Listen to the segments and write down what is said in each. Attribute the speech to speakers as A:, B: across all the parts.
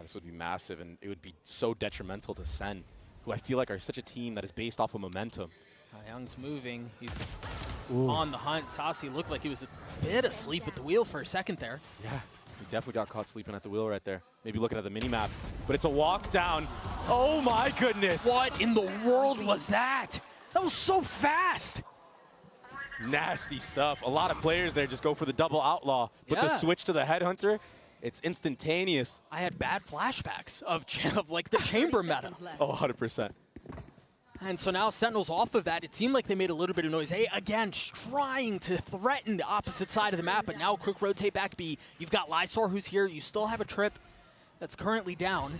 A: this would be massive, and it would be so detrimental to SEN, who I feel like are such a team that is based off of momentum.
B: Young's moving. He's on the hunt. Sasi looked like he was a bit asleep at the wheel for a second there.
A: Yeah, he definitely got caught sleeping at the wheel right there. Maybe looking at the mini-map, but it's a walk down. Oh my goodness!
B: What in the world was that? That was so fast!
A: Nasty stuff. A lot of players there just go for the double outlaw, but the switch to the headhunter, it's instantaneous.
B: I had bad flashbacks of like the chamber meta.
A: Oh, 100%.
B: And so now Sentinels off of that, it seemed like they made a little bit of noise. A, again, trying to threaten the opposite side of the map, but now quick rotate back B. You've got Lysor who's here. You still have a trip that's currently down,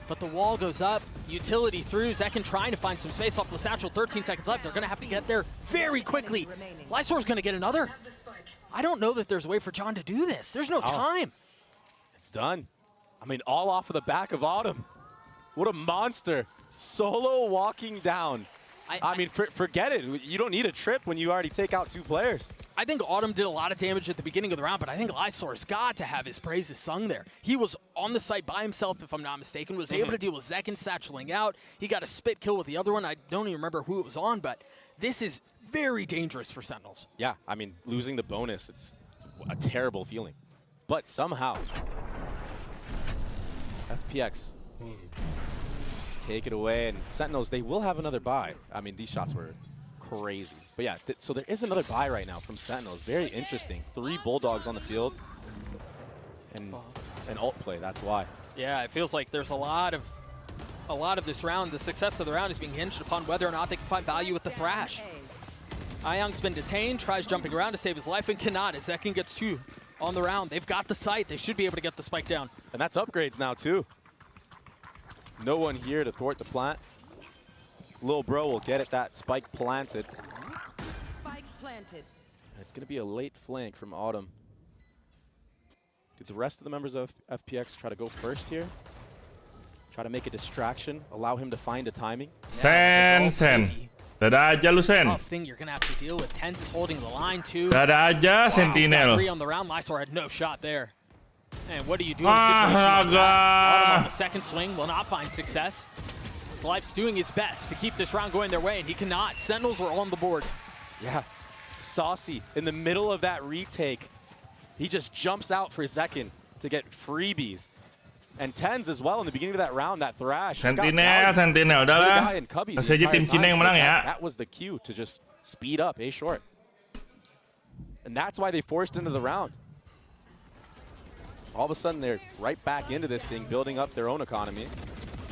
B: but the wall goes up. Utility through. Zekin trying to find some space off the satchel. 13 seconds left. They're going to have to get there very quickly. Lysor's going to get another. I don't know that there's a way for John to do this. There's no time.
A: It's done. I mean, all off of the back of Autumn. What a monster. Solo walking down. I mean, forget it. You don't need a trip when you already take out 2 players.
B: I think Autumn did a lot of damage at the beginning of the round, but I think Lysor's got to have his praises sung there. He was on the site by himself, if I'm not mistaken, was able to deal with Zekin satcheling out. He got a spit kill with the other one. I don't even remember who it was on, but this is very dangerous for Sentinels.
A: Yeah, I mean, losing the bonus, it's a terrible feeling. But somehow, FPX just take it away, and Sentinels, they will have another buy. I mean, these shots were crazy. But yeah, so there is another buy right now from Sentinels. Very interesting. 3 Bulldogs on the field, and an ult play, that's why.
B: Yeah, it feels like there's a lot of this round. The success of the round is being hinged upon whether or not they can find value with the Thrash. Ayang's been detained, tries jumping around to save his life, and cannot, as Zekin gets 2 on the round. They've got the site. They should be able to get the spike down.
A: And that's upgrades now, too. No one here to thwart the plant. Lil bro will get it, that spike planted.
C: Spike planted.
A: And it's going to be a late flank from Autumn. Do the rest of the members of FPX try to go first here? Try to make a distraction, allow him to find a timing?
D: Sen. Dadah aja lu, Sen.
B: Tough thing you're going to have to deal with. Tens is holding the line, too.
D: Dadah aja, Sentinel.
B: 3 on the round. Lysor had no shot there. And what do you do in a situation like that? Autumn on the second swing will not find success. Life's doing his best to keep this round going their way, and he cannot. Sentinels were on the board.
A: Yeah. Saucy in the middle of that retake. He just jumps out for Zekin to get freebies. And Tens as well in the beginning of that round, that Thrash.
D: Sentinel, udah lah. Kasih aja tim Cina yang menang ya.
A: That was the cue to just speed up A short. And that's why they forced into the round. All of a sudden, they're right back into this thing, building up their own economy.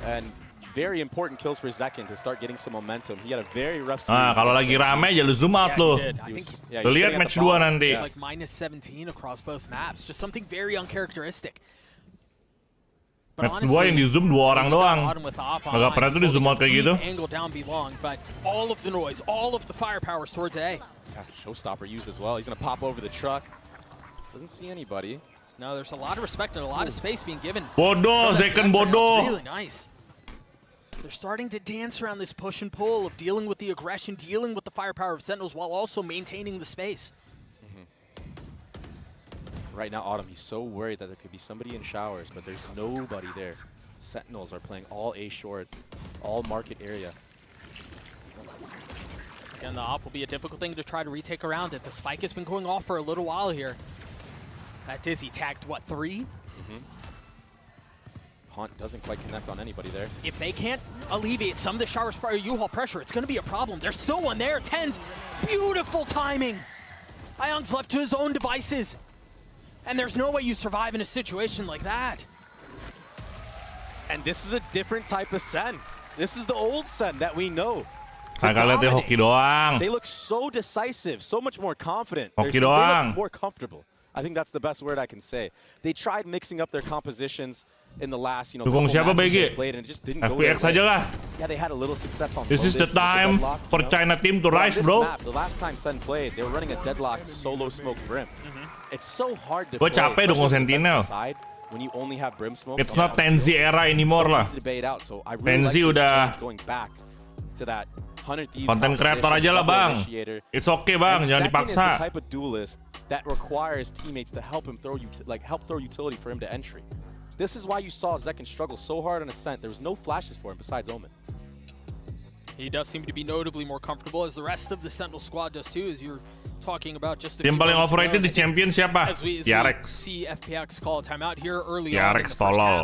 A: And very important kills for Zekin to start getting some momentum. He had a very rough series.
D: Kalau lagi rame ya lu zoom out lu. Lu lihat match 2 nanti.
B: Like minus 17 across both maps. Just something very uncharacteristic.
D: Match 2 yang di zoom 2 orang doang. Gak pernah tuh di zoom out kayak gitu.
B: Angle down belong, but all of the noise, all of the firepower is towards A.
A: Yeah, Showstopper used as well. He's gonna pop over the truck. Doesn't see anybody.
B: No, there's a lot of respect and a lot of space being given.
D: Bodoh, Zekin bodoh.
B: Really nice. They're starting to dance around this push and pull of dealing with the aggression, dealing with the firepower of Sentinels while also maintaining the space.
A: Right now, Autumn, he's so worried that there could be somebody in showers, but there's nobody there. Sentinels are playing all A short, all market area.
B: Again, the op will be a difficult thing to try to retake around it. The spike has been going off for a little while here. That Dizzy tagged, what, 3?
A: Haunt doesn't quite connect on anybody there.
B: If they can't alleviate some of the shower spire U-Haul pressure, it's going to be a problem. There's still one there. Tens, beautiful timing. Ion's left to his own devices. And there's no way you survive in a situation like that.
A: And this is a different type of SEN. This is the old SEN that we know.
D: Hoki doang.
A: They look so decisive, so much more confident.
D: Hoki
A: They
D: doang.
A: look more comfortable. I think that's the best word I can say. They tried mixing up their compositions in the last,
D: Dukung siapa BG?
A: played and it just didn't go
D: FPX
A: their way.
D: aja lah.
A: Yeah, they had a little success on
D: This is the time for China team to rise, bro.
A: Map, the last time SEN played, they were running a deadlock solo smoke brim. It's so hard to
D: Gue
A: play,
D: capek dong Sentinel.
A: side when you only have brim smoke.
D: It's not Tenzi era anymore lah.
A: Tenzi
D: udah
A: going back to that 100 Thieves
D: konten kreator aja lah, Bang. It's okay, Bang, jangan dipaksa.
A: Is the type of duelist that requires teammates to help him throw throw utility for him to entry. This is why you saw Zekin struggle so hard on Ascent. There was no flashes for him besides Omen.
B: He does seem to be notably more comfortable, as the rest of the Sentinel squad does too, as you're talking about just a
D: Tim paling overrated di champion siapa?
B: as we
D: PRX.
B: see FPX call a timeout here early on in
D: PRX
B: the first
D: tolol.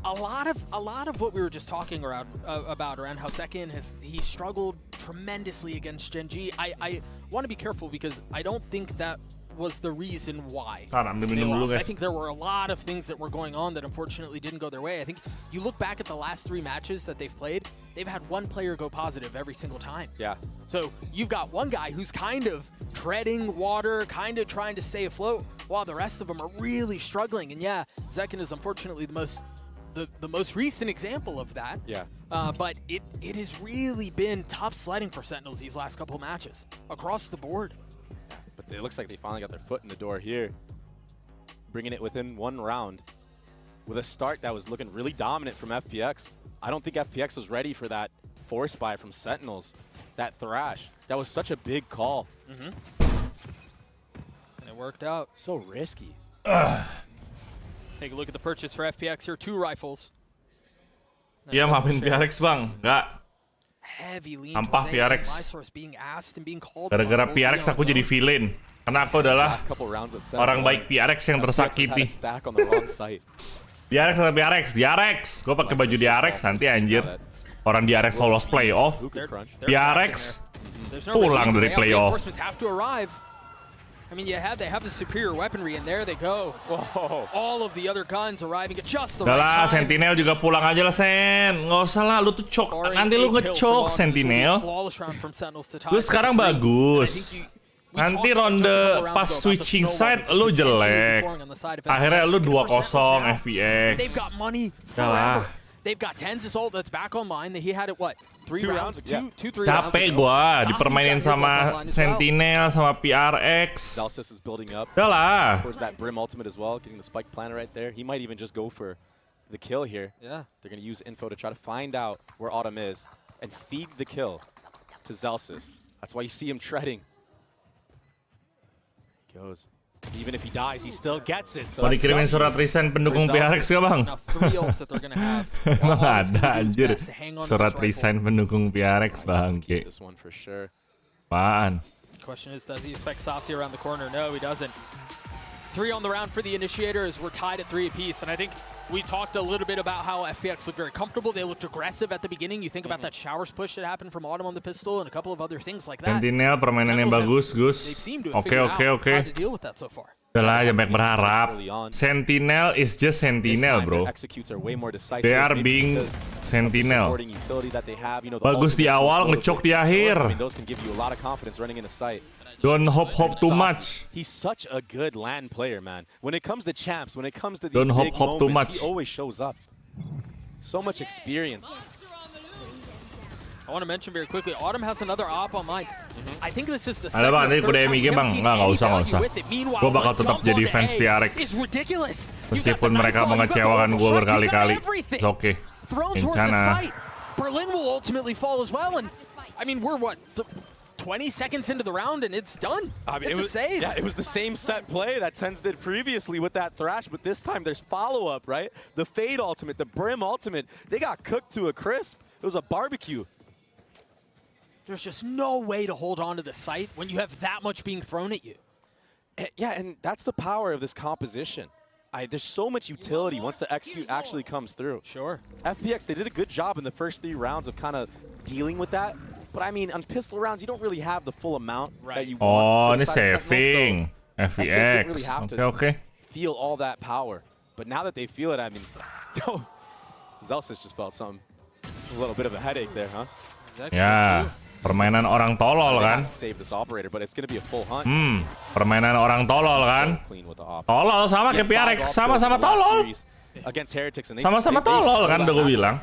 B: half. A lot of what we were just talking about around how Zekin he struggled tremendously against Gen G. I want to be careful because I don't think that was the reason why
D: Ambil
B: they
D: minum dulu
B: lost. I
D: guys.
B: think there were a lot of things that were going on that unfortunately didn't go their way. I think you look back at the last 3 matches that they've played, they've had one player go positive every single time.
A: Yeah.
B: So you've got one guy who's kind of treading water, kind of trying to stay afloat, while the rest of them are really struggling. And yeah, Zekin is unfortunately the most recent example of that.
A: Yeah.
B: But it has really been tough sledding for Sentinels these last couple of matches across the board.
A: But it looks like they finally got their foot in the door here, bringing it within 1 round with a start that was looking really dominant from FPX. I don't think FPX was ready for that force buy from Sentinels, that thrash. That was such a big call.
B: And it worked out.
A: So risky.
B: Take a look at the purchase for FPX here, 2 rifles.
D: Iya maafin PRX bang, nggak.
B: Heavy lean
D: Sampah
B: towards A,
D: PRX.
B: Lysource being asked and being called
D: Gara-gara
B: upon,
D: PRX
B: both
D: aku jadi
B: Beyond
D: villain. Karena aku adalah
A: Last couple rounds of
D: orang baik PRX yang tersakiti.
A: Stack on the wrong site.
D: PRX sama PRX. Gue pakai baju DRX nanti anjir. Orang DRX lolos playoff.
A: Hookah crunch.
D: PRX
B: There's no
D: pulang
B: reason
D: dari
B: way out.
D: playoff.
B: Reinforcements have to arrive. I mean, they have the superior weaponry, and there they go.
A: Whoa.
B: All of the other guns arriving at just the
D: Udah lah,
B: right time.
D: Sentinel juga pulang aja lah, Sen. Nggak usah lah, lu tuh choke.
B: Scoring
D: Nanti lu
B: a kill for
D: nge-choke,
B: Bond. This will be a
D: Sentinel.
B: flawless round from Sentinels to tie
D: Lu
B: for
D: sekarang
B: 3.
D: bagus.
B: And I think we
D: Nanti
B: talked just a
D: ronde
B: couple rounds
D: pas
B: ago about
D: switching
B: the
D: side,
B: snowball
D: lu
B: potentially
D: jelek.
B: falling on the side of
D: Akhirnya
B: FPX.
D: lu
B: Good for
D: 2-0
B: Sentinels now.
D: FPX.
B: They've got money
D: Udah lah.
B: forever. They've got Tenz's ult that's back online. He had it, what, 3
A: 2
B: rounds?
A: rounds? Yeah.
B: 3 rounds
D: Capek
B: ago.
D: gua
B: Sasi's
D: dipermainin
B: got his ults
D: sama
B: online as well.
D: Sentinel sama PRX.
A: Zalsis is building up
D: Udah lah.
A: towards that Brim ultimate as well, getting the spike planner right there. He might even just go for the kill here.
B: Yeah.
A: They're going to use info to try to find out where Autumn is and feed the kill to Zalsis. That's why you see him treading. He goes. Even if he dies, he still gets it. So
D: Mau
A: that's
D: dikirimin
A: lucky.
D: surat resign pendukung PRX gak bang?
B: Now 3 ults that they're going to have.
D: Emang
B: Autumn's
D: ada
B: gonna do his
D: anjir.
B: best to hang on to
D: Surat
B: this rifle.
D: resign pendukung PRX
A: He
D: bang.
A: has to keep this one for sure.
D: Apaan?
B: Question is, does he expect Sasi around the corner? No, he doesn't. 3 on the round for the initiators. We're tied at 3 apiece, and I think we talked a little bit about how FPX looked very comfortable. They looked aggressive at the beginning. You think about that showers push that happened from Autumn on the pistol and a couple of other things like that.
D: Sentinel permainannya bagus, Gus.
B: They've seemed to have
D: Oke,
B: figured
D: oke,
B: out
D: oke.
B: how to deal with that so far.
D: Udah lah, jangan banyak berharap. Sentinel is just
A: This
D: Sentinel,
A: time,
D: bro.
A: their executes are way more decisive,
D: They are
A: maybe
D: being
A: because of the
D: Sentinel.
A: supporting utility that they have. You know, the
D: Bagus di
A: ultimates,
D: awal,
A: those
D: ngecok di
A: motivate.
D: akhir.
A: I mean, those can give you a lot of confidence running into sight.
D: Don't hope too
A: Saucy,
D: much.
A: He's such a good LAN player, man. When it comes to champs, when it comes to these
D: Don't
A: big
D: hope too
A: moments,
D: much.
A: he always shows up. So much experience.
B: I want to mention very quickly, Autumn has another op online. I think this is the
D: Ada
B: second
D: bang,
B: or
D: nanti
B: third
D: kuda
B: time
D: MIG
B: we haven't
D: bang.
B: seen
D: Nggak
B: any
D: usah, nggak
B: value
D: usah.
B: with it. Meanwhile,
D: Gua bakal
B: one
D: tetap
B: jump
D: jadi
B: on
D: fans
B: A
D: PRX.
B: is ridiculous. You got the
D: Meskipun mereka
B: nightfall, you got the
D: mengecewakan
B: overstrike,
D: gue
B: you got
D: berkali-kali.
B: everything.
D: It's okay.
B: Thrown towards the
D: Kencana.
B: site. Berlin will ultimately fall as well, and I mean, we're what, 20 seconds into the round, and it's done.
A: I mean,
B: It's a save.
A: Yeah, it was the same set play that Tens did previously with that Thrash, but this time there's follow-up, right? The Fade ultimate, the Brim ultimate, they got cooked to a crisp. It was a barbecue.
B: There's just no way to hold on to the site when you have that much being thrown at you.
A: Yeah, and that's the power of this composition. There's so much utility once the execute actually comes through.
B: Sure.
A: FPX, they did a good job in the first 3 rounds of kind of dealing with that. But I mean, on pistol rounds, you don't really have the full amount that you
D: Oh,
A: want.
D: ini
A: for the side of
D: saving.
A: Sentinel, so FPX didn't really
D: FPX.
A: have
D: Oke,
A: to
D: oke.
A: feel all that power. But now that they feel it, I mean, Zelsis just felt something. A little bit of a headache there, huh?
D: Ya, permainan orang tolol
A: They
D: kan?
A: have to save this operator, but it's going to be a full hunt.
D: Permainan orang tolol kan?
A: So clean with the op.
D: Tolol sama kayak PRX, sama-sama tolol.
A: Against Heretics, and they
D: Sama-sama
A: they
D: tolol
A: showed
D: kan,
A: that
D: udah gue
A: happen.
D: bilang.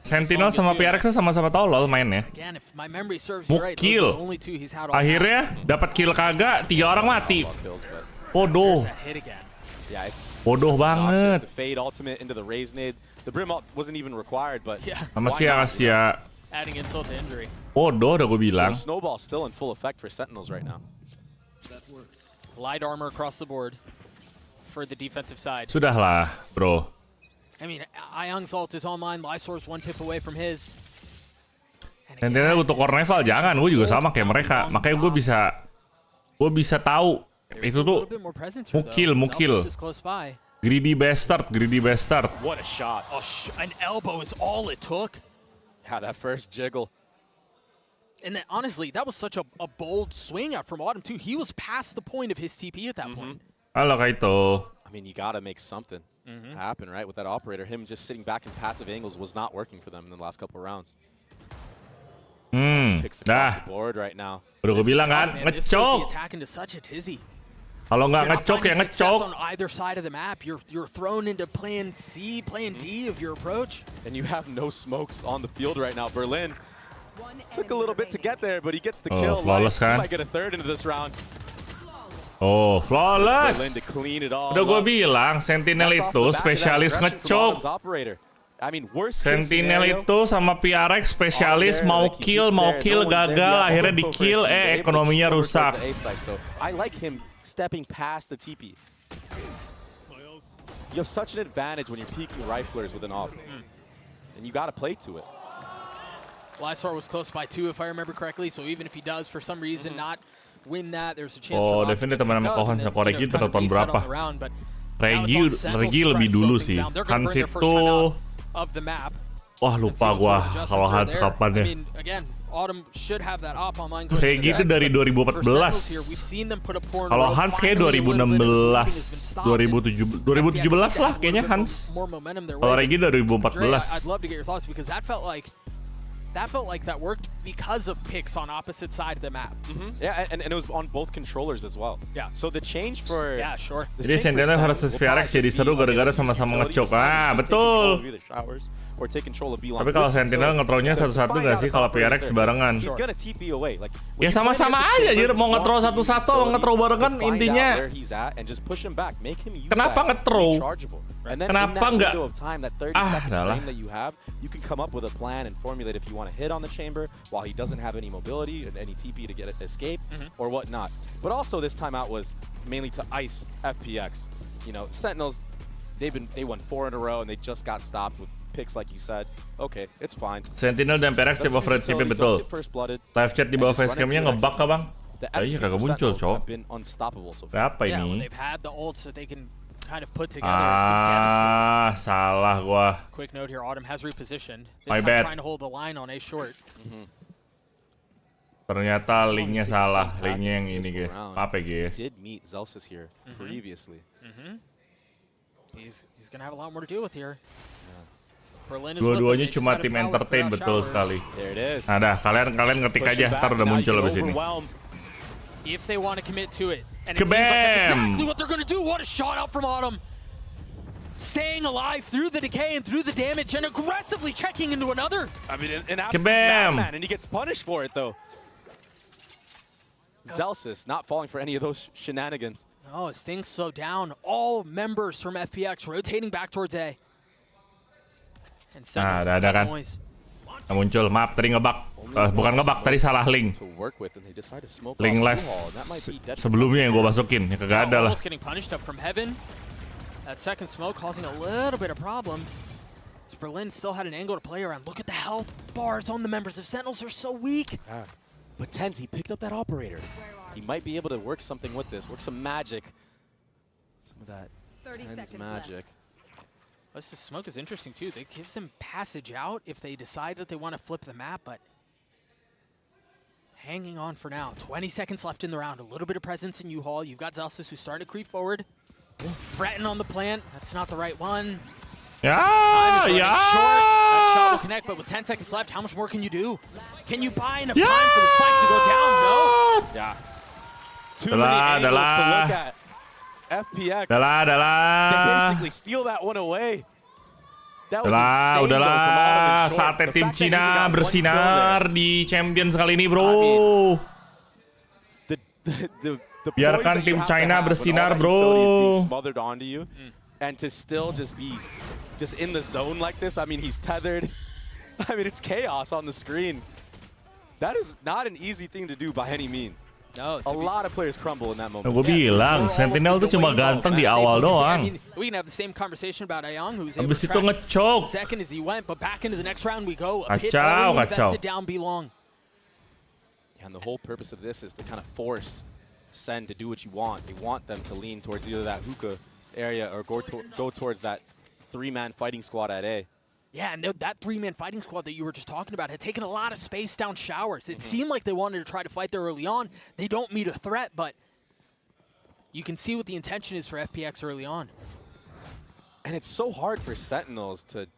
D: Sentinel sama PRX sama-sama tolol mainnya.
B: Again, if my memory serves me right, those
D: Mukil.
B: are the only 2 he's had all
D: Akhirnya dapat kill kagak, 3 orang mati.
A: All kills, but
D: Bodoh,
B: that hit again.
A: yeah, it's
D: bodoh
A: it's obnoxious.
D: banget.
A: The Fade ultimate into the Raise nade. The Brim ult wasn't even required, but
B: Yeah.
D: Sama
A: why
D: Sia,
A: not, you know?
D: Sia.
B: Adding insult to injury.
D: Bodoh udah gue bilang.
A: So Snowball's still in full effect for Sentinels right now.
B: Light armor across the board for the defensive side.
D: Sudahlah, bro.
B: I mean, Ayang's ult is online. Lysor's one tip away from his.
D: Sentinel untuk Corneval jangan, gue juga sama kayak mereka. Makanya gue bisa tahu itu tuh mukil. Greedy bastard.
A: What a shot.
B: Oh, an elbow is all it took.
A: Yeah, that first jiggle.
B: And then, honestly, that was such a bold swing out from Autumn, too. He was past the point of his TP at that point.
D: Halo Kaito.
A: I mean, you got to make something happen, right? With that operator. Him just sitting back in passive angles was not working for them in the last couple of rounds. Picks across the board right now.
D: Udah gue bilang kan, ngecok. Kalau nggak ngecok ya ngecok.
B: On either side of the map, you're thrown into plan C, plan D of your approach.
A: And you have no smokes on the field right now. Berlin took a little bit to get there, but he gets the kill.
D: Flawless kan?
A: He might get a third into this round.
D: Oh, flawless.
A: Berlin to clean it all
D: Udah gue
A: up.
D: bilang, Sentinel itu spesialis ngecok.
A: I mean, worst
D: Sentinel itu sama PRX spesialis mau kill gagal, akhirnya di kill, ekonominya rusak.
A: So I like him stepping past the TP. You have such an advantage when you're peeking riflers with an off, and you got to play to it.
B: Lysor was close by 2, if I remember correctly. So even if he does, for some reason, not win that, there's a chance.
D: Oh, Devin teman sama Kohan, Regi itu tahun berapa? Regi lebih dulu sih. Hans itu, wah lupa gua kalau Hans kapan ya. Regi itu dari 2014. Kalau Hans kayak 2016, 2017 lah kayaknya Hans. Kalau Regi 2014.
B: That felt like that worked because of picks on opposite side of the map.
A: Yeah, and it was on both controllers as well.
B: Yeah.
A: So the change for
D: Jadi Sentinel versus VRX jadi seru gara-gara sama-sama ngecok. Ah, betul. Tapi kalau Sentinel nge-throw-nya satu-satu nggak sih kalau PRX barengan? Ya sama-sama aja, jadi mau nge-throw satu-satu atau nge-throw barengan intinya. Kenapa nge-throw? Kenapa nggak? Ah, adalah.
A: You can come up with a plan and formulate if you want to hit on the chamber while he doesn't have any mobility and any TP to get escape or whatnot. But also this timeout was mainly to ice FPX. You know, Sentinels, they won 4 in a row and they just got stopped with picks like you said. Okay, it's fine.
D: Sentinel dan PRX di bawah frame TP betul. Live chat di bawah facecam-nya ngebug kah bang? Iya kagak muncul cok. Apa ini?
B: Kind of put together.
D: Salah gua.
B: Quick note here, Autumn has repositioned.
D: My
B: time
D: bad.
B: trying to hold the line on A short.
D: Ternyata linknya salah, linknya yang ini guys. Apa guys?
A: Did meet Zelsis here previously.
B: He's gonna have a lot more to deal with here.
D: Dua-duanya cuma tim entertain betul sekali.
A: There it is.
D: Nah dah, kalian ngetik aja, ntar udah muncul abis ini.
B: If they want to commit to it. And
D: it seems like that's
B: exactly what they're going to do. What a shot out from Autumn. Staying alive through the decay and through the damage and aggressively checking into another.
A: I mean, an absolute madman, and he gets punished for it, though. Zelsis not falling for any of those shenanigans.
B: Oh, as things slow down, all members from FPX rotating back towards A. And
D: ada kan. Muncul, maaf, tadi ngebug. Bukan ngebug, tadi salah link. Link live sebelumnya yang gue masukin, ya kagak ada lah.
B: That second smoke causing a little bit of problems. Berlin still had an angle to play around. Look at the health bars on the members of Sentinels are so weak.
A: But Tens, he picked up that operator. He might be able to work something with this, work some magic. Some of that Tens magic.
B: This smoke is interesting too. It gives them passage out if they decide that they want to flip the map, but hanging on for now. 20 seconds left in the round. A little bit of presence in U-Haul. You've got Zelsis who's starting to creep forward. Fretting on the plant. That's not the right one.
D: Yeah.
B: That shot will connect, but with 10 seconds left, how much more can you do? Can you buy enough time for the spike to go down? No.
A: Yeah. Too many angles to look at. FPX. They basically steal that one away. That was insane.
D: Udahlah, saatnya tim Cina bersinar di Champions kali ini, bro. Biarkan tim China bersinar, bro.
A: Smothered onto you, and to still just be in the zone like this. I mean, he's tethered. I mean, it's chaos on the screen. That is not an easy thing to do by any means.
B: No,
A: A lot of players crumble in that moment.
D: Gue bilang, Sentinel tuh cuma ganteng di awal doang.
B: We can have the same conversation about Ayang, who's able
D: Habis
B: to
D: itu
B: track
D: nge-choke.
B: second as he went, but back into the next round we go. A pit
D: Kacau,
B: already
D: kacau.
B: invested down B long.
A: And the whole purpose of this is to kind of force SEN to do what you want. They want them to lean towards either that hookah area or go towards that three-man fighting squad at A.
B: Yeah, and that three-man fighting squad that you were just talking about had taken a lot of space down showers. It seemed like they wanted to try to fight there early on. They don't meet a threat, but you can see what the intention is for FPX early on.
A: And it's so hard for Sentinels to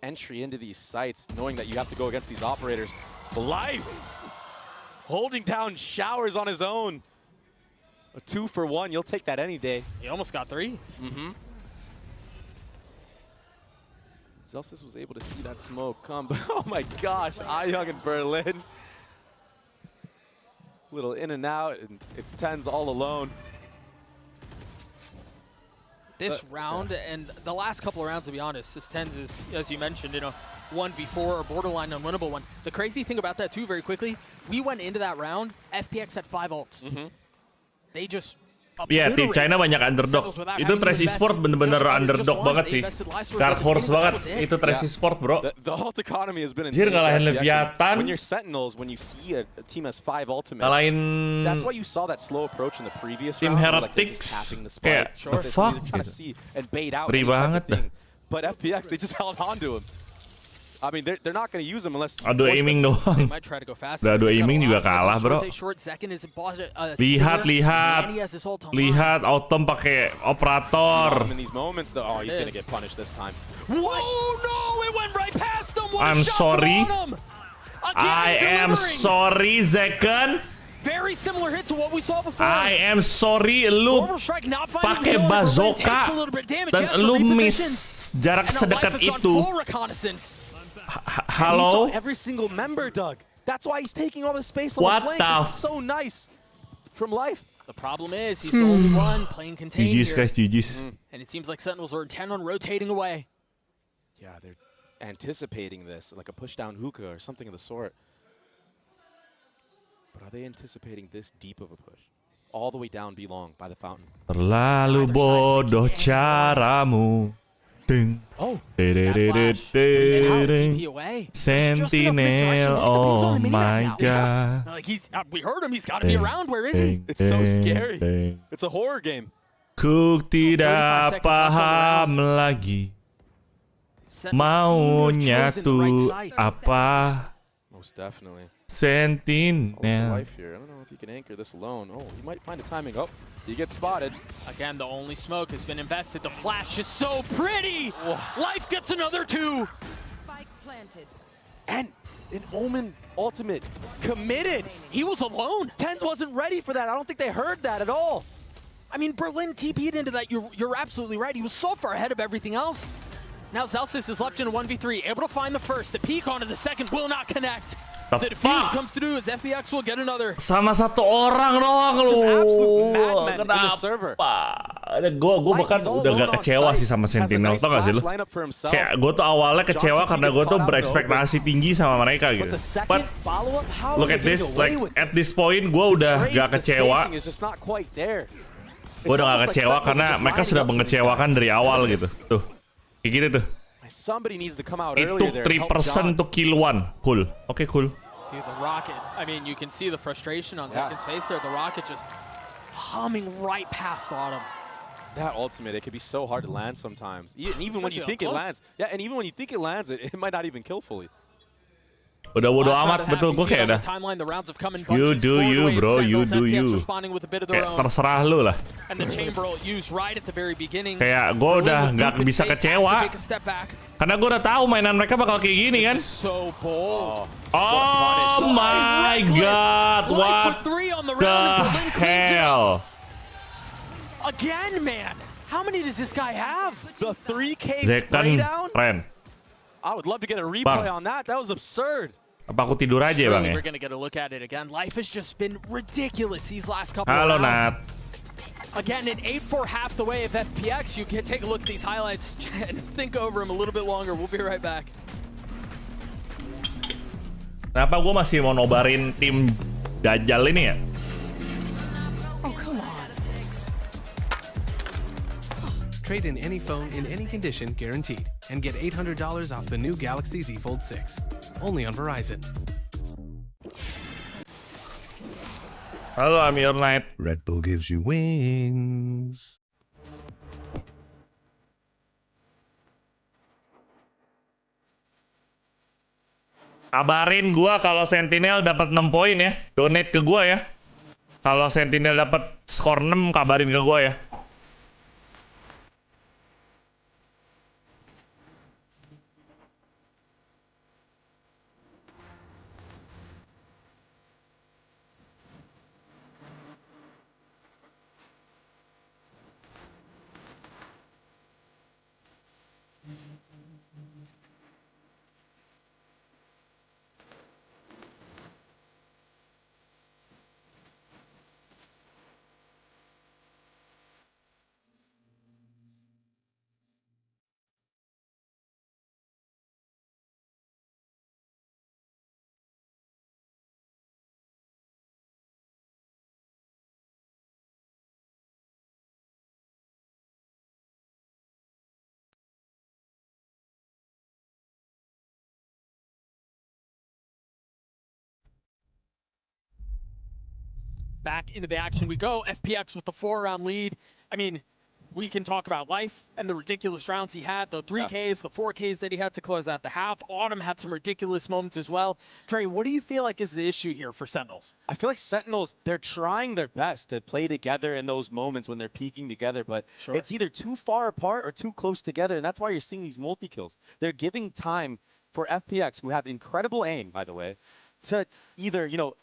A: entry into these sites knowing that you have to go against these operators. Life! Holding down showers on his own. A 2-for-1, you'll take that any day.
B: He almost got 3.
A: Zelsis was able to see that smoke come, but oh my gosh, iYoung in Berlin. Little in and out, and it's TenZ all alone.
B: This round and the last couple of rounds, to be honest, this TenZ is, as you mentioned, 1v4 or borderline unwinnable one. The crazy thing about that too, very quickly, we went into that round, FPX had 5 ults. They just
D: Iya, tim China banyak underdog. Itu Trash Esport bener-bener underdog banget sih. Dark Horse banget. Itu Trash Esport, bro.
A: The ult economy has been
D: Anjir,
A: insane.
D: ngalahin Leviathan.
A: When you're Sentinels, when you see a team has 5 ultimates,
D: Ngalahin
A: that's why you saw that slow approach in the previous
D: Team
A: round.
D: Heretics.
A: Kayak,
D: The fuck?
A: trying to see and bait out
D: Ngeri
A: any type of
D: banget dah.
A: thing. But FPX, they just held on to him. I mean, they're not going to use him unless you
D: Adu
A: force
D: aiming
A: them to.
D: doang.
B: Udah
D: adu aiming juga kalah, bro. Lihat Autumn pakai operator.
A: In these moments, though, oh, he's going to get punished this time.
B: Whoa, no, it went right past him. What a
D: I'm
B: shot
D: sorry.
B: from him.
D: I
B: Again,
D: am
B: delivering.
D: sorry, Zekken.
B: Very similar hit to what we saw before.
D: I am sorry, lu
B: Overstrike not finding
D: pakai
B: the corner, but it
D: bazooka
B: takes a little bit of damage.
D: dan
B: Yes, but
D: lu
B: reposition.
D: miss jarak
B: And now
D: sedekat
B: Life has gone
D: itu.
B: full reconnaissance.
D: Halo?
A: He saw every single member, Doug. That's why he's taking all the space on
D: What
A: the flank.
D: the
A: This is so nice from Life.
B: The problem is he's the only one playing contained
D: GG's
B: here.
D: guys, GG's.
B: And it seems like Sentinels are intent on rotating away.
A: Yeah, they're anticipating this, like a push-down hookah or something of the sort. But are they anticipating this deep of a push? All the way down B long by the fountain.
D: Terlalu bodoh caramu. Ding.
A: Oh,
B: TP away.
D: Sentinel, oh my god.
B: Like we heard him. He's got to be around. Where is he?
A: it's so scary. It's a horror game.
D: Ku tidak paham lagi maunya tuh apa.
A: Most definitely.
D: Sentinel.
A: Life here. I don't know if he can anchor this alone. Oh, he might find a timing. Oh, he gets spotted.
B: Again, the only smoke has been invested. The flash is so pretty. Life gets another 2.
C: Spike planted.
A: And an Omen ultimate committed.
B: He was alone.
A: TenZ wasn't ready for that. I don't think they heard that at all.
B: I mean, Berlin TP'd into that. You're absolutely right. He was so far ahead of everything else. Now Zelsis is left in a 1v3, able to find the first. The peek onto the second will not connect. The defuse comes through as FPX will get another.
D: Sama satu orang doang lu.
A: Just absolute madman in the server.
D: Gue bahkan udah gak kecewa sih sama Sentinel, tau gak sih lu? Kayak gue tuh awalnya kecewa karena gue tuh berekspektasi tinggi sama mereka gitu. But look at this, like at this point gue udah gak kecewa. Gue udah gak kecewa karena mereka sudah mengecewakan dari awal gitu. Tuh, kayak gitu tuh. It took 3% to kill one. Cool. Okay, cool.
B: Dude, the rocket. I mean, you can see the frustration on Zekken's face there. The rocket just humming right past Autumn.
A: That ultimate, it can be so hard to land sometimes. Even when you think it lands. Yeah, and even when you think it lands, it might not even kill fully.
D: Udah bodo amat, betul gue kayak dah. You do you, bro. You do you. Kayak terserah lu lah. Kayak gue udah nggak bisa kecewa. Karena gue udah tahu mainan mereka bakal kayak gini kan. Oh my god, what the hell?
B: Again, man. How many does this guy have?
A: The 3K spray down?
D: Keren.
A: I would love to get a replay on that. That was absurd.
D: Apa aku tidur aja bang ya?
B: We're gonna get a look at it again. Life has just been ridiculous these last couple of
D: Halo
B: rounds.
D: Nat.
B: Again, an 8-4 half the way of FPX. You can take a look at these highlights and think over them a little bit longer. We'll be right back.
D: Kenapa gue masih mau nobarin tim Dajjal ini ya?
E: Trade in any phone in any condition guaranteed and get $800 off the new Galaxy Z Fold 6. Only on Verizon.
D: Halo, I'm your knight.
F: Red Bull gives you wings.
D: Kabarin gua kalau Sentinel dapat 6 poin ya. Donate ke gua ya. Kalau Sentinel dapat skor 6, kabarin ke gua ya.
B: Back into the action we go. FPX with the 4-round lead. I mean, we can talk about life and the ridiculous rounds he had, the 3Ks, the 4Ks that he had to close out the half. Autumn had some ridiculous moments as well. Trey, what do you feel like is the issue here for Sentinels?
G: I feel like Sentinels, they're trying their best to play together in those moments when they're peaking together, but it's either too far apart or too close together, and that's why you're seeing these multi-kills. They're giving time for FPX, who have incredible aim, by the way, to either, you know,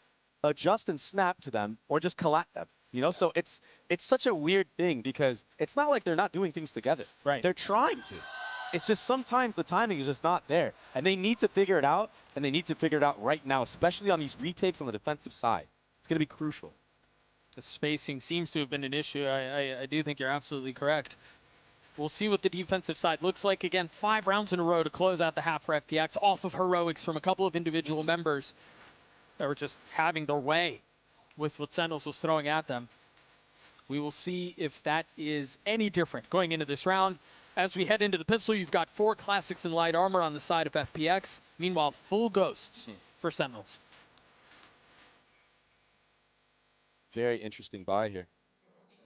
G: adjust and snap to them or just collect them. You know, so it's such a weird thing because it's not like they're not doing things together.
B: Right.
G: They're trying to. It's just sometimes the timing is just not there. And they need to figure it out, and they need to figure it out right now, especially on these retakes on the defensive side. It's going to be crucial.
B: The spacing seems to have been an issue. I do think you're absolutely correct. We'll see what the defensive side looks like. Again, 5 rounds in a row to close out the half for FPX off of heroics from a couple of individual members that were just having their way with what Sentinels was throwing at them. We will see if that is any different going into this round. As we head into the pistol, you've got 4 classics in light armor on the side of FPX. Meanwhile, full ghosts for Sentinels.
G: Very interesting buy here.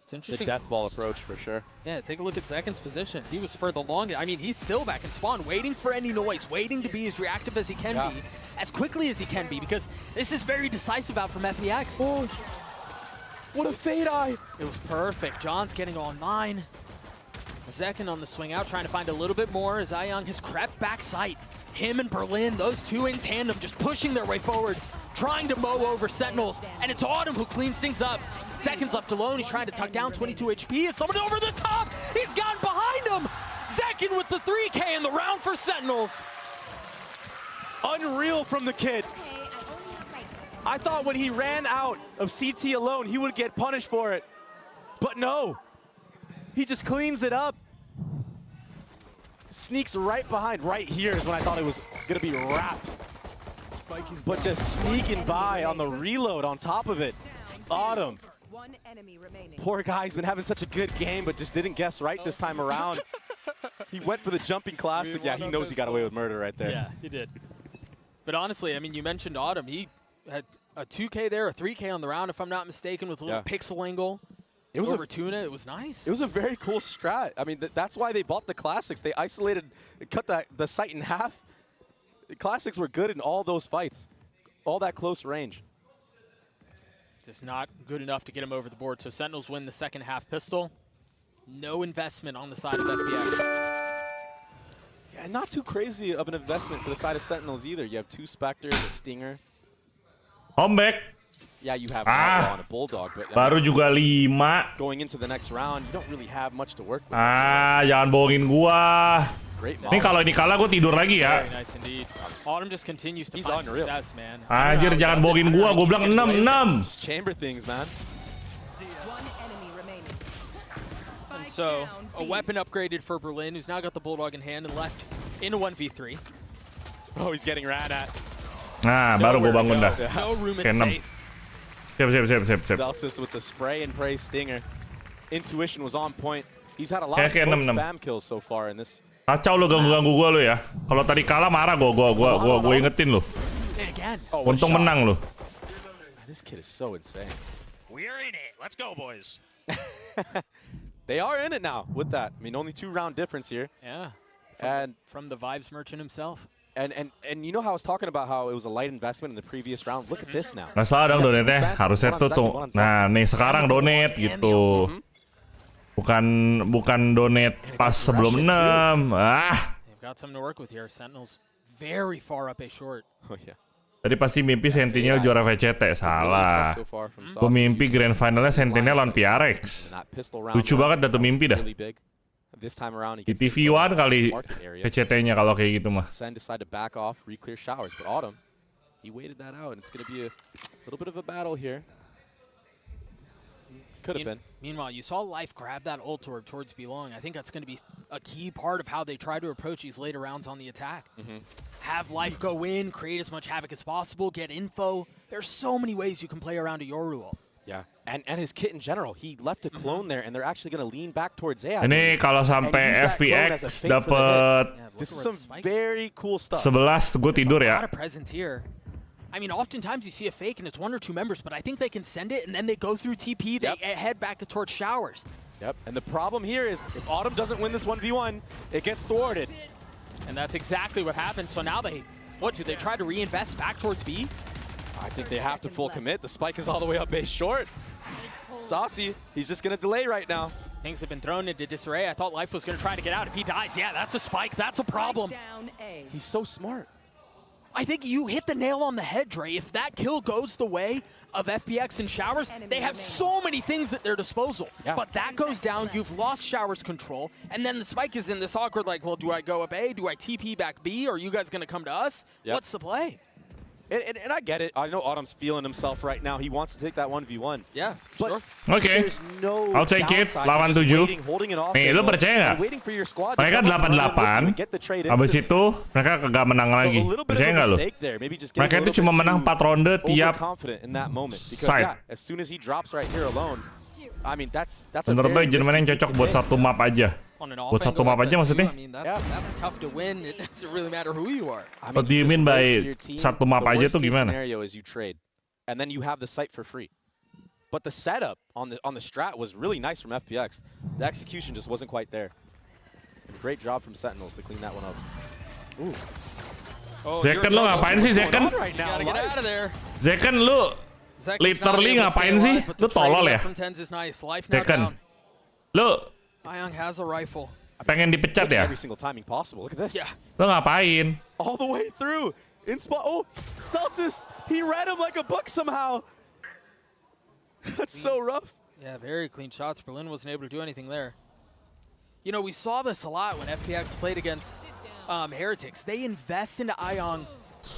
B: It's
G: The
B: interesting.
G: death ball approach for sure.
B: Yeah, take a look at Second's position. He was for the longest. I mean, he's still back in spawn, waiting for any noise, waiting to be as reactive as he can be, as quickly as he can be, because this is very decisive out from FPX.
G: Oh, what a fade eye!
B: It was perfect. John's getting all 9. Second on the swing out, trying to find a little bit more as Ayang has crept back sight. Him and Berlin, those two in tandem, just pushing their way forward, trying to mow over Sentinels, and it's Autumn who cleans things up. Seconds left alone, he's trying to tuck down 22 HP, is someone over the top! He's gotten behind him! Second with the 3K in the round for Sentinels.
G: Unreal from the kid. I thought when he ran out of CT alone, he would get punished for it. But no, he just cleans it up. Sneaks right behind. Right here is when I thought it was gonna be wraps. But just sneaking by on the reload on top of it. Autumn.
C: One enemy remaining.
G: Poor guy's been having such a good game, but just didn't guess right this time around. He went for the jumping classic. Yeah, he knows he got away with murder right there.
B: Yeah, he did. But honestly, I mean, you mentioned Autumn. He had a 2K there, a 3K on the round, if I'm not mistaken, with a little pixel angle. It was over Tuna. It was nice.
G: It was a very cool strat. I mean, that's why they bought the classics. They isolated, cut the sight in half. The classics were good in all those fights, all that close range.
B: Just not good enough to get him over the board. So Sentinels win the second half pistol. No investment on the side of FPX.
G: Yeah, not too crazy of an investment for the side of Sentinels either. You have 2 Spectres, a Stinger.
D: Comeback.
G: Yeah, you have an Outlaw and a Bulldog, but
D: Baru juga 5.
G: going into the next round, you don't really have much to work with.
D: Jangan bohongin gua.
G: Great
D: Ini kalau ini kalah gua tidur lagi ya.
B: Very nice indeed. Autumn just continues to find
G: unreal.
B: success, man.
D: Anjir, jangan bohongin gua. Gua bilang 6.
G: Just chamber things, man.
C: One enemy remaining.
B: And so a weapon upgraded for Berlin, who's now got the Bulldog in hand and left in a 1v3.
G: Oh, he's getting ran at.
D: Nah, baru gua bangun dah.
B: No room is
D: Oke, 6.
B: safe.
D: Siap.
G: Celsius with the spray and pray Stinger. Intuition was on point.
A: He's had a lot of
D: Kayak
A: smoke
D: 6-6.
A: spam kills so far in this.
D: Kacau lu ganggu-ganggu gua lu ya. Kalau tadi kalah marah gua ingetin lu.
B: And again.
A: Oh, what a
D: Untung
A: shot.
D: menang lu.
A: This kid is so insane.
H: We're in it. Let's go, boys.
A: They are in it now with that. I mean, only 2-round difference here.
B: Yeah.
A: And
B: From the Vibes merchant himself.
A: and you know how I was talking about how it was a light investment in the previous round? Look at this now.
D: Nggak salah dong donate-nya. Harusnya tuh. Nah, nih sekarang donate gitu. Bukan donate pas sebelum 6.
B: They've got something to work with here. Sentinels very far up A short.
A: Oh yeah.
D: Tadi pasti mimpi Sentinel juara VCT. Salah. Gue mimpi grand finalnya Sentinel lawan PRX. Lucu banget dah tuh mimpi dah. Di TV One kali VCT-nya kalau kayak gitu mah.
A: SEN decided to back off, re-clear showers, but Autumn, he waited that out, and it's going to be a little bit of a battle here. Could have been.
B: Meanwhile, you saw Life grab that ult towards Belong. I think that's going to be a key part of how they try to approach these later rounds on the attack. Have Life go in, create as much havoc as possible, get info. There's so many ways you can play around a Yoru ult.
A: Yeah, and his kit in general, he left a clone there, and they're actually going to lean back towards AI.
D: Ini kalau sampai FPX dapat
A: This is some very cool stuff.
D: 11, gue tidur
B: A
D: ya.
B: lot of presence here. I mean, oftentimes you see a fake and it's 1 or 2 members, but I think they can send it and then they go through TP, they head back towards showers.
A: Yep, and the problem here is if Autumn doesn't win this 1v1, it gets thwarted.
B: And that's exactly what happened. So now what do they try to reinvest back towards B?
A: I think they have to full commit. The spike is all the way up A short. Saucy, he's just going to delay right now.
B: Things have been thrown into disarray. I thought Life was going to try to get out. If he dies, yeah, that's a spike. That's a problem.
C: Down A.
A: He's so smart.
B: I think you hit the nail on the head, Dre. If that kill goes the way of FPX and Showers, they have so many things at their disposal.
A: Yeah.
B: But that goes down, you've lost Showers control, and then the spike is in this awkward, like, well, do I go up A? Do I TP back B? Or are you guys going to come to us?
A: Yep.
B: What's the play?
A: And I get it. I know Autumn's feeling himself right now. He wants to take that 1v1.
B: Yeah,
A: But
B: sure.
D: Oke.
A: there's no
D: I'll take it.
A: downside to
D: Lawan
A: just
D: 7.
A: waiting, holding it off
D: Nih, lu
A: angle,
D: percaya
A: and
D: nggak?
A: waiting for your squad to
D: Mereka
A: come up and run in,
D: 8-8.
A: get the trade
D: Habis
A: instantly.
D: itu mereka kagak menang
A: So
D: lagi.
A: a little bit
D: Percaya
A: of
D: nggak
A: a
D: lu?
A: mistake there. Maybe just getting
D: Mereka
A: a
D: itu
A: little
D: cuma
A: bit
D: menang
A: too
D: 4 ronde tiap.
A: overconfident in that moment. Because
D: side.
A: yeah, as soon as he drops right here alone, I mean that's a
D: Menurut gue
A: very
D: Jerman yang
A: risky
D: cocok
A: pick to
D: buat
A: take.
D: satu map aja.
B: On an
D: Buat
B: off
D: satu
B: angle
D: map
B: like
D: aja
B: that,
D: maksudnya?
B: too, I mean, that's tough to win. It doesn't really matter who you are.
A: I
D: What
A: mean,
D: do you
A: just
D: mean
A: wait
D: by
A: for your team.
D: satu map
A: The
D: aja
A: worst
D: tuh
A: case
D: gimana?
A: scenario is you trade, and then you have the site for free. But the setup on the strat was really nice from FPX. The execution just wasn't quite there. Great job from Sentinels to clean that one up. Ooh. Oh,
D: Zeken lu ngapain sih Zeken?
A: Right now,
B: Gotta get out of there.
D: Zeken lu
B: Zek's
D: literally
B: not able to
D: ngapain
B: stay
D: sih?
B: alive, but
D: Lu
B: the trade
D: tolol
B: left
D: ya?
B: From Tens is nice. Life now
D: Zeken.
B: down.
D: Lu
B: Ayang has a rifle.
D: pengen dipecat ya?
A: Every single timing possible. Look at this.
B: Yeah.
D: Lu ngapain?
A: All the way through. In spot. Oh, Celsius. He read him like a book somehow. That's so rough.
B: Yeah, very clean shots. Berlin wasn't able to do anything there. You know, we saw this a lot when FPX played against Heretics. They invest into Ayong.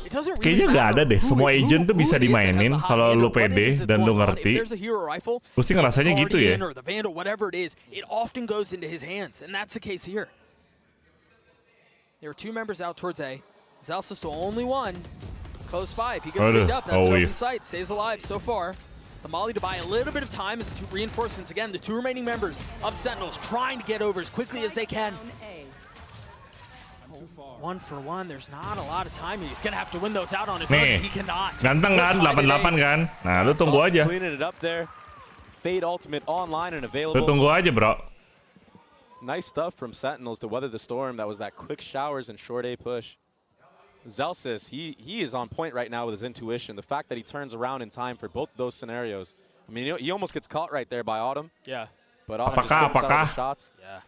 B: It doesn't really
D: Kayaknya nggak
B: matter
D: ada deh.
B: who
D: Semua
B: it-
D: agent tuh
B: who
D: bisa
B: it is that has
D: dimainin
B: the hot
D: kalau
B: handle,
D: lu
B: what it
D: pede
B: is that's
D: dan lu
B: going on.
D: ngerti.
B: If there's a hero rifle,
D: Gue sih ngerasanya
B: the
D: gitu ya.
B: Guardian or the Vandal, whatever it is, it often goes into his hands, and that's the case here. There are 2 members out towards A. Zelsa's the only one close by. If he gets
D: Aduh,
B: cleaned up, that's an
D: Owi.
B: open sight. Stays alive so far. The Molly to buy a little bit of time as 2 reinforcements. Again, the 2 remaining members of Sentinels trying to get over as quickly as they can.
C: Down A.
B: 1 for 1. There's not a lot of time. He's going to have to win those out on his
D: Nih.
B: own. He cannot.
D: Ganteng kan? 8-8 kan? Nah, lu tunggu
A: Saucy
D: aja.
A: cleaning it up there. Fade ultimate online and
D: Lu
A: available.
D: tunggu aja, bro.
A: Nice stuff from Sentinels to weather the storm. That was that quick showers and short A push. Zelsis, he is on point right now with his intuition. The fact that he turns around in time for both those scenarios. I mean, he almost gets caught right there by Autumn,
B: Yeah.
A: but Autumn just
D: Apakah-
A: gets out of
D: apakah?
A: the shots.
B: Yeah.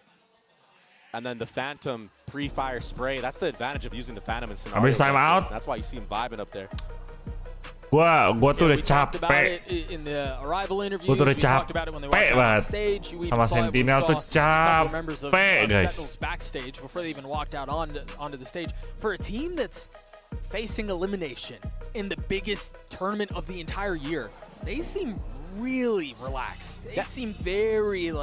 A: And then the Phantom pre-fire spray. That's the advantage of using the Phantom in
D: Habis
A: scenarios.
D: time
A: like
D: out.
A: this. That's why you see him vibing up there.
D: Gua tuh
B: Yeah,
D: udah
B: we talked about
D: capek.
B: it in the arrival interviews.
D: Gua tuh udah
B: We talked about it when they walked
D: capek
B: out on
D: banget.
B: stage. We even
D: Sama
B: saw it when we
D: Sentinel tuh
B: saw a couple of members of
D: capek, guys.
B: Sentinels backstage before they even walked out onto the stage. For a team that's facing elimination in the biggest tournament of the entire year, they seem really relaxed. They seem very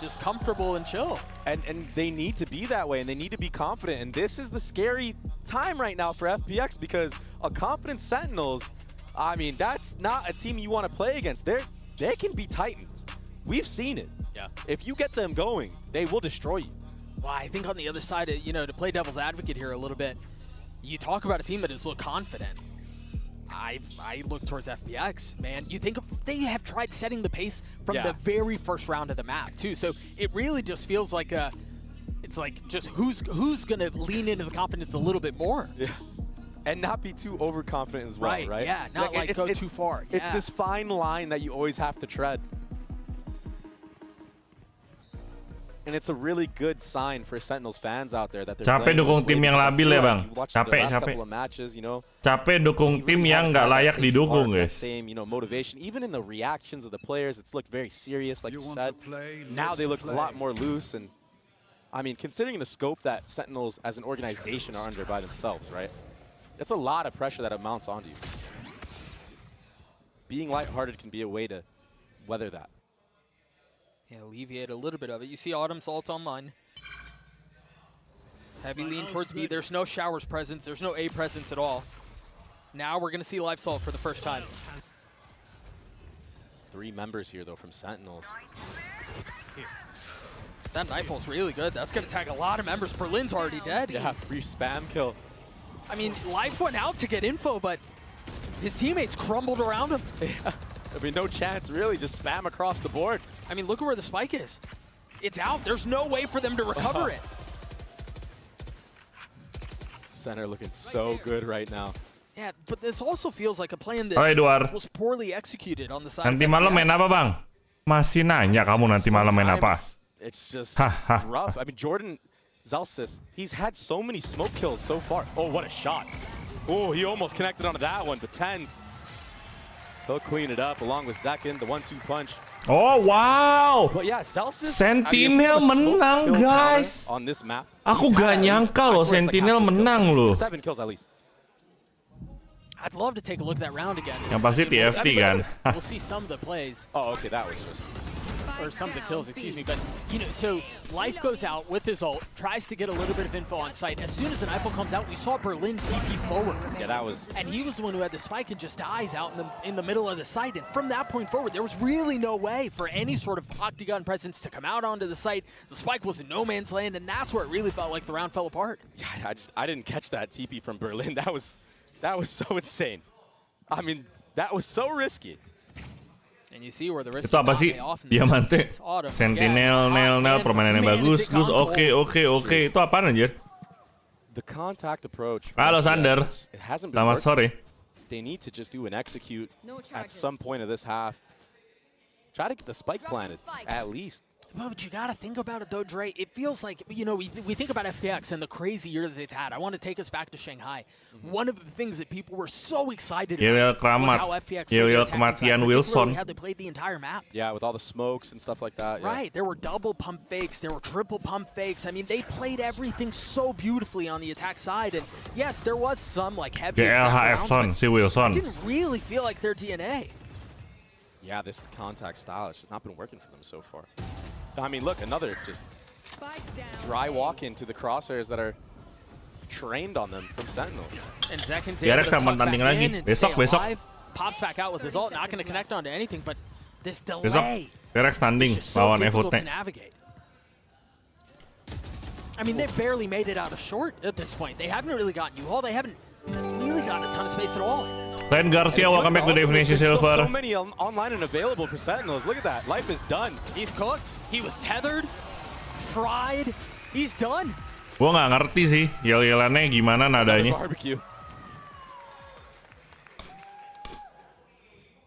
B: just comfortable and chill.
A: And they need to be that way, and they need to be confident. And this is the scary time right now for FPX because a confident Sentinels, I mean, that's not a team you want to play against. They can be Titans. We've seen it.
B: Yeah.
A: If you get them going, they will destroy you.
B: Well, I think on the other side, to play devil's advocate here a little bit, you talk about a team that has looked confident. I look towards FPX, man. You think they have tried setting the pace from the very first round of the map too. So it really just feels like it's like just who's gonna lean into the confidence a little bit more.
A: Yeah. And not be too overconfident as well, right?
B: Yeah, not go too far.
A: It's this fine line that you always have to tread. And it's a really good sign for Sentinels fans out there that they're
D: capek dukung tim yang labil ya bang. Capek. Capek dukung tim yang nggak layak didukung guys.
A: Same, motivation. Even in the reactions of the players, it's looked very serious, like you said. Now they look a lot more loose, and I mean, considering the scope that Sentinels as an organization are under by themselves, right? It's a lot of pressure that amounts onto you. Being lighthearted can be a way to weather that.
B: Yeah, alleviate a little bit of it. You see Autumn's ult online. Heavy lean towards B. There's no Showers presence. There's no A presence at all. Now we're going to see Live Salt for the first time.
A: 3 members here, though, from Sentinels.
B: That knife ult's really good. That's going to tag a lot of members. Berlin's already dead.
A: Yeah, free spam kill.
B: I mean, Life went out to get info, but his teammates crumbled around him.
A: Yeah. I mean, no chance, really. Just spam across the board.
B: I mean, look at where the spike is. It's out. There's no way for them to recover it.
A: Center looking so good right now.
B: Yeah, but this also feels like a plan that was poorly executed on the side.
D: Nanti malam main apa bang? Masih nanya kamu nanti malam main apa?
A: It's just rough. I mean, Jordan Zalsis, he's had so many smoke kills so far. Oh, what a shot. Oh, he almost connected onto that one. The 10s. He'll clean it up along with Zekin, the 1-2 punch.
D: Oh, wow.
A: But yeah, Celsius,
D: Sentinel menang, guys.
A: On this map.
D: Aku gak nyangka loh Sentinel menang loh.
A: 7 kills at least.
B: I'd love to take a look at that round again.
D: Yang pasti TFT kan.
B: We'll see some of the plays.
A: Oh, okay, that was just...
B: Or some of the kills, excuse me. But, so Life goes out with his ult, tries to get a little bit of info on site. As soon as the knife ult comes out, we saw Berlin TP forward.
A: Yeah, that was...
B: And he was the one who had the spike and just dies out in the middle of the site. And from that point forward, there was really no way for any sort of octagon presence to come out onto the site. The spike was in no man's land, and that's where it really felt like the round fell apart.
A: Yeah, I didn't catch that TP from Berlin. That was so insane. I mean, that was so risky.
B: And you see where the risk
D: Itu apa sih? Diamante, Sentinel, Nel, permainan yang bagus, oke. Itu apaan anjir?
A: The contact approach.
D: Halo Sander,
A: it hasn't been
D: selamat sore.
A: They need to just do an execute at some point of this half. Try to get the spike planted, at least.
B: Well, but you got to think about it, though, Dre. It feels like, we think about FPX and the crazy year that they've had. I want to take us back to Shanghai. One of the things that people were so excited about was how FPX
D: kematian Wilson.
B: how they played the entire map.
A: Yeah, with all the smokes and stuff like that.
B: Right. There were double pump fakes. There were triple pump fakes. I mean, they played everything so beautifully on the attack side. And, yes, there was some, heavy
D: Headphone, si Wilson.
B: It didn't really feel like their DNA.
A: Yeah, this contact style has just not been working for them so far. I mean, look, another just dry walk into the crosshairs that are trained on them from Sentinel.
B: And Zekin's able to tuck back in and stay
D: besok.
B: alive. Pops back out with his ult, not going to connect onto anything, but this delay
D: PRX tanding
B: is just so
D: lawan
B: difficult to
D: FOT.
B: navigate. I mean, they've barely made it out of short at this point. They haven't really gotten U-Haul. They haven't really gotten a ton of space at all.
D: Len Garcia, welcome back to Definition Silver.
A: So many online and available for Sentinels. Look at that. Life is done.
B: He's cooked. He was tethered, fried. He's done.
D: Gua nggak ngerti sih yel-yelannya gimana nadanya.
A: Barbecue.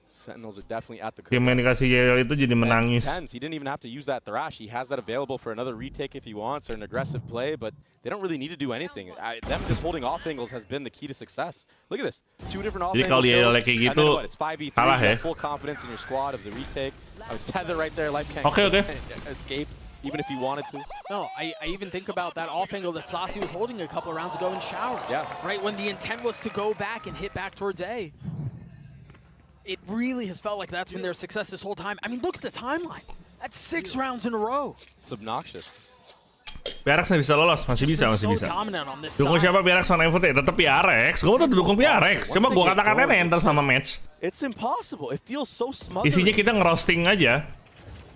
A: Sentinels are definitely at the
D: Tim yang dikasih yel itu jadi menangis.
A: He didn't even have to use that thrash. He has that available for another retake if he wants or an aggressive play, but they don't really need to do anything. Them just holding off angles has been the key to success. Look at this. 2 different off
D: Jadi
A: angles.
D: kalau yel kayak gitu
A: It's 5v3.
D: kalah ya.
A: Full confidence in your squad of the retake. A tether right there. Life can't escape even if he wanted to.
B: No, I even think about that off angle that Sasi was holding a couple of rounds ago in Showers.
A: Yeah.
B: Right, when the intent was to go back and hit back towards A. It really has felt like that's been their success this whole time. I mean, look at the timeline. That's 6 rounds in a row.
A: It's obnoxious.
D: PRX bisa lolos, masih bisa. Dukung siapa PRX sama FOT? Tetap PRX. Gue udah dukung PRX. Cuma gue katakan enter sama match.
A: It's impossible. It feels so smug.
D: Isinya kita ngerosting aja.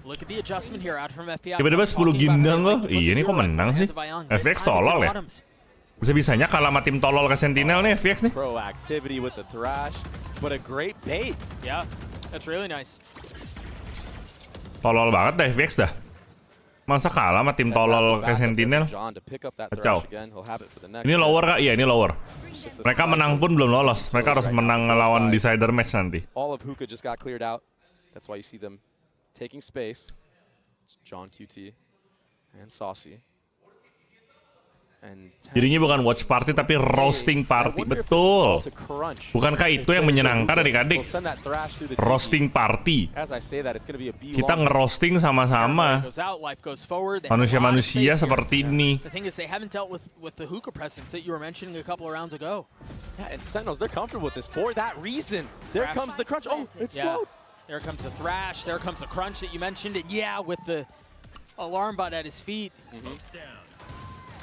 B: Look at the adjustment here out from FPX.
D: Tiba-tiba 10 gindang loh. Iya, ini kok menang sih? FPX tolol ya? Bisa-bisanya kalah sama tim tolol ke Sentinel nih FPX nih.
G: Proactivity with the thrash, but a great bait.
B: Yeah, that's really nice.
D: Tolol banget dah FPX dah. Masa kalah sama tim tolol ke Sentinel? Kacau. Ini lower kak? Iya, ini lower. Mereka menang pun belum lolos. Mereka harus menang ngelawan decider match nanti.
A: All of Hookah just got cleared out. That's why you see them taking space. It's John QT and Saucy.
D: Jadinya bukan watch party tapi roasting party. Betul. Bukankah itu yang menyenangkan adik-adik? Roasting party. Kita ngerosting sama-sama. Manusia-manusia seperti ini.
B: There comes the thrash, there comes the crunch that you mentioned, and yeah, with the alarm bot at his feet.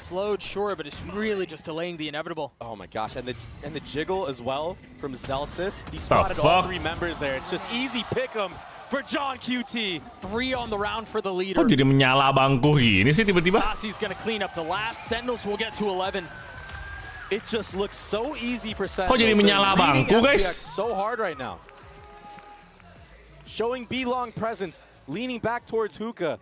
B: Slowed, sure, but it's really just delaying the inevitable.
A: Oh my gosh, and the jiggle as well from Zelsis. He spotted all 3 members there. It's just easy pick'ems for John QT.
B: 3 on the round for the leader.
D: Kok jadi menyala bangku gini sih tiba-tiba?
B: Saucy's gonna clean up the last. Sentinels will get to 11.
A: It just looks so easy for Sentinels.
D: Kok jadi menyala bangku, guys?
A: So hard right now. Showing B-long presence, leaning back towards Hookah.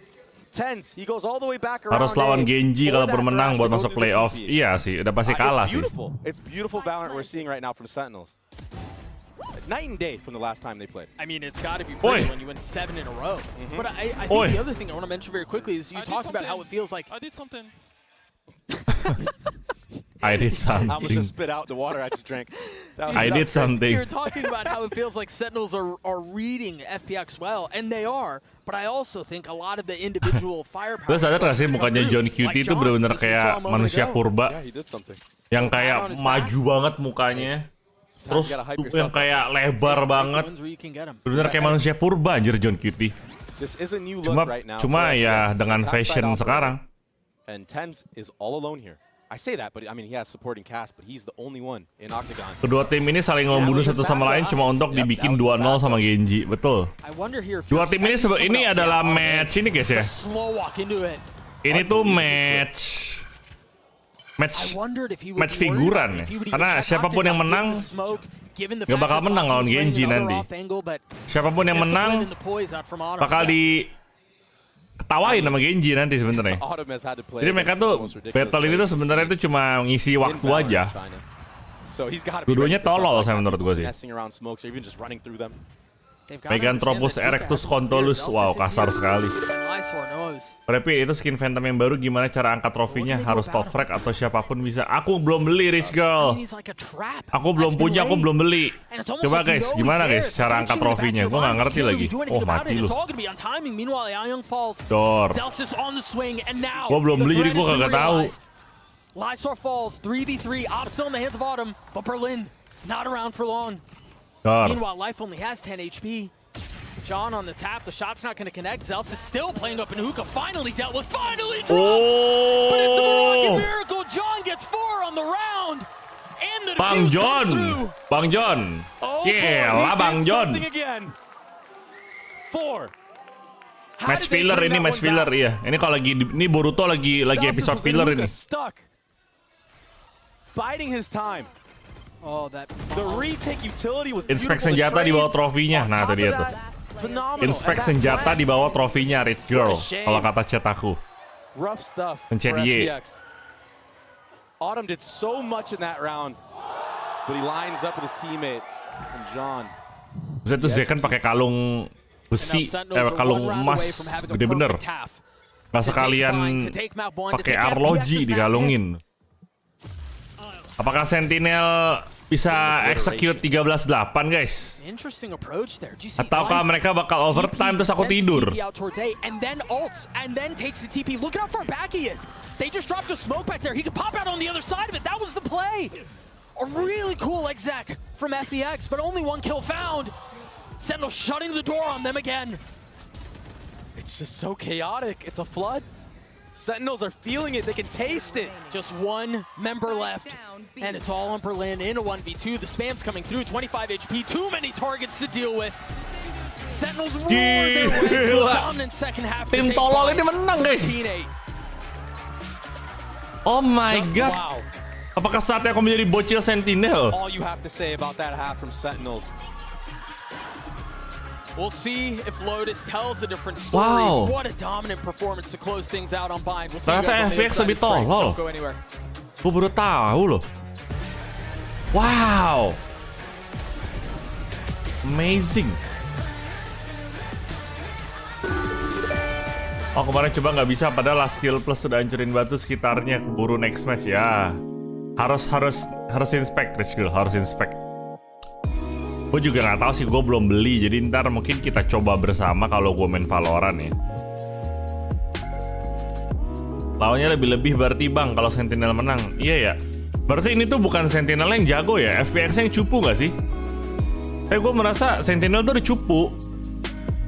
A: Tense, he goes all the way back around.
D: Harus lawan Genji kalau bermenang buat masuk playoff. Iya sih, udah pasti kalah sih.
A: It's beautiful Valorant we're seeing right now from Sentinels. Night and day from the last time they played.
B: I mean, it's got to be pretty when you win 7 in a row. But I think the other thing I want to mention very quickly is you talked about how it feels like.
H: I did something.
D: I did something.
A: I almost just spit out the water I just drank.
D: I did something.
B: You're talking about how it feels like Sentinels are reading FPX well, and they are. But I also think a lot of the individual firepower.
D: Lu sadar gak sih mukanya John QT itu benar-benar kayak manusia purba, yang kayak maju banget mukanya, terus yang kayak lebar banget, benar kayak manusia purba anjir John QT. Cuma ya dengan fashion sekarang.
A: And Tense is all alone here. I say that, but I mean he has supporting cast, but he's the only one in Octagon.
D: Kedua tim ini saling membunuh satu sama lain cuma untuk dibikin 2-0 sama Genji, betul. Dua tim ini adalah match ini guys ya. Ini tuh match figuran ya. Karena siapapun yang menang nggak bakal menang lawan Genji nanti. Siapapun yang menang bakal ketawain sama Genji nanti sebenarnya. Jadi mereka tuh battle ini tuh sebenarnya itu cuma ngisi waktu aja. Dua-duanya tolol saya menurut gue sih. Meganthropus erectus contolus, wow kasar sekali. Tapi itu skin Phantom yang baru gimana cara angkat trofinya? Harus top frag atau siapapun bisa? Aku belum beli Rich Girl. Aku belum punya, aku belum beli. Coba guys, gimana guys cara angkat trofinya? Gue nggak ngerti lagi. Oh mati lu. Dor. Gue belum beli jadi gue kagak tahu.
B: Lysor falls 3v3. Op still in the hands of Autumn, but Berlin not around for long. Meanwhile, Life only has 10 HP. John on the tap, the shot's not going to connect. Zels is still playing up in Hookah, finally dealt with, finally dropped! But it's a rocket miracle, John gets 4 on the round! And the
D: Bang John! Bang John! Gila Bang John!
A: 4.
D: Match filler ini, match filler iya. Ini kalau lagi, ini Boruto lagi episode filler ini.
A: Biding his time. The retake utility was
D: inspek senjata di bawah trofinya. Nah, itu dia tuh. Inspek senjata di bawah trofinya, Red Girl. Kalau kata chat aku.
A: Rough stuff.
D: Pencet Y.
A: Autumn did so much in that round, but he lines up with his teammate and John.
D: Bisa tuh Zekan pakai kalung besi, kalung emas, gede bener. Nggak sekalian pakai arloji dikalungin. Apakah Sentinel bisa execute 13-8 guys? Ataukah mereka bakal overtime terus aku tidur?
B: And then ults and then takes the TP. Look how far back he is. They just dropped a smoke back there. He could pop out on the other side of it. That was the play. A really cool exec from FPX, but only 1 kill found. Sentinel shutting the door on them again.
A: It's just so chaotic. It's a flood. Sentinels are feeling it. They can taste it.
B: Just 1 member left, and it's all on Berlin in a 1v2. The spam's coming through. 25 HP. Too many targets to deal with. Sentinels roar their way to a dominant second half.
D: Tim tolol ini menang, guys. Oh my god.
A: Wow.
D: Apakah saatnya aku menjadi bocil Sentinel?
A: All you have to say about that half from Sentinels.
B: We'll see if Lotus tells a different story.
D: Wow.
B: What a dominant performance to close things out on Bind. We'll see
D: Ternyata FPX lebih tolol.
B: Don't go anywhere.
D: Gue baru tahu loh. Wow. Amazing. Oh, kemarin coba nggak bisa, padahal last skill plus sudah hancurin batu sekitarnya, keburu next match ya. Harus inspect, Rich Girl, harus inspect. Gue juga nggak tahu sih, gue belum beli, jadi ntar mungkin kita coba bersama kalau gue main Valorant ya. Lawannya lebih berarti bang kalau Sentinel menang. Iya ya. Berarti ini tuh bukan Sentinel yang jago ya, FPX yang cupu nggak sih? Gue merasa Sentinel tuh udah cupu.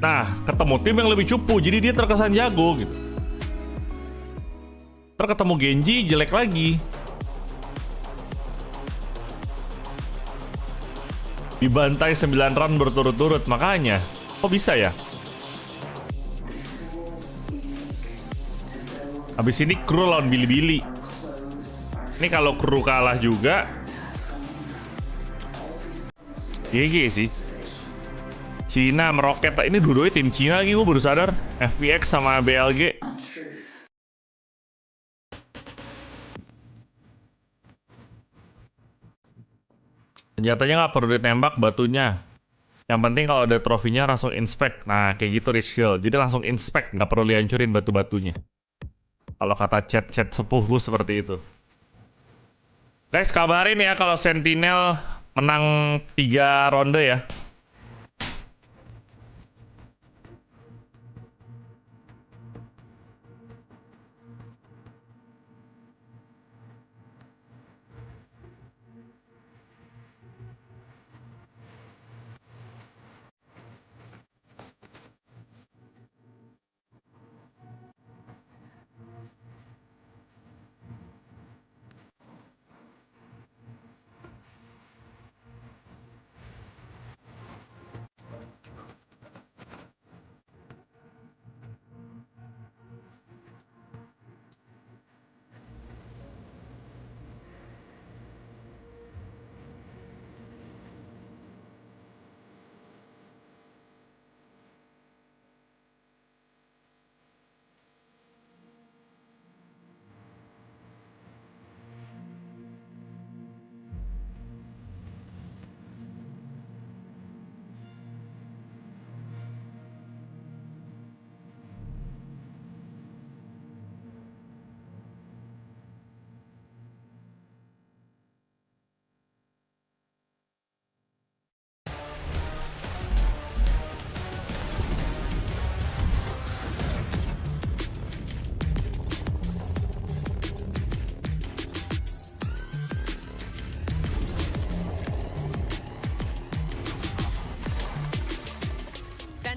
D: Nah, ketemu tim yang lebih cupu, jadi dia terkesan jago gitu. Ntar ketemu Genji, jelek lagi. Dibantai 9 round berturut-turut, makanya. Kok bisa ya? Habis ini kru lawan BiliBili. Ini kalau kru kalah juga, GG sih. Cina meroket. Ini dua-duanya tim Cina lagi, gue baru sadar. FPX sama BLG. Senjatanya nggak perlu ditembak batunya. Yang penting kalau ada trofinya langsung inspect. Nah kayak gitu Rich Girl. Jadi langsung inspect, nggak perlu dihancurin batu-batunya. Kalau kata chat-chat sepuhku seperti itu. Guys, kabarin ya kalau Sentinel menang 3 ronde ya.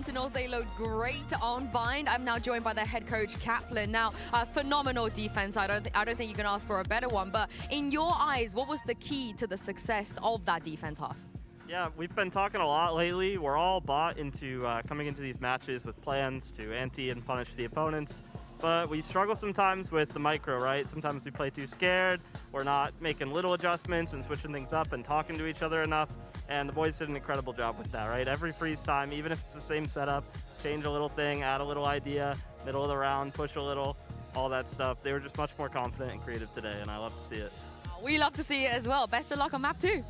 I: Sentinels, they look great on Bind. I'm now joined by their head coach, Kaplan. Now, phenomenal defense. I don't think you can ask for a better one. But in your eyes, what was the key to the success of that defense half?
J: Yeah, we've been talking a lot lately. We're all bought into coming into these matches with plans to ante and punish the opponents. But we struggle sometimes with the micro, right? Sometimes we play too scared. We're not making little adjustments and switching things up and talking to each other enough. And the boys did an incredible job with that, right? Every freeze time, even if it's the same setup, change a little thing, add a little idea, middle of the round, push a little, all that stuff. They were just much more confident and creative today, and I love to see it.
I: We love to see it as well. Best of luck on map 2.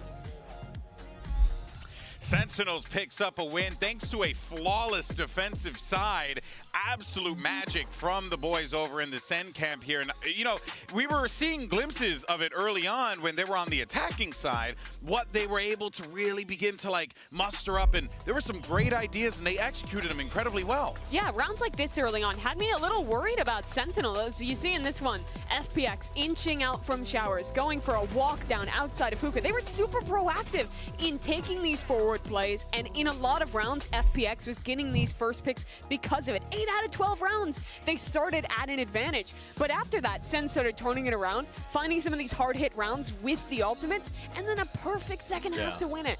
K: Sentinels picks up a win thanks to a flawless defensive side. Absolute magic from the boys over in the SEN camp here. And, you know, we were seeing glimpses of it early on when they were on the attacking side, what they were able to really begin to, like, muster up. And there were some great ideas, and they executed them incredibly well.
L: Yeah, rounds like this early on had me a little worried about Sentinel. As you see in this one, FPX inching out from showers, going for a walk down outside of hookah. They were super proactive in taking these forward forward plays, and in a lot of rounds, FPX was getting these first picks because of it. 8 out of 12 rounds, they started at an advantage. But after that, SEN started turning it around, finding some of these hard-hit rounds with the ultimates, and then a perfect second half to win it.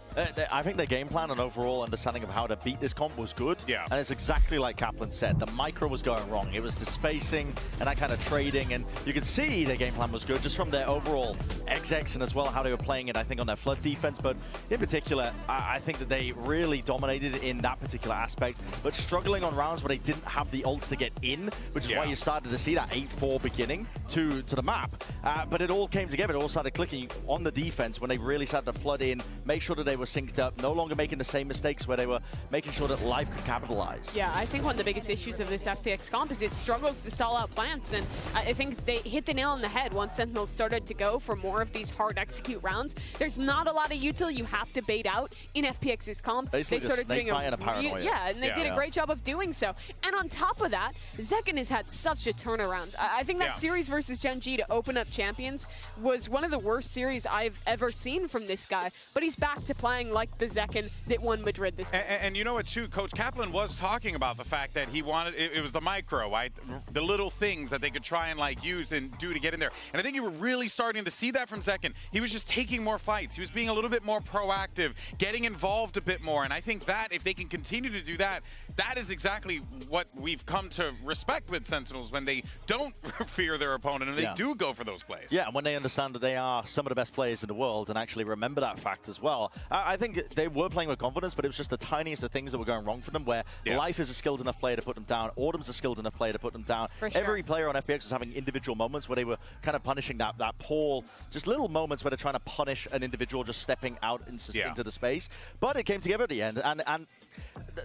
M: I think their game plan and overall understanding of how to beat this comp was good.
K: Yeah.
M: And it's exactly like Kaplan said. The micro was going wrong. It was the spacing and that kind of trading. And you could see their game plan was good just from their overall XX and as well how they were playing it, I think, on their flood defense. But in particular, I think that they really dominated in that particular aspect, but struggling on rounds where they didn't have the ults to get in, which is why you started to see that 8-4 beginning to the map. But it all came together. It all started clicking on the defense when they really started to flood in, make sure that they were synced up, no longer making the same mistakes where they were making sure that life could capitalize.
L: Yeah, I think one of the biggest issues of this FPX comp is it struggles to stall out plants, and I think they hit the nail on the head once Sentinels started to go for more of these hard execute rounds. There's not a lot of util you have to bait out in FPX's comp.
M: Basically
L: they started doing
M: a paranoia.
L: Yeah, and they did a great job of doing so. And on top of that, Zekken has had such a turnaround. I think that series versus Gen G to open up champions was one of the worst series I've ever seen from this guy, but he's back to playing like the Zekken that won Madrid this time.
K: And you know what, too? Coach Kaplan was talking about the fact that he wanted, it was the micro, right? The little things that they could try and like use and do to get in there. And I think you were really starting to see that from Zekken. He was just taking more fights. He was being a little bit more proactive, getting involved a bit more. And I think that if they can continue to do that, that is exactly what we've come to respect with Sentinels, when they don't fear their opponent and they do go for those plays.
M: Yeah, and when they understand that they are some of the best players in the world and actually remember that fact as well. I think they were playing with confidence, but it was just the tiniest of things that were going wrong for them, where Life is a skilled enough player to put them down, Autumn's a skilled enough player to put them down. Every player on FPX was having individual moments where they were kind of punishing that poor, just little moments where they're trying to punish an individual just stepping out into the space. But it came together at the end, and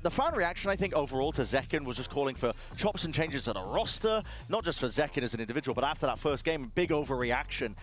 M: the fan reaction, I think, overall to Zekken was just calling for chops and changes to the roster, not just for Zekken as an individual, but after that first game, big overreaction.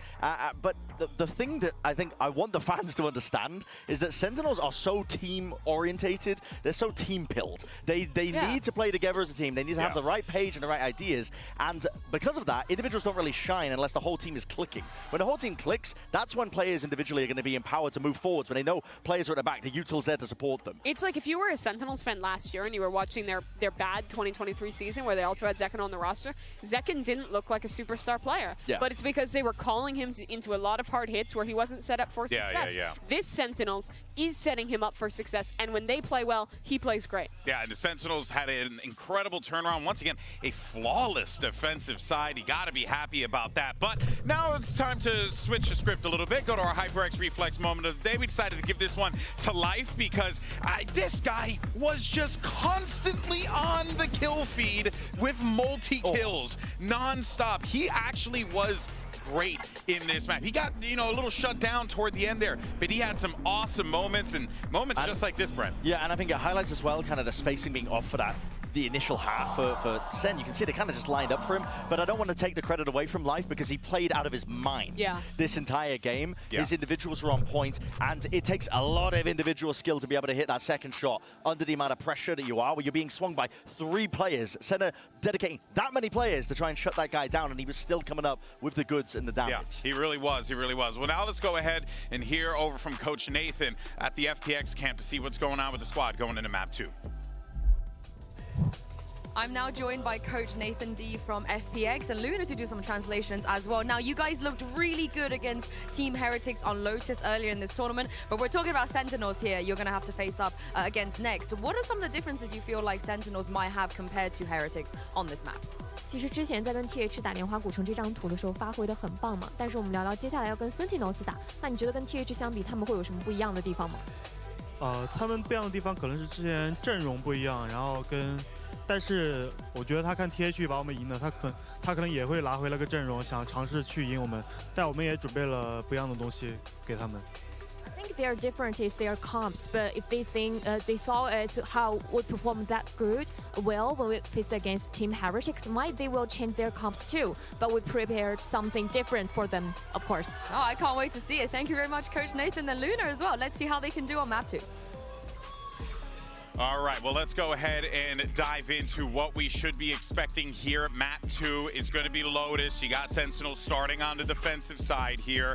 M: But the thing that I think I want the fans to understand is that Sentinels are so team-orientated, they're so team-pilled. They need to play together as a team, they need to have the right page and the right ideas, and because of that, individuals don't really shine unless the whole team is clicking. When the whole team clicks, that's when players individually are going to be empowered to move forwards, when they know players are at the back, the util's there to support them.
L: It's like if you were a Sentinels fan last year and you were watching their bad 2023 season where they also had Zekken on the roster, Zekken didn't look like a superstar player. But it's because they were calling him into a lot of hard hits where he wasn't set up for success. This Sentinels is setting him up for success, and when they play well, he plays great.
K: Yeah, and the Sentinels had an incredible turnaround. Once again, a flawless defensive side. You got to be happy about that. But now it's time to switch the script a little bit. Go to our HyperX Reflex moment of the day. We decided to give this one to Life because this guy was just constantly on the kill feed with multi-kills non-stop. He actually was great in this map. He got, a little shut down toward the end there, but he had some awesome moments and moments just like this, Brent.
M: Yeah, and I think it highlights as well kind of the spacing being off for the initial half for SEN. You can see they kind of just lined up for him, but I don't want to take the credit away from Life because he played out of his mind this entire game. His individuals were on point, and it takes a lot of individual skill to be able to hit that second shot under the amount of pressure that you are, where you're being swung by 3 players. SEN dedicating that many players to try and shut that guy down, and he was still coming up with the goods and the damage.
K: Yeah, he really was. He really was. Well, now let's go ahead and hear over from Coach Nathan at the FPX camp to see what's going on with the squad going into map 2.
I: I'm now joined by Coach Nathan D from FPX and Luna to do some translations as well. Now, you guys looked really good against Team Heretics on Lotus earlier in this tournament, but we're talking about Sentinels here. You're going to have to face up against next. What are some of the differences you feel like Sentinels might have compared to Heretics on this map?
N: 其实之前在跟 TH 打莲花古城这张图的时候发挥的很棒嘛，但是我们聊聊接下来要跟 Sentinels 打，那你觉得跟 TH 相比，他们会有什么不一样的地方吗？
O: 他们不一样的地方可能是之前阵容不一样，然后但是我觉得他看 TH 把我们赢了，他可能也会拿回了个阵容，想尝试去赢我们，但我们也准备了不一样的东西给他们。
N: I think their difference is their comps, but if they think they saw as how we performed that good, well, when we faced against Team Heretics, they will change their comps too. But we prepared something different for them, of course.
I: Oh, I can't wait to see it. Thank you very much, Coach Nathan and Luna as well. Let's see how they can do on map 2.
K: All right, well, let's go ahead and dive into what we should be expecting here at map 2. It's going to be Lotus. You got Sentinel starting on the defensive side here.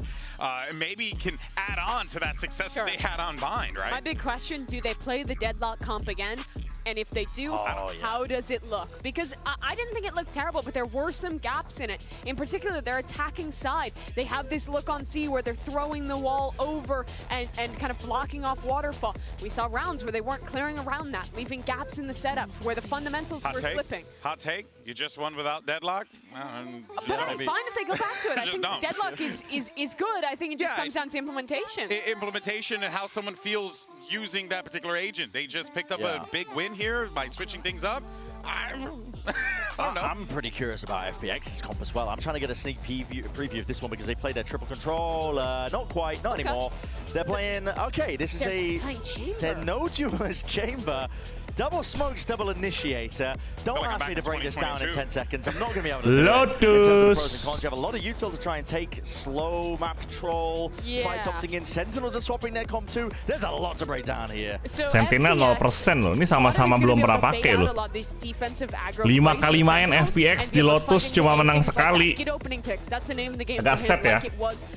K: Maybe can add on to that success that they had on Bind, right?
L: My big question, do they play the Deadlock comp again? And if they do, how does it look? Because I didn't think it looked terrible, but there were some gaps in it. In particular, their attacking side. They have this look on C where they're throwing the wall over and kind of blocking off waterfall. We saw rounds where they weren't clearing around that, leaving gaps in the setup where the fundamentals were slipping.
K: Hot take? You just won without Deadlock?
L: But I'm fine if they go back to it. I think Deadlock is good. I think it just comes down to implementation.
K: Implementation and how someone feels using that particular agent. They just picked up a big win here by switching things up. I don't know.
M: I'm pretty curious about FPX's comp as well. I'm trying to get a sneak preview of this one because they played their triple control. Not quite, not anymore. They're playing, this is they're no duelist chamber. Double smokes, double initiator. Don't ask me to break this down in 10 seconds. I'm not going to be able to do it. In terms of the pros and cons, you have a lot of util to try and take slow map control. Fight opting in. Sentinels are swapping their comp too. There's a lot to break down here.
D: Sentinel 0% loh. Ini sama-sama belum pernah pakai loh. 5 kali main FPX di Lotus cuma menang sekali. Agak set ya.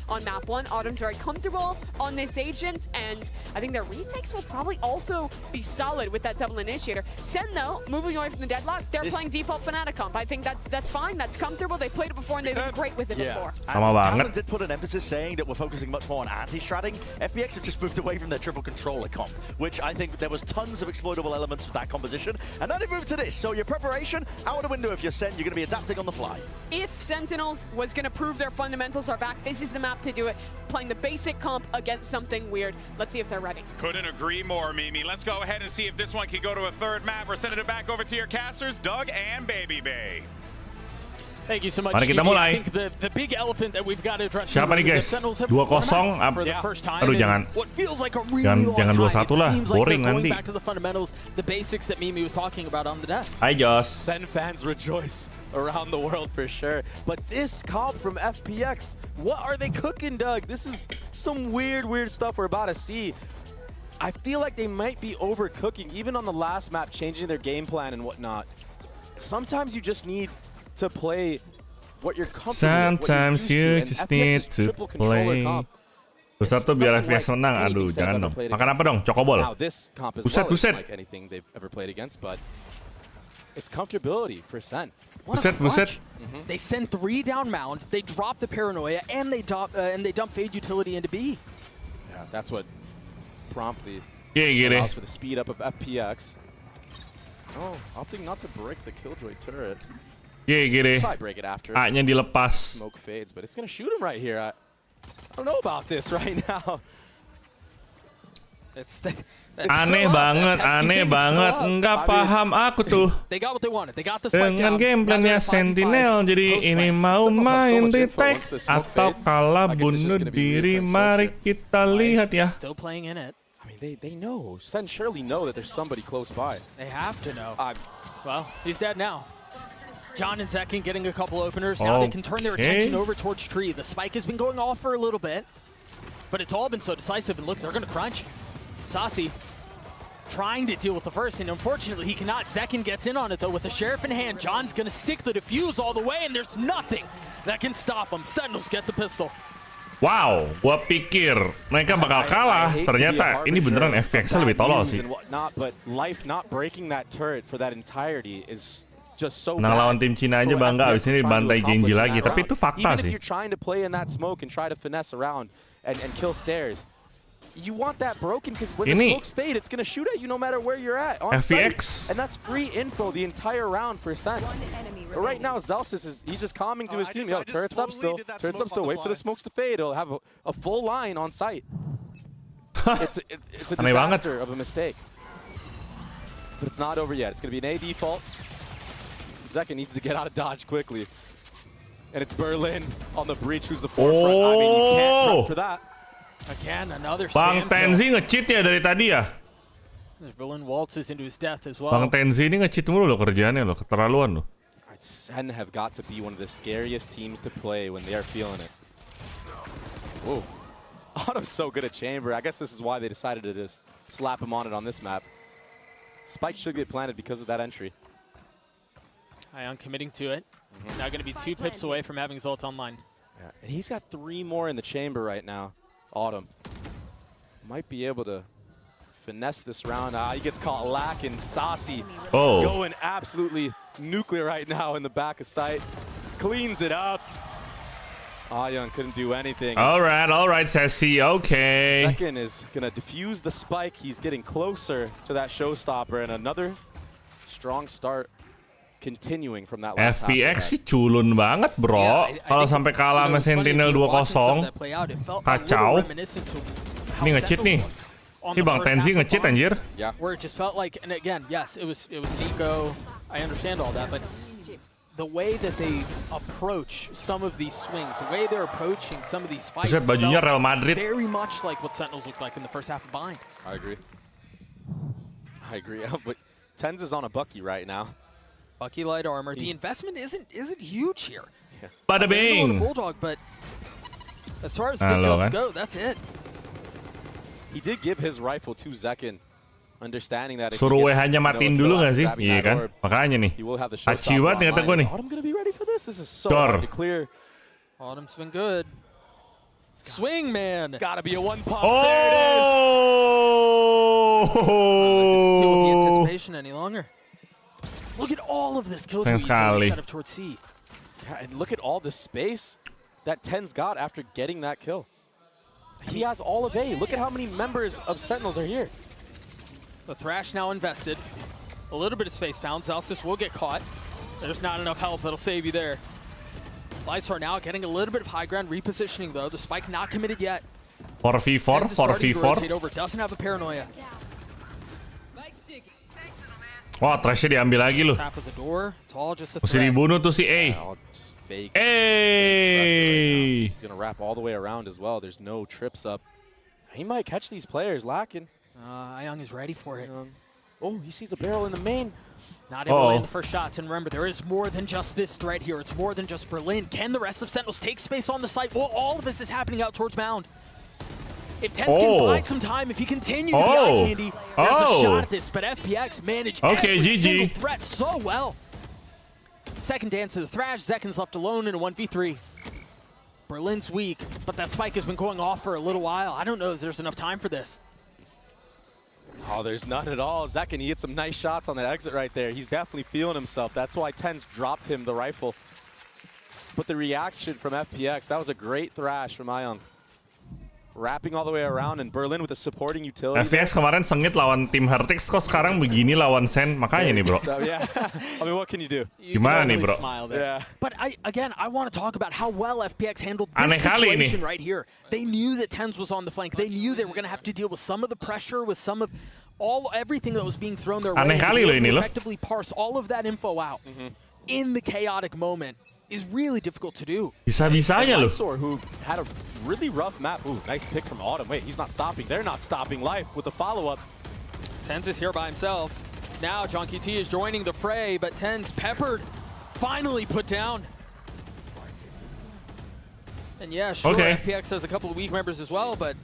L: On map 1, Autumn's very comfortable on this agent, and I think their retakes will probably also be solid with that double initiator. SEN though, moving away from the Deadlock, they're playing default Fnatic comp. I think that's fine, that's comfortable. They played it before and they've been great with it before.
M: Sama banget. Did put an emphasis saying that we're focusing much more on anti-stratting. FPX have just moved away from their triple controller comp, which I think there was tons of exploitable elements with that composition, and now they moved to this. So your preparation out the window if you're SEN, you're going to be adapting on the fly.
L: If Sentinels was going to prove their fundamentals are back, this is the map to do it. Playing the basic comp against something weird. Let's see if they're ready.
K: Couldn't agree more, Mimi. Let's go ahead and see if this one can go to a third map. We're sending it back over to your casters, Doug and BiliBili.
B: Thank you so much.
D: Mari kita mulai.
B: I think the big elephant that we've got to address.
D: Siapa nih guys? 2-0. Aduh jangan.
B: What feels like a really
D: jangan 2-1 lah. Boring nanti.
B: Back to the fundamentals, the basics that Mimi was talking about on the desk.
D: Hi Josh.
A: SEN fans rejoice around the world for sure. But this comp from FPX, what are they cooking, Doug? This is some weird stuff we're about to see. I feel like they might be overcooking, even on the last map, changing their game plan and whatnot. Sometimes you just need to play what you're comfortable with.
D: Sometimes you just need to play. Satu biar FPX menang. Aduh, jangan dong. Makan apa dong? Cokobol. Buset.
A: Like anything they've ever played against, but it's comfortability for SEN.
D: Buset.
B: They send 3 down mound. They drop the paranoia, and they dump fade utility into B.
A: Yeah, that's what promptly
D: gini.
A: allows for the speed up of FPX. Oh, opting not to break the Killjoy turret.
D: Gini.
A: Probably break it after.
D: A-nya dilepas.
A: Smoke fades, but it's gonna shoot him right here. I don't know about this right now.
D: Aneh banget. Nggak paham aku tuh.
B: They got what they wanted. They got this fight
D: Dengan gameplaynya Sentinel, jadi ini mau main retake atau kalah bunuh diri. Mari kita lihat ya.
B: Still playing in it.
A: I mean, they know. SEN surely know that there's somebody close by.
B: They have to know. Well, he's dead now. John and Zekin getting a couple openers. Now they can turn their attention over towards Tree. The spike has been going off for a little bit, but it's all been so decisive. And look, they're going to crunch. Sassy trying to deal with the first, and unfortunately he cannot. Zekin gets in on it though with the Sheriff in hand. John's going to stick the defuse all the way, and there's nothing that can stop him. Sentinels get the pistol.
D: Wow, gua pikir mereka bakal kalah. Ternyata ini beneran FPX lebih tolol sih.
A: But life not breaking that turret for that entirety is just so
D: Menang lawan tim Cina aja bangga, abis ini dibantai Genji lagi. Tapi itu fakta
A: sih. Even if
D: sih.
A: you're trying to play in that smoke and try to finesse around and kill stairs, you want that broken because when the smokes fade, it's going to shoot at you no matter where you're at. On
D: FPX.
A: And that's free info the entire round for SEN. But right now, Zelsis he's just calming to his team. Yo, turrets up still. Turrets up still. Wait for the smokes to fade. He'll have a full line on site. it's a disaster of a mistake. But it's not over yet. It's going to be an A default. Zekin needs to get out of dodge quickly. And it's Berlin on the breach who's the forefront. I mean, you can't run for that.
B: Again, another
D: Bang Tenzi nge-cheat ya dari tadi ya.
B: Berlin waltzes into his death as well.
D: Bang Tenzi ini nge-cheat mulu loh kerjaannya loh, keterlaluan loh.
A: SEN have got to be one of the scariest teams to play when they are feeling it. Whoa. Autumn's so good at chamber. I guess this is why they decided to just slap him on it on this map. Spike should get planted because of that entry.
B: Ion committing to it. Now going to be 2 pips away from having his ult online.
A: Yeah, and he's got 3 more in the chamber right now. Autumn might be able to finesse this round. He gets caught lacking. Saucy going absolutely nuclear right now in the back of sight. Cleans it up. Young couldn't do anything.
D: All right, says he. Okay.
A: Second is going to defuse the spike. He's getting closer to that showstopper, and another strong start continuing from that last
D: FPX sih culun banget, bro. Kalau sampai kalah sama Sentinel 2-0, kacau. Ini nge-cheat nih. Ini Bang Tenzi nge-cheat anjir.
B: Where it just felt like, and again, yes, it was Nico. I understand all that, but the way that they approach some of these swings, the way they're approaching some of these fights,
D: bajunya Real Madrid.
B: Very much like what Sentinels looked like in the first half of Bind.
A: I agree. But Tenz is on a Bucky right now.
B: Bucky light armor. The investment isn't huge here.
D: Bada bing.
B: Bulldog, but as far as big guns go, that's it.
A: He did give his rifle to Zekin, understanding that.
D: Suruh WH-nya matiin dulu nggak sih? Iya kan? Makanya nih. Aci banget nih kata gue nih.
A: Autumn gonna be ready for this. This is so hard to clear.
B: Autumn's been good. Swing, man.
A: It's gotta be a 1-pop.
D: Oh!
A: There it is.
B: Can't deal with the anticipation any longer. Look at all of this kill tree set up towards C.
A: Yeah, and look at all the space that Tenz got after getting that kill. He has all of A. Look at how many members of Sentinels are here.
B: The Thrash now invested. A little bit of space found. Zalsis will get caught. There's not enough help that'll save you there. Lysar now getting a little bit of high ground, repositioning though. The spike not committed yet.
D: 4v4, 4v4.
B: Doesn't have a paranoia.
D: Wah, Trashnya diambil lagi loh. Mesti dibunuh tuh si A. Hey!
A: He's gonna wrap all the way around as well. There's no trips up. He might catch these players lacking.
B: Ayang is ready for it.
A: Oh, he sees a barrel in the main.
B: Not able to land the first shots. And remember, there is more than just this threat here. It's more than just Berlin. Can the rest of Sentinels take space on the site? Well, all of this is happening out towards Mound. If Tenz can buy some time, if he continues to be eye candy, there's a shot at this. But FPX managed every single threat so well. Second dance to the Thrash. Zekin's left alone in a 1v3. Berlin's weak, but that spike has been going off for a little while. I don't know if there's enough time for this.
A: Oh, there's none at all. Zekin, he hit some nice shots on that exit right there. He's definitely feeling himself. That's why Tenz dropped him the rifle. But the reaction from FPX, that was a great Thrash from Ayang. Wrapping all the way around, and Berlin with a supporting utility.
D: FPX kemarin sengit lawan tim Hertix, kok sekarang begini lawan SEN, makanya nih bro.
A: Yeah, I mean, what can you do?
D: Gimana nih bro?
A: Yeah.
B: But again, I want to talk about how well FPX handled this situation right here. They knew that Tenz was on the flank. They knew they were going to have to deal with some of the pressure, with some of everything that was being thrown their way.
D: Aneh kali loh ini loh.
B: Effectively parse all of that info out in the chaotic moment is really difficult to do.
D: Bisa-bisanya loh.
A: Lysor, who had a really rough map. Ooh, nice pick from Autumn. Wait, he's not stopping. They're not stopping life with the follow-up.
B: Tenz is here by himself. Now John QT is joining the fray, but Tenz peppered, finally put down. And yeah, sure, FPX has a couple of weak members as well, but...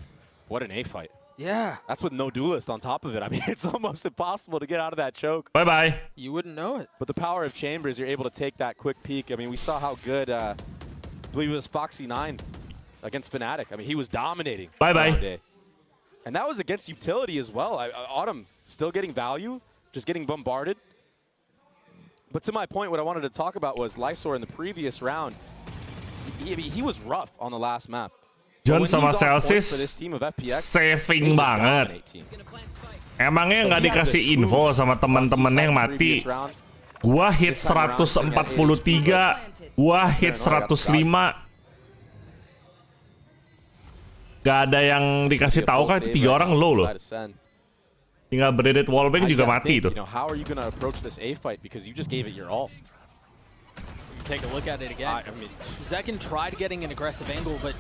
A: What an A fight.
B: Yeah.
A: That's with no duelist on top of it. I mean, it's almost impossible to get out of that choke.
D: Bye-bye.
B: You wouldn't know it.
A: But the power of chambers, you're able to take that quick peek. I mean, we saw how good, I believe it was Foxy9 against Fnatic. I mean, he was dominating.
D: Bye-bye.
A: And that was against utility as well. Autumn still getting value, just getting bombarded. But to my point, what I wanted to talk about was Lysor in the previous round. He was rough on the last map.
D: John sama Celsius saving banget. Emangnya nggak dikasih info sama teman-temannya yang mati. Gua hit 143, gua hit 105. Gak ada yang dikasih tahu kan, itu 3 orang low loh. Tinggal berderet wallbang juga mati itu.
A: How are you gonna approach this A fight because you just gave it your all?
B: Take a look at it again. I mean, Zekin tried getting an aggressive angle, but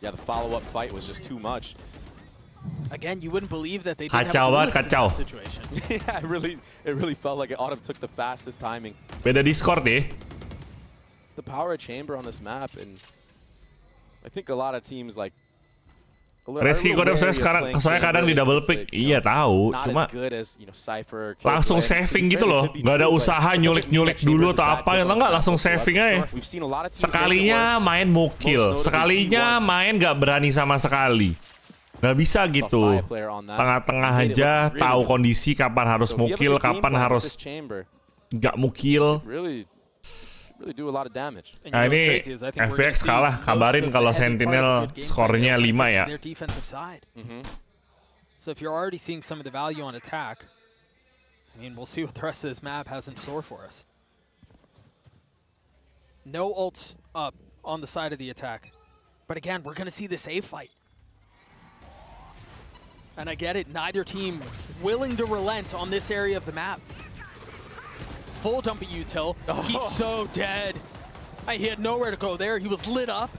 A: yeah, the follow-up fight was just too much.
B: Again, you wouldn't believe that they didn't have a that situation.
A: Yeah, it really felt like Autumn took the fastest timing.
D: Beda Discord deh.
A: It's the power of chamber on this map, and I think a lot of teams, like
D: Resiko saya sekarang soalnya kadang di double pick, iya tahu, cuma langsung saving gitu loh, nggak ada usaha nyulik-nyulik dulu atau apa, nggak langsung saving aja. Sekalinya main mukil, sekalinya main nggak berani sama sekali, nggak bisa gitu. Tengah-tengah aja tahu kondisi kapan harus mukil, kapan harus nggak mukil. Nah ini FPX kalah, kabarin kalau Sentinel skornya 5 ya.
B: So if you're already seeing some of the value on attack, I mean, we'll see what the rest of this map has in store for us. No ults up on the side of the attack. But again, we're going to see this A fight. And I get it, neither team willing to relent on this area of the map. Full dump at util. He's so dead. He had nowhere to go there. He was lit up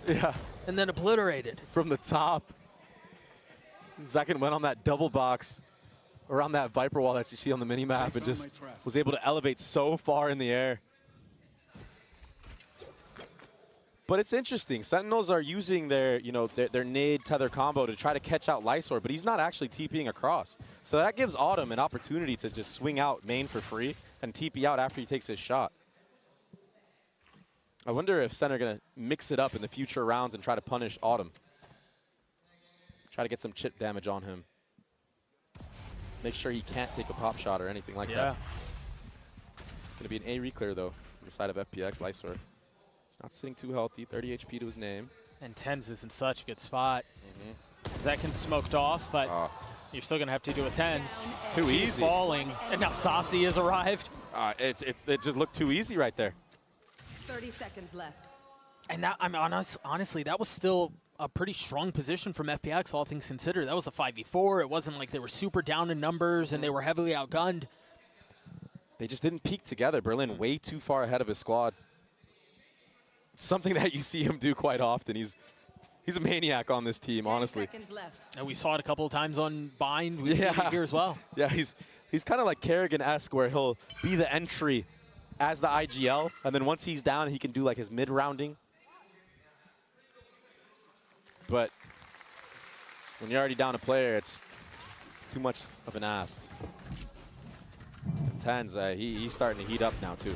B: and then obliterated.
A: From the top. Zekin went on that double box around that Viper wall that you see on the mini-map and just was able to elevate so far in the air. But it's interesting. Sentinels are using their, their nade tether combo to try to catch out Lysor, but he's not actually TPing across. So that gives Autumn an opportunity to just swing out main for free and TP out after he takes his shot. I wonder if SEN are going to mix it up in the future rounds and try to punish Autumn. Try to get some chip damage on him. Make sure he can't take a pop shot or anything like that. It's going to be an A reclear, though, from the side of FPX. Lysor. He's not sitting too healthy. 30 HP to his name.
B: And Tens is in such a good spot. Zekin smoked off, but you're still going to have to do a Tens.
A: It's too easy.
B: Falling. And now Saucy has arrived.
A: It just looked too easy right there.
C: 30 seconds left.
B: And that, honestly, that was still a pretty strong position from FPX, all things considered. That was a 5v4. It wasn't like they were super down in numbers and they were heavily outgunned.
A: They just didn't peak together. Berlin way too far ahead of his squad. It's something that you see him do quite often. He's a maniac on this team, honestly.
B: And we saw it a couple of times on Bind. We see it here as well.
A: Yeah, he's kind of like Kerrigan-esque, where he'll be the entry as the IGL, and then once he's down, he can do like his mid-rounding. But when you're already down a player, it's too much of an ask. Tens, he's starting to heat up now too.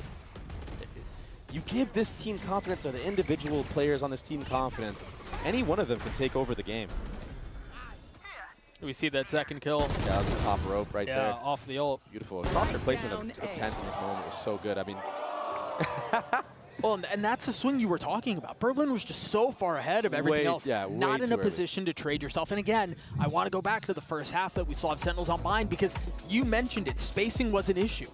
A: You give this team confidence, or the individual players on this team confidence, any one of them can take over the game.
B: We see that second kill.
A: Yeah, that was the top rope right there.
B: Yeah, off the ult.
A: Beautiful. Crosshair placement of Tens in this moment was so good. I mean,
B: well, and that's the swing you were talking about. Berlin was just so far ahead of everything else.
A: Yeah,
B: not in a position to trade yourself. And again, I want to go back to the first half that we saw of Sentinels on Bind, because you mentioned it. Spacing was an issue.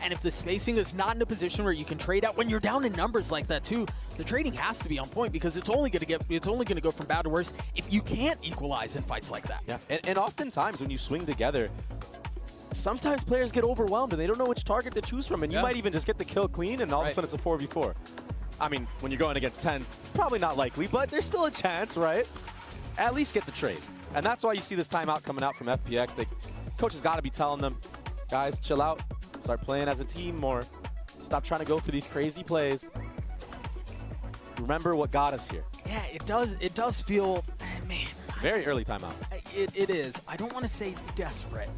B: And if the spacing is not in a position where you can trade out, when you're down in numbers like that too, the trading has to be on point, because it's only going to go from bad to worse if you can't equalize in fights like that.
A: Yeah, and oftentimes when you swing together, sometimes players get overwhelmed and they don't know which target to choose from, and you might even just get the kill clean and all of a sudden it's a 4v4. I mean, when you're going against Tens, probably not likely, but there's still a chance, right? At least get the trade. And that's why you see this timeout coming out from FPX. Coach has got to be telling them, guys, chill out, start playing as a team more, stop trying to go for these crazy plays. Remember what got us here.
B: Yeah, it does feel, man.
A: It's a very early timeout.
B: It is. I don't want to say desperate.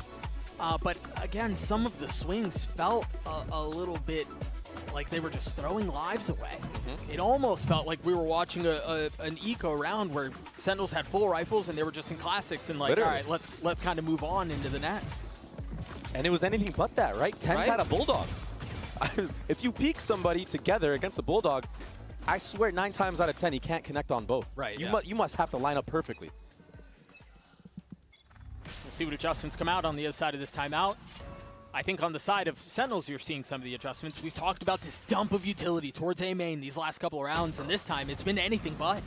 B: But again, some of the swings felt a little bit like they were just throwing lives away. It almost felt like we were watching an eco round where Sentinels had full rifles and they were just in classics and like,
A: Literally.
B: all right, let's kind of move on into the next.
A: And it was anything but that, right? Tens had a Bulldog. If you peek somebody together against a Bulldog, I swear 9 times out of 10 he can't connect on both.
B: Right.
A: You must have to line up perfectly.
B: We'll see what adjustments come out on the other side of this timeout. I think on the side of Sentinels, you're seeing some of the adjustments. We've talked about this dump of utility towards A main these last couple of rounds, and this time it's been anything but.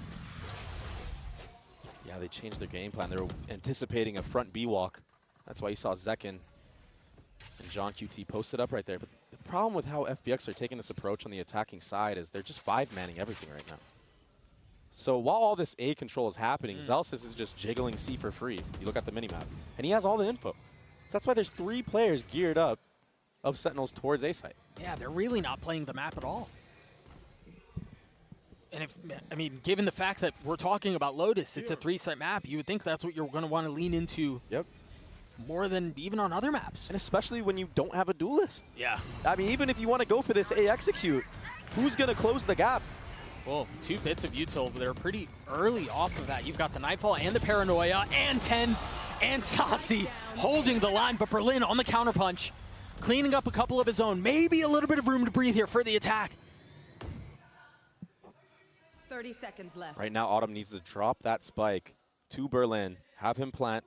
A: Yeah, they changed their game plan. They were anticipating a front B walk. That's why you saw Zekin and John QT posted up right there. But the problem with how FPX are taking this approach on the attacking side is they're just 5-manning everything right now. So while all this A control is happening, Zelsis is just jiggling C for free. You look at the minimap, and he has all the info. So that's why there's 3 players geared up of Sentinels towards A site.
B: Yeah, they're really not playing the map at all. And I mean, given the fact that we're talking about Lotus, it's a 3-site map, you would think that's what you're going to want to lean into more than even on other maps.
A: And especially when you don't have a duelist.
B: Yeah.
A: I mean, even if you want to go for this A execute, who's going to close the gap?
B: Well, 2 bits of util, but they're pretty early off of that. You've got the Nightfall and the Paranoia and TenZ and Sassy holding the line, but Berlin on the counterpunch, cleaning up a couple of his own. Maybe a little bit of room to breathe here for the attack.
C: 30 seconds left.
A: Right now, Autumn needs to drop that spike to Berlin, have him plant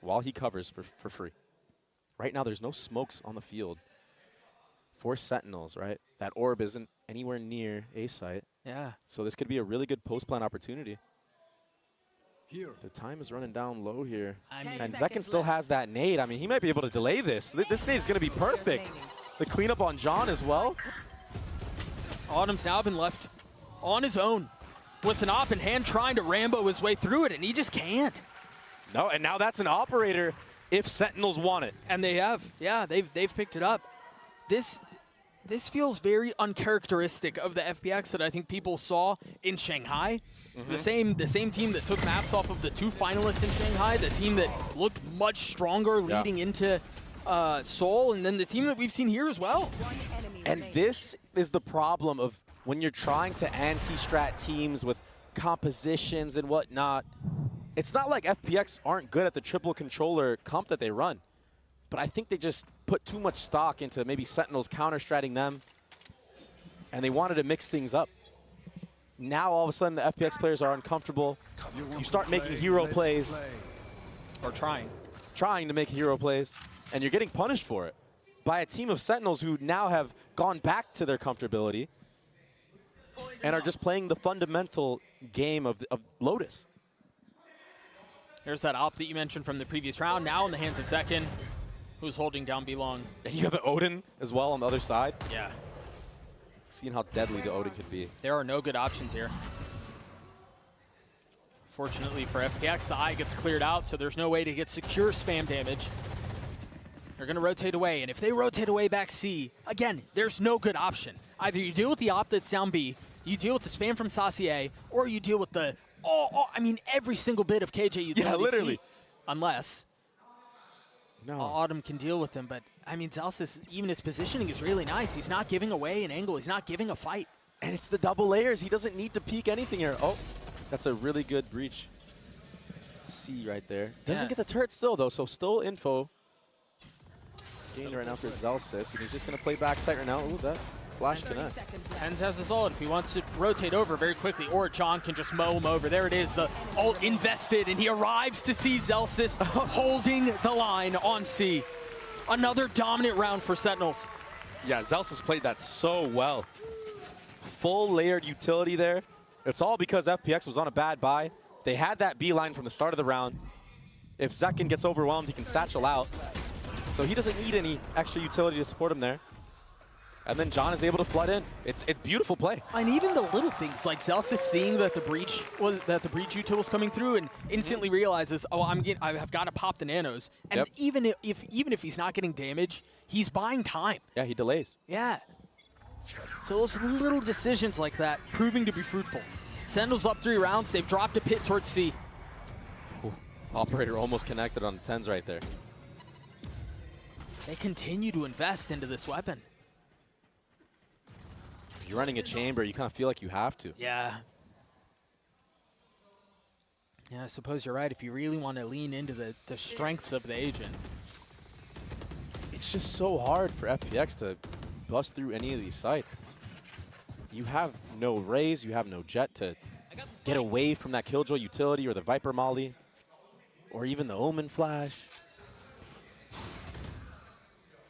A: while he covers for free. Right now, there's no smokes on the field. 4 Sentinels, right? That orb isn't anywhere near A site.
B: Yeah.
A: So this could be a really good post-plant opportunity. The time is running down low here. And Zekken still has that nade. I mean, he might be able to delay this. This nade is going to be perfect. The cleanup on John as well.
B: Autumn's now been left on his own with an op in hand trying to Rambo his way through it, and he just can't.
A: No, and now that's an operator if Sentinels want it.
B: And they have. Yeah, they've picked it up. This feels very uncharacteristic of the FPX that I think people saw in Shanghai. The same team that took maps off of the 2 finalists in Shanghai, the team that looked much stronger leading into Seoul, and then the team that we've seen here as well.
A: And this is the problem of when you're trying to anti-strat teams with compositions and whatnot. It's not like FPX aren't good at the triple controller comp that they run, but I think they just put too much stock into maybe Sentinels counter-stratting them, and they wanted to mix things up. Now all of a sudden the FPX players are uncomfortable. You start making hero plays.
B: Or trying
A: to make hero plays, and you're getting punished for it by a team of Sentinels who now have gone back to their comfortability and are just playing the fundamental game of Lotus.
B: There's that op that you mentioned from the previous round, now in the hands of Zekken, who's holding down Belong.
A: And you have an Odin as well on the other side.
B: Yeah.
A: Seeing how deadly the Odin could be.
B: There are no good options here. Fortunately for FPX, the eye gets cleared out, so there's no way to get secure spam damage. They're going to rotate away, and if they rotate away back C, again, there's no good option. Either you deal with the op that's down B, you deal with the spam from Sassy A, or you deal with the, I mean, every single bit of KJ utility.
A: Yeah, literally.
B: C, unless Autumn can deal with them, but I mean, Zalsis, even his positioning is really nice. He's not giving away an angle. He's not giving a fight.
A: And it's the double layers. He doesn't need to peek anything here. Oh, that's a really good breach. C right there. Doesn't get the turret still, though, so still info. Gained right now for Zalsis, and he's just going to play backside right now. Ooh, that flash connect.
B: TenZ has his ult if he wants to rotate over very quickly, or John can just mow him over. There it is, the ult invested, and he arrives to see Zalsis holding the line on C. Another dominant round for Sentinels.
A: Yeah, Zalsis played that so well. Full layered utility there. It's all because FPX was on a bad buy. They had that B line from the start of the round. If Zekken gets overwhelmed, he can satchel out. So he doesn't need any extra utility to support him there. And then John is able to flood in. It's beautiful play.
B: And even the little things, like Zelsis seeing that the breach util was coming through and instantly realizes, oh, I've got to pop the nanos. And even if he's not getting damage, he's buying time.
A: Yeah, he delays.
B: Yeah. So those little decisions like that proving to be fruitful. Sentinels up 3 rounds. They've dropped a pit towards C.
A: Ooh. Operator almost connected on TenZ right there.
B: They continue to invest into this weapon.
A: If you're running a chamber, you kind of feel like you have to.
B: Yeah. Yeah, I suppose you're right. If you really want to lean into the strengths of the agent.
A: It's just so hard for FPX to bust through any of these sites. You have no Raze, you have no Jet to get away from that Killjoy utility or the Viper Molly or even the Omen Flash.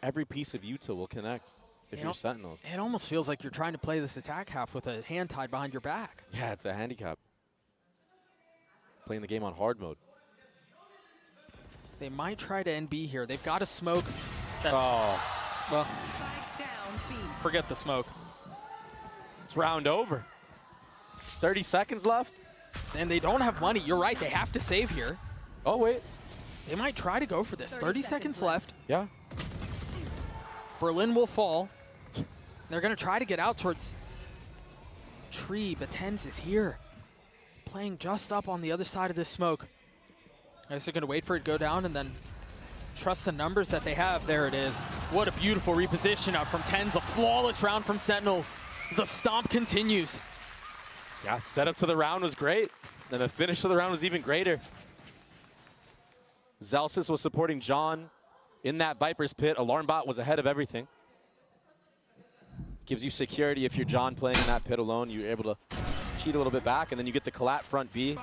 A: Every piece of util will connect if you're Sentinels.
B: It almost feels like you're trying to play this attack half with a hand tied behind your back.
A: Yeah, it's a handicap. Playing the game on hard mode.
B: They might try to NB here. They've got a smoke.
A: Well,
B: forget the smoke.
A: It's round over. 30 seconds left.
B: And they don't have money. You're right. They have to save here.
A: Oh, wait.
B: They might try to go for this. 30 seconds left.
A: Yeah.
B: Berlin will fall. They're going to try to get out towards tree, but Tens is here. Playing just up on the other side of this smoke. I guess they're going to wait for it to go down and then trust the numbers that they have. There it is. What a beautiful reposition up from Tens. A flawless round from Sentinels. The stomp continues.
A: Yeah, setup to the round was great. And the finish of the round was even greater. Zelsis was supporting John in that Viper's pit. Alarmbot was ahead of everything. Gives you security if you're John playing in that pit alone. You're able to cheat a little bit back, and then you get the collat front B.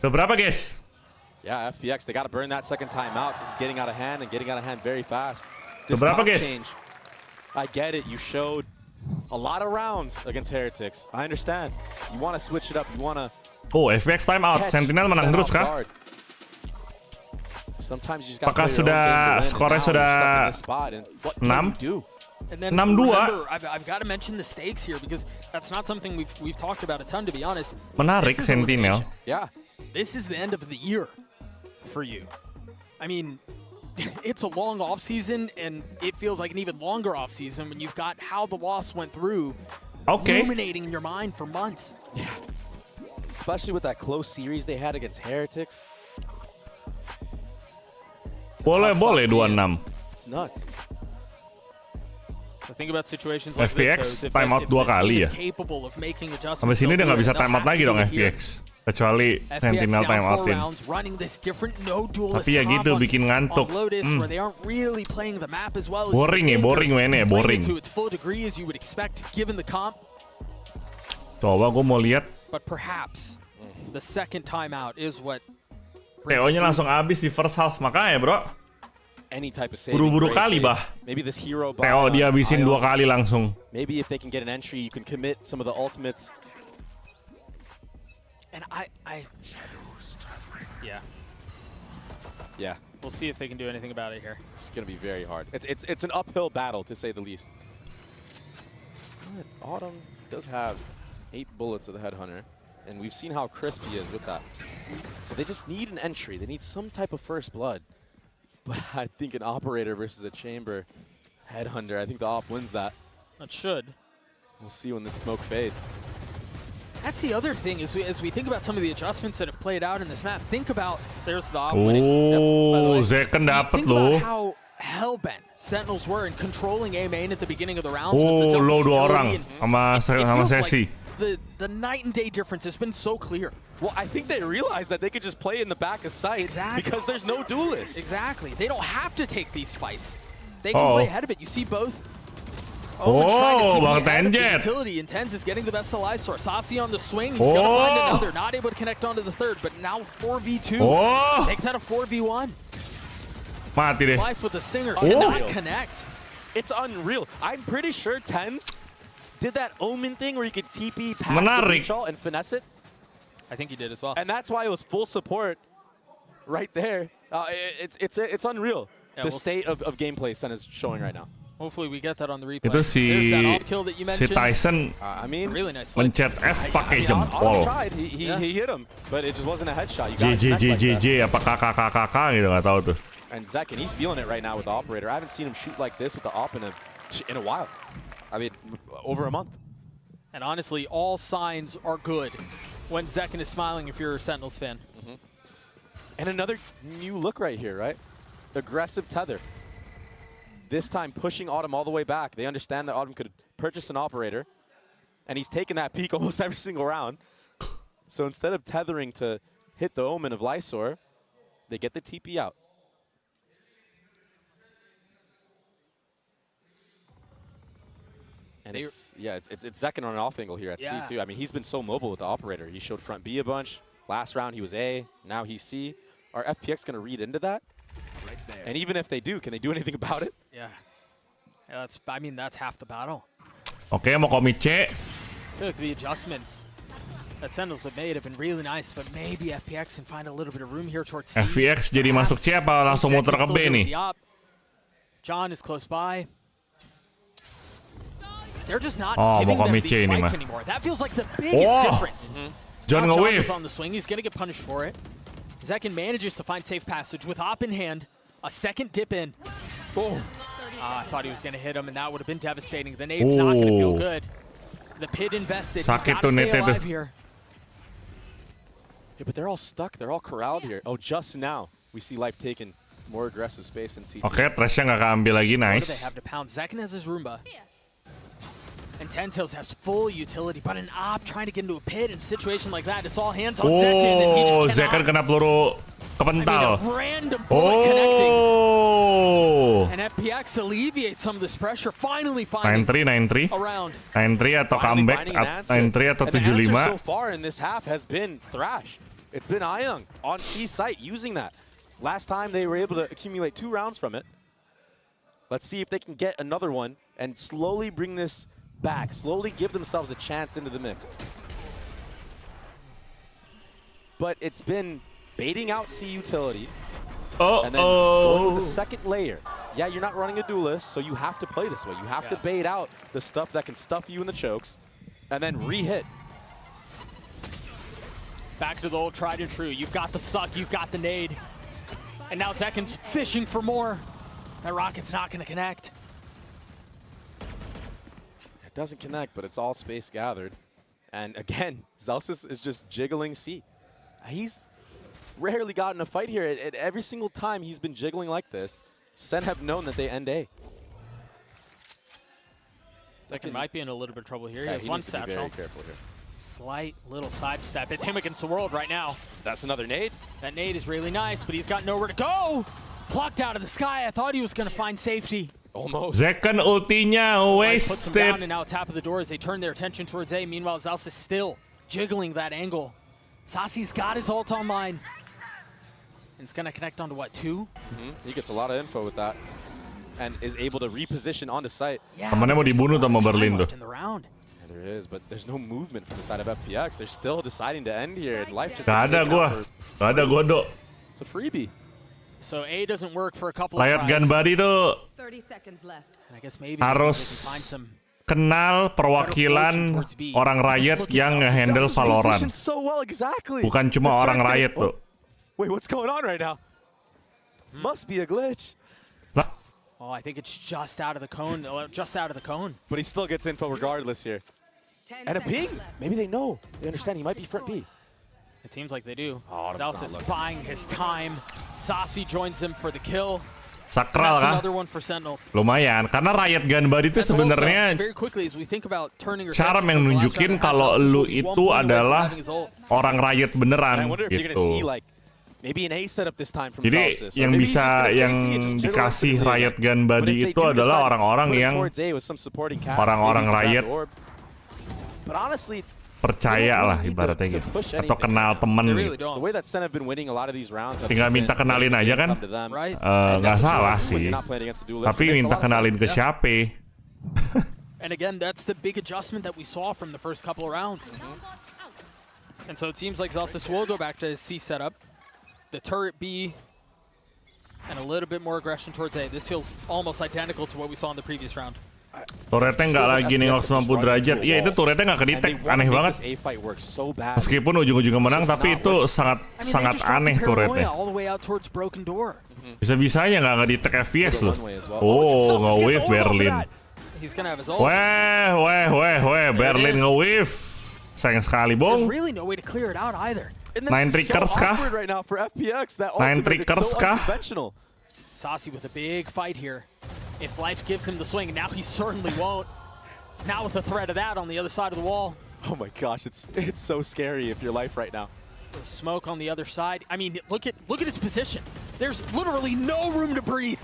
D: Berapa guys?
A: Yeah, FPX, they got to burn that second timeout. This is getting out of hand and getting out of hand very fast. This
D: Berapa
A: comp
D: guys?
A: change, I get it. You showed a lot of rounds against Heretics. I understand. You want to switch it up. You want to.
D: Oh, FPX timeout. Sentinel menang terus kah?
A: Sometimes you just got to
D: Apakah sudah skornya sudah 6?
B: And then
D: 6-2.
B: remember, I've got to mention the stakes here because that's not something we've talked about a ton, to be honest.
D: Menarik Sentinel.
A: Yeah.
B: This is the end of the year for you. I mean, it's a long off season, and it feels like an even longer off season when you've got how the loss went through, ruminating in your mind for months.
A: Yeah. Especially with that close series they had against Heretics.
D: Boleh 26.
A: It's nuts.
B: So think about situations like
D: FPX
B: this.
D: timeout 2 kali ya. Sampai sini dia nggak bisa timeout lagi dong FPX. Kecuali Sentinel timeoutin. Tapi ya gitu bikin ngantuk. Boring ya, boring mainnya, boring. Coba gue mau lihat. TO-nya langsung habis di first half, makanya bro. Buru-buru kali bah. TO dihabisin 2 kali langsung.
A: Maybe if they can get an entry, you can commit some of the ultimates.
B: And yeah. We'll see if they can do anything about it here.
A: It's gonna be very hard. It's an uphill battle to say the least. Autumn does have 8 bullets of the Headhunter, and we've seen how crisp he is with that. So they just need an entry. They need some type of first blood. But I think an Operator versus a Chamber Headhunter, I think the Op wins that.
B: That should.
A: We'll see when this smoke fades.
B: That's the other thing, as we think about some of the adjustments that have played out in this map. Think about, there's the Op winning.
D: Oh, Zekken dapat loh.
B: Think about how hellbent Sentinels were in controlling A main at the beginning of the round.
D: Oh, low 2 orang sama Sesi.
B: The night and day difference has been so clear.
A: Well, I think they realized that they could just play in the back of sight because there's no duelist.
B: Exactly. They don't have to take these fights. They can play ahead of it. You see both.
D: Bang Tenjet.
B: Utility Intense is getting the best of Lysor. Sasi on the swing. He's going to find another. Not able to connect onto the third, but now 4v2. Make that a 4v1.
D: Mati deh.
B: Life with the Stinger cannot connect.
A: It's unreal. I'm pretty sure Tens did that Omen thing where you could TP past the reach and finesse it.
B: I think he did as well.
A: And that's why it was full support right there. It's unreal. Yeah, the state of gameplay Sen is showing right now.
B: Hopefully we get that on the replay.
D: Itu si Tyson
B: really nice
D: mencet F pakai jempol.
A: He hit him, but it just wasn't a headshot.
D: JJ apa KKKKK gitu nggak tahu tuh.
A: And Zekken, he's feeling it right now with the Operator. I haven't seen him shoot like this with the Op in a while. I mean, over a month.
B: And honestly, all signs are good when Zekken is smiling if you're a Sentinels fan.
A: And another new look right here, right? Aggressive tether. This time pushing Autumn all the way back. They understand that Autumn could purchase an Operator, and he's taken that peak almost every single round. So instead of tethering to hit the Omen of Lysor, they get the TP out. And it's Zekken on an off angle here at C too. I mean, he's been so mobile with the Operator. He showed front B a bunch. Last round he was A. Now he's C. Are FPX going to read into that? And even if they do, can they do anything about it?
B: Yeah. I mean, that's half the battle.
D: Oke, mau komit C.
B: I feel like the adjustments that Sentinels have made have been really nice, but maybe FPX can find a little bit of room here towards C.
D: FPX jadi masuk C apa langsung muter ke B nih?
B: John is close by. They're just not giving them these fights anymore. That feels like the biggest difference.
D: John
B: is on the swing. He's going to get punished for it. Zekken manages to find safe passage with Op in hand. A second dip in. Boom. I thought he was going to hit him, and that would have been devastating. The nade's not going to feel good. The pit invested.
D: Sakit
B: He's
D: tuh
B: gotta
D: Nate
B: stay
D: tuh.
B: alive here.
A: Yeah, but they're all stuck. They're all corralled here. Oh, just now we see Life taking more aggressive space in CT.
D: Oke, Trashnya nggak keambil lagi,
B: What do they
D: nice.
B: have to pound? Zekin has his Roomba. And Tentails has full utility, but an op trying to get into a pit in a situation like that, it's all hands on Zekin, and he
D: Oh,
B: just
D: Zekan
B: cannot.
D: kena peluru kepental.
B: A random bullet connecting.
D: Oh.
B: And FPX alleviates some of this pressure, finally finding
D: 9-3
B: around.
D: 9-3 atau comeback, 9-3 atau
A: And the answer
D: 7-5.
A: so far in this half has been Thrash. It's been Ayung on C site using that. Last time they were able to accumulate 2 rounds from it. Let's see if they can get another one and slowly bring this back, slowly give themselves a chance into the mix. But it's been baiting out C utility and then going with the second layer. Yeah, you're not running a duelist, so you have to play this way. You have to bait out the stuff that can stuff you in the chokes and then re-hit.
B: Back to the old tried and true. You've got the suck, you've got the nade. And now Zekin's fishing for more. That rocket's not going to connect.
A: It doesn't connect, but it's all space gathered. And again, Zelsis is just jiggling C. He's rarely gotten a fight here. At every single time he's been jiggling like this, SEN have known that they end A.
B: Zekin might be in a little bit of trouble here. He
A: Yeah,
B: has
A: he
B: one
A: needs to be
B: satchel.
A: very careful here.
B: Slight little sidestep. It's him against the world right now.
A: That's another nade.
B: That nade is really nice, but he's got nowhere to go. Plucked out of the sky. I thought he was going to find safety.
A: Almost.
D: Zekan ultinya
B: Puts him down
D: wasted.
B: and now tap of the door as they turn their attention towards A. Meanwhile, Zels is still jiggling that angle. Sasi's got his ult online. And it's going to connect onto what, 2?
A: He gets a lot of info with that and is able to reposition onto site.
B: Yeah,
D: Temannya mau dibunuh sama Berlin tuh.
B: in the round.
A: Yeah, there is, but there's no movement from the side of FPX. They're still deciding to end here, and Life just
D: Gak
A: gets
D: ada
A: taken
D: gua.
A: out for-
D: Gak ada gua, Dok.
A: It's a freebie.
B: So A doesn't work for a couple of
D: Riot
B: tries.
D: Gun Buddy tuh
C: 30 seconds left.
B: And I guess maybe
D: harus
B: they can find some
D: kenal perwakilan orang Riot yang nge-handle Valorant.
A: So well, exactly.
D: Bukan cuma
A: The
D: orang
A: turn's
D: Riot
A: gonna-
D: tuh.
A: Wait, what's going on right now? Must be a glitch.
D: Lah,
B: Oh, I think it's just out of the cone. Just out of the cone.
A: But he still gets info regardless here. And a ping. Maybe they know. They understand he might be front B.
B: It seems like they do.
A: Oh, that's
B: Zels
A: not
B: is
A: looking.
B: buying his time. Sasi joins him for the kill.
D: sakral
B: That's
D: kan?
B: another one for Sentinels.
D: Lumayan, karena Riot Gun Buddy itu
B: And also,
D: sebenarnya
B: very quickly as we think about turning your
D: cara
B: attention
D: yang
B: to the last
D: nunjukin
B: round,
D: kalau
B: Zels is
D: lu
B: one
D: itu
B: point away from
D: adalah
B: having his ult.
D: orang Riot
A: And I
D: beneran
A: wonder if you're going to see
D: gitu.
A: like maybe an A setup this time from
D: Jadi
A: Celsius. Or
D: yang
A: maybe he's just
D: bisa
A: gonna stay
D: yang
A: C and just jiggle up
D: dikasih
A: to the
D: Riot
A: A.
D: Gun
A: But
D: Buddy
A: if they
D: itu
A: do
D: adalah
A: decide to
D: orang-orang
A: put it
D: yang
A: towards A with some supporting cast,
D: orang-orang
A: maybe grab
D: Riot
A: the orb. But honestly,
D: percaya lah ibaratnya gitu. Atau kenal temen gitu.
A: the way that SEN have been winning a lot of these rounds,
D: Tinggal minta kenalin aja kan? Nggak salah sih. Tapi minta kenalin ke siapa?
B: And again, that's the big adjustment that we saw from the first couple of rounds. And so it seems like Zelsis will go back to his C setup. The turret B, and a little bit more aggression towards A. This feels almost identical to what we saw in the previous round.
D: Turretnya nggak lagi nengok 90 derajat. Iya itu turretnya nggak kedetek, aneh banget. Meskipun ujung-ujungnya menang, tapi itu sangat aneh turretnya.
B: All the way out towards broken door.
D: Bisa-bisanya nggak ngedetek FPX loh. Oh, nge-wave Berlin.
B: He's gonna have his ult.
D: Weh, Berlin nge-wave. Sayang sekali,
B: There's
D: Bong.
B: really no way to clear it out either.
D: Nine triggers kah?
A: Right now for FPX, that
D: Nine
A: ultimate, it's
D: triggers
A: so
D: kah?
A: unconventional.
B: Sasi with a big fight here. If life gives him the swing, now he certainly won't. Now with the threat of that on the other side of the wall.
A: Oh my gosh, it's so scary if you're Life right now.
B: The smoke on the other side. I mean, look at his position. There's literally no room to breathe.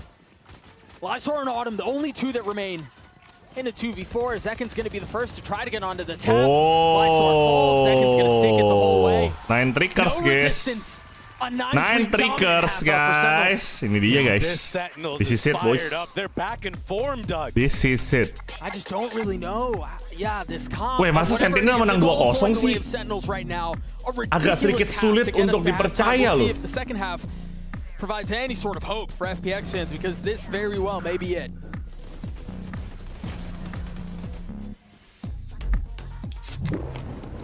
B: Lysor and Autumn, the only two that remain. In a 2v4, Zekin's going to be the first to try to get onto the tap. Lysor falls, Zekin's going to stick it the whole way.
D: Nine triggers,
B: No
D: guys.
B: resistance. A 9-3
D: Nine triggers, guys. Ini dia, guys. This is it, boys.
A: They're back in form, Doug.
D: This is it.
B: I just don't really know. Yeah, this comp.
D: Weh, masa Sentinel menang 2-0 sih? Agak sedikit sulit untuk dipercaya loh.
B: See if the second half provides any sort of hope for FPX fans, because this very well may be it.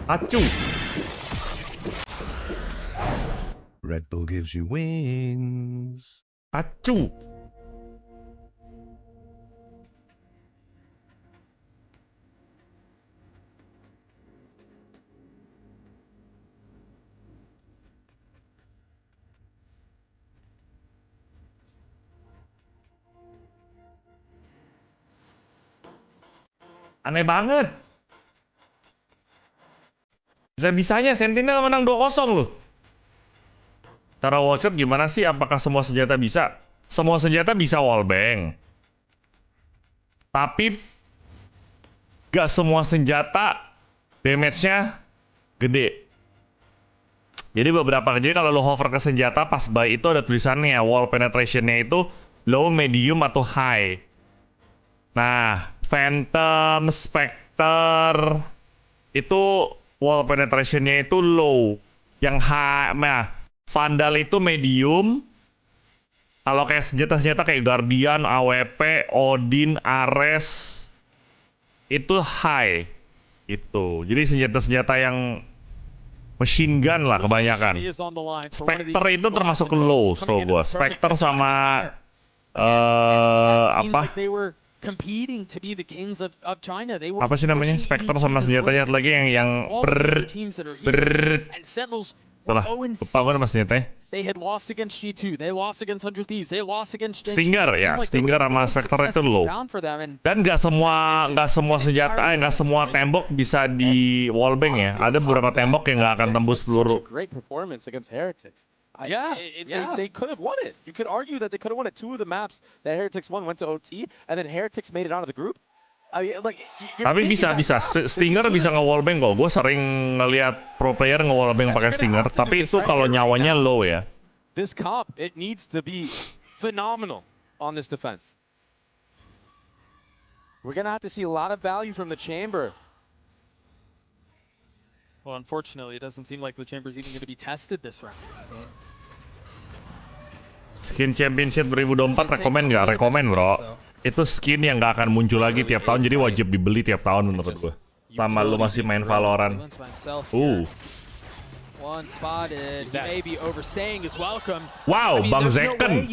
D: Acuh.
F: Red Bull gives you wings.
D: Acuh. Aneh banget. Bisa-bisanya Sentinel menang 2-0 loh. Cara wallshot gimana sih? Apakah semua senjata bisa? Semua senjata bisa wallbang. Tapi gak semua senjata damage-nya gede. Jadi kalau lo hover ke senjata pas buy itu ada tulisannya wall penetration-nya itu low, medium, atau high. Nah, Phantom, Spectre itu wall penetration-nya itu low. Yang high, nah, Vandal itu medium. Kalau kayak senjata-senjata kayak Guardian, AWP, Odin, Ares itu high. Itu. Jadi senjata-senjata yang machine gun lah kebanyakan. Spectre itu termasuk low, so gua. Spectre sama apa? Apa sih namanya? Spectre sama senjatanya lagi yang Setelah lupa gue nama senjatanya. Stinger ya, Stinger sama Spectre itu low. Dan nggak semua senjata, nggak semua tembok bisa di wallbang ya. Ada beberapa tembok yang nggak akan tembus peluru.
G: They could have won it. You could argue that they could have won it. 2 of the maps that Heretics won went to OT, and then Heretics made it out of the group. I mean, like,
D: tapi bisa. Stinger bisa nge-wallbang kok. Gue sering ngeliat pro player nge-wallbang pakai Stinger, tapi itu kalau nyawanya low ya.
G: This comp, it needs to be phenomenal on this defense. We're gonna have to see a lot of value from the chamber.
B: Well, unfortunately, it doesn't seem like the chamber's even going to be tested this round.
D: Skin Championship 2024 rekomen nggak? Rekomen bro. Itu skin yang nggak akan muncul lagi tiap tahun, jadi wajib dibeli tiap tahun menurut gue. Sama lu masih main Valorant. Wow, Bang Zeken.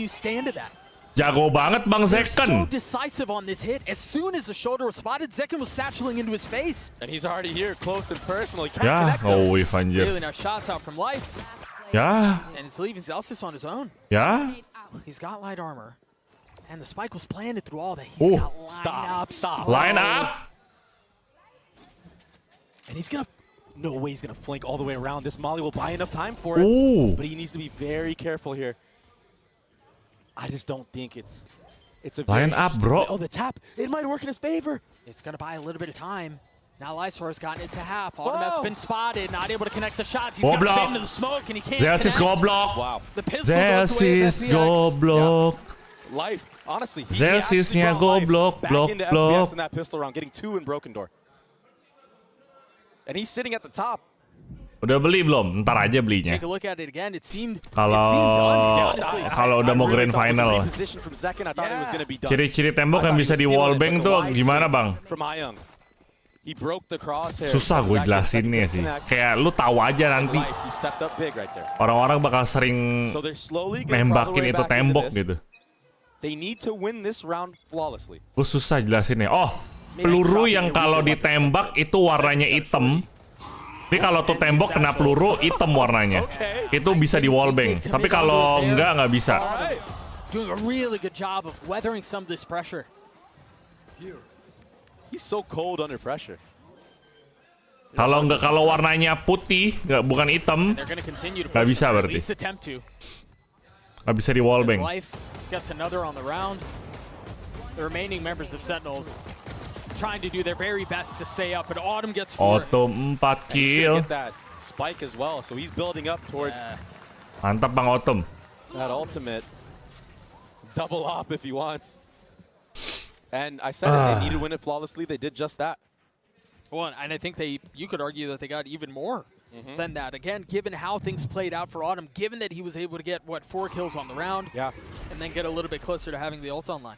D: Jago banget Bang Zeken.
B: So decisive on this hit. As soon as the shoulder was spotted, Zeken was satcheling into his face.
A: And he's already here, close and personal. He can't
D: connect them. Oh, anjir.
B: Really nice shots out from Life.
D: Ya.
B: And it's leaving Zelsis on his own.
D: Ya.
B: He's got light armor. And the spike was planted through all that. He's got stop.
D: Line up.
A: And he's gonna, no way he's gonna flank all the way around. This molly will buy enough time for it. But he needs to be very careful here. I just don't think it's a
D: line up, bro.
A: Oh, the tap. It might work in his favor.
B: It's gonna buy a little bit of time. Now Lysor's gotten it to half. Autumn has been spotted, not able to connect the shots. He's gonna spin into the smoke and he can't connect.
D: Zelsis goblok.
A: Wow.
B: The pistol goes away with FPX.
D: Goblok.
A: Life, honestly.
D: Zelsisnya goblok, blok.
A: FPX in that pistol round, getting 2 in Broken Door. And he's sitting at the top.
D: Udah beli belum? Ntar aja belinya.
B: Take a look at it again. It seemed
D: kalau udah mau grand final. Ciri-ciri tembok yang bisa di wallbang tuh gimana, Bang? Susah gue jelasinnya sih. Kayak lu tahu aja nanti. Orang-orang bakal sering nembakin itu tembok gitu. Gue susah jelasinnya. Oh, peluru yang kalau ditembak itu warnanya hitam. Tapi kalau tuh tembok kena peluru hitam warnanya, itu bisa di wallbang. Tapi kalau nggak bisa.
B: Doing a really good job of weathering some of this pressure.
A: He's so cold under pressure.
D: Kalau warnanya putih, bukan hitam, nggak bisa berarti. Nggak bisa di wallbang.
B: Gets another on the round. The remaining members of Sentinels trying to do their very best to stay up, but Autumn gets 4.
D: Autumn 4 kill.
A: That spike as well, so he's building up towards.
D: Mantap Bang Autumn.
A: That ultimate double op if he wants. And I said they needed to win it flawlessly. They did just that.
B: Well, and I think you could argue that they got even more than that. Again, given how things played out for Autumn, given that he was able to get, 4 kills on the round, and then get a little bit closer to having the ult online.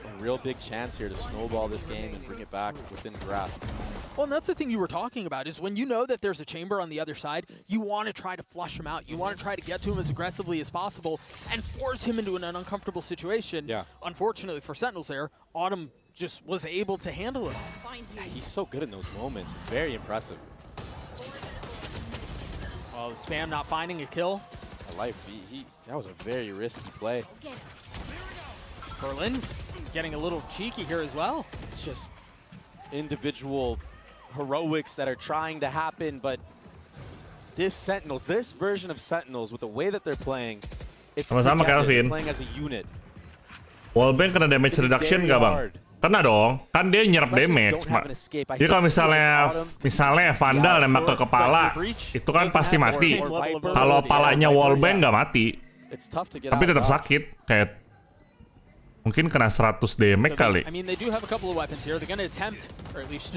A: A real big chance here to snowball this game and bring it back within grasp.
B: Well, and that's the thing you were talking about, is when you know that there's a chamber on the other side, you want to try to flush him out. You want to try to get to him as aggressively as possible and force him into an uncomfortable situation.
A: Yeah.
B: Unfortunately for Sentinels there, Autumn just was able to handle it.
A: Yeah, he's so good in those moments. It's very impressive.
B: Well, Spam not finding a kill.
A: Life, that was a very risky play.
B: Berlin's getting a little cheeky here as well.
A: It's just individual heroics that are trying to happen, but this version of Sentinels, with the way that they're playing, it's
D: sama-sama Kelvin.
A: playing as a unit.
D: Wallbang kena damage reduction nggak bang? Kena dong, kan dia nyerap damage. Jadi kalau misalnya Vandal nembak ke kepala, itu kan pasti mati. Kalau palanya wallbang nggak mati, tapi tetap sakit. Kayak mungkin kena 100 damage kali.
B: I mean, they do have a couple of weapons here. They're going to attempt, or at least,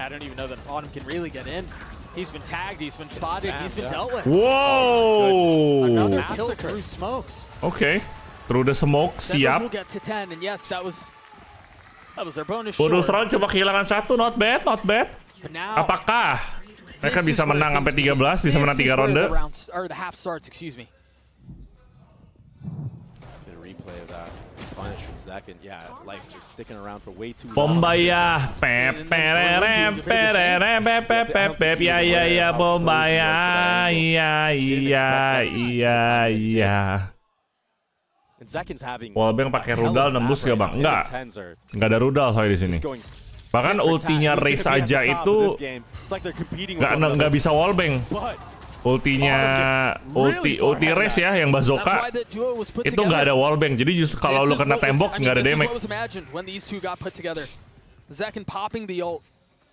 B: I don't even know that Autumn can really get in. He's been tagged, he's been spotted, he's been dealt with.
D: Whoa!
B: Another kill through smokes.
D: Okay, through the smoke, siap.
B: Will get to 10, and yes, that was their bonus.
D: Bonus round cuma kehilangan 1, not bad, not bad. Apakah mereka bisa menang sampai 13, bisa menang 3 ronde?
B: Or the half starts, excuse me.
A: Get a replay of that punish from Zekin. Yeah, Life just sticking around for way too long.
D: Bombaya, ya Bombaya, iya. Wallbang pakai rudal nembus gak bang? Enggak ada rudal soalnya di sini. Bahkan ultinya Race aja itu nggak bisa wallbang. Ulti Race ya yang bazooka itu nggak ada wallbang. Jadi justru kalau lu kena tembok nggak ada damage.
B: Zekin popping the ult,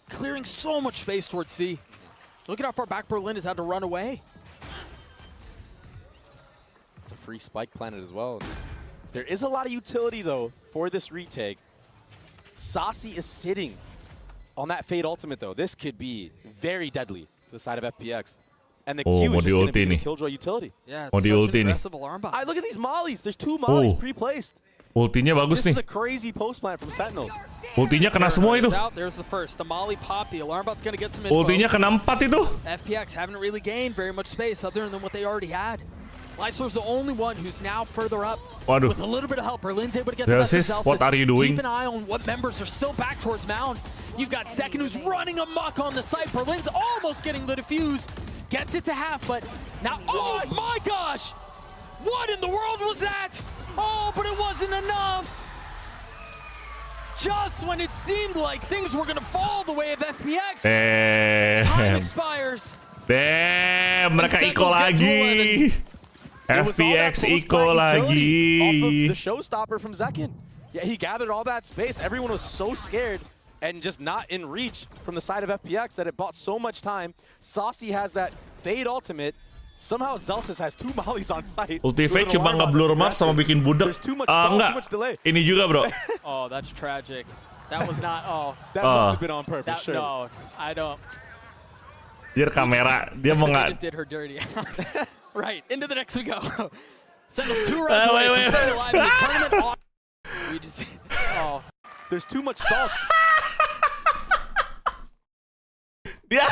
B: clearing so much space towards C. Look at how far back Berlin has had to run away.
A: It's a free spike planet as well. There is a lot of utility though for this retake. Saucy is sitting on that Fade ultimate though. This could be very deadly to the side of FPX. And the Q is just going to be the Killjoy utility.
B: Yeah, it's such an aggressive alarm bot.
A: Look at these mollies. There's 2 mollies pre-placed.
D: Ultinya bagus nih.
A: This is a crazy post plant from Sentinels.
D: Ultinya kena semua itu.
B: There's the first. The molly pop. The alarm bot's going to get some info.
D: Ultinya kena 4 itu.
B: FPX haven't really gained very much space other than what they already had. Lysor's the only one who's now further up.
D: Waduh.
B: With a little bit of help, Berlin's able to get the best of Zelsis.
D: What are you doing?
B: Keep an eye on what members are still back towards Mound. You've got Second who's running amok on the site. Berlin's almost getting the defuse. Gets it to half, but now, oh my gosh! What in the world was that? Oh, but it wasn't enough! Just when it seemed like things were gonna fall the way of FPX, time expires.
D: Damn, mereka eco lagi. FPX eco lagi.
A: The showstopper from Zekin. Yeah, he gathered all that space. Everyone was so scared and just not in reach from the side of FPX that it bought so much time. Saucy has that Fade ultimate. Somehow Zelsis has 2 mollies on site.
D: Ulti-Fade cuma nge-blur map sama bikin budak. Enggak, ini juga bro.
B: Oh, that's tragic. That was not,
A: That must have been on purpose, sure.
B: No, I don't.
D: Dia kamera, dia mau nggak...
B: just did her dirty. Right, into the next we go. Send us 2 rounds away from staying alive in this tournament. We just,
A: there's too much stalk.
D: Dia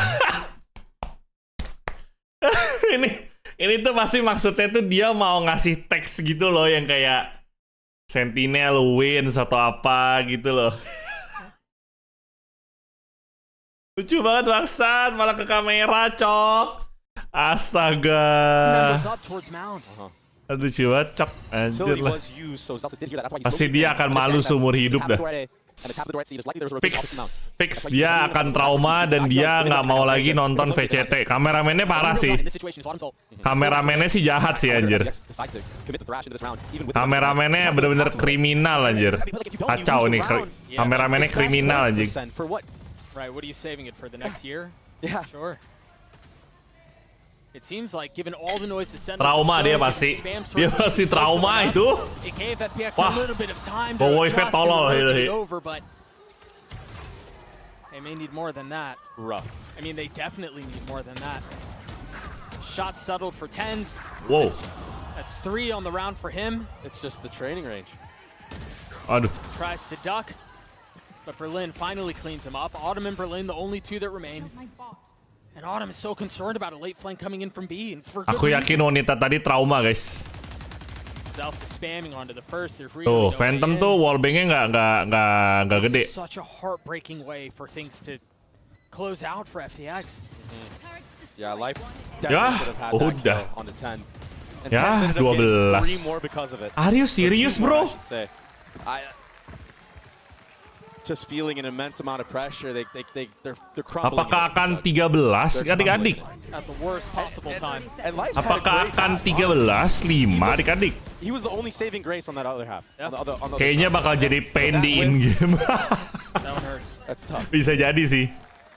D: ini tuh pasti maksudnya tuh dia mau ngasih teks gitu loh yang kayak Sentinel wins atau apa gitu loh. Lucu banget bangsat, malah ke kamera cok. Astaga. Aduh lucu banget cok. Anjir lah. Pasti dia akan malu seumur hidup dah. Fix dia akan trauma dan dia nggak mau lagi nonton VCT. Kameramennya parah sih. Kameramennya sih jahat sih anjir. Kameramennya bener-bener kriminal anjir. Kacau nih. Kameramennya kriminal anjir.
B: Right, what are you saving it for the next year?
A: Yeah,
B: sure. It seems like given all the noise
D: trauma dia pasti. Dia pasti trauma itu. Wah. Boy-Fed tolol
B: over, but they may need more than that.
A: Rough.
B: I mean, they definitely need more than that. Shots settled for 10s.
D: Whoa.
B: That's 3 on the round for him.
A: It's just the training range.
D: Aduh.
B: Tries to duck, but Berlin finally cleans him up. Autumn and Berlin, the only 2 that remain. And Autumn is so concerned about a late flank coming in from B. And for
D: Aku yakin wanita tadi trauma guys.
B: Zelsis spamming onto the first. There's really
D: tuh, Phantom tuh wallbangnya nggak gede.
B: This is such a heartbreaking way for things to close out for FPX.
A: Yeah, Life
D: ya, udah.
A: On the 10s.
D: Ya, 12. Are you serious, bro?
A: just feeling an immense amount of pressure. They're crumbling.
D: Apakah akan 13 adik-adik?
B: At the worst possible time.
A: And Life's
D: Apakah akan 13-5 adik-adik?
A: He was the only saving grace on that other half.
B: Yeah.
A: On the
D: Kayaknya bakal jadi pain di in-game.
B: That one hurts.
A: That's tough.
D: Bisa jadi sih.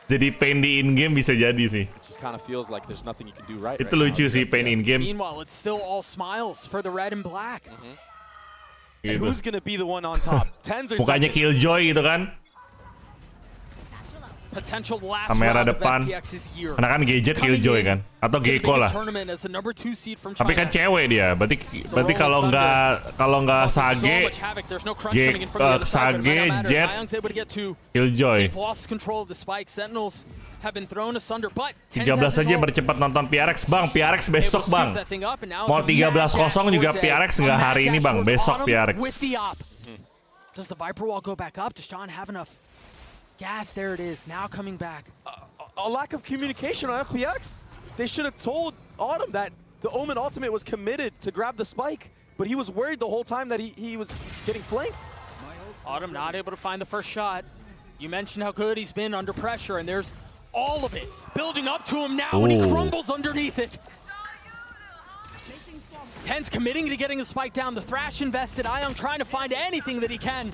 D: Jadi pain di in-game bisa jadi sih.
A: It just kind of feels like there's nothing you can do right.
D: Itu lucu sih pain in-game.
B: Meanwhile, it's still all smiles for the red and black.
A: And who's gonna be the one on top? Tens or
D: Mukanya Killjoy gitu kan.
B: Potential last
D: Kamera
B: round of
D: depan.
B: FPX's year.
D: Karena kan gadget Killjoy kan. Atau Gecko lah.
B: Tournament as the number 2 seed from
D: Tapi kan
B: China.
D: cewek dia. Berarti kalau nggak Sage, Sage, Jet, Killjoy.
B: They've lost control of the spike. Sentinels have been thrown asunder, but
D: 13 aja bercepat nonton PRX bang. PRX besok bang. Mau 13-0 juga PRX nggak hari ini bang. Besok PRX.
B: Does the Viper wall go back up? Does John have enough gas? There it is. Now coming back.
A: A lack of communication on FPX. They should have told Autumn that the Omen ultimate was committed to grab the spike, but he was worried the whole time that he was getting flanked.
B: Autumn not able to find the first shot. You mentioned how good he's been under pressure, and there's all of it building up to him now, and he crumbles underneath it. Ten's committing to getting the spike down. The Thrash invested. Ion trying to find anything that he can.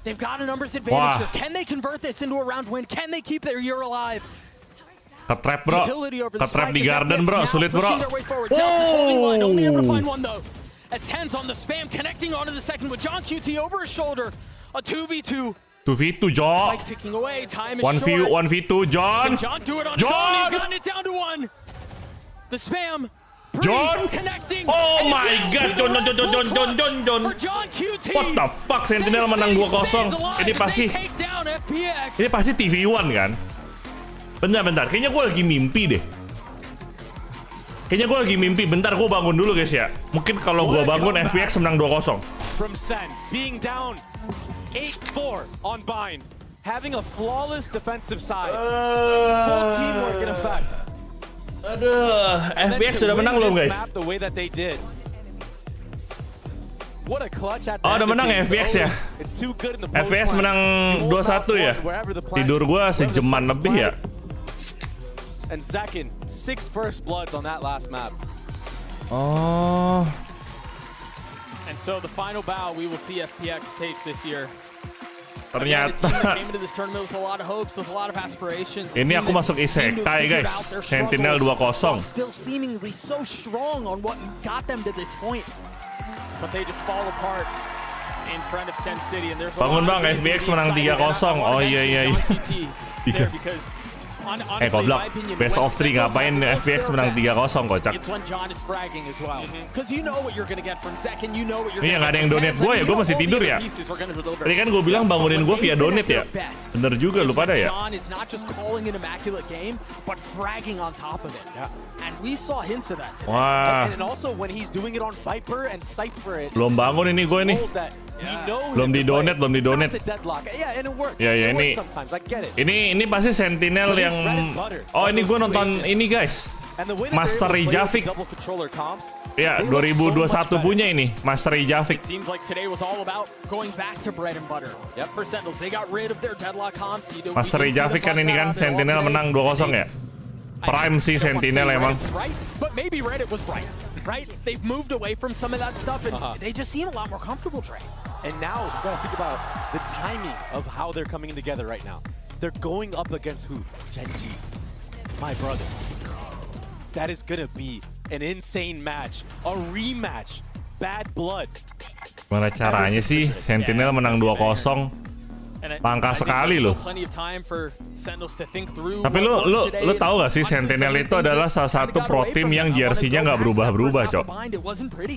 B: They've got a numbers advantage here. Can they convert this into a round win? Can they keep their year alive?
D: Ketrap bro. Ketrap di garden bro. Sulit bro.
B: Only able to find one though. As Ten's on the spam, connecting onto the second with John QT over his shoulder. A 2v2.
D: 2v2 John. 1v2 John.
B: Can John do it on his own? He's gotten it down to 1. The spam.
D: John.
B: Connecting.
D: Oh my god. John.
B: For John QT.
D: What the fuck? Sentinel menang 2-0. Ini pasti TV1 kan? Bentar. Kayaknya gue lagi mimpi deh. Bentar gue bangun dulu guys ya. Mungkin kalau gue bangun FPX menang 2-0.
G: From SEN being down 8-4 on bind, having a flawless defensive side, full teamwork in effect.
D: Aduh, FPX sudah menang belum guys?
G: The way that they did. What a clutch at
D: udah menang ya FPX ya? FPX menang 2-1 ya? Tidur gua sejaman lebih ya?
G: And second, 6 first bloods on that last map.
D: Oh.
B: And so the final bow we will see FPX take this year.
D: Ternyata ini aku masuk isekai guys. Sentinel 2-0.
B: Still seemingly so strong on what got them to this point. But they just fall apart in front of Sen City and there's
D: bangun bang, FPX menang 3-0. Oh iya. Goblok. Best of 3 ngapain FPX menang 3-0 kocak. Ini nggak ada yang donate gue ya, gue masih tidur ya. Tadi kan gue bilang bangunin gue via donate ya. Bener juga lu pada ya. Wah. Belum bangun ini gue nih. Belum di donate. Ya ini pasti Sentinel yang ini gue nonton ini guys. Master Javik. Ya 2021 punya ini Master Javik. Master Javik kan ini kan Sentinel menang 2-0 ya. Prime sih Sentinel emang.
B: Right? They've moved away from some of that stuff and they just seem a lot more comfortable, Trey.
G: And now you gotta think about the timing of how they're coming together right now. They're going up against who? Genji, my brother. That is gonna be an insane match, a rematch, bad blood.
D: Gimana caranya sih Sentinel menang 2-0? Langka sekali loh. Tapi lu tahu gak sih Sentinel itu adalah salah satu pro team yang jersey-nya nggak berubah-berubah, Cok.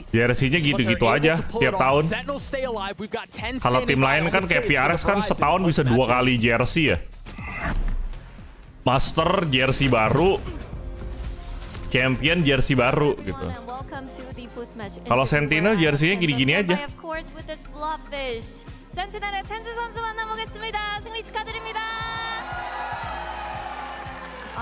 D: Jersey-nya gitu-gitu aja tiap tahun. Kalau tim lain kan kayak PRX kan setahun bisa 2 kali jersey ya. Master jersey baru, Champion jersey baru gitu. Kalau Sentinel jersey-nya gini-gini aja.
P: 센티넬의 텐즈 선수 만나보겠습니다. 승리 축하드립니다.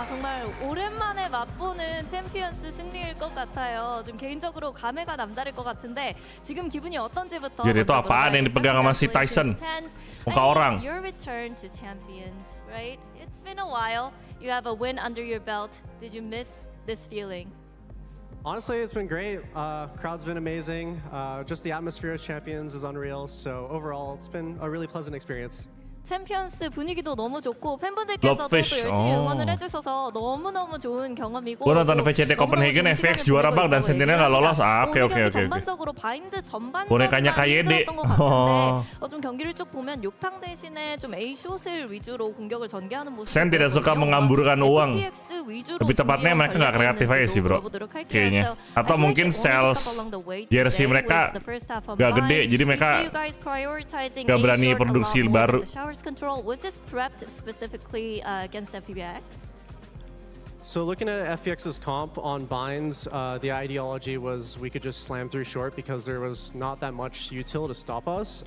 P: 정말 오랜만에 맛보는 챔피언스 승리일 것 같아요. 좀 개인적으로 감회가 남다를 것 같은데 지금 기분이 어떤지부터.
D: Jadi itu apaan yang dipegang sama si Tyson? Muka orang.
P: Your return to champions, right? It's been a while. You have a win under your belt. Did you miss this feeling?
Q: Honestly, it's been great. Crowd's been amazing. Just the atmosphere of champions is unreal. So overall, it's been a really pleasant experience.
P: 챔피언스 분위기도 너무 좋고 팬분들께서도 또 열심히 응원을 해주셔서 너무너무 좋은 경험이고
D: Gue nonton VCT Copenhagen, FPX juara bang dan Sentinel nggak lolos. Oke.
P: 전반적으로 바인드 전반적인
D: Bonekanya KYD.
P: 좀 경기를 쭉 보면 욕탕 대신에 좀 A숏을 위주로 공격을 전개하는 모습.
D: Sen tidak suka mengamburkan uang. Lebih tepatnya mereka nggak kreatif aja sih bro, kayaknya. Atau mungkin sales jersey mereka nggak gede, jadi mereka nggak berani produksi baru.
P: Control, was this prepped specifically against FPX?
Q: So looking at FPX's comp on binds, the ideology was we could just slam through short because there was not that much util to stop us.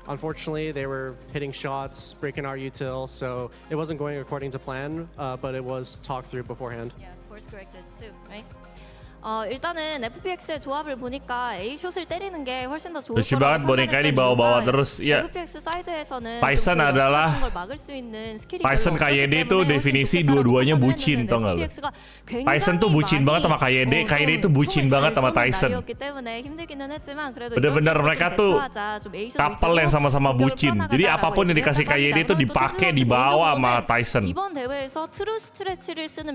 Q: Unfortunately, they were hitting shots, breaking our util, so it wasn't going according to plan, but it was talked through beforehand.
P: Yeah, course corrected too, right? 일단은 FPX의 조합을 보니까 A숏을 때리는 게 훨씬 더 좋을
D: lucu banget boneka di bawah-bawah terus. Iya.
P: FPX 사이드에서는
D: Tyson adalah Tyson KYD itu definisi dua-duanya bucin, tau nggak lo? Tyson tuh bucin banget sama KYD, KYD itu bucin banget sama Tyson. Bener-bener mereka tuh couple yang sama-sama bucin. Jadi apapun yang dikasih KYD itu dipakai, dibawa sama Tyson.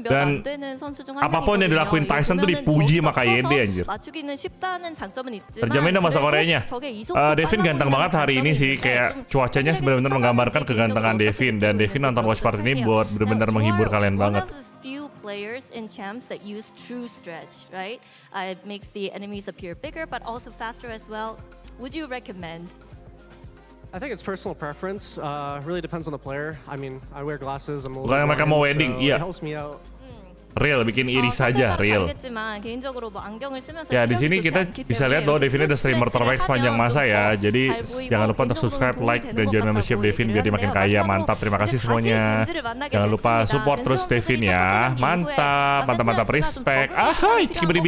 D: Dan apapun yang dilakuin Tyson tuh dipuji sama KYD anjir. Terjemahin bahasa Koreanya. Devin ganteng banget hari ini sih, kayak cuacanya benar-benar menggambarkan kegantengan Devin, dan Devin nonton watch party ini buat benar-benar menghibur kalian banget.
P: Players in champs that use true stretch, right? It makes the enemies appear bigger but also faster as well. Would you recommend?
Q: I think it's personal preference. Really depends on the player. I mean, I wear glasses. I'm a little
D: Bukan mereka mau
Q: blind,
D: wedding,
Q: so
D: iya.
Q: it helps me out.
D: Real, bikin iri saja, real. Ya di sini kita bisa lihat bahwa Devin ada streamer terbaik sepanjang masa ya. Jadi jangan lupa untuk subscribe, like, dan join membership Devin biar dia makin kaya. Mantap, terima kasih semuanya. Jangan lupa support terus Devin ya. Mantap, mantap, respect. Ahai, kiberi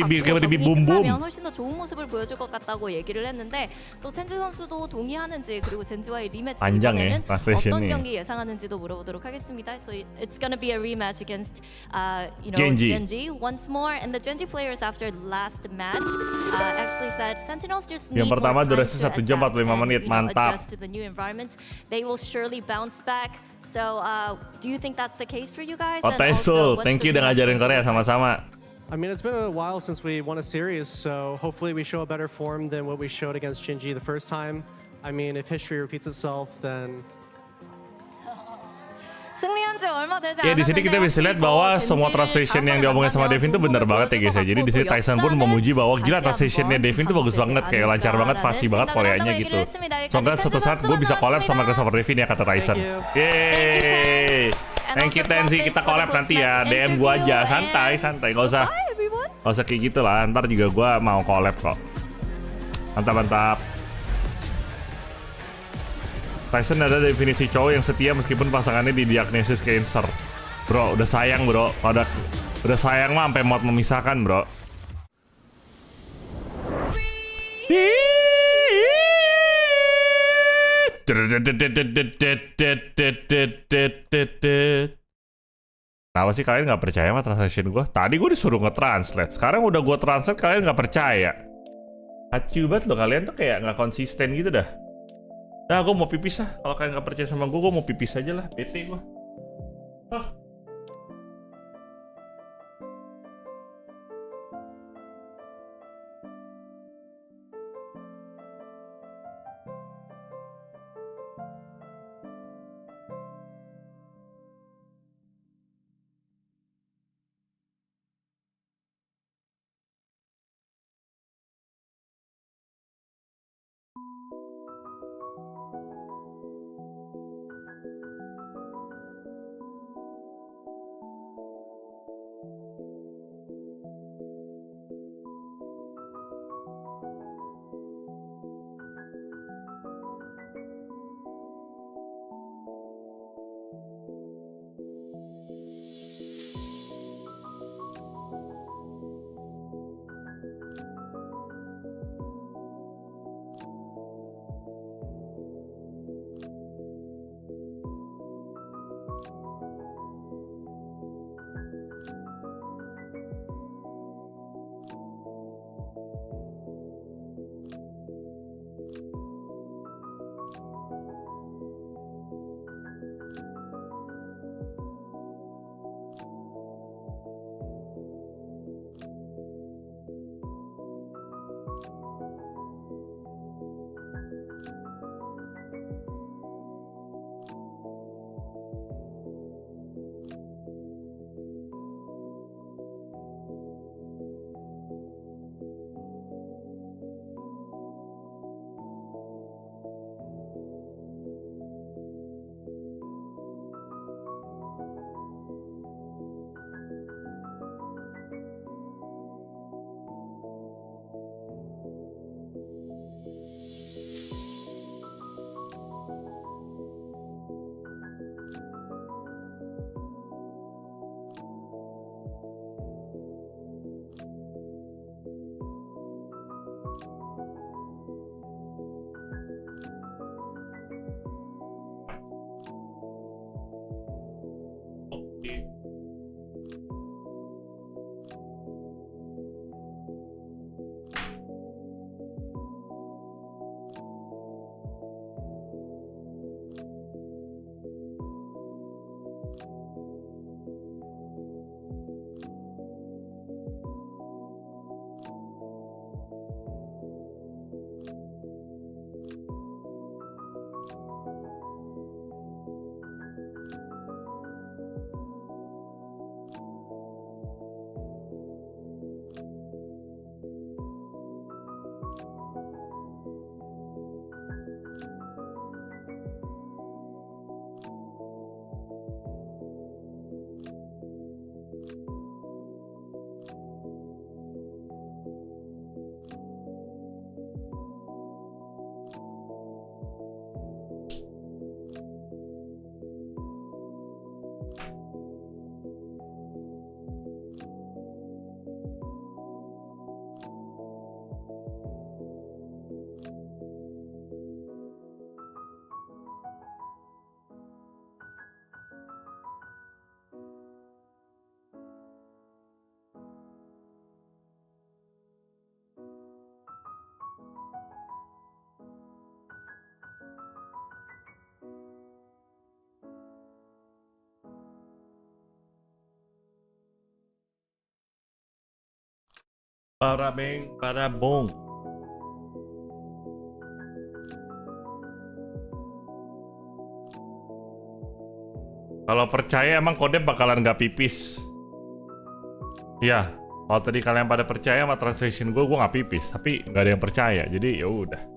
D: bum bum.
P: 훨씬 더 좋은 모습을 보여줄 것 같다고 얘기를 했는데 또 텐즈 선수도 동의하는지, 그리고 젠지와의 리매치 이번에는 어떤 경기 예상하는지도 물어보도록 하겠습니다. So it's gonna be a rematch against Genji once more, and the Genji players after last match actually said Sentinels just need
D: Yang pertama
P: more time
D: durasi 1 jam 45 menit, mantap.
P: adjust to the new environment. They will surely bounce back. So do you think that's the case for you guys?
D: Oh, Seoul, thank you udah ngajarin Korea sama-sama.
Q: I mean, it's been a while since we won a series, so hopefully we show a better form than what we showed against Genji the first time. I mean, if history repeats itself, then
D: Ya di sini kita bisa lihat bahwa semua translation yang diomongin sama Devin tuh bener banget ya guys ya. Jadi di sini Tyson pun memuji bahwa gila translationnya Devin tuh bagus banget, kayak lancar banget, fasih banget Koreanya gitu. Semoga suatu saat gue bisa collab sama Christopher Devin ya, kata Tyson. Yeay. Thank you Tenzi, kita collab nanti ya. DM gue aja, santai, gak usah kayak gitu lah. Ntar juga gue mau collab kok. Mantap. Tyson ada definisi cowok yang setia meskipun pasangannya didiagnosis cancer. Bro, udah sayang bro. Udah sayang mah sampai mau memisahkan bro. Kenapa sih kalian nggak percaya sama translation gue? Tadi gue disuruh nge-translate, sekarang udah gue translate kalian nggak percaya. Acuh banget loh, kalian tuh kayak nggak konsisten gitu dah. Nah, gue mau pipis lah. Kalau kalian nggak percaya sama gue mau pipis aja lah. Bete gue. Para beng, para bong. Kalau percaya emang kode bakalan nggak pipis. Iya, kalau tadi kalian pada percaya sama translation gue nggak pipis, tapi nggak ada yang percaya, jadi ya udah.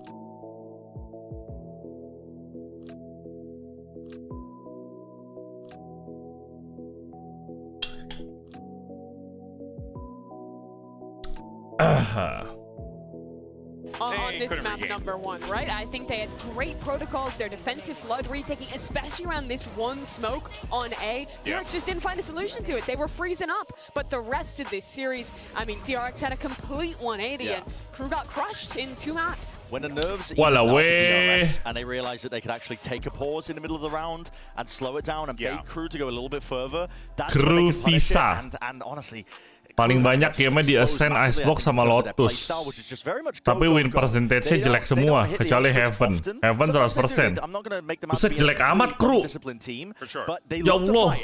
L: On this map #1, right? I think they had great protocols, their defensive flood retaking, especially around this one smoke on A. DRX just didn't find a solution to it. They were freezing up, but the rest of this series, I mean, DRX had a complete 180 and KRU got crushed in 2 maps.
M: When the nerves even out for DRX and they realized that they could actually take a pause in the middle of the round and slow it down and bait KRU to go a little bit further, that's when they can punish it. And honestly,
D: paling banyak game di SEN, Icebox sama Lotus. Tapi win percentage-nya jelek semua, kecuali Heaven. Heaven 100%. Buset, jelek amat KRU. Ya Allah.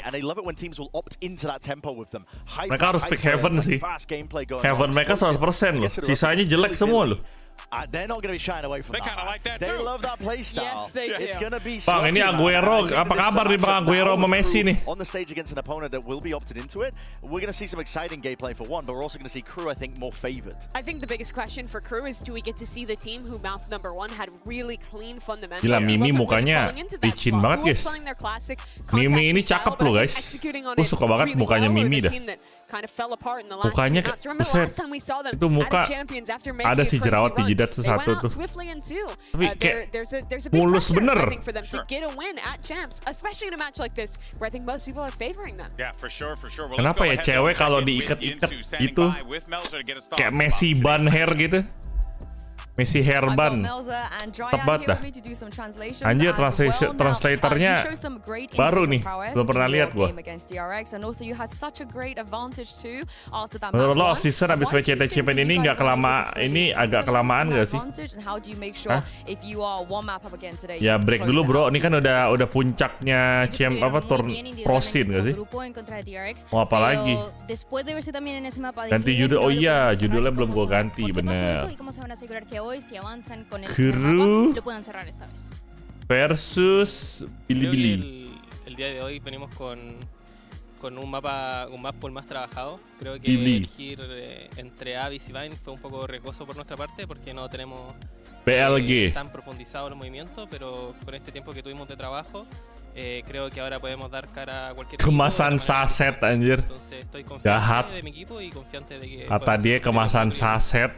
D: Mereka harus pick Heaven sih. Heaven mereka 100% loh. Sisanya jelek semua loh.
M: They're not going to be shying away from that. They kind of like that. They love that playstyle.
L: Yes, they do.
M: It's going to be.
D: Bang, ini Aguero. Apa kabar nih Bang Aguero sama Messi nih?
M: On the stage against an opponent that will be opted into it, we're going to see some exciting gameplay for one, but we're also going to see KRU, I think, more favored.
L: I think the biggest question for KRU is, do we get to see the team who map #1 had really clean fundamentals?
D: Gila, Mimi mukanya licin banget guys. Mimi ini cakep loh guys. Gue suka banget mukanya Mimi dah. Mukanya kayak, buset, itu muka ada si jerawat di jidat sesatu tuh. Tapi kayak mulus bener. Kenapa ya cewek kalau diikat-ikat gitu kayak Messi bun hair gitu? Messi Herban, tepat dah. Anjir, translatornya baru nih, belum pernah lihat gua. Menurut lo off-season abis VCT Champion ini agak kelamaan gak sih? Hah? Ya break dulu bro, ini kan udah puncaknya turn PROSCREEN gak sih? Mau apa lagi? Ganti judul, oh iya judulnya belum gua ganti, bener. KRU versus BiliBili.
R: El día de hoy venimos con un map pool más trabajado. Creo que elegir entre Abyss y Vine fue un poco riesgoso por nuestra parte porque no tenemos tan profundizados los movimientos, pero con este tiempo que tuvimos de trabajo creo que ahora podemos dar cara a cualquier
D: kemasan saset anjir.
R: Entonces estoy confiante de mi equipo y confiante de que
D: kata dia kemasan saset.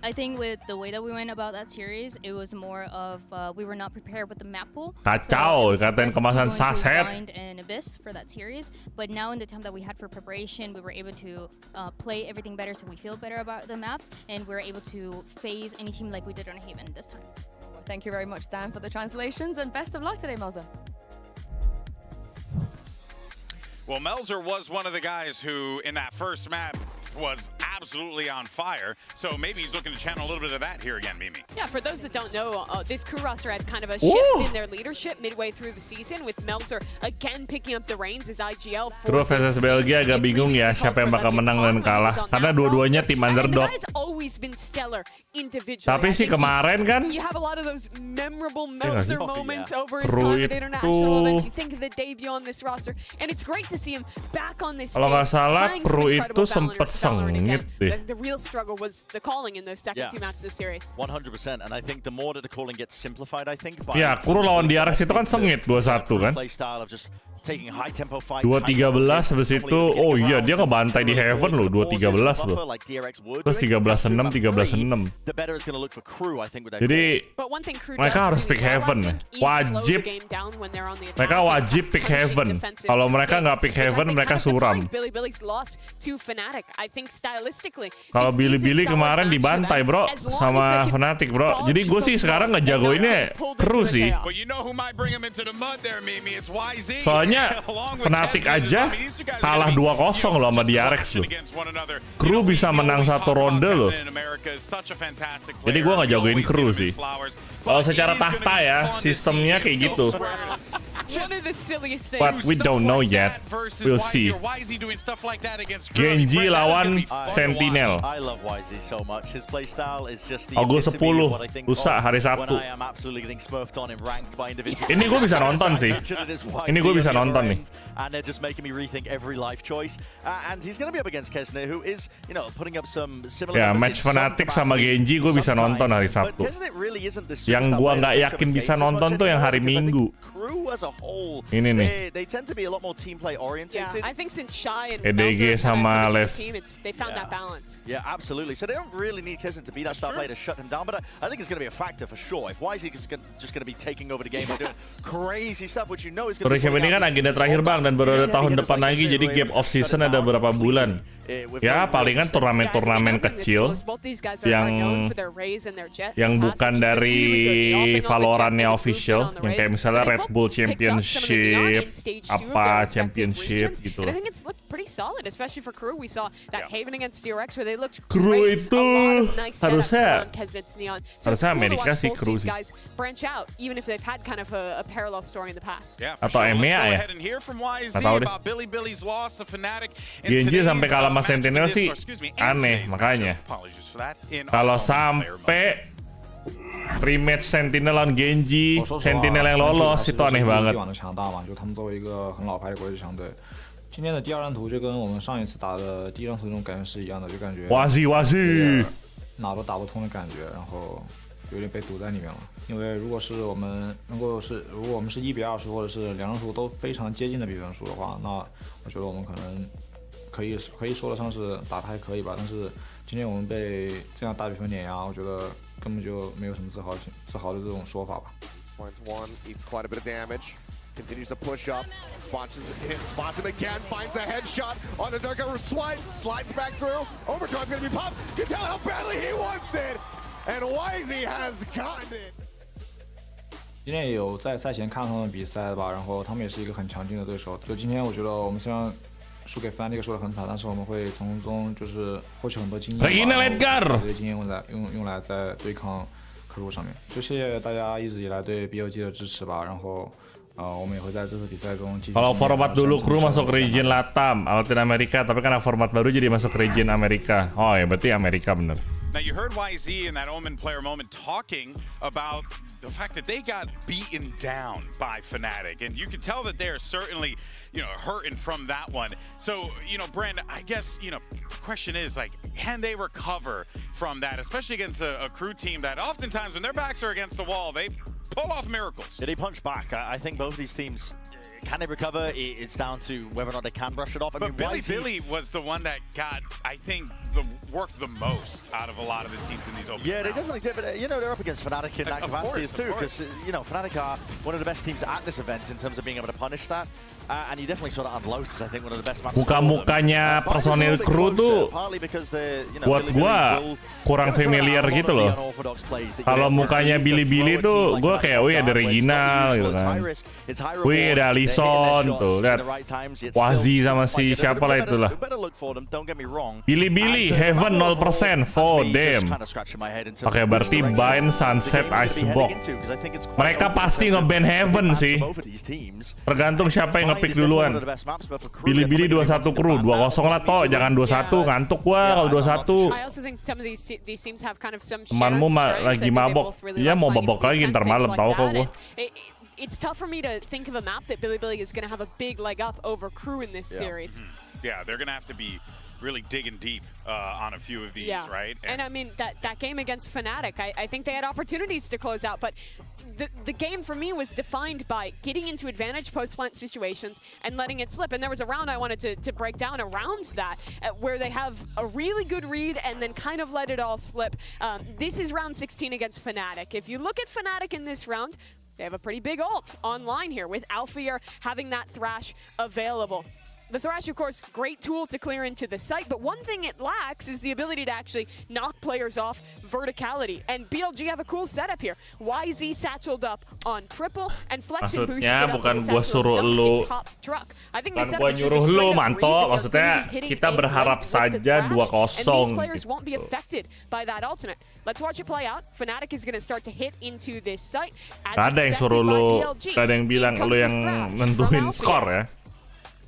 S: I think with the way that we went about that series, it was more of we were not prepared with the map pool.
D: Kacau, katain kemasan saset.
S: And Abyss for that series, but now in the time that we had for preparation, we were able to play everything better, so we feel better about the maps, and we're able to phase any team like we did on Haven this time.
I: Well, thank you very much, Dan, for the translations, and best of luck today, Melzer.
K: Well, Melzer was one of the guys who, in that first map, was absolutely on fire, so maybe he's looking to channel a little bit of that here again, Mimi.
L: Yeah, for those that don't know, this KRU roster had kind of a shift in their leadership midway through the season, with Melzer again picking up the reins as IGL.
D: KRU versus Belgia agak bingung ya siapa yang bakal menang dan kalah, karena dua-duanya tim underdog. Tapi sih kemarin kan KRU itu kalau nggak salah KRU itu sempet sengit deh.
L: The real struggle was the calling in those second 2 maps this series.
M: 100%, and I think the more that the calling gets simplified, I think.
D: Ya, KRU lawan DRX itu kan sengit 2-1 kan. 2-13 habis itu, oh iya dia ngebantai di Heaven loh, 2-13 loh. Terus 13-6, 13-6. Jadi mereka harus pick Heaven, wajib. Mereka wajib pick Heaven. Kalau mereka nggak pick Heaven, mereka suram. Kalau BiliBili kemarin dibantai bro sama Fnatic bro. Jadi gue sih sekarang ngejagoinnya KRU sih. Soalnya Fnatic aja kalah 2-0 loh sama DRX loh. KRU bisa menang 1 ronde loh. Jadi gue ngejagoin KRU sih. Kalau secara tahta ya, sistemnya kayak gitu.
L: one of the silliest things.
D: But we don't know yet. We'll see. Genji lawan Sentinel.
M: I love YZ so much. His playstyle is just the
D: August 10 rusak hari Sabtu.
M: I am absolutely getting smurfed on in ranked by individuals.
D: Ini gue bisa nonton sih. Ini gue bisa nonton nih.
M: And they're just making me rethink every life choice. And he's going to be up against Kesner, who is, you know, putting up some similar.
D: Ya, match Fnatic sama Genji gue bisa nonton hari Sabtu. Yang gue nggak yakin bisa nonton tuh yang hari Minggu. Ini nih.
M: They tend to be a lot more team play oriented.
L: Yeah, I think since Shy and
D: EDG sama Lev.
L: They found that balance.
M: Yeah, absolutely. So they don't really need Kesner to be that star player to shut him down, but I think it's going to be a factor for sure. If YZ is just going to be taking over the game and doing crazy stuff, which you know is going to be.
D: Ini kan agenda terakhir bang, dan baru ada tahun depan lagi, jadi gap off season ada berapa bulan. Ya palingan turnamen-turnamen kecil yang bukan dari Valorant-nya official, yang kayak misalnya Red Bull Championship, apa Championship gitu loh. KRU itu harusnya Amerika sih, KRU sih. Atau EMEA ya? Nggak tahu deh. Genji sampai kalah sama Sentinel sih aneh, makanya kalau sampai rematch Sentinel lawan Genji, Sentinel yang lolos itu aneh banget.
T: 今天的第二张图就跟我们上一次打的第一张图那种感觉是一样的，就感觉
D: 哇塞
T: 哪都打不通的感觉，然后有点被堵在里面了。因为如果我们是1比20，或者是两张图都非常接近的比分数的话，那我觉得我们可能可以说得上是打得还可以吧。但是今天我们被这样大比分碾压，我觉得根本就没有什么自豪的这种说法吧。
U: Points one, eats quite a bit of damage. Continues to push up, spots him again, finds a headshot on the Darko swipe, slides back through. Overdrive's gonna be popped. You can tell how badly he wants it, and YZ has gotten it.
T: 今天也有在赛前看他们比赛吧，然后他们也是一个很强劲的对手。就今天我觉得我们虽然输给 Fnatic 输得很惨，但是我们会从中就是获取很多经验，把这些经验用来在对抗KRU上面。就谢谢大家一直以来对 BOG 的支持吧，然后。
D: Kalau format dulu KRU masuk region Latam, Latin America, tapi karena format baru jadi masuk region Amerika. Oh ya, berarti Amerika bener.
K: Now you heard YZ in that Omen player moment talking about the fact that they got beaten down by Fnatic, and you can tell that they're certainly, you know, hurting from that one. So, you know, Brand, I guess, you know, the question is like, can they recover from that, especially against a KRU team that oftentimes when their backs are against the wall, they pull off miracles.
M: Did he punch back? I think both of these teams, can they recover? It's down to whether or not they can brush it off. I mean,
K: BiliBili was the one that got, I think, worked the most out of a lot of the teams in these open
M: Yeah,
K: rounds.
M: they definitely did, but you know, they're up against Fnatic in that capacity too, because you know, Fnatic are one of the best teams at this event in terms of being able to punish that. And you definitely saw that on Lotus, I think, one of the best maps.
D: Muka-mukanya personil KRU tuh buat gua kurang familiar gitu loh. Kalau mukanya BiliBili tuh gua kayak, wih ada Reginal gitu kan. Wih ada Alison tuh, lihat Wazi sama si siapa lah itulah. BiliBili Heaven 0% for them. Oke, berarti ban Sunset Icebox. Mereka pasti nge-ban Heaven sih. Tergantung siapa yang nge-pick duluan. BiliBili 21 KRU, 2-0 lah toh, jangan 21, ngantuk gua kalau 21. Temanmu lagi mabok, ya mau mabok lagi ntar malam tau kok gua.
L: It's tough for me to think of a map that BiliBili is going to have a big leg up over KRU in this series.
K: Yeah, they're going to have to be really digging deep on a few of these, right?
L: And I mean, that game against Fnatic, I think they had opportunities to close out, but the game for me was defined by getting into advantage post-plant situations and letting it slip. And there was a round I wanted to break down around that, where they have a really good read and then kind of let it all slip. This is round 16 against Fnatic. If you look at Fnatic in this round, they have a pretty big ult online here with Alfear having that Thrash available. The Thrash, of course, great tool to clear into the site, but one thing it lacks is the ability to actually knock players off verticality. And BLG have a cool setup here. YZ satcheled up on triple, and Flex and boosted up
D: bukan
L: with
D: gua suruh lu,
L: top truck. I think
D: bukan gua nyuruh lu, Manto. Maksudnya kita berharap saja 2-0
L: players won't be affected by that ultimate. Let's watch it play out. Fnatic is going to start to hit into this site.
D: Ada yang suruh lu, ada yang bilang lu yang nentuin skor ya.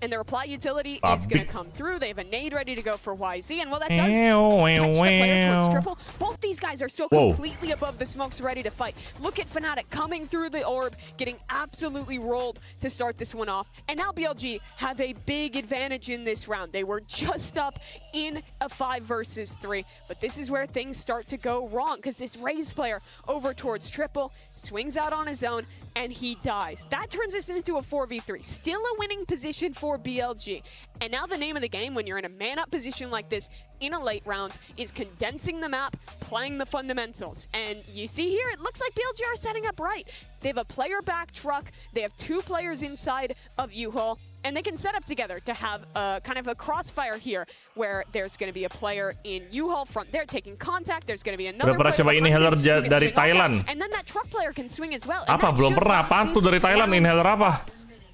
L: And the reply utility is going to come through. They have a nade ready to go for YZ, and well, that does catch the player towards triple. Both these guys are still completely above the smokes, ready to fight. Look at Fnatic coming through the orb, getting absolutely rolled to start this one off. And now BLG have a big advantage in this round. They were just up in a 5 versus 3, but this is where things start to go wrong, because this Raze player over towards triple swings out on his own, and he dies. That turns us into a 4v3. Still a winning position for BLG. And now the name of the game when you're in a man-up position like this in a late round is condensing the map, playing the fundamentals. And you see here, it looks like BLG are setting up right. They have a player back truck, they have 2 players inside of U-Haul, and they can set up together to have a kind of a crossfire here where there's going to be a player in U-Haul front there taking contact, there's going to be another player
D: coba inhaler dari Thailand.
L: and then that truck player can swing as well.
D: Apa belum pernah? Apaan tuh dari Thailand, inhaler apa?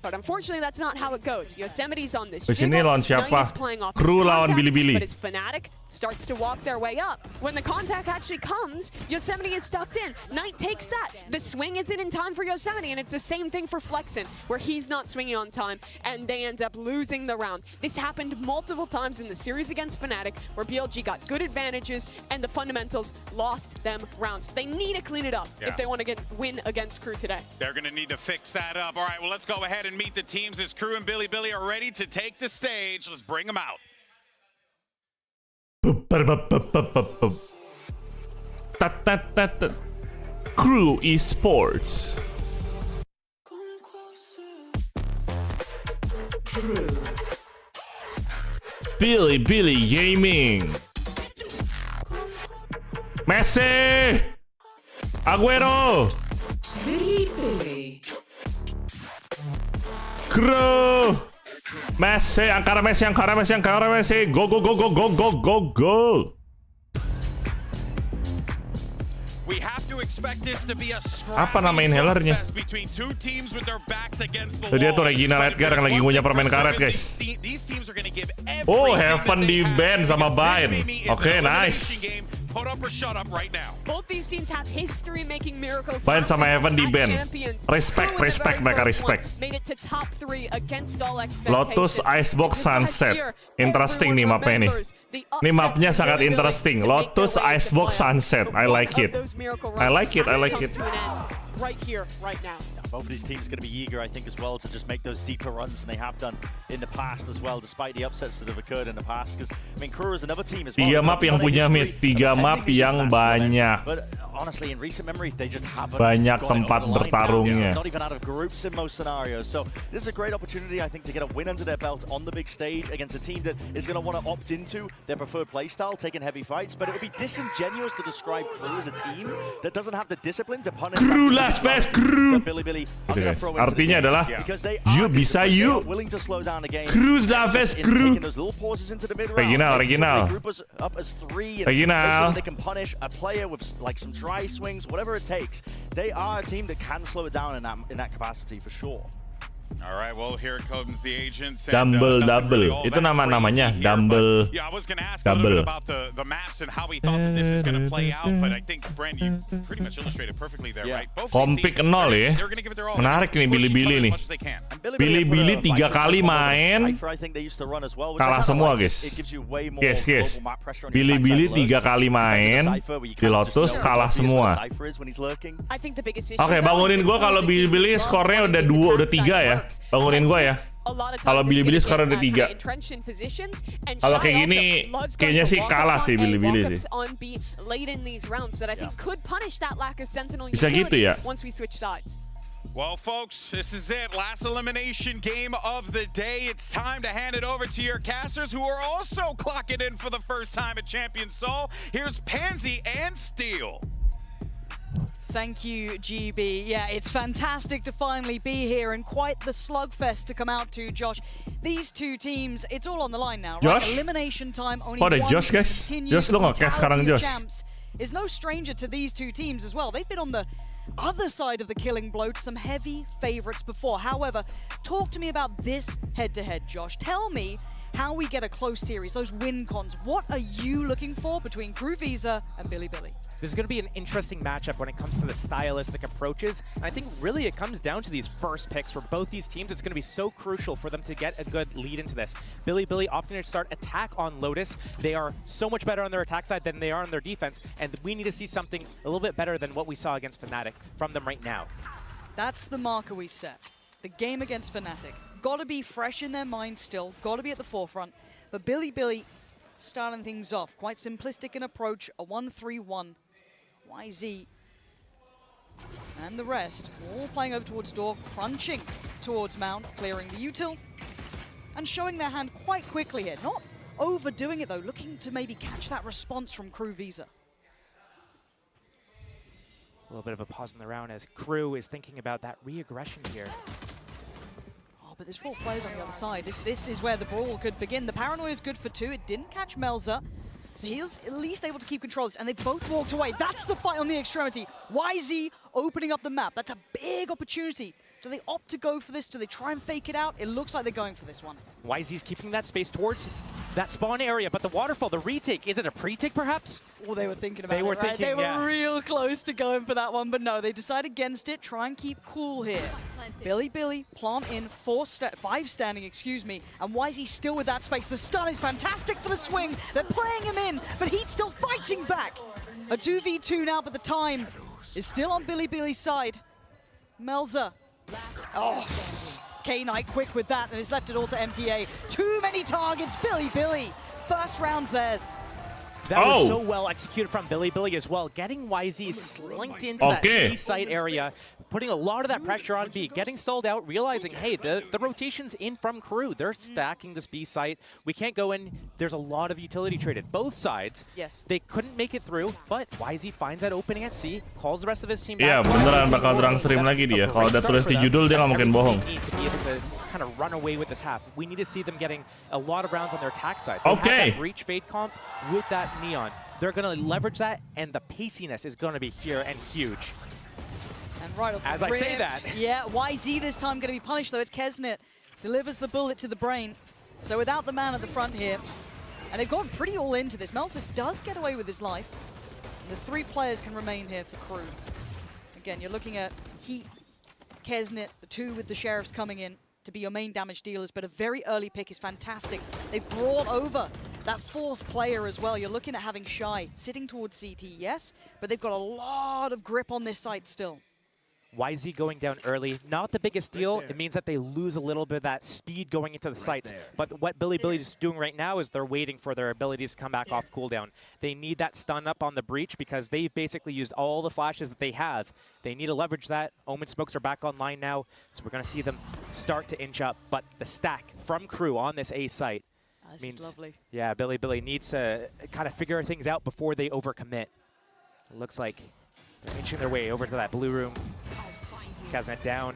L: But unfortunately, that's not how it goes. Yosemite's on this.
D: Di sini lawan siapa? KRU lawan BiliBili.
L: But as Fnatic starts to walk their way up, when the contact actually comes, Yosemite is stuck in. Knight takes that. The swing isn't in time for Yosemite, and it's the same thing for Flexen, where he's not swinging on time, and they end up losing the round. This happened multiple times in the series against Fnatic, where BLG got good advantages, and the fundamentals lost them rounds. They need to clean it up if they want to win against KRU today.
K: They're going to need to fix that up. All right, well, let's go ahead and meet the teams as KRU and BiliBili are ready to take the stage. Let's bring them out.
D: KRU Esports. BiliBili Gaming. Messi. Aguero.
C: BiliBili.
D: KRU. Messi, angkara Messi, angkara Messi, angkara Messi. Go, go, go, go, go, go, go, go.
K: We have to expect this to be a
D: Apa nama inhalernya?
K: between 2 teams with their backs against the
D: Dia tuh
K: wall.
D: Regina Redgar yang lagi ngunyah permen karet, guys.
K: These teams are going to give
D: Oh, Headphone di ban sama Bain. Oke, nice.
K: Put up or shut up right now.
L: Both these teams have history making miracles.
D: Bain sama Headphone di ban. Respect mereka respect.
L: Made it to top 3 against all expectations.
D: Lotus Icebox Sunset. Interesting nih mapnya nih. Ini mapnya sangat interesting. Lotus Icebox Sunset. I like it. I like it. I like it.
L: Right here, right now.
M: Both of these teams are going to be eager, I think, as well to just make those deeper runs than they have done in the past as well, despite the upsets that have occurred in the past. Because I mean, KRU is another team as well.
D: 3 map yang punya mid, 3 map yang banyak.
M: But honestly, in recent memory, they just haven't
D: banyak
M: got
D: tempat bertarungnya.
M: Not even out of groups in most scenarios. So this is a great opportunity, I think, to get a win under their belt on the big stage against a team that is going to want to opt into their preferred playstyle, taking heavy fights. But it would be disingenuous to describe KRU as a team that doesn't have the discipline to punish.
D: KRU last fast, KRU. Artinya adalah, you bisa you. KRU's last fast, KRU. Original.
M: They can punish a player with like some dry swings, whatever it takes. They are a team that can slow it down in that capacity for sure.
K: All right, well, here comes the agents.
D: Double. Itu namanya double.
K: Yeah, I was going to ask a little bit about the maps and how we thought that this is going to play out, but I think Brent, you pretty much illustrated perfectly there, right?
D: Kompik 0 ya. Menarik nih BiliBili nih. BiliBili 3 kali main kalah semua, guys. Guys. BiliBili 3 kali main di Lotus kalah semua. Oke, bangunin gua kalau BiliBili skornya udah 3 ya. Bangunin gue ya. Kalau BiliBili sekarang udah 3. Kalau kayak gini, kayaknya sih kalah sih BiliBili sih. Bisa gitu ya.
K: Well, folks, this is it. Last elimination game of the day. It's time to hand it over to your casters who are also clocking in for the first time at Champion Seoul. Here's Pansy and Steel.
E: Thank you, GB. Yeah, it's fantastic to finally be here and quite the slugfest to come out to, Josh. These two teams, it's all on the line now, right?
D: Josh?
E: Elimination time, only
D: Pada
E: one
D: Josh, guys.
E: continues.
D: Josh lo nggak kayak sekarang,
E: Brutality of
D: Josh.
E: champs is no stranger to these two teams as well. They've been on the other side of the killing blow to some heavy favorites before. However, talk to me about this head-to-head, Josh. Tell me how we get a close series, those win cons. What are you looking for between Crew Visa and BiliBili?
V: This is going to be an interesting matchup when it comes to the stylistic approaches. And I think really it comes down to these first picks for both these teams. It's going to be so crucial for them to get a good lead into this. BiliBili opting to start attack on Lotus. They are so much better on their attack side than they are on their defense. And we need to see something a little bit better than what we saw against Fnatic from them right now.
E: That's the marker we set. The game against Fnatic. Got to be fresh in their mind still. Got to be at the forefront. But BiliBili starting things off. Quite simplistic in approach. A 1-3-1. YZ and the rest all playing over towards door, crunching towards Mount, clearing the util, and showing their hand quite quickly here. Not overdoing it though, looking to maybe catch that response from Crew Visa.
V: A little bit of a pause in the round as Crew is thinking about that re-aggression here.
E: Oh, but there's 4 players on the other side. This is where the brawl could begin. The paranoia is good for 2. It didn't catch Melza. So he's at least able to keep control of this, and they both walked away. That's the fight on the extremity. YZ opening up the map. That's a big opportunity. Do they opt to go for this? Do they try and fake it out? It looks like they're going for this one.
V: YZ's keeping that space towards that spawn area, but the waterfall, the retake, is it a pre-take perhaps?
E: Well, they were thinking about
V: it, right?
E: Thinking, they were real close to going for that one, but no, they decide against it. Try and keep cool here. BiliBili plant in 5 standing, excuse me, and YZ still with that space. The stun is fantastic for the swing. They're playing him in, but he's still fighting back. A 2v2 now, but the time is still on BiliBili's side. Melza. Oh, K-Knight quick with that, and has left it all to MTA. Too many targets, BiliBili. First round's theirs.
V: That was so well executed from BiliBili as well. Getting YZ slinked into that C-site area, putting a lot of that pressure on B, getting stalled out, realizing, hey, the rotation's in from Crew. They're stacking this B site. We can't go in. There's a lot of utility traded. Both sides, they couldn't make it through, but YZ finds that opening at C, calls the rest of his team back.
D: Iya, beneran bakal terang stream lagi dia. Kalau udah tulis di judul, dia nggak mungkin bohong.
V: They need to be able to kind of run away with this half. We need to see them getting a lot of rounds on their attack side. They have that breach fade comp with that Neon. They're going to leverage that, and the paciness is going to be here and huge.
E: And right up
V: as I say that.
E: Yeah, YZ this time going to be punished, though. It's Kesnet. Delivers the bullet to the brain. So without the man at the front here. And they've gone pretty all into this. Melza does get away with his life. And the 3 players can remain here for Crew. Again, you're looking at Heat, Kesnet, the 2 with the Sheriffs coming in to be your main damage dealers, but a very early pick is fantastic. They've brought over that 4th player as well. You're looking at having Shy sitting towards CT, yes, but they've got a lot of grip on this site still.
V: YZ going down early, not the biggest deal. It means that they lose a little bit of that speed going into the sites. But what BiliBili is doing right now is they're waiting for their abilities to come back off cooldown. They need that stun up on the breach because they've basically used all the flashes that they have. They need to leverage that. Omen smokes are back online now, so we're going to see them start to inch up. But the stack from Crew on this A site means,
E: lovely.
V: Yeah, BiliBili needs to kind of figure things out before they overcommit. It looks like they're inching their way over to that blue room. Kesnet down.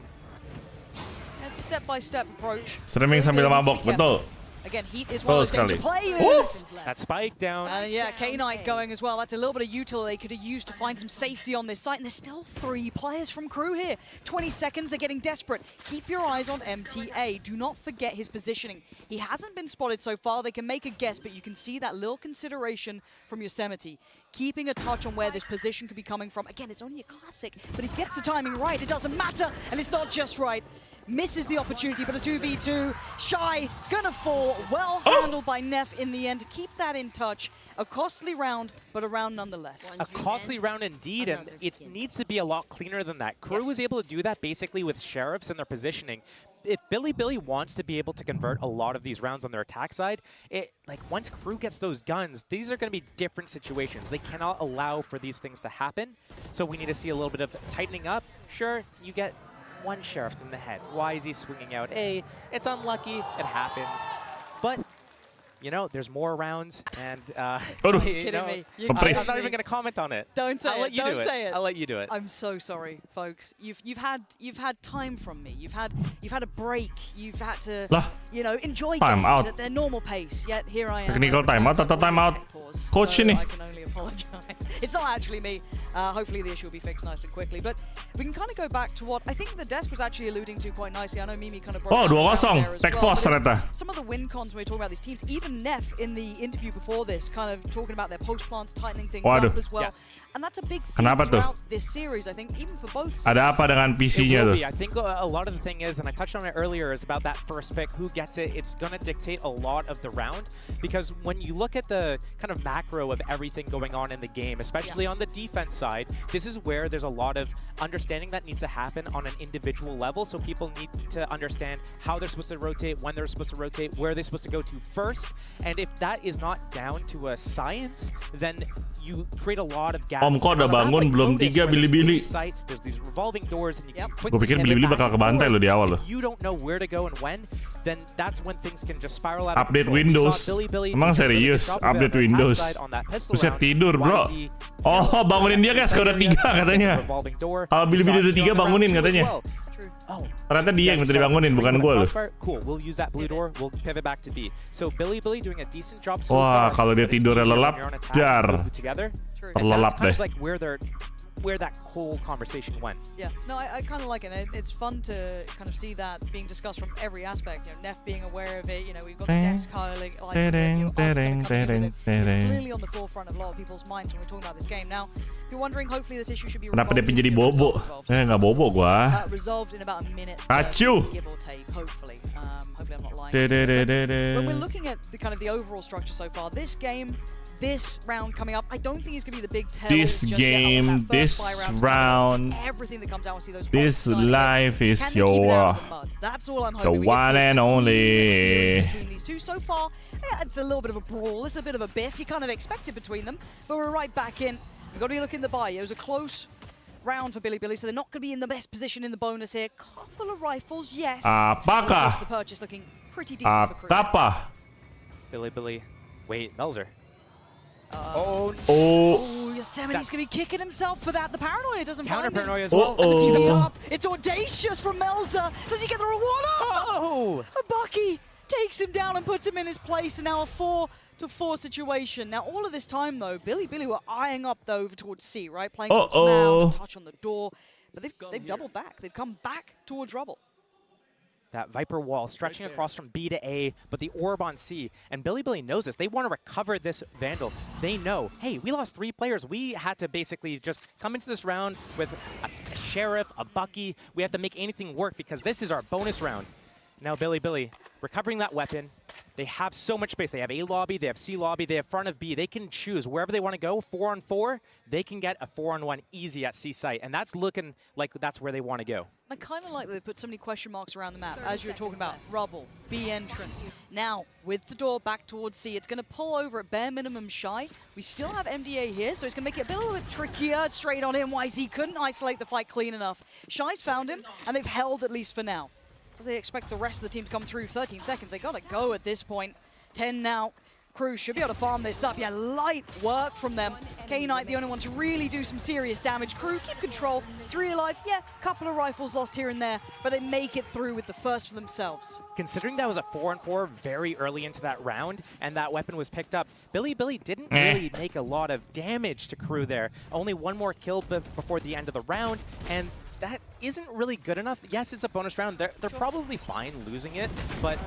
E: That's a step-by-step approach.
D: Streaming sambil mabok, betul.
E: Again, Heat is one of those danger players.
V: That spike down.
E: Yeah, K-Knight going as well. That's a little bit of util they could have used to find some safety on this site. And there's still 3 players from Crew here. 20 seconds, they're getting desperate. Keep your eyes on MTA. Do not forget his positioning. He hasn't been spotted so far. They can make a guess, but you can see that little consideration from Yosemite. Keeping a touch on where this position could be coming from. Again, it's only a classic, but if he gets the timing right, it doesn't matter. And it's not just right. Misses the opportunity, but a 2v2. Shy, gonna fall. Well handled by Neff in the end to keep that in touch. A costly round, but a round nonetheless.
V: A costly round indeed, and it needs to be a lot cleaner than that. Crew was able to do that basically with Sheriffs and their positioning. If BiliBili wants to be able to convert a lot of these rounds on their attack side, once Crew gets those guns, these are going to be different situations. They cannot allow for these things to happen. So we need to see a little bit of tightening up. Sure, you get 1 Sheriff in the head. YZ swinging out A. It's unlucky. It happens. But you know, there's more rounds, and
E: kidding me.
V: I'm not even going to comment on it.
E: Don't say
V: I'll
E: it.
V: let you
E: Don't
V: do it.
E: say it.
V: I'll let you do it.
E: I'm so sorry, folks. You've had time from me. You've had a break. You've had to enjoy games at their normal pace. Yet here I am.
D: Technical timeout atau timeout? Coach ini.
E: I can only apologize. It's not actually me. Hopefully the issue will be fixed nice and quickly. But we can kind of go back to what I think the desk was actually alluding to quite nicely. I know Mimi kind of broke down there as well. Some of the win cons when we're talking about these teams, even Neff in the interview before this, kind of talking about their post plants, tightening things up as well. And that's a big thing throughout this series, I think, even for both sides.
D: Ada apa dengan PC-nya tuh?
V: I think a lot of the thing is, and I touched on it earlier, is about that first pick, who gets it. It's going to dictate a lot of the round, because when you look at the kind of macro of everything going on in the game, especially on the defense side, this is where there's a lot of understanding that needs to happen on an individual level, so people need to understand how they're supposed to rotate, when they're supposed to rotate, where they're supposed to go to first, and if that is not down to a science, then you create a lot of gaps.
D: Om kok udah bangun belum 3 BiliBili. Gue pikir BiliBili bakal kebantai loh di awal loh.
V: You don't know where to go and when, then that's when things can just spiral out.
D: Update Windows. Emang serius update Windows. Buset tidur bro. Oh bangunin dia guys kalau udah 3 katanya. Kalau BiliBili udah 3 bangunin katanya. Ternyata dia yang minta dibangunin, bukan gue loh.
V: Cool, we'll use that blue door. We'll pivot back to B. So BiliBili doing a decent job so
D: Wah,
V: far.
D: kalau dia tidurnya lelap, dar. Terlelap deh.
V: Like where that whole conversation went.
E: Yeah, no, I kind of like it. It's fun to kind of see that being discussed from every aspect. You know, Neff being aware of it. You know, we've got the desk highlighting it. It's clearly on the forefront of a lot of people's minds when we're talking about this game. Now, if you're wondering, hopefully this issue should be
D: Kenapa dia menjadi bobo? Nggak bobo gua.
E: Resolved in about a minute.
D: Acuh.
E: Give or take, hopefully. Hopefully I'm not lying. When we're looking at the kind of the overall structure so far, this game. This round coming up, I don't think it's going to be the big tell.
D: This game, this round,
E: everything that comes out, we'll see those
D: this life is your
E: That's all I'm hoping.
D: The one and only.
E: Between these two so far, yeah, it's a little bit of a brawl. It's a bit of a biff. You kind of expect it between them, but we're right back in. We've got to be looking at the buy. It was a close round for BiliBili, so they're not going to be in the best position in the bonus here. Couple of rifles, yes.
D: Apakah?
E: The purchase looking pretty decent for Crew.
D: Apa?
V: BiliBili. Wait, Melzer.
E: Yosemite's going to be kicking himself for that. The paranoia doesn't find him.
V: Counter paranoia as well.
E: And the team's up. It's audacious from Melzer. Does he get the reward? Oh! A Bucky takes him down and puts him in his place. And now a 4-4 situation. Now, all of this time, though, BiliBili were eyeing up, though, over towards C, right? Playing towards Mound, touch on the door. But they've doubled back. They've come back towards Rubble.
V: That Viper wall stretching across from B to A, but the orb on C. And BiliBili knows this. They want to recover this Vandal. They know, hey, we lost 3 players. We had to basically just come into this round with a Sheriff, a Bucky. We have to make anything work because this is our bonus round. Now BiliBili recovering that weapon. They have so much space. They have A lobby, they have C lobby, they have front of B. They can choose wherever they want to go. 4-on-4, they can get a 4-on-1 easy at C site. And that's looking like that's where they want to go.
E: I kind of like that they put so many question marks around the map, as you were talking about. Rubble, B entrance. Now, with the door back towards C, it's going to pull over at bare minimum Shy. We still have MDA here, so it's going to make it a little bit trickier. Straight on him, YZ couldn't isolate the fight clean enough. Shy's found him, and they've held at least for now. Because they expect the rest of the team to come through. 13 seconds, they got to go at this point. 10 now. Crew should be able to farm this up. Yeah, light work from them. K-Knight, the only one to really do some serious damage. Crew, keep control. 3 alive. Yeah, couple of rifles lost here and there, but they make it through with the first for themselves.
V: Considering that was a 4-on-4 very early into that round, and that weapon was picked up, BiliBili didn't really make a lot of damage to Crew there. Only 1 more kill before the end of the round, and that isn't really good enough. Yes, it's a bonus round. They're probably fine losing it, but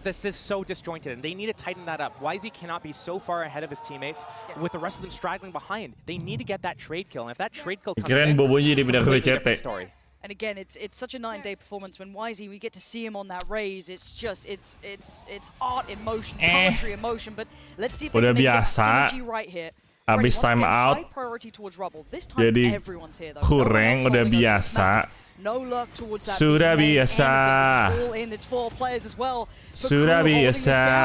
V: this is so disjointed, and they need to tighten that up. YZ cannot be so far ahead of his teammates with the rest of them straggling behind. They need to get that trade kill, and if that trade kill comes in, it's a different story.
E: And again, it's such a night and day performance when YZ, we get to see him on that raise. It's just, it's art in motion, poetry in motion, but let's see if they can make that synergy right here.
D: Habis time out, jadi kurang udah biasa. Sudah biasa. Sudah biasa.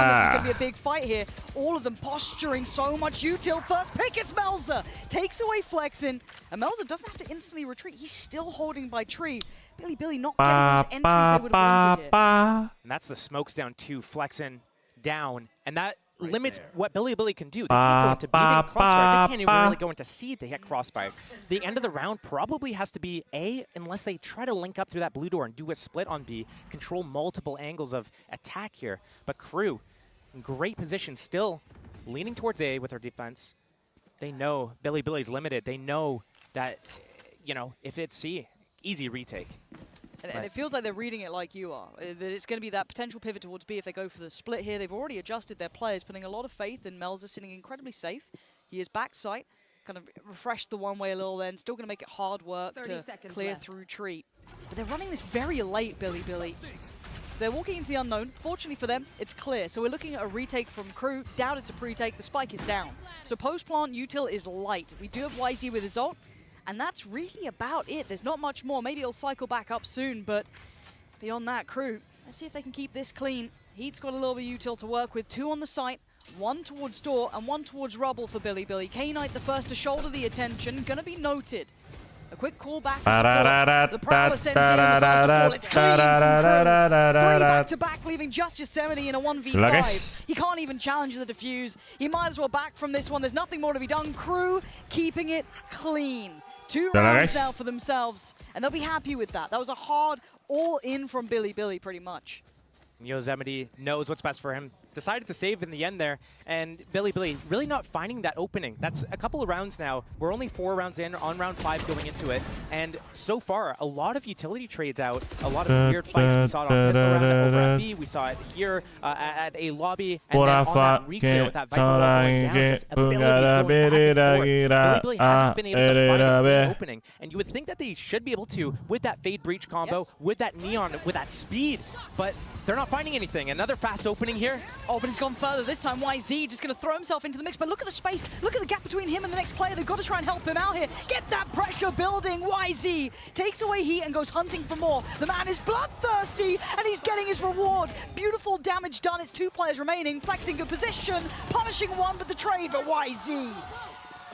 E: All of them posturing so much util. First pick, it's Melzer. Takes away Flexin. And Melzer doesn't have to instantly retreat. He's still holding by tree. BiliBili not getting those entries they would have wanted here.
V: And that's the smokes down 2. Flexin down. And that limits what BiliBili can do. They can't go into B, they get Crossfire. They can't even really go into C, they get Crossfire. The end of the round probably has to be A, unless they try to link up through that blue door and do a split on B, control multiple angles of attack here. But KRU, in great position, still leaning towards A with their defense. They know BiliBili's limited. They know that, you know, if it's C, easy retake.
E: And it feels like they're reading it like you are, that it's going to be that potential pivot towards B if they go for the split here. They've already adjusted their players, putting a lot of faith in Melzer sitting incredibly safe. He is backside, kind of refreshed the one way a little then, still going to make it hard work to clear through Treat. But they're running this very late, BiliBili. So they're walking into the unknown. Fortunately for them, it's clear. So we're looking at a retake from KRU. Doubt it's a pre-take. The spike is down. So post-plant util is light. We do have YZ with his ult. And that's really about it. There's not much more. Maybe he'll cycle back up soon, but beyond that, KRU, let's see if they can keep this clean. Heat's got a little bit of util to work with. 2 on the site, 1 towards door, and 1 towards rubble for BiliBili. K-Knight the first to shoulder the attention. Gonna be noted. A quick call back. The Prowler sent in the first to fall. It's clean from KRU. 3 back-to-back, leaving just Yosemite in a 1v5. He can't even challenge the defuse. He might as well back from this one. There's nothing more to be done. KRU keeping it clean. 2 rounds now for themselves, and they'll be happy with that. That was a hard all-in from BiliBili, pretty much.
V: Yosemite knows what's best for him. Decided to save in the end there, and BiliBili really not finding that opening. That's a couple of rounds now. We're only 4 rounds in, on round 5 going into it, and so far, a lot of utility trades out, a lot of weird fights. We saw it on pistol round over at B, we saw it here at a lobby, and then on that recap with that Viper wall going down, just abilities going back and forth. BiliBili hasn't been able to find a clean opening, and you would think that they should be able to, with that Fade Breach combo, with that Neon, with that speed, but they're not finding anything. Another fast opening here.
E: Oh, but he's gone further this time. YZ just going to throw himself into the mix, but look at the space. Look at the gap between him and the next player. They've got to try and help him out here. Get that pressure building. YZ takes away heat and goes hunting for more. The man is bloodthirsty, and he's getting his reward. Beautiful damage done. It's 2 players remaining. Flexing good position, punishing one, but the trade, but YZ.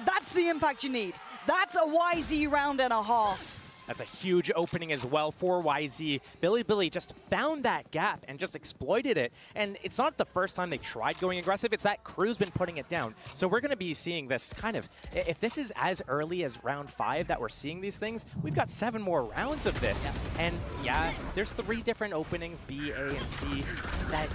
E: That's the impact you need. That's a YZ round and a half.
V: That's a huge opening as well for YZ. BiliBili just found that gap and just exploited it. And it's not the first time they tried going aggressive, it's that KRU's been putting it down. So we're gonna be seeing this kind of, if this is as early as round 5 that we're seeing these things, we've got 7 more rounds of this. And yeah, there's 3 different openings, B, A, and C, that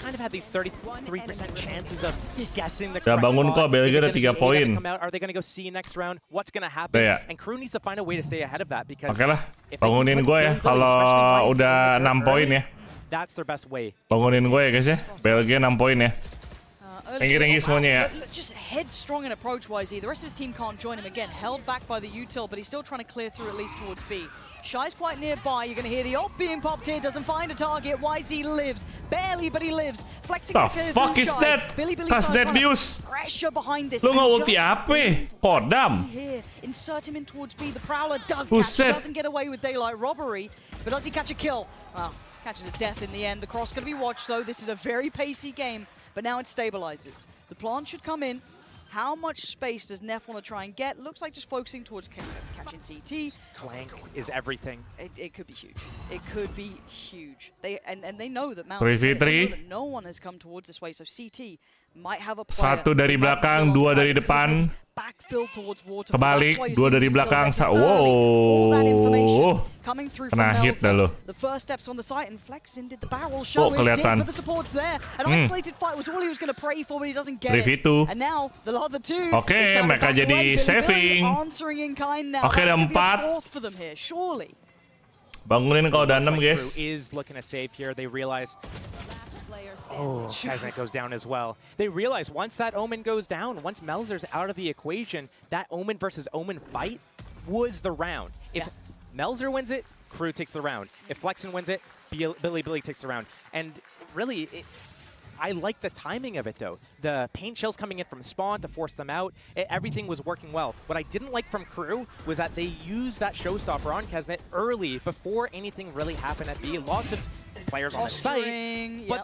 V: kind of had these 33% chances of guessing the correct
D: bangun kok, BiliBili ada 3 poin.
V: Are they going to go C next round? What's going to happen? And KRU needs to find a way to stay ahead of that because
D: Oke lah, bangunin gue ya kalau udah 6 poin ya.
V: That's their best way.
D: Bangunin gue ya guys ya. BiliBili 6 poin ya. Thank you semuanya ya.
E: Just headstrong and approach YZ. The rest of his team can't join him again. Held back by the util, but he's still trying to clear through at least towards B. Shy's quite nearby. You're going to hear the ult being popped here. Doesn't find a target. YZ lives. Barely, but he lives. Flexing
D: the fuck is that? That's that news.
E: Pressure behind this.
D: Lu nge-ulti apa? Kodam.
E: Insert him in towards B. The Prowler does catch. He doesn't get away with daylight robbery. But does he catch a kill? Well, catches a death in the end. The cross going to be watched, though. This is a very pacey game. But now it stabilizes. The plant should come in. How much space does Neff want to try and get? Looks like just focusing towards catching CT.
V: Clank is everything.
E: It could be huge. It could be huge. They know that no one has come towards this way. So CT might have a player.
D: 1 dari belakang, 2 dari depan. Kebalik, 2 dari belakang. Wow. Kena hit dah lo.
E: The first steps on the site and Flexin did the barrel show.
D: Kelihatan.
E: But the support's there. An isolated fight was all he was going to pray for, but he doesn't get it.
D: 3v2.
E: And now the other 2.
D: Oke, mereka jadi saving.
E: Oke,
D: ada 4. Bangunin kalau udah 6 guys.
V: Is looking to save here. They realize. Oh, Kaznet goes down as well. They realize once that Omen goes down, once Melzer's out of the equation, that Omen versus Omen fight was the round. If Melzer wins it, KRU takes the round. If Flexin wins it, BiliBili takes the round. And really, I like the timing of it, though. The paint shells coming in from spawn to force them out, everything was working well. What I didn't like from KRU was that they used that showstopper on Kaznet early, before anything really happened at B. Lots of players on the site, but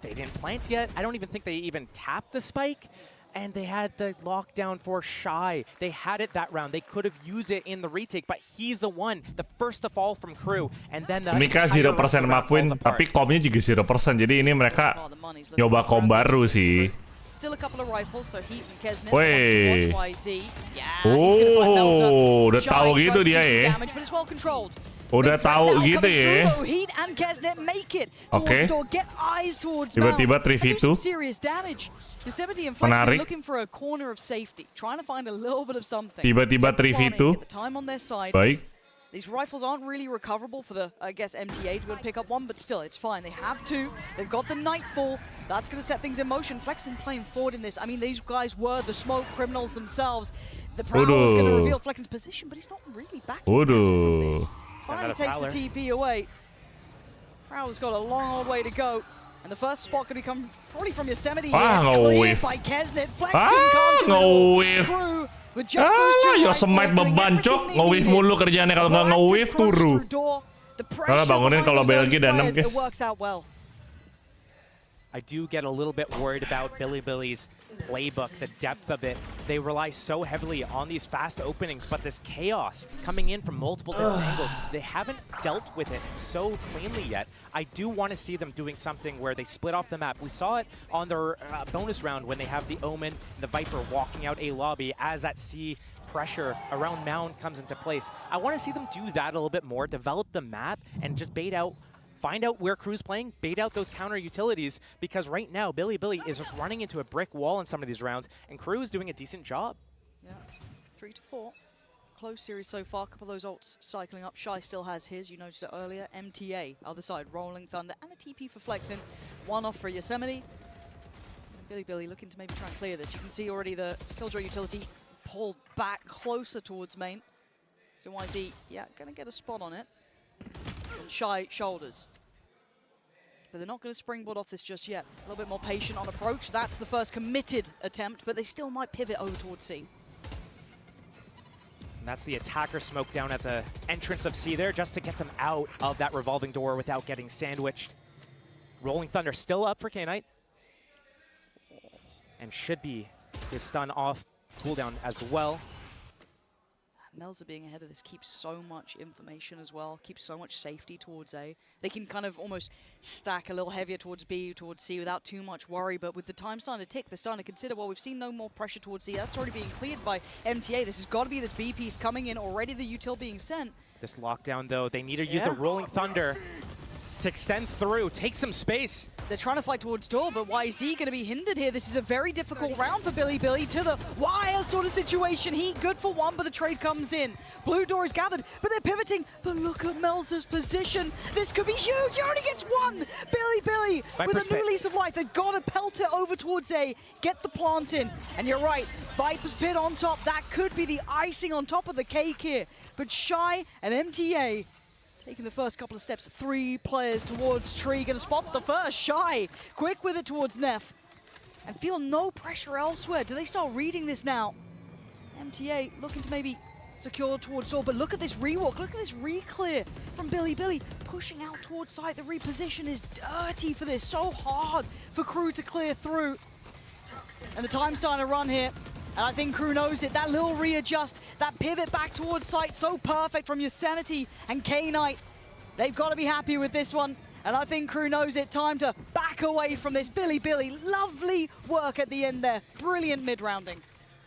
V: they didn't plant yet. I don't even think they even tapped the spike. and they had the lockdown for Shy. They had it that round. They could have used it in the retake, but he's the one, the first to fall from KRU. And then
D: Mika 0% map win, tapi komnya juga 0%. Jadi ini mereka nyoba kom baru sih.
E: Still a couple of rifles, so Heat and Kesnet.
D: Wait.
E: Yeah,
D: oh, udah tahu gitu dia ya.
E: Damage, but it's well controlled.
D: Udah tahu gitu ya.
E: Heat and Kesnet make it
D: Oke.
E: get eyes towards
D: Tiba-tiba 3v2.
E: serious damage. Yosemite and Flexing looking for a corner of safety, trying to find a little bit of something.
D: Tiba-tiba 3v2.
E: Time on their side.
D: Baik.
E: These rifles aren't really recoverable for the, I guess, MTA to be able to pick up one, but still, it's fine. They have two. They've got the Nightfall. That's going to set things in motion. Flexing playing forward in this. I mean, these guys were the smoke criminals themselves. The Prowl is going to reveal Flexing's position, but he's not really backing down from this. Finally takes the TP away. Prowl's got a long old way to go. And the first spot could come probably from Yosemite here. Cleared by Kesnet. Flexing can't do it all.
D: Yosemite beban cok, nge-wave mulu kerjaannya, kalau nggak nge-wave turu. Kalau bangunin kalau Belgi dan 6 guys.
V: I do get a little bit worried about BiliBili's playbook, the depth of it. They rely so heavily on these fast openings, but this chaos coming in from multiple different angles, they haven't dealt with it so cleanly yet. I do want to see them doing something where they split off the map. We saw it on their bonus round when they have the Omen, the Viper walking out a lobby as that C pressure around Mound comes into place. I want to see them do that a little bit more, develop the map, and just bait out, find out where KRU's playing, bait out those counter utilities, because right now BiliBili is running into a brick wall in some of these rounds, and KRU is doing a decent job.
E: Yeah, 3 to 4. Close series so far. A couple of those ults cycling up. Shy still has his. You noticed it earlier. MTA, other side, Rolling Thunder, and a TP for Flexing. One off for Yosemite. And BiliBili looking to maybe try and clear this. You can see already the Killjoy utility pulled back closer towards main. So YZ, yeah, going to get a spot on it. And Shy shoulders. But they're not going to springboard off this just yet. A little bit more patient on approach. That's the first committed attempt, but they still might pivot over towards C.
V: And that's the attacker smoke down at the entrance of C there, just to get them out of that revolving door without getting sandwiched. Rolling Thunder still up for K-Knight. And should be his stun off cooldown as well.
E: Melza being ahead of this keeps so much information as well, keeps so much safety towards A. They can kind of almost stack a little heavier towards B, towards C without too much worry, but with the time starting to tick, they're starting to consider, well, we've seen no more pressure towards C. That's already being cleared by MTA. This has got to be this B piece coming in, already the util being sent.
V: This lockdown, though, they need to use the Rolling Thunder to extend through, take some space.
E: They're trying to fight towards door, but YZ going to be hindered here. This is a very difficult round for BiliBili to the wire sort of situation. Heat good for one, but the trade comes in. Blue door is gathered, but they're pivoting. But look at Melza's position. This could be huge. He only gets one. BiliBili with a new lease of life. They've got to pelt it over towards A, get the plant in. And you're right, Viper's Pit on top. That could be the icing on top of the cake here. But Shy and MTA taking the first couple of steps, 3 players towards Tree, gonna spot the first. Shy, quick with it towards Neff. And feel no pressure elsewhere. Do they start reading this now? MTA looking to maybe secure towards door, but look at this rewalk, look at this re-clear from BiliBili, pushing out towards site. The reposition is dirty for this, so hard for KRU to clear through. And the time's starting to run here. And I think KRU knows it. That little readjust, that pivot back towards site, so perfect from Yosemite and K-Knight. They've got to be happy with this one. And I think KRU knows it. Time to back away from this. BiliBili, lovely work at the end there. Brilliant mid-rounding.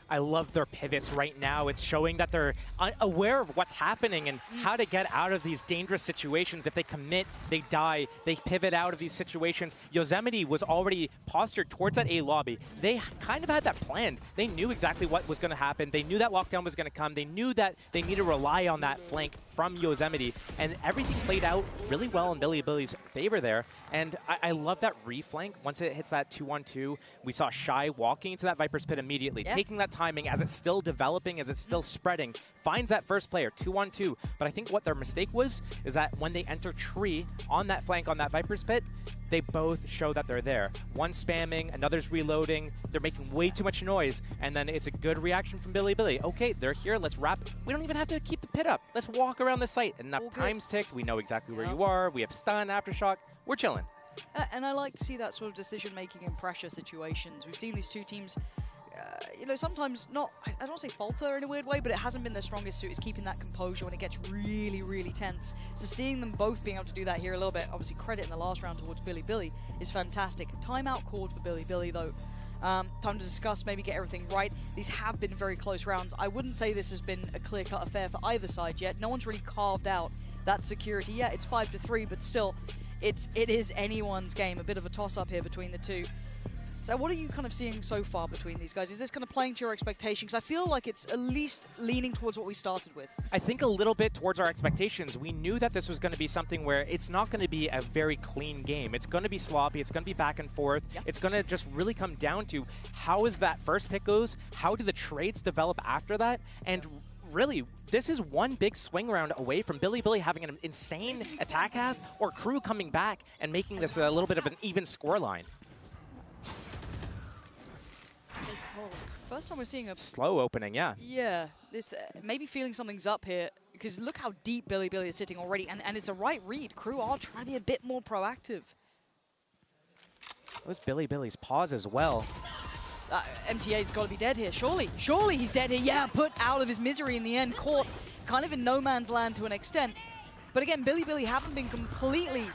V: I love their pivots right now. It's showing that they're aware of what's happening and how to get out of these dangerous situations. If they commit, they die. They pivot out of these situations. Yosemite was already postured towards that A lobby. They kind of had that planned. They knew exactly what was going to happen. They knew that lockdown was going to come. They knew that they needed to rely on that flank from Yosemite. And everything played out really well in BiliBili's favor there. And I love that reflank. Once it hits that 2-1-2, we saw Shy walking into that Viper's Pit immediately, taking that timing as it's still developing, as it's still spreading, finds that first player, 2-1-2. But I think what their mistake was is that when they enter Tree on that flank on that Viper's Pit, they both show that they're there. One spamming, another's reloading, they're making way too much noise, and then it's a good reaction from BiliBili. Okay, they're here, let's wrap. We don't even have to keep the pit up. Let's walk around the site. Enough time's ticked, we know exactly where you are, we have stun, aftershock, we're chilling.
E: And I like to see that sort of decision-making in pressure situations. We've seen these two teams you know, sometimes not, I don't say falter in a weird way, but it hasn't been their strongest suit, is keeping that composure when it gets really, really tense. So seeing them both being able to do that here a little bit, obviously credit in the last round towards BiliBili, is fantastic. Timeout called for BiliBili though. Time to discuss, maybe get everything right. These have been very close rounds. I wouldn't say this has been a clear-cut affair for either side yet. No one's really carved out that security. Yeah, it's 5-3, but still, it is anyone's game. A bit of a toss-up here between the two. So what are you kind of seeing so far between these guys? Is this kind of playing to your expectations? I feel like it's at least leaning towards what we started with.
V: I think a little bit towards our expectations. We knew that this was going to be something where it's not going to be a very clean game. It's going to be sloppy. It's going to be back and forth. Yep. It's going to just really come down to how is that first pick goes, how do the trades develop after that, and really, this is one big swing round away from BiliBili having an insane attack half, or KRU coming back and making this a little bit of an even scoreline.
E: First time we're seeing a
V: slow opening, yeah.
E: Yeah, this maybe feeling something's up here, because look how deep BiliBili is sitting already, and it's a right read. KRU are trying to be a bit more proactive.
V: It was BiliBili's pause as well.
E: MTA's got to be dead here, surely. Surely he's dead here. Yeah, put out of his misery in the end, caught kind of in no man's land to an extent. But again, BiliBili haven't been completely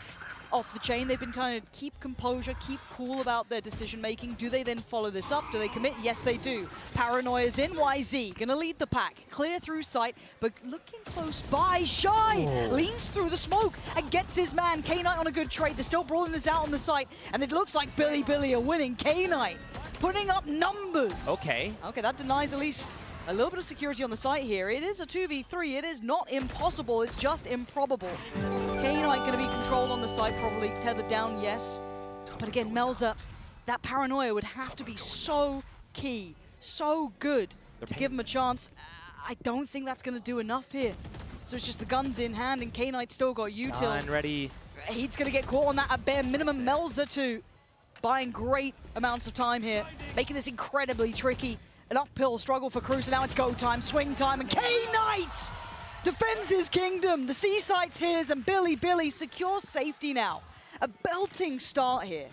E: off the chain. They've been trying to keep composure, keep cool about their decision making. Do they then follow this up? Do they commit? Yes, they do. Paranoia's in. YZ gonna lead the pack. Clear through sight, but looking close by. Shy leans through the smoke and gets his man. K-Knight on a good trade. They're still brawling this out on the site, and it looks like BiliBili are winning. K-Knight putting up numbers.
V: Okay.
E: Okay, that denies at least a little bit of security on the site here. It is a 2v3. It is not impossible. It's just improbable. K-Knight going to be controlled on the site, probably tethered down, yes. But again, Melza, that paranoia would have to be so key, so good to give him a chance. I don't think that's going to do enough here. So it's just the guns in hand, and K-Knight still got util.
V: Ready.
E: He's going to get caught on that at bare minimum. Melza too, buying great amounts of time here, making this incredibly tricky. An uphill struggle for KRU, so now it's go time, swing time, and K-Knight defends his kingdom. The C-site's his, and BiliBili secures safety now. A belting start here.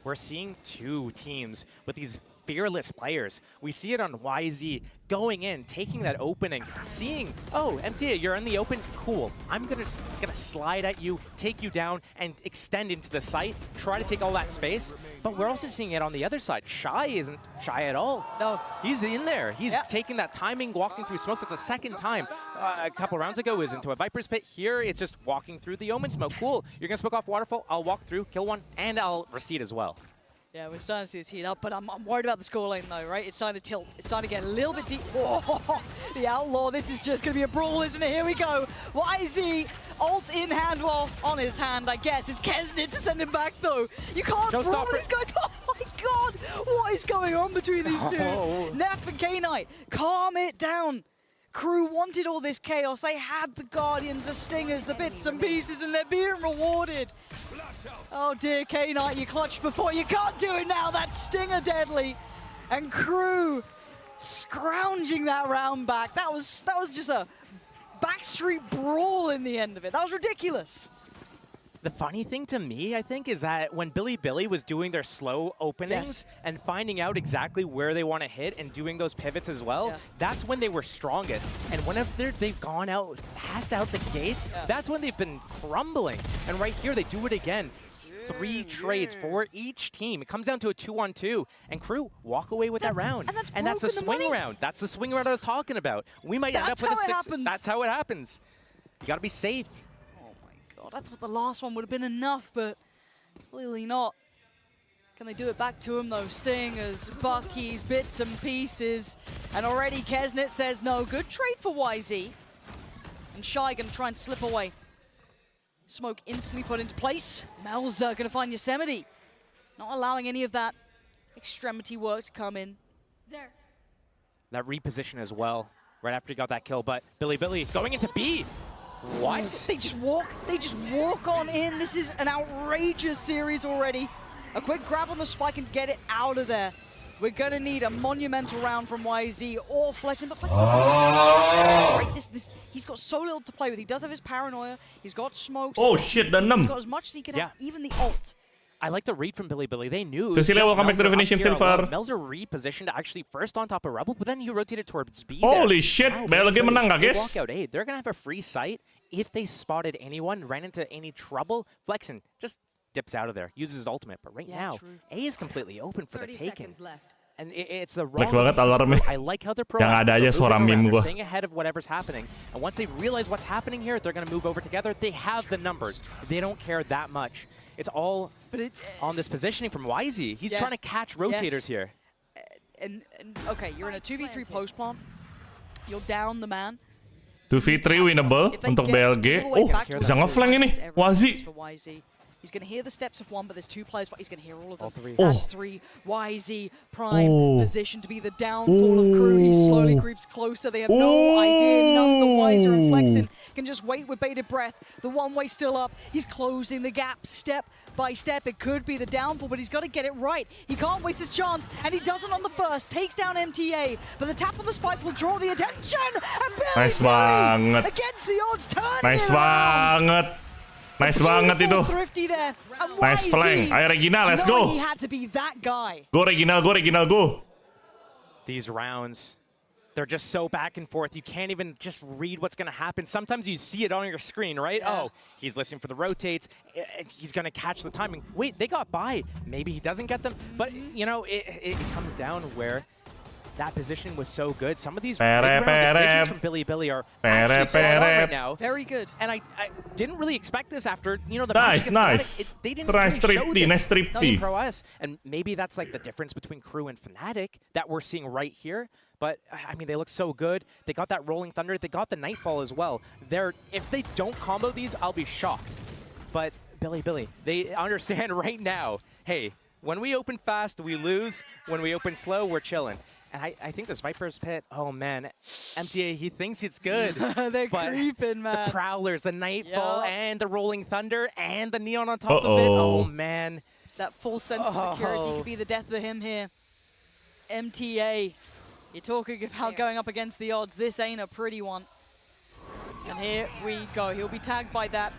V: We're seeing two teams with these fearless players. We see it on YZ going in, taking that opening, seeing, oh, MTA, you're in the open, cool. I'm gonna slide at you, take you down, and extend into the site, try to take all that space. But we're also seeing it on the other side. Shy isn't shy at all. No, he's in there. He's taking that timing, walking through smokes. That's the second time. A couple rounds ago it was into a Viper's Pit. Here it's just walking through the Omen smoke. Cool, you're gonna smoke off Waterfall, I'll walk through, kill one, and I'll recede as well.
E: Yeah, we're starting to see this heat up, but I'm worried about the scoreline though, right? It's starting to tilt. It's starting to get a little bit deep. Oh, the Outlaw, this is just going to be a brawl, isn't it? Here we go. YZ, ult in hand, well, on his hand, I guess. It's Kesnit to send him back though. You can't brawl these guys. Oh my god, what is going on between these two? Neff and K-Knight, calm it down. KRU wanted all this chaos. They had the Guardians, the Stingers, the bits and pieces, and they're being rewarded. Oh dear, K-Knight, you clutched before. You can't do it now. That Stinger deadly. And KRU scrounging that round back. That was just a backstreet brawl in the end of it. That was ridiculous.
V: The funny thing to me, I think, is that when BiliBili was doing their slow openings and finding out exactly where they want to hit and doing those pivots as well, that's when they were strongest. And whenever they've gone out, fast out the gates, that's when they've been crumbling. And right here, they do it again. 3 trades for each team. It comes down to a 2-on-2, and KRU walk away with that round. And that's the swing round. That's the swing round I was talking about. We might end up with a 6. That's how it happens. You got to be safe.
E: God, I thought the last one would have been enough, but clearly not. Can they do it back to him though? Stingers, Buckies, bits and pieces. And already Kesnit says no. Good trade for YZ. And Shy gonna try and slip away. Smoke instantly put into place. Melza gonna find Yosemite. Not allowing any of that extremity work to come in.
V: There. That reposition as well, right after he got that kill, but BiliBili going into B. What?
E: They just walk on in. This is an outrageous series already. A quick grab on the spike and get it out of there. We're gonna need a monumental round from YZ or Flexen, but Flexen, right, he's got so little to play with. He does have his paranoia. He's got smokes.
D: Oh shit, the num.
E: He's got as much as he can have, even the ult.
V: I like the read from BiliBili. They knew.
D: Cecilia, welcome back to Definition Silver.
V: Melzer repositioned actually first on top of Rebel, but then he rotated towards B.
D: Holy shit, BLG menang gak guys?
V: Walk out A. They're gonna have a free sight. If they spotted anyone, ran into any trouble, Flexen just dips out of there, uses his ultimate. But right now, A is completely open for the taking. And it's the wrong
D: move.
V: I like how they're
D: Yang ada aja suara meme
V: They're
D: gua.
V: staying ahead of whatever's happening. And once they realize what's happening here, they're going to move over together. They have the numbers. They don't care that much. It's all on this positioning from YZ. He's trying to catch rotators here.
E: And okay, you're in a 2v3 post plant. You're down the man.
D: 2v3 winnable untuk BLG. Oh, bisa nge-flank ini. YZ.
E: He's going to hear the steps of one, but there's two players. He's going to hear all of them.
V: All three.
E: That's three. YZ, prime position to be the downfall of Crew. He slowly creeps closer. They have no idea. None the wiser. And Flexen can just wait with bated breath. The one-way still up. He's closing the gap step by step. It could be the downfall, but he's got to get it right. He can't waste his chance, and he doesn't on the first. Takes down MTA, but the tap on the spike will draw the attention. And
D: Nice banget.
E: Against the odds, turning
D: Nice
E: it around.
D: banget. Nice banget itu. Nice flank. Ayo Regina, let's go.
E: He had to be that guy.
D: Go Regina, go Regina, go.
V: These rounds, they're just so back and forth. You can't even just read what's going to happen. Sometimes you see it on your screen, right?
E: Yeah.
V: Oh, he's listening for the rotates. He's going to catch the timing. Wait, they got by. Maybe he doesn't get them. But, you know, it comes down where that positioning was so good. Some of these decisions from BiliBili are actually so on right now.
E: Very good.
V: And I didn't really expect this after, you know, the
D: nice.
V: they didn't
D: Nice
V: really show this.
D: nice tripty.
V: Pro S. And maybe that's like the difference between Crew and Fnatic that we're seeing right here. But, I mean, they look so good. They got that Rolling Thunder. They got the Nightfall as well. If they don't combo these, I'll be shocked. But BiliBili, they understand right now, hey, when we open fast, we lose. When we open slow, we're chilling. And I think this Viper's Pit, oh man, MTA, he thinks it's good.
E: They're creeping, man.
V: The Prowlers, the Nightfall, and the Rolling Thunder, and the Neon on top of it. Oh man.
E: That full sense of security could be the death of him here. MTA, you're talking about going up against the odds. This ain't a pretty one. And here we go. He'll be tagged by that.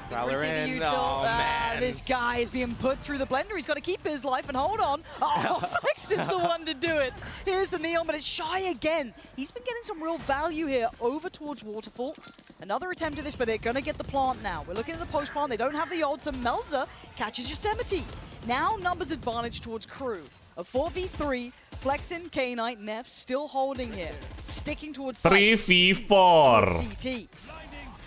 V: Prowler in. Oh, man.
E: This guy is being put through the blender. He's got to keep his life and hold on. Oh, Flexen's the one to do it. Here's the Neon, but it's Shy again. He's been getting some real value here over towards Waterfall. Another attempt at this, but they're going to get the plant now. We're looking at the post plant. They don't have the odds, and Melzer catches Yosemite. Now numbers advantage towards Crew. A 4v3, Flexen, K-Knight, Neff still holding here. Sticking towards
D: 3v4.
E: CT.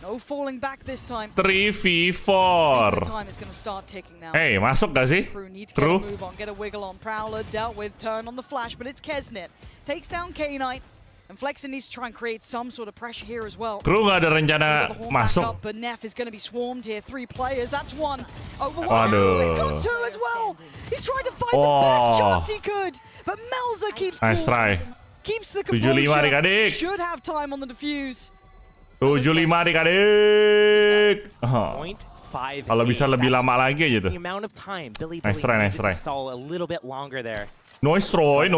E: No falling back this time.
D: 3v4.
E: Time is going to start ticking now.
D: Hey, masuk gak sih?
E: Crew needs to get a move on, get a wiggle on. Prowler dealt with, turn on the flash, but it's Kesnet. Takes down K-Knight, and Flexen needs to try and create some sort of pressure here as well.
D: Crew gak ada rencana masuk.
E: Up, but Neff is going to be swarmed here. 3 players, that's one. Over
D: one.
E: He's got 2 as well. He's trying to find the best chance he could, but Melzer keeps
D: Nice
E: cool.
D: try.
E: Keeps the
D: 75
E: composure. Should have time on the defuse.
D: 75 adik-adik. Kalau
V: 0.5.
D: bisa lebih lama lagi aja tuh.
V: The amount of time BiliBili
D: Nice try, nice try.
V: stall a little bit longer there.
D: Noise Roy.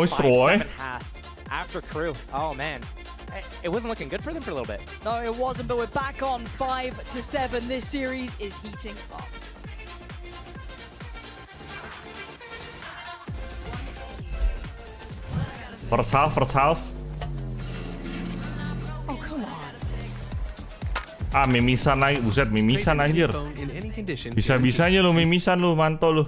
V: After Crew. Oh man. It wasn't looking good for them for a little bit.
E: No, it wasn't, but we're back on 5-7. This series is heating up.
D: First half.
E: Oh, come on.
D: Mimisan lagi. Buset, mimisan anjir. Bisa-bisanya lu mimisan lu, manto lu.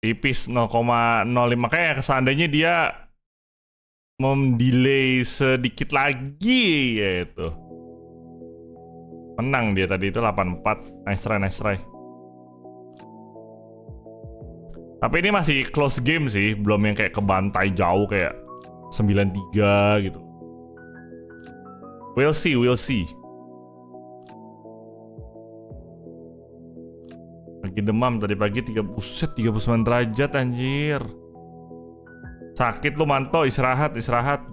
D: Tipis 0,05. Kayak seandainya dia memdelay sedikit lagi ya itu. Menang dia tadi itu 84. Nice try. Tapi ini masih close game sih, belum yang kayak kebantai jauh kayak 9-3 gitu. We'll see. Lagi demam tadi pagi 39 derajat anjir. Sakit lu manto, istirahat,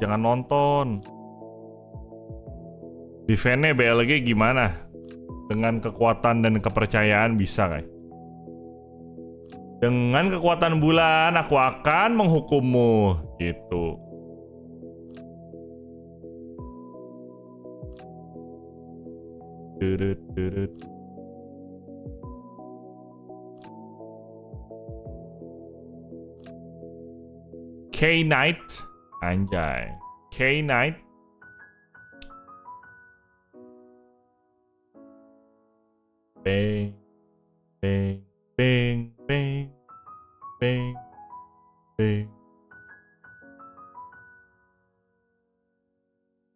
D: jangan nonton. Defense-nya BLG gimana? Dengan kekuatan dan kepercayaan bisa guys. Dengan kekuatan bulan aku akan menghukummu gitu. K-Knight. Anjay. K-Knight. Bang. Bang. Bang. Bang. Bang. Bang.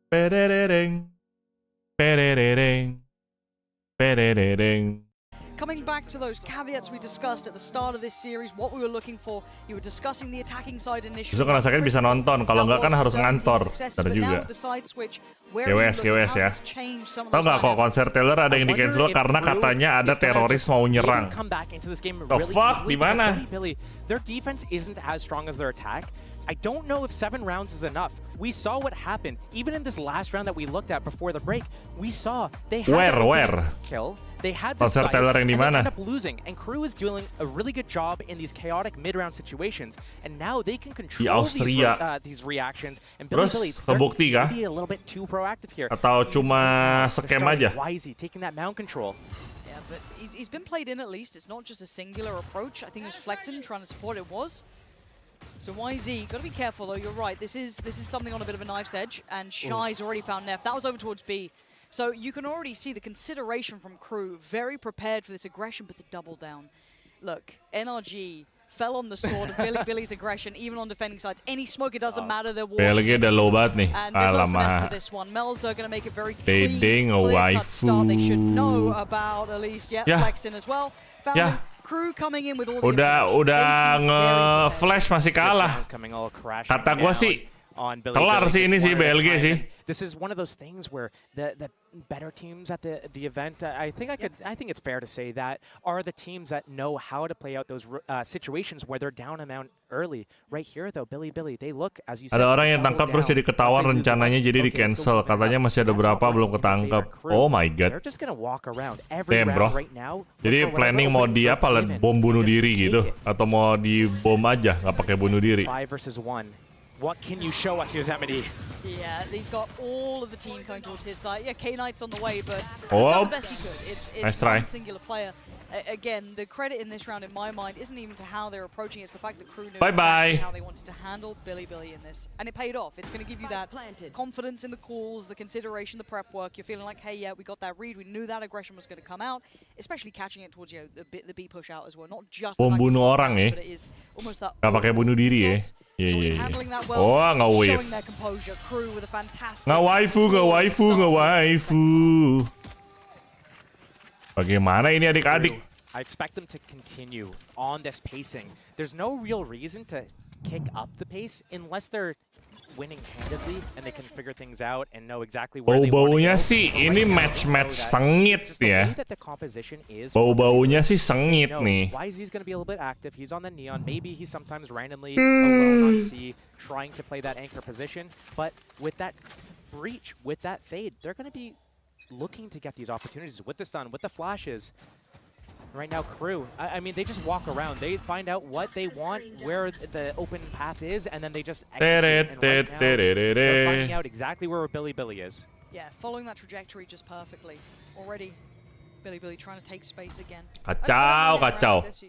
D: Perereng. Perereng. Perereng.
E: Coming back to those caveats we discussed at the start of this series, what we were looking for, you were discussing the attacking side initially.
D: Besok kalau sakit bisa nonton, kalau enggak kan harus ngantor. Benar juga. GWS ya. Tahu nggak kok konser Taylor ada yang di cancel karena katanya ada teroris mau nyerang. The fuck, di mana?
V: Their defense isn't as strong as their attack. I don't know if 7 rounds is enough. We saw what happened. Even in this last round that we looked at before the break, we saw they had
D: Where?
V: kill. They had the
D: Konser Taylor yang di mana?
V: End up losing, and KRU is doing a really good job in these chaotic mid-round situations, and now they can control these reactions. And BiliBili,
D: kebukti kah?
V: be a little bit too proactive here.
D: Atau cuma scam aja?
V: YZ taking that mount control.
E: Yeah, but he's been played in at least. It's not just a singular approach. I think it was Flexen trying to support it was. So YZ, got to be careful though. You're right. This is something on a bit of a knife's edge, and Shy's already found Neff. That was over towards B. So you can already see the consideration from KRU, very prepared for this aggression, but the double down. Look, NRG fell on the sword of BiliBili's aggression, even on defending sides. Any smoke, it doesn't matter. They're
D: lagi udah low banget nih.
E: And there's no finesse to this one. Melzer going to make it very clear cut start. They should know about at least, Flexen as well. Found KRU coming in with all
D: udah nge-flash masih kalah. Kata gua sih kelar sih ini sih BLG sih.
V: This is one of those things where the better teams at the event, I think it's fair to say that, are the teams that know how to play out those situations where they're down amount early. Right here though, BiliBili, they look, as you said,
D: ada orang yang tangkap terus jadi ketahuan rencananya jadi di cancel. Katanya masih ada berapa belum ketangkap. Oh my god. Damn bro. Jadi planning mau di apa? Bom bunuh diri gitu, atau mau di bom aja nggak pakai bunuh diri.
V: 5 versus 1. What can you show us, Yosemite?
E: Yeah, he's got all of the team coming towards his side. Yeah, K-Knight's on the way, but he's done the best he could. It's one singular player. Again, the credit in this round, in my mind, isn't even to how they're approaching it. It's the fact that KRU knew exactly how they wanted to handle BiliBili in this. And it paid off. It's going to give you that confidence in the calls, the consideration, the prep work. You're feeling like, hey, yeah, we got that read. We knew that aggression was going to come out, especially catching it towards the B push out as well. Not just
D: bom bunuh orang ya. Nggak pakai bunuh diri ya. Iya. Oh, nggak wave. Nggak waifu. Bagaimana ini adik-adik?
V: I expect them to continue on this pacing. There's no real reason to kick up the pace unless they're winning handedly and they can figure things out and know exactly where they want to go.
D: Bau-baunya sih ini match sengit ya. Bau-baunya sih sengit nih.
V: YZ's going to be a little bit active. He's on the neon. Maybe he's sometimes randomly alone on C trying to play that anchor position. But with that breach, with that fade, they're going to be looking to get these opportunities with the stun, with the flashes. Right now, KRU, I mean, they just walk around. They find out what they want, where the open path is, and then they just execute. And right now, they're finding out exactly where BiliBili is.
E: Yeah, following that trajectory just perfectly. Already, BiliBili trying to take space again.
D: Kacau.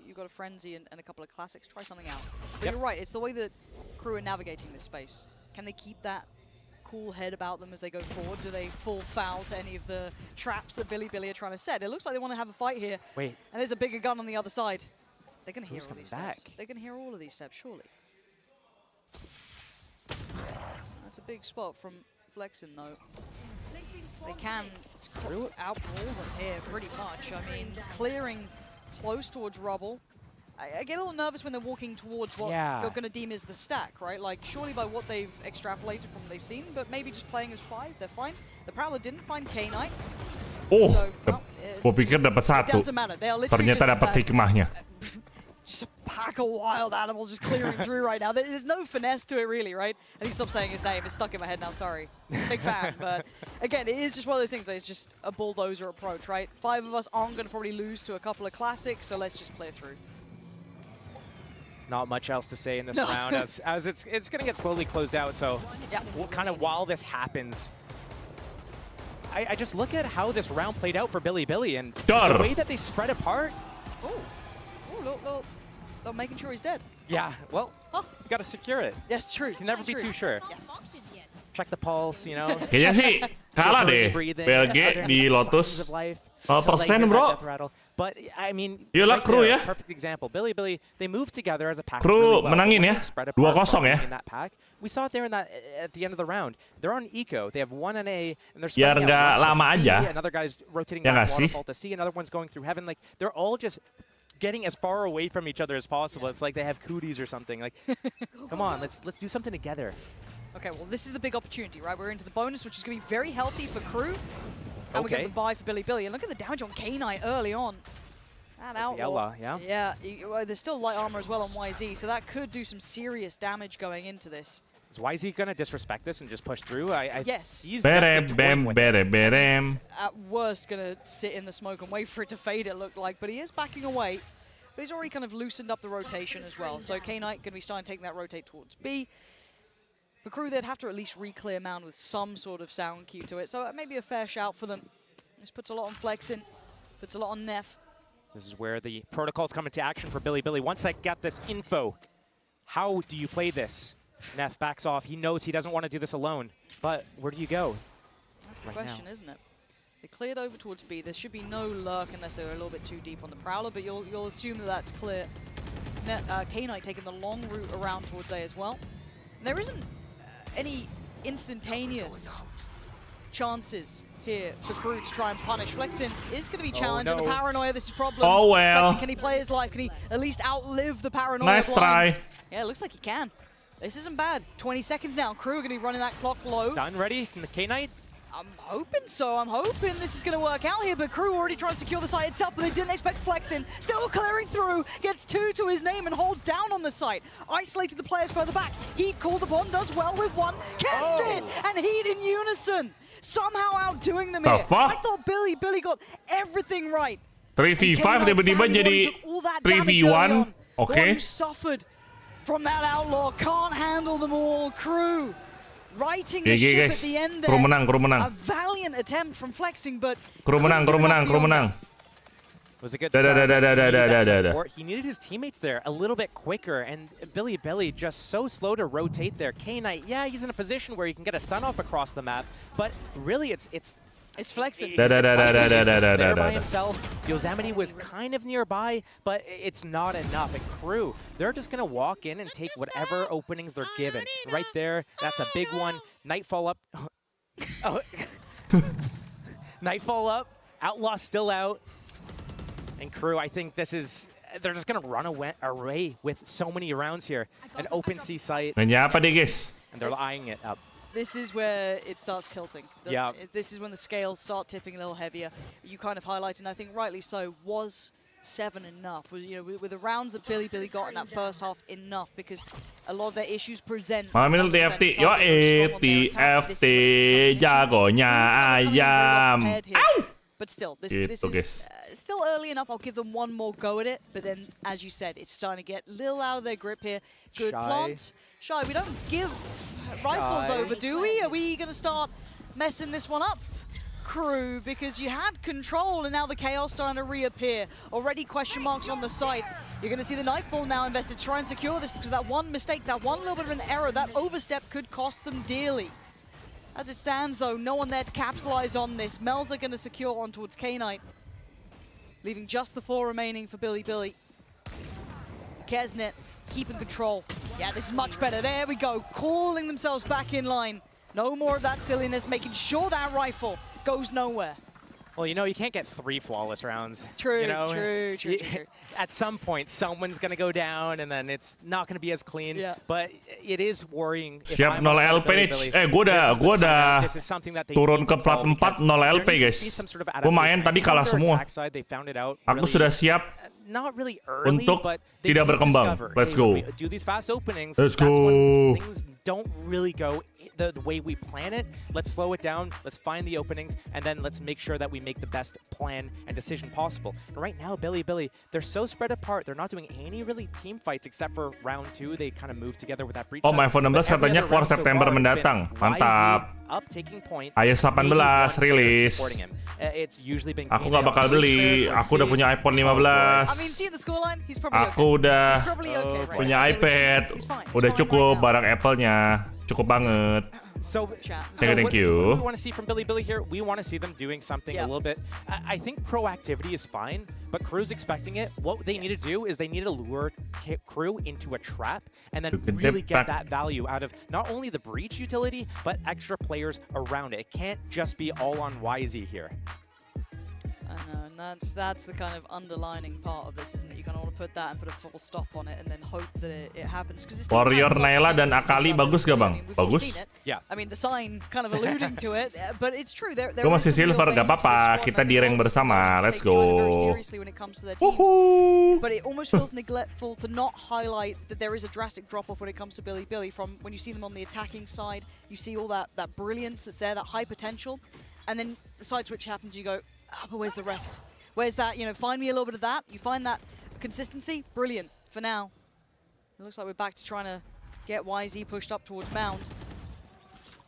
E: You've got a Frenzy and a couple of classics. Try something out. But you're right, it's the way that KRU are navigating this space. Can they keep that cool head about them as they go forward? Do they fall foul to any of the traps that BiliBili are trying to set? It looks like they want to have a fight here.
V: Wait.
E: And there's a bigger gun on the other side. They're going to hear all these steps. They're going to hear all of these steps, surely. That's a big spot from Flexen, though. They can outbrawl them here pretty much. I mean, clearing close towards rubble. I get a little nervous when they're walking towards what you're going to deem is the stack, right? Like, surely by what they've extrapolated from what they've seen, but maybe just playing as 5, they're fine. The Prowler didn't find K-Knight.
D: Oh, gua pikir dapat satu. Ternyata dapat hikmahnya.
E: Just a pack of wild animals just clearing through right now. There's no finesse to it, really, right? I need to stop saying his name. It's stuck in my head now, sorry. Big fan, but again, it is just one of those things that it's just a bulldozer approach, right? 5 of us aren't going to probably lose to a couple of classics, so let's just clear through.
V: Not much else to say in this round, as it's going to get slowly closed out. So, kind of while this happens, I just look at how this round played out for BiliBili and the way that they spread apart.
E: Look, making sure he's dead.
V: Yeah, well, You got to secure it.
E: That's true.
V: You can never be too sure.
E: Yes.
V: Check the pulse, you know.
D: Kayaknya sih kalah deh BLG di Lotus. 0% bro.
V: But I mean,
D: Yolah Kru ya.
V: Perfect example. BiliBili, they moved together as a pack.
D: Kru menangin ya. 2-0 ya.
V: In that pack. We saw it there in that at the end of the round. They're on eco. They have one NA and they're
D: biar nggak lama aja.
V: Another guy's rotating
D: ya
V: back waterfall to C. Another one's going through heaven. Like they're all just getting as far away from each other as possible. It's like they have cooties or something. Like, come on, let's do something together.
E: Okay, well, this is the big opportunity, right? We're into the bonus, which is going to be very healthy for Crew. And we're going to buy for BiliBili. And look at the damage on K-Knight early on. That outlaw.
V: Yeah.
E: Well, there's still light armor as well on YZ, so that could do some serious damage going into this.
V: Is YZ going to disrespect this and just push through?
E: Yes.
V: He's
E: at worst going to sit in the smoke and wait for it to fade, it looked like. But he is backing away. But he's already kind of loosened up the rotation as well. So K-Knight going to be starting taking that rotate towards B. For Crew, they'd have to at least re-clear Mound with some sort of sound cue to it. So maybe a fair shout for them. This puts a lot on flexing, puts a lot on Neff.
V: This is where the protocols come into action for BiliBili. Once they get this info, how do you play this? Neff backs off. He knows he doesn't want to do this alone. But where do you go?
E: That's the question, isn't it? They cleared over towards B. There should be no lurk unless they're a little bit too deep on the Prowler, but you'll assume that that's clear. K-Knight taking the long route around towards A as well. And there isn't any instantaneous chances here for Crew to try and punish. Flexin is going to be challenged, and the paranoia, this is problems.
D: Oh well.
E: Flexin, can he play his life? Can he at least outlive the paranoia?
D: Nice try.
E: Yeah, it looks like he can. This isn't bad. 20 seconds now. Crew are going to be running that clock low.
V: Done, ready? From the K-Knight?
E: I'm hoping so. I'm hoping this is going to work out here, but Crew already trying to secure the site itself, but they didn't expect Flexin. Still clearing through, gets 2 to his name and holds down on the site. Isolated the players further back. Heat called upon, does well with one. Kingston and Heat in unison. Somehow outdoing them here. I thought BiliBili got everything right.
D: 3v5 tiba-tiba jadi 3v1.
E: Oke. Suffered from that outlaw, can't handle them all. Crew righting the ship at the end there.
D: Crew menang.
E: A valiant attempt from Flexing, but
D: Crew menang.
V: It was a good start. He needed his teammates there a little bit quicker, and BiliBili just so slow to rotate there. K-Knight, yeah, he's in a position where he can get a stun off across the map, but really it's
E: Flexing.
V: There by himself. Yosemite was kind of nearby, but it's not enough. And Crew, they're just going to walk in and take whatever openings they're given. Right there, that's a big one. Nightfall up. Nightfall up. Outlaw still out. And Crew, I think this is... They're just going to run away with so many rounds here. An open C site.
D: And
V: they're eyeing it up.
E: This is where it starts tilting.
V: Yeah.
E: This is when the scales start tipping a little heavier. You kind of highlighted, and I think rightly so, was 7 enough? Was, you know, with the rounds that BiliBili got in that first half enough, because a lot of their issues present.
D: Ambil TFT, yo TFT, jagonya ayam. Ow!
E: But still, this is still early enough. I'll give them one more go at it. But then, as you said, it's starting to get a little out of their grip here. Good plant. Shy, we don't give rifles over, do we? Are we going to start messing this one up, Crew? Because you had control, and now the chaos starting to reappear. Already question marks on the site. You're going to see the Nightfall now invested to try and secure this, because that one mistake, that one little bit of an error, that overstep could cost them dearly. As it stands, though, no one there to capitalize on this. Mel's are going to secure on towards K-Knight, leaving just the 4 remaining for BiliBili. Kesnet keeping control. Yeah, this is much better. There we go, calling themselves back in line. No more of that silliness, making sure that rifle goes nowhere.
V: Well, you know, you can't get 3 flawless rounds.
E: True,
V: you know?
E: true.
V: At some point, someone's going to go down, and then it's not going to be as clean. Yeah. But it is worrying.
D: Siap 0 LP nih. Gue udah turun ke plat 4 0 LP guys. Gue main tadi kalah semua. Aku sudah siap untuk tidak berkembang. Let's go.
V: Do these fast openings.
D: Let's go.
V: Things don't really go the way we plan it. Let's slow it down. Let's find the openings, and then let's make sure that we make the best plan and decision possible. And right now, BiliBili, they're so spread apart. They're not doing any really team fights except for round 2. They kind of moved together with that breach.
D: Oh, iPhone 16 katanya keluar September mendatang. Mantap.
V: up, taking point.
D: iOS 18 rilis.
V: It's usually been
D: Aku nggak bakal beli. Aku udah punya iPhone 15. Aku udah punya iPad. Udah cukup barang Apple-nya. Cukup banget.
V: So,
D: thank you.
V: What we want to see from BiliBili here, we want to see them doing something a little bit. I think proactivity is fine, but KRU's expecting it. What they need to do is they need to lure KRU into a trap and then really get that value out of not only the breach utility, but extra players around it. It can't just be all on YZ here.
E: I know, and that's the kind of underlining part of this, isn't it? You're gonna want to put that and put a full stop on it, and then hope that it happens.
D: Warrior Naila dan Akali bagus gak bang? Bagus.
E: Yeah. I mean, the sign kind of alluding to it, but it's true.
D: Gue masih silver, gak apa-apa. Kita di rank bersama. Let's go.
E: When it comes to their teams. But it almost feels neglectful to not highlight that there is a drastic drop-off when it comes to BiliBili. From when you see them on the attacking side, you see all that brilliance that's there, that high potential, and then the side switch happens. You go, but where's the rest? Where's that? You know, find me a little bit of that. You find that consistency, brilliant. For now, it looks like we're back to trying to get YZ pushed up towards Mound.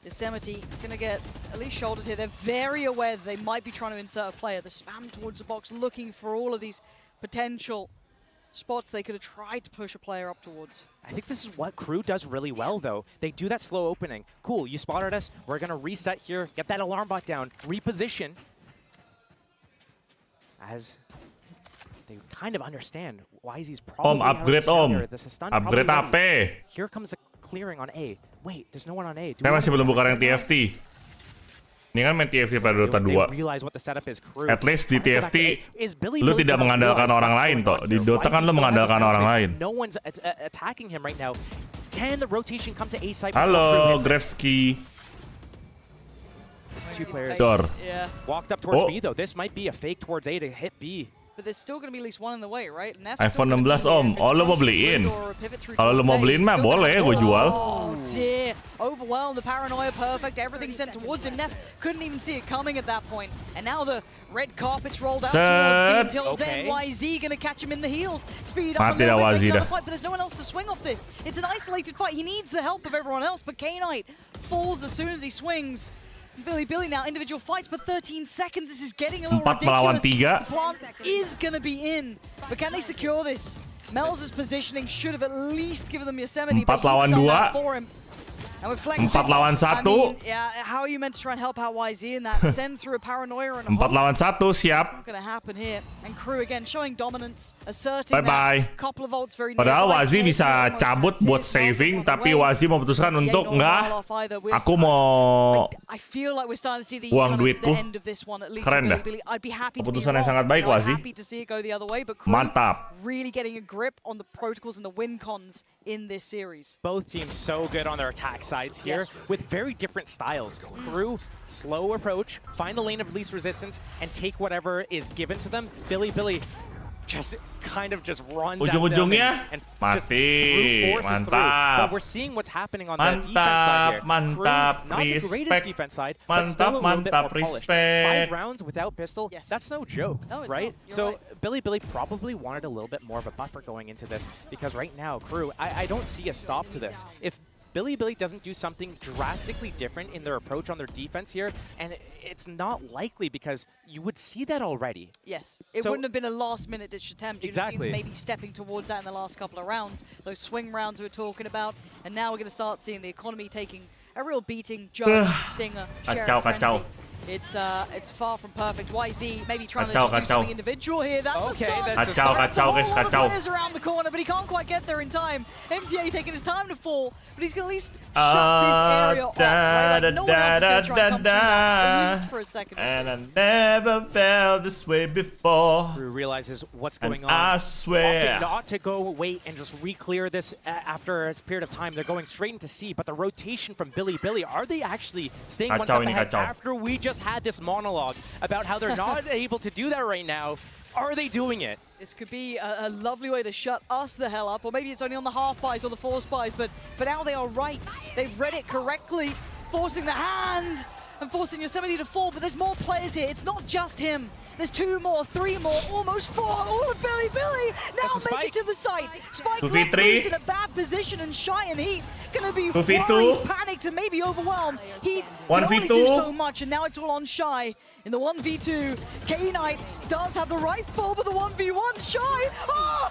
E: Yosemite gonna get at least shouldered here. They're very aware that they might be trying to insert a player. They're spammed towards the box, looking for all of these potential spots they could have tried to push a player up towards.
V: I think this is what KRU does really well, though. They do that slow opening. Cool, you spotted us. We're gonna reset here, get that alarm bot down, reposition. As they kind of understand YZ's probably
D: upgrade upgrade AP.
V: Here comes the clearing on A. Wait, there's no one on A.
D: Saya masih belum buka rank TFT. Ini kan main TFT pada Dota 2. At least di TFT lu tidak mengandalkan orang lain toh. Di Dota kan lu mengandalkan orang lain.
V: No one's attacking him right now. Can the rotation come to A side?
D: Halo, Grevsky.
V: Two players walked up towards B though. This might be a fake towards A to hit B.
E: But there's still going to be at least one in the way, right?
D: iPhone 16 om, oh lo mau beliin? Kalau lo mau beliin mah boleh, gue jual.
E: Oh dear, overwhelmed, the paranoia perfect, everything sent towards him. Neff couldn't even see it coming at that point. And now the red carpet's rolled out towards B until then YZ going to catch him in the heels. Speed up a little bit, take another fight, but there's no one else to swing off this. It's an isolated fight. He needs the help of everyone else, but K-Knight falls as soon as he swings. BiliBili now, individual fights, but 13 seconds. This is getting a little ridiculous. The plant is going to be in, but can they secure this? Mel's positioning should have at least given them Yosemite, but he's done that for him. And with Flex,
D: 4 lawan 1.
E: I mean, yeah, how are you meant to try and help out YZ in that? Send through a paranoia and a
D: 4 lawan 1, siap.
E: Not going to happen here. And KRU again showing dominance, asserting that couple of ults very
D: Padahal YZ bisa cabut buat saving, tapi YZ memutuskan untuk enggak. Aku mau buang duitku. Keren dah. Keputusan yang sangat baik YZ. Mantap.
E: Really getting a grip on the protocols and the win cons in this series.
V: Both teams so good on their attack sides here with very different styles. KRU, slow approach, find the lane of least resistance, and take whatever is given to them. BiliBili just kind of just runs
D: ujung-ujungnya
V: mati,
D: mantap.
V: But we're seeing what's happening on the defense side here.
D: Mantap,
V: not the greatest defense side, but still a little bit more polished. 5 rounds without pistol, that's no joke, right? So BiliBili probably wanted a little bit more of a buffer going into this, because right now, KRU, I don't see a stop to this. If BiliBili doesn't do something drastically different in their approach on their defense here, and it's not likely because you would see that already.
E: Yes, it wouldn't have been a last-minute ditch attempt. You'd have seen them maybe stepping towards that in the last couple of rounds, those swing rounds we were talking about, and now we're going to start seeing the economy taking a real beating. Joe, Stinger, Sheriff, Frenzy. It's far from perfect. YZ maybe trying to just do something individual here. That's a start. That's a start. Players around the corner, but he can't quite get there in time. MTA taking his time to fall, but he's going to at least shut this area off. Right? Like no one else is going to try and come to him at least for a second.
D: And I never felt this way before.
V: KRU realizes what's going on.
D: I swear.
V: Not to go wait and just re-clear this after a period of time. They're going straight into C, but the rotation from BiliBili, are they actually staying one step ahead after we just had this monologue about how they're not able to do that right now? Are they doing it?
E: This could be a lovely way to shut us the hell up, or maybe it's only on the half buys or the force buys, but for now they are right. They've read it correctly, forcing the hand. and forcing Yosemite to fall, but there's more players here. It's not just him. There's 2 more, 3 more, almost 4. All of BiliBili now make it to the site. Spike left loose in a bad position, and Shy and Heat gonna be worried, panicked, and maybe overwhelmed. He can only do so much, and now it's all on Shy. In the 1v2, K-Knight does have the right fall, but the 1v1, Shy, oh!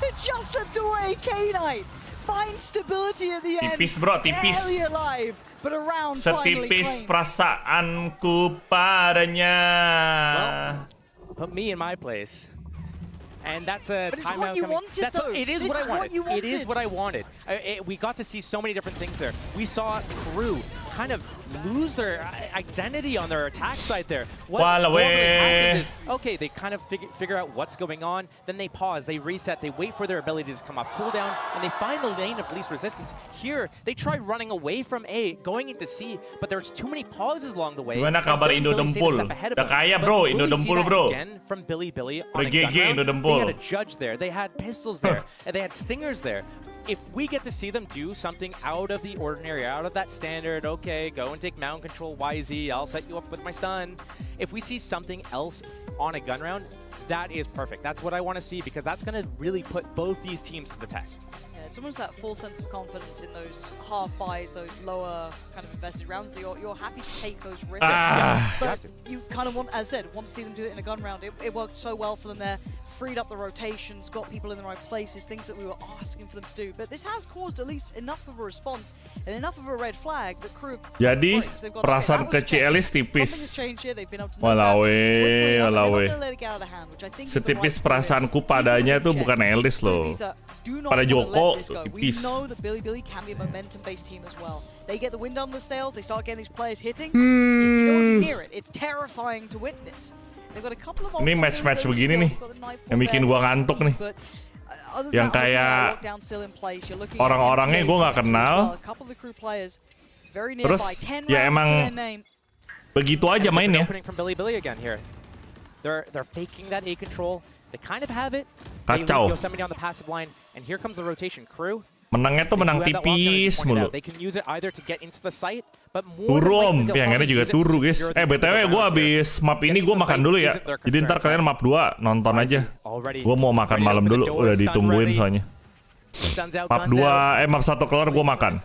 E: It just slipped away. K-Knight finds stability at the end.
D: Tipis bro, tipis.
E: Barely alive, but around finally
D: Setipis
E: claimed.
D: perasaanku padanya.
V: Well, put me in my place. And that's a
E: but it's
V: timeout
E: what you
V: coming.
E: wanted,
V: That's
E: though.
V: it is
E: This
V: what I
E: is
V: wanted.
E: what you wanted.
V: It is what I wanted. We got to see so many different things there. We saw KRU kind of lose their identity on their attack side there. What normally happens is, okay, they kind of figure out what's going on, then they pause, they reset, they wait for their abilities to come off cooldown, and they find the lane of least resistance. Here, they try running away from A, going into C, but there's too many pauses along the way.
D: Gimana kabar Indo Dempul? Udah kaya bro, Indo Dempul bro.
V: Again from BiliBili on a
D: GG
V: gun
D: Indo
V: round.
D: Dempul.
V: They had a judge there, they had pistols there, and they had stingers there. If we get to see them do something out of the ordinary, out of that standard, okay, go and take mound control YZ, I'll set you up with my stun. If we see something else on a gun round, that is perfect. That's what I want to see, because that's going to really put both these teams to the test.
E: Yeah, it's almost that full sense of confidence in those half buys, those lower kind of invested rounds. So you're happy to take those risks. But you kind of want, as I said, want to see them do it in a gun round. It worked so well for them there. Freed up the rotations, got people in the right places, things that we were asking for them to do. But this has caused at least enough of a response and enough of a red flag that KRU.
D: Jadi perasaan ke CLS tipis. Walawe. Setipis perasaanku padanya tuh bukan Elis loh. Pada Joko tipis.
E: We know that BiliBili can be a momentum-based team as well. They get the wind on the sails, they start getting these players hitting. You don't want to be near it. It's terrifying to witness.
D: Ini match-match begini nih yang bikin gua ngantuk nih. Yang kayak orang-orangnya gua nggak kenal. Terus ya emang begitu aja mainnya.
V: They're faking that A control. They kind of have it.
D: Kacau.
V: On the passive line, and here comes the rotation. KRU.
D: Menangnya tuh menang tipis mulu.
V: They can use it either to get into the site, but
D: turu om, piangannya juga turu guys. BTW gue habis map ini gue makan dulu ya. Jadi ntar kalian map 2 nonton aja. Gue mau makan malam dulu, udah ditungguin soalnya. Map 2, map 1 keluar gue makan.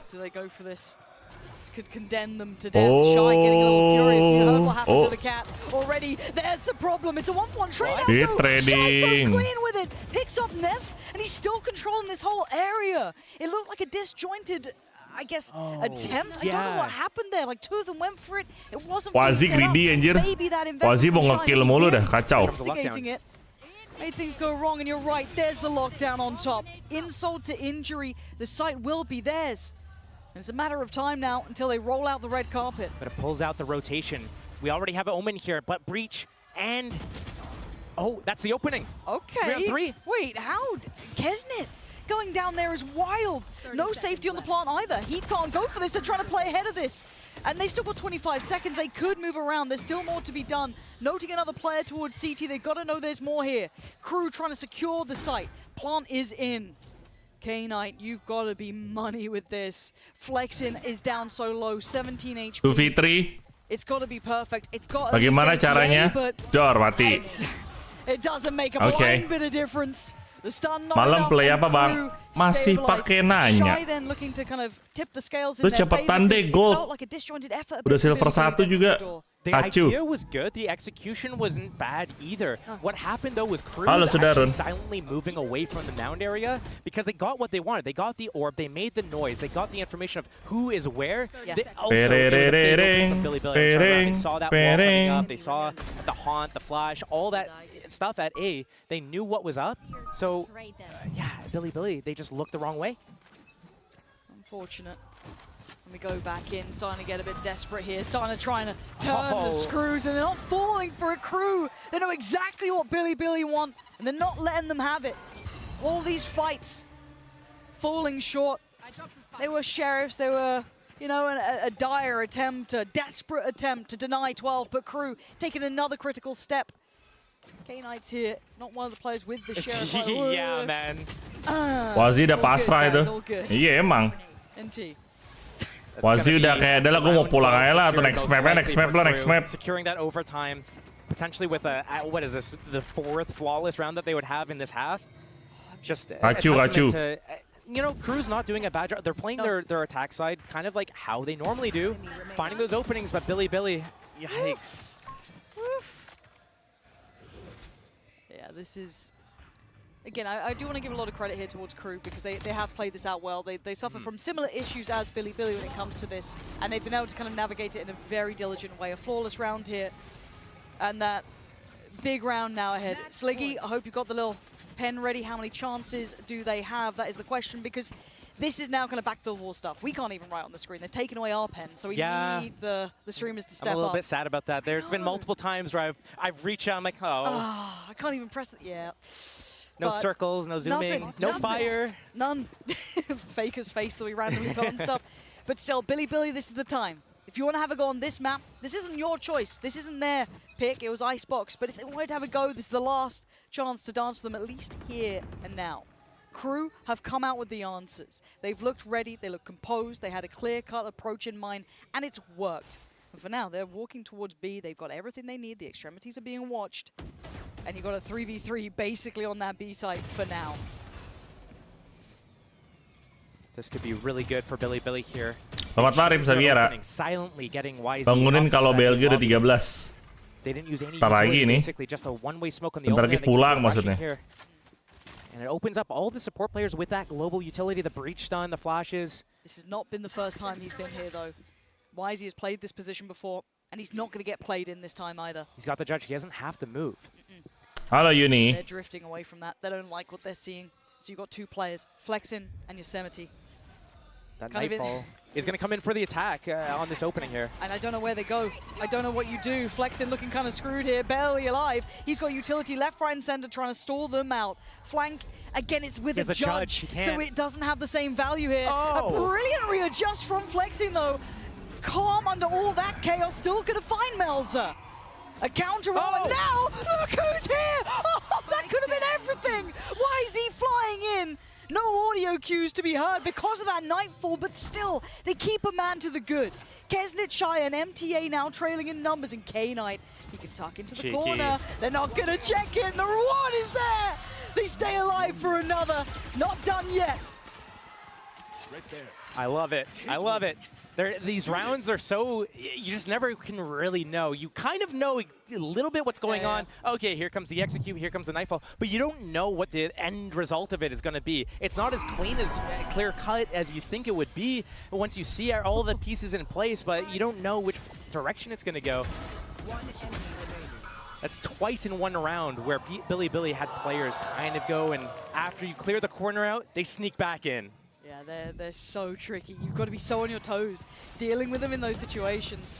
E: Could condemn them to death. Shy getting a little curious. You heard what happened to the cat already. There's the problem. It's a 1-1 trade now. So Shy's so clean with it. Picks up Neff, and he's still controlling this whole area. It looked like a disjointed, I guess, attempt. I don't know what happened there. Like 2 of them went for it. It wasn't
D: Wazi greedy anjir. Wazi mau nge-kill mulu dah, kacau.
E: Made things go wrong, and you're right. There's the lockdown on top. Insult to injury. The site will be theirs. It's a matter of time now until they roll out the red carpet.
V: But it pulls out the rotation. We already have an Omen here, but Breach and... Oh, that's the opening.
E: Okay.
V: 3.
E: Wait, how? Kesnet going down there is wild. No safety on the plant either. He can't go for this. They're trying to play ahead of this. And they've still got 25 seconds. They could move around. There's still more to be done. Noting another player towards CT. They've got to know there's more here. KRU trying to secure the site. Plant is in. K-Knight, you've got to be money with this. Flexin is down so low, 17 HP.
D: 2v3.
E: It's got to be perfect. It's got to
D: Bagaimana caranya? Dor, mati.
E: It doesn't make a blind bit of difference. The stun not
D: Malam play apa bang? Masih pakai nanya. Lu cepetan deh gol. Udah silver 1 juga.
V: The idea was good. The execution wasn't bad either. What happened though was KRU actually silently moving away from the mound area because they got what they wanted. They got the orb. They made the noise. They got the information of who is where. They also they saw that wall coming up. They saw the haunt, the flash, all that stuff at A. They knew what was up. So yeah, BiliBili, they just looked the wrong way.
E: Unfortunate. Let me go back in, starting to get a bit desperate here, starting to try and turn the screws, and they're not falling for a KRU. They know exactly what BiliBili want, and they're not letting them have it. All these fights falling short. They were sheriffs, they were, you know, a dire attempt, a desperate attempt to deny 12, but KRU taking another critical step. K-Knight's here, not one of the players with the sheriff.
V: Yeah, man.
D: Wazi udah pasrah itu. Iya emang.
E: NT.
D: Wazi udah kayak adalah gue mau pulang aja lah atau next map lah.
V: Securing that overtime, potentially with a what is this, the 4th flawless round that they would have in this half. Just
D: Gachu.
V: You know, Crew's not doing a bad job. They're playing their attack side kind of like how they normally do, finding those openings. But BiliBili, yikes.
E: Yeah, this is. Again, I do want to give a lot of credit here towards Crew because they have played this out well. They suffer from similar issues as BiliBili when it comes to this, and they've been able to kind of navigate it in a very diligent way. A flawless round here, and that big round now ahead. Sliggy, I hope you've got the little pen ready. How many chances do they have? That is the question, because this is now kind of back to the wall stuff. We can't even write on the screen. They've taken away our pen, so we need the streamers to step up.
V: I'm a little bit sad about that. There's been multiple times where I've reached out, I'm like,
E: I can't even press it. Yeah.
V: No circles, no zooming, no fire.
E: None. Faker's face that we randomly put on stuff. But still, BiliBili, this is the time. If you want to have a go on this map, this isn't your choice. This isn't their pick. It was Icebox. But if they wanted to have a go, this is the last chance to dance to them, at least here and now. Crew have come out with the answers. They've looked ready. They look composed. They had a clear-cut approach in mind, and it's worked. And for now, they're walking towards B. They've got everything they need. The extremities are being watched. And you've got a 3v3 basically on that B side for now.
V: This could be really good for BiliBili here.
D: Selamat malam, Saviera.
V: Silently getting YZ.
D: Bangunin kalau BLG udah 13.
V: They didn't use any
D: Bentar lagi nih.
V: basically just a one-way smoke on the
D: Bentar lagi pulang maksudnya.
V: And it opens up all the support players with that global utility, the breach stun, the flashes.
E: This has not been the first time he's been here though. YZ has played this position before, and he's not going to get played in this time either.
V: He's got the judge. He doesn't have to move.
D: Hello, Uni.
E: They're drifting away from that. They don't like what they're seeing. So you've got two players, Flexin and Yosemite.
V: That Nightfall is going to come in for the attack on this opening here.
E: And I don't know where they go. I don't know what you do. Flexin looking kind of screwed here, barely alive. He's got utility left, right, and center trying to stall them out. Flank, again, it's with a judge, so it doesn't have the same value here. A brilliant readjust from Flexin, though. Calm under all that chaos, still going to find Melzer. A counter roll, and now, look who's here! Oh, that could have been everything! Why is he flying in? No audio cues to be heard because of that Nightfall, but still, they keep a man to the good. Kesnit Shy and MTA now trailing in numbers, and K-Knight, he can tuck into the corner. They're not going to check in, the reward is there! They stay alive for another, not done yet.
V: Right there. I love it, I love it. These rounds are so, you just never can really know. You kind of know a little bit what's going on. Okay, here comes the execute, here comes the Nightfall, but you don't know what the end result of it is going to be. It's not as clean, as clear cut as you think it would be once you see all the pieces in place, but you don't know which direction it's going to go. That's twice in one round where BiliBili had players kind of go, and after you clear the corner out, they sneak back in.
E: Yeah, they're so tricky. You've got to be so on your toes dealing with them in those situations.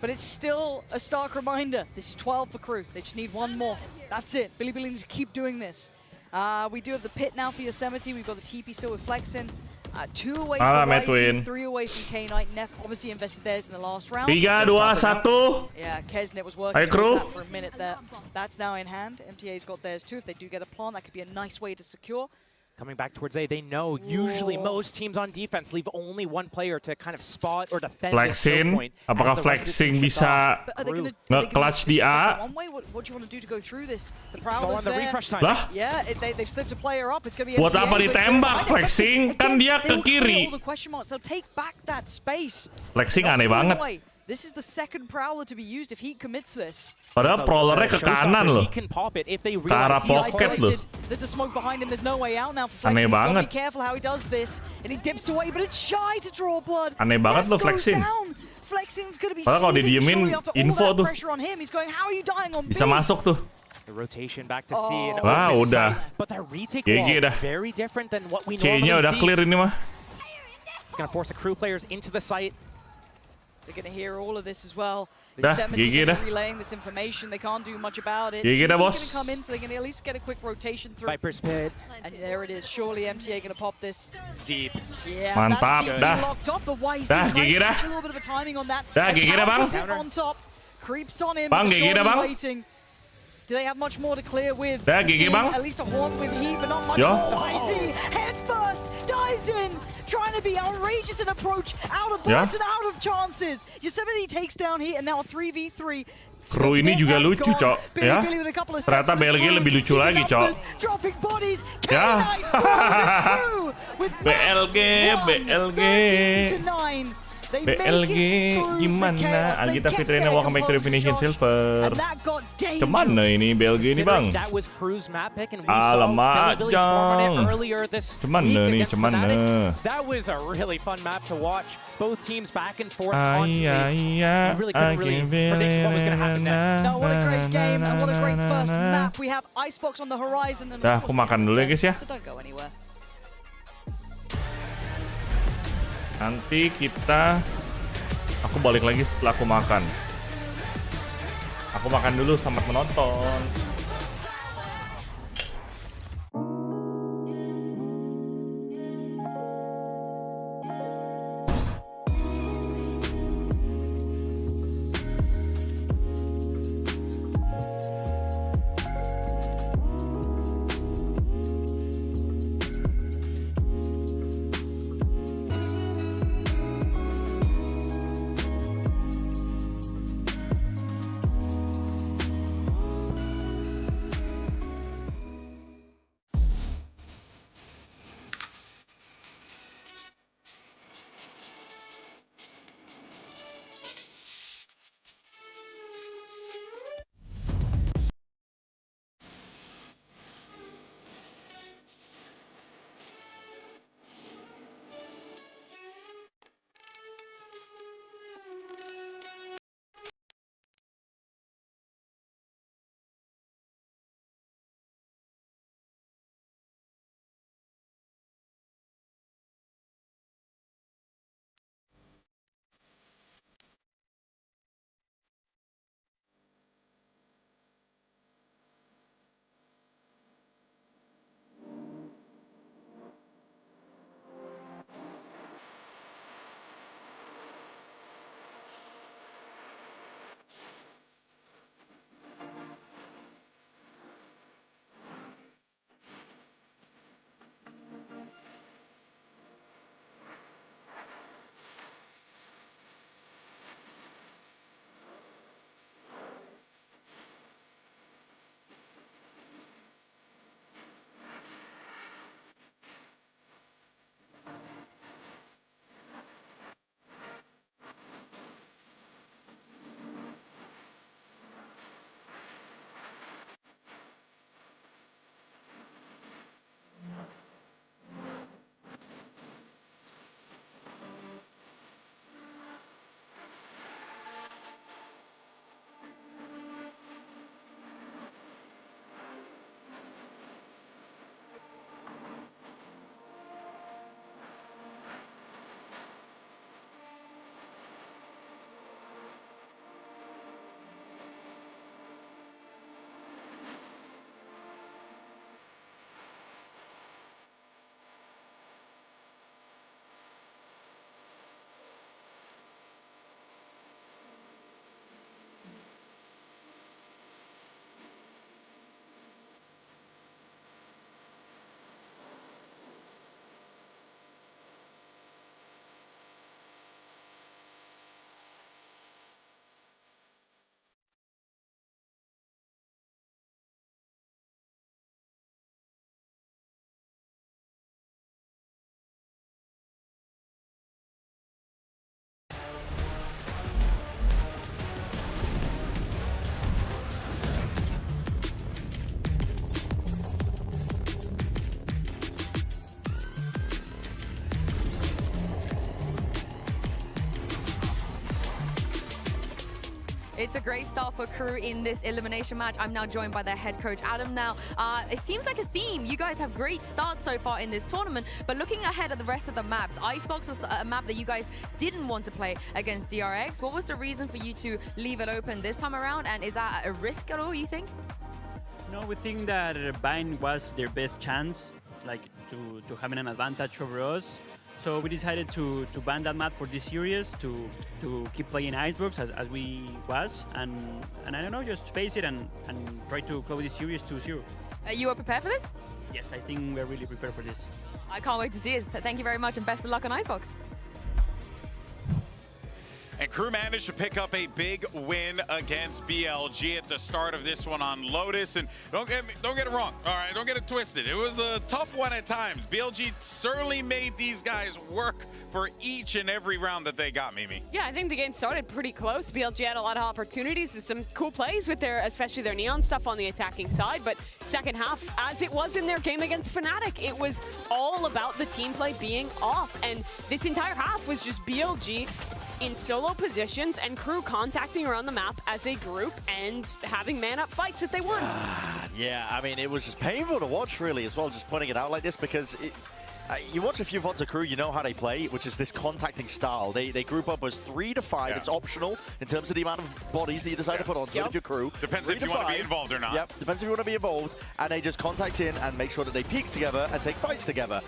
E: But it's still a stark reminder. This is 12 for Crew. They just need one more. That's it. BiliBili needs to keep doing this. We do have the pit now for Yosemite. We've got the TP still with Flexin. 2 away from YZ, 3 away from K-Knight. Neff obviously invested theirs in the last round.
D: 3, 2, 1.
E: Yeah, Kesnet was working that for a minute there. That's now in hand. MTA's got theirs too. If they do get a plant, that could be a nice way to secure.
V: Coming back towards A, they know usually most teams on defense leave only one player to kind of spot or defend.
D: Flexin, apakah Flexin bisa nge-clutch di A?
E: One way, what do you want to do to go through this? The Prowler's
V: go on the refresh time.
D: Lah?
E: Yeah, they've slipped a player up. It's going to be
D: buat apa ditembak Flexin? Kan dia ke kiri.
E: All the question marks. They'll take back that space.
D: Flexin aneh banget.
E: This is the second Prowler to be used if he commits this.
D: Padahal Prowlernya ke kanan loh.
V: Ke
D: arah pocket loh.
E: There's a smoke behind him. There's no way out now for Flexin.
D: Aneh banget.
E: Be careful how he does this. And he dips away, but it's Shy to draw blood.
D: Aneh banget loh Flexin.
E: Flexin's going to be
D: padahal kalau didiemin info tuh.
E: He's going, how are you dying on
D: bisa masuk tuh.
V: The rotation back to C.
D: Wah, udah.
V: But that retake
D: GG
V: wall
D: dah.
V: very different than what we normally see.
D: C-nya udah clear ini mah.
V: It's going to force the Crew players into the site.
E: They're going to hear all of this as well.
D: Dah,
E: Yosemite
D: GG dah.
E: relaying this information. They can't do much about it.
D: GG dah,
E: Team's
D: bos.
E: going to come in, so they're going to at least get a quick rotation through.
V: Viper's pit.
E: And there it is. Surely MTA going to pop this.
V: Deep.
E: Yeah,
D: mantap,
E: that's
D: dah.
E: locked up. The YZ
D: Dah, GG dah.
E: a little bit of a timing on that.
D: Dah, GG dah, bang.
E: On top. Creeps on in.
D: Bang, GG dah, bang.
E: Waiting. Do they have much more to clear with?
D: Dah, GG bang.
E: At least a haunt with heat, but not much
D: Yo.
E: more. YZ, head first, dives in, trying to be outrageous in approach, out of bullets and out of chances. Yosemite takes down heat, and now 3v3.
D: Kru ini juga lucu, Cok. Ya. Ternyata BLG lebih lucu lagi, Cok. Ya. BLG gimana? Algita Fitrina, welcome back to Definition Silver. Kemana ini BLG ini, Bang? Alamak, Jang. Cemana nih, cemana?
V: That was a really fun map to watch. Both teams back and forth constantly. We really couldn't predict what was going to happen next.
E: No, what a great game and what a great first map. We have Icebox on the horizon. And
D: dah, aku makan dulu ya, guys ya.
E: So don't go anywhere.
D: Nanti aku balik lagi setelah aku makan. Aku makan dulu, selamat menonton.
I: It's a great start for KRU in this elimination match. I'm now joined by their head coach, Adam. Now, it seems like a theme. You guys have great starts so far in this tournament, but looking ahead at the rest of the maps, Icebox was a map that you guys didn't want to play against DRX. What was the reason for you to leave it open this time around, and is that a risk at all, you think?
H: No, we think that Bind was their best chance, like to having an advantage over us. So we decided to ban that map for this series to keep playing Icebergs as we was, and I don't know, just face it and try to close this series 2-0.
I: You are prepared for this?
H: Yes, I think we're really prepared for this.
I: I can't wait to see it. Thank you very much and best of luck on Icebox.
K: And KRU managed to pick up a big win against BLG at the start of this one on Lotus. And don't get it wrong, all right? Don't get it twisted. It was a tough one at times. BLG certainly made these guys work for each and every round that they got, Mimi.
L: Yeah, I think the game started pretty close. BLG had a lot of opportunities with some cool plays with their, especially their neon stuff on the attacking side. But second half, as it was in their game against Fnatic, it was all about the team play being off. And this entire half was just BLG in solo positions and KRU contacting around the map as a group and having man-up fights that they won.
M: Yeah, I mean, it was just painful to watch, really, as well, just putting it out like this, because you watch a few VODs of KRU, you know how they play, which is this contacting style. They group up as 3 to 5. It's optional in terms of the amount of bodies that you decide to put onto it if you're KRU.
K: Depends if you want to be involved or not.
M: Yep, depends if you want to be involved. And they just contact in and make sure that they peak together and take fights together.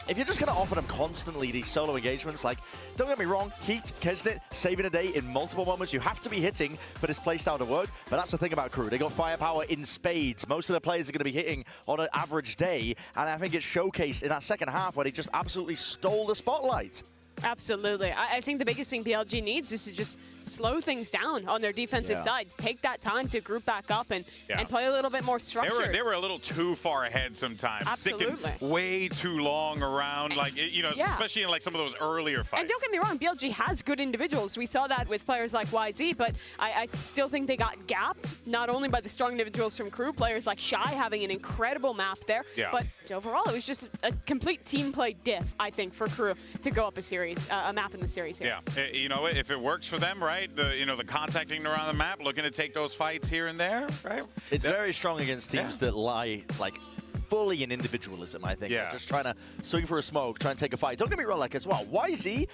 M: If you're just going to offer them constantly these solo engagements, like, don't get me wrong, Heat, Kesnet, saving a day in multiple moments, you have to be hitting for this playstyle to work, but that's the thing about KRU. They got firepower in spades. Most of the players are going to be hitting on an average day, and I think it's showcased in that second half where they just absolutely stole the spotlight.
L: Absolutely. I think the biggest thing BLG needs is to just slow things down on their defensive sides. Take that time to group back up and play a little bit more structured.
K: They were a little too far ahead sometimes.
L: Absolutely.
K: Sticking way too long around, like, you know, especially in like some of those earlier fights.
L: And don't get me wrong, BLG has good individuals. We saw that with players like YZ, but I still think they got gapped, not only by the strong individuals from KRU, players like Shy having an incredible map there, but overall it was just a complete team play diff, I think, for KRU to go up a series. A map in the series here.
K: Yeah, you know, if it works for them, right? The contacting around the map, looking to take those fights here and there, right?
M: It's very strong against teams that lie like fully in individualism, I think. Like, just trying to swing for a smoke, try and take a fight. Don't get me wrong, like as well. YZ,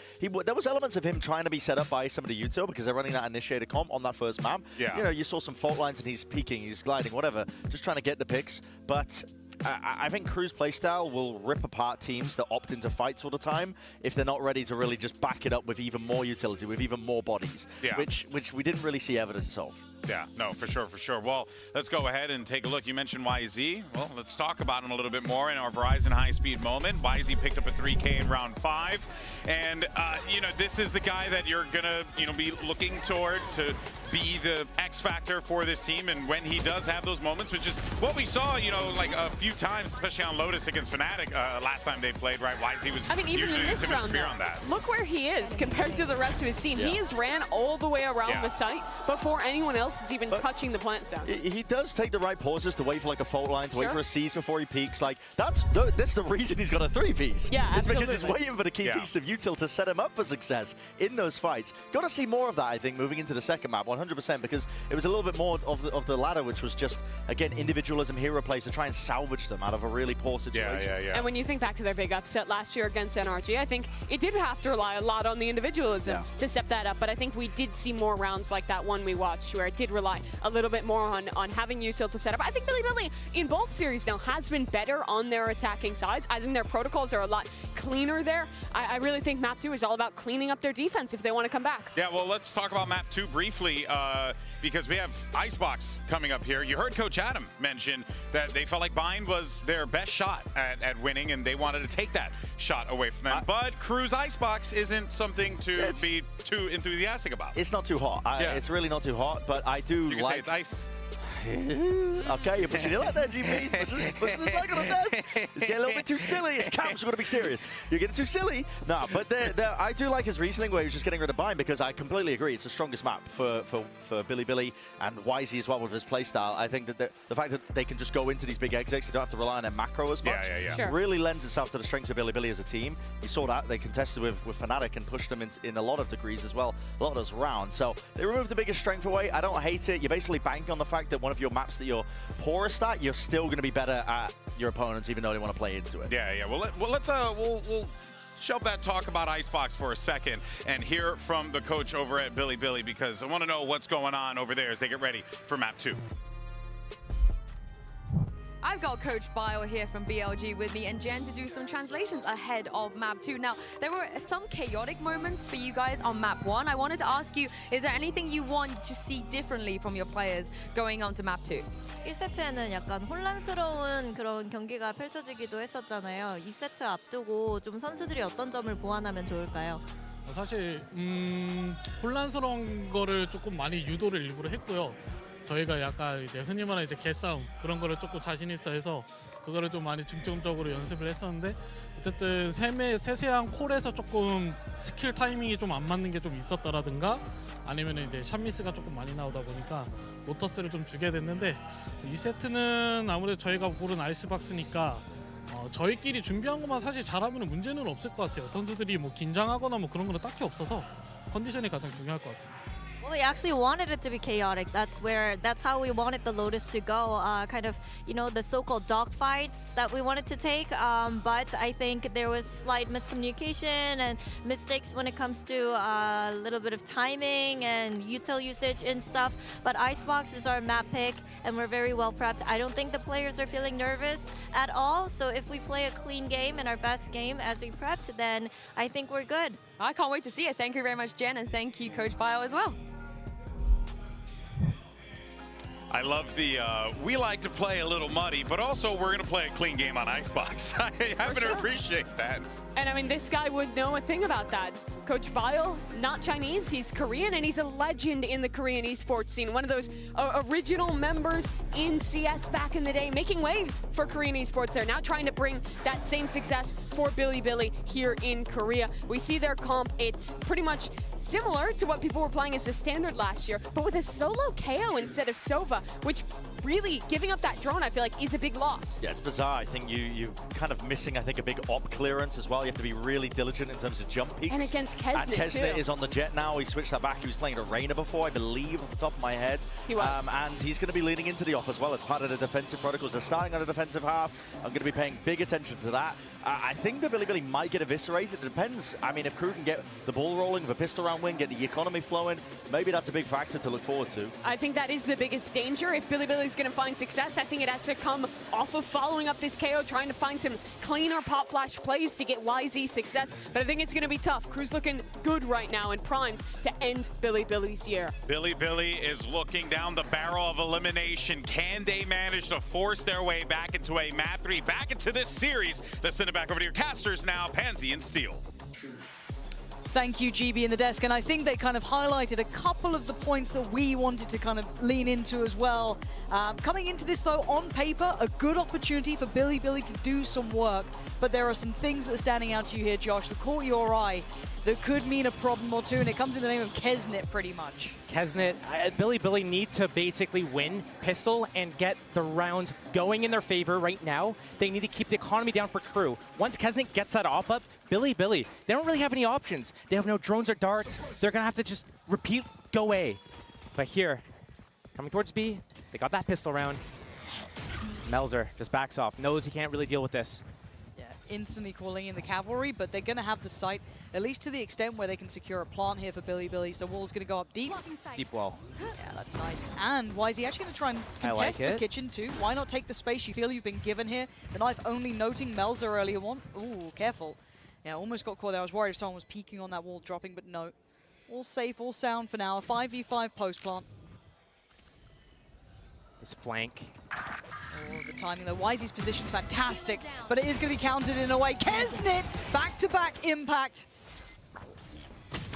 M: there was elements of him trying to be set up by somebody util because they're running that initiator comp on that first map. Yeah. You know, you saw some fault lines and he's peeking, he's gliding, whatever, just trying to get the picks. But I think KRU's playstyle will rip apart teams that opt into fights all the time if they're not ready to really just back it up with even more utility, with even more bodies, which we didn't really see evidence of.
K: Yeah, no, for sure, for sure. Well, let's go ahead and take a look. You mentioned YZ. Well, let's talk about him a little bit more in our Verizon high-speed moment. YZ picked up a 3K in round 5. And, you know, this is the guy that you're going to, you know, be looking toward to be the X factor for this team. And when he does have those moments, which is what we saw, you know, like a few times, especially on Lotus against Fnatic last time they played, right? YZ was
L: even in this round, look where he is compared to the rest of his team. He has ran all the way around the site before anyone else is even touching the plant zone.
M: He does take the right pauses to wait for like a fault line, to wait for a seize before he peaks. Like that's the reason he's got a 3-piece.
L: Yeah,
M: it's because he's waiting for the key piece of util to set him up for success in those fights. Got to see more of that, I think, moving into the second map, 100%, because it was a little bit more of the ladder, which was just, again, individualism, hero plays to try and salvage them out of a really poor situation.
L: And when you think back to their big upset last year against NRG, I think it did have to rely a lot on the individualism to step that up. But I think we did see more rounds like that one we watched where it did rely a little bit more on having util to set up. I think BiliBili in both series now has been better on their attacking sides. I think their protocols are a lot cleaner there. I really think map 2 is all about cleaning up their defense if they want to come back.
K: Yeah, well, let's talk about map 2 briefly because we have Icebox coming up here. You heard Coach Adam mention that they felt like Bind was their best shot at winning, and they wanted to take that shot away from them. But KRU's Icebox isn't something to be too enthusiastic about.
M: It's not too hot. It's really not too hot, but I do
K: you can say it's ice.
M: Okay, you're pushing it like that, GP. He's pushing his leg on the desk. He's getting a little bit too silly. His camps are going to be serious. You're getting too silly. No, but I do like his reasoning where he was just getting rid of Bind because I completely agree. It's the strongest map for BiliBili and YZ as well with his playstyle. I think that the fact that they can just go into these big exits, they don't have to rely on their macro as much, really lends itself to the strengths of BiliBili as a team. You saw that. They contested with Fnatic and pushed them in a lot of degrees as well, a lot of those rounds. So they removed the biggest strength away. I don't hate it. You basically bank on the fact that one of your maps that you're poorest at, you're still going to be better at your opponents, even though they want to play into it.
K: Yeah. Well, let's we'll shelve that talk about Icebox for a second and hear from the coach over at BiliBili because I want to know what's going on over there as they get ready for map 2.
I: I've got Coach Bio here from BLG with me and Jen to do some translations ahead of Map 2. Now, there were some chaotic moments for you guys on Map 1. I wanted to ask you, is there anything you want to see differently from your players going on to Map 2?
P: 1세트에는 약간 혼란스러운 그런 경기가 펼쳐지기도 했었잖아요. 2세트 앞두고 좀 선수들이 어떤 점을 보완하면 좋을까요?
J: 사실 혼란스러운 거를 조금 많이 유도를 일부러 했고요. 저희가 약간 이제 흔히 말하는 이제 개싸움 그런 거를 조금 자신 있어 해서 그거를 좀 많이 중점적으로 연습을 했었는데 어쨌든 세세한 콜에서 조금 스킬 타이밍이 좀 안 맞는 게 좀 있었다라든가 아니면 이제 샷미스가 조금 많이 나오다 보니까 로터스를 좀 주게 됐는데 2세트는 아무래도 저희가 고른 아이스박스니까 저희끼리 준비한 것만 사실 잘하면 문제는 없을 것 같아요. 선수들이 뭐 긴장하거나 뭐 그런 건 딱히 없어서 컨디션이 가장 중요할 것 같습니다.
P: Well, we actually wanted it to be chaotic. That's how we wanted the Lotus to go. Kind of, you know, the so-called dogfights that we wanted to take. But I think there was slight miscommunication and mistakes when it comes to a little bit of timing and util usage and stuff. But Icebox is our map pick, and we're very well prepped. I don't think the players are feeling nervous at all. So if we play a clean game and our best game as we prepped, then I think we're good.
I: I can't wait to see it. Thank you very much, Jen, and thank you, Coach Bio, as well.
K: I love the, we like to play a little muddy, but also we're going to play a clean game on Icebox. I happen to appreciate that.
L: And I mean, this guy would know a thing about that. Coach Bio, not Chinese, he's Korean, and he's a legend in the Korean esports scene. One of those original members in CS back in the day, making waves for Korean esports there. Now trying to bring that same success for BiliBili here in Korea. We see their comp, it's pretty much similar to what people were playing as the standard last year, but with a solo KO instead of Sova, which really giving up that drone, I feel like, is a big loss.
M: Yeah, it's bizarre. I think you're kind of missing, I think, a big op clearance as well. You have to be really diligent in terms of jump peaks.
L: And against Kesnet,
M: and Kesnet
L: too.
M: is on the jet now. He switched that back. He was playing Arena before, I believe, off the top of my head.
L: He was.
M: And he's going to be leaning into the op as well as part of the defensive protocols. They're starting on a defensive half. I'm going to be paying big attention to that. I think the BiliBili might get eviscerated. It depends. I mean, if Crew can get the ball rolling with a pistol round win, get the economy flowing, maybe that's a big factor to look forward to.
L: I think that is the biggest danger. If BiliBili is going to find success, I think it has to come off of following up this KO, trying to find some cleaner pop flash plays to get YZ success. But I think it's going to be tough. Crew's looking good right now and primed to end BiliBili's year.
K: BiliBili is looking down the barrel of elimination. Can they manage to force their way back into a Map 3, back into this series? Let's send it back over to your casters now, Pansy and Steel.
E: Thank you, GB in the desk, and I think they kind of highlighted a couple of the points that we wanted to kind of lean into as well. Coming into this, though, on paper, a good opportunity for BiliBili to do some work, but there are some things that are standing out to you here, Josh, that caught your eye that could mean a problem or two, and it comes in the name of Kesnet, pretty much.
V: Kesnet, BiliBili need to basically win pistol and get the rounds going in their favor right now. They need to keep the economy down for Crew. Once Kesnet gets that op up, BiliBili, they don't really have any options. They have no drones or darts. They're going to have to just repeat, go A. But here, coming towards B, they got that pistol round. Melzer just backs off, knows he can't really deal with this.
E: Yeah, instantly calling in the cavalry, but they're going to have the site, at least to the extent where they can secure a plant here for BiliBili. So wall's going to go up deep.
V: Deep wall.
E: Yeah, that's nice. And why is he actually going to try and contest the kitchen too? Why not take the space you feel you've been given here? The knife only noting Melzer earlier on. Ooh, careful. Yeah, almost got caught there. I was worried if someone was peeking on that wall, dropping, but no. All safe, all sound for now. A 5v5 post plant.
V: This flank.
E: Oh, the timing though. YZ's position's fantastic, but it is going to be countered in a way. Kesnet, back-to-back impact.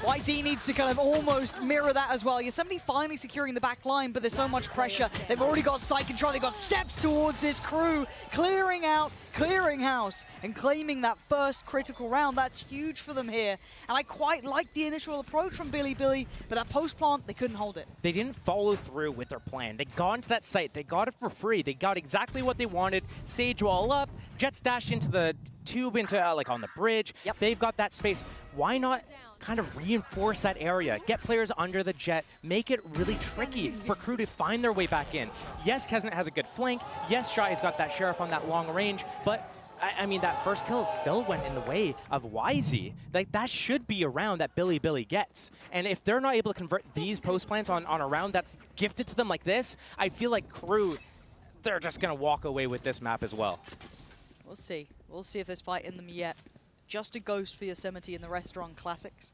E: YZ needs to kind of almost mirror that as well. Yosemite finally securing the back line, but there's so much pressure. They've already got site control. They've got steps towards this Crew, clearing out, clearing house, and claiming that first critical round. That's huge for them here. And I quite like the initial approach from BiliBili, but that post plant, they couldn't hold it.
V: They didn't follow through with their plan. They got into that site. They got it for free. They got exactly what they wanted. Sage wall up, Jets dash into the tube, into like on the bridge.
E: Yep.
V: They've got that space. Why not kind of reinforce that area, get players under the jet, make it really tricky for Crew to find their way back in. Yes, Kesnet has a good flank. Yes, Shy's got that Sheriff on that long range, but I mean, that first kill still went in the way of YZ. Like, that should be a round that BiliBili gets. And if they're not able to convert these post plants on a round that's gifted to them like this, I feel like Crew they're just going to walk away with this map as well.
E: We'll see. We'll see if there's fight in them yet. Just a ghost for Yosemite in the Restaurant Classics.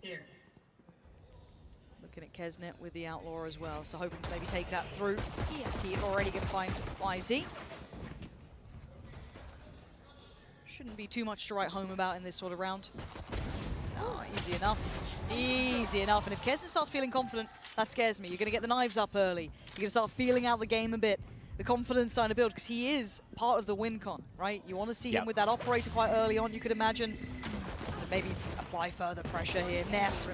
E: Looking at Kesnet with the Outlaw as well, so hoping to maybe take that through. Heat already going to find YZ. Shouldn't be too much to write home about in this sort of round. Oh, easy enough. Easy enough. And if Kesnet starts feeling confident, that scares me. You're going to get the knives up early. You're going to start feeling out the game a bit. The confidence starting to build, because he is part of the win con, right? You want to see him with that operator quite early on, you could imagine, to maybe apply further pressure here. Neff,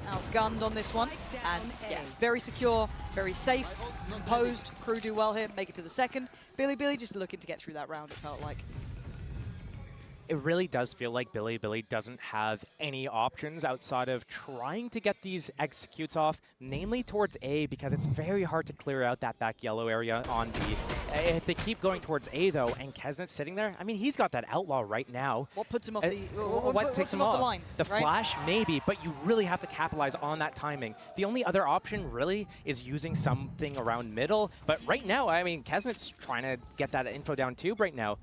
E: outgunned on this one. And very secure, very safe, composed. Crew do well here, make it to the second. BiliBili just looking to get through that round, it felt like.
V: It really does feel like BiliBili doesn't have any options outside of trying to get these executes off, namely towards A, because it's very hard to clear out that back yellow area on B. If they keep going towards A, though, and Kesnet's sitting there, I mean, he's got that Outlaw right now.
E: What puts him off the...
V: what takes him off
E: the line?
V: The flash, maybe, but you really have to capitalize on that timing. The only other option, really, is using something around middle. But right now, I mean, Kesnet's trying to get that info down tube right now.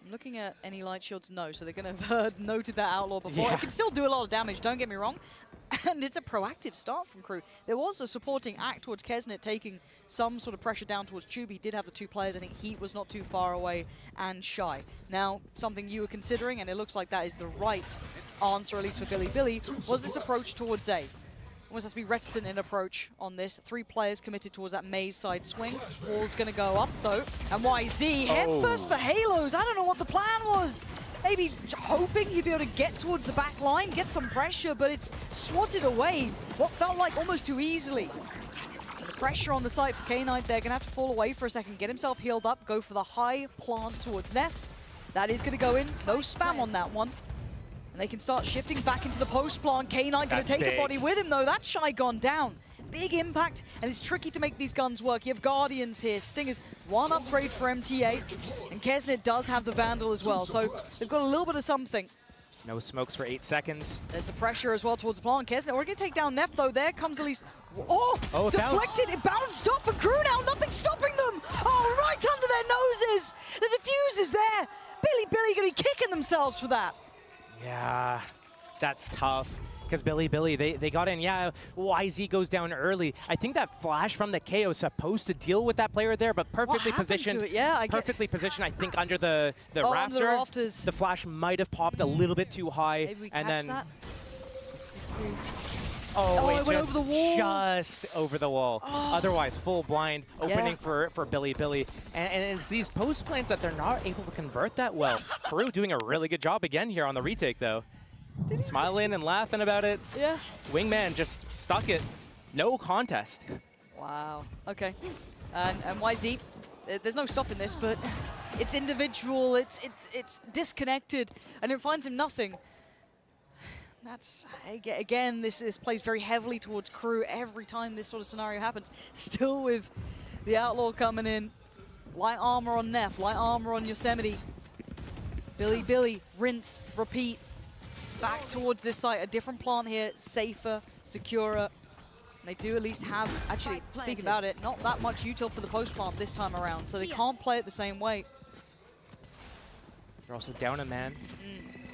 E: I'm looking at any light shields, no, so they're going to have noted that Outlaw before. It can still do a lot of damage, don't get me wrong. And it's a proactive start from Crew. There was a supporting act towards Kesnet, taking some sort of pressure down towards Tube. He did have the two players. I think Heat was not too far away, and Shy. Now, something you were considering, and it looks like that is the right answer, at least for BiliBili, was this approach towards A. Almost has to be reticent in approach on this. 3 players committed towards that maze side swing. Wall's going to go up, though. And YZ, head first for Halos. I don't know what the plan was. Maybe hoping he'd be able to get towards the back line, get some pressure, but it's swatted away. What felt like almost too easily. And the pressure on the site for K9, they're going to have to fall away for a second, get himself healed up, go for the high plant towards Nest. That is going to go in. No spam on that one. And they can start shifting back into the post plant. K9 going to take a body with him, though. That Shy gone down. Big impact, and it's tricky to make these guns work. You have Guardians here. Stingers, 1 upgrade for MTA, and Kesnet does have the Vandal as well, so they've got a little bit of something.
V: No smokes for 8 seconds.
E: There's the pressure as well towards the plant. Kesnet, we're going to take down Neff, though. There comes at least... Oh, deflected. It bounced off for Crew now. Nothing stopping them. Oh, right under their noses. The defuse is there. BiliBili going to be kicking themselves for that.
V: Yeah, that's tough. Because BiliBili, they got in. Yeah, YZ goes down early. I think that flash from the KO is supposed to deal with that player there, but perfectly positioned.
E: Yeah,
V: perfectly positioned, I think, under the rafter.
E: Under the rafters.
V: The flash might have popped a little bit too high.
E: Maybe we
V: and
E: catch
V: then
E: that. Let's see.
V: Oh,
E: it went over the wall.
V: Just over the wall. Otherwise, full blind opening for BiliBili. And it's these post plants that they're not able to convert that well. Peru doing a really good job again here on the retake, though. Smiling and laughing about it.
E: Yeah.
V: Wingman just stuck it. No contest.
E: Wow. Okay. And YZ, there's no stopping this, but it's individual. It's disconnected, and it finds him nothing. That's, again, this plays very heavily towards Crew every time this sort of scenario happens. Still with the Outlaw coming in. Light armor on Neff, light armor on Yosemite. BiliBili, rinse, repeat. Back towards this site, a different plant here, safer, securer. And they do at least have, actually, speaking about it, not that much util for the post plant this time around, so they can't play it the same way.
V: They're also down a man.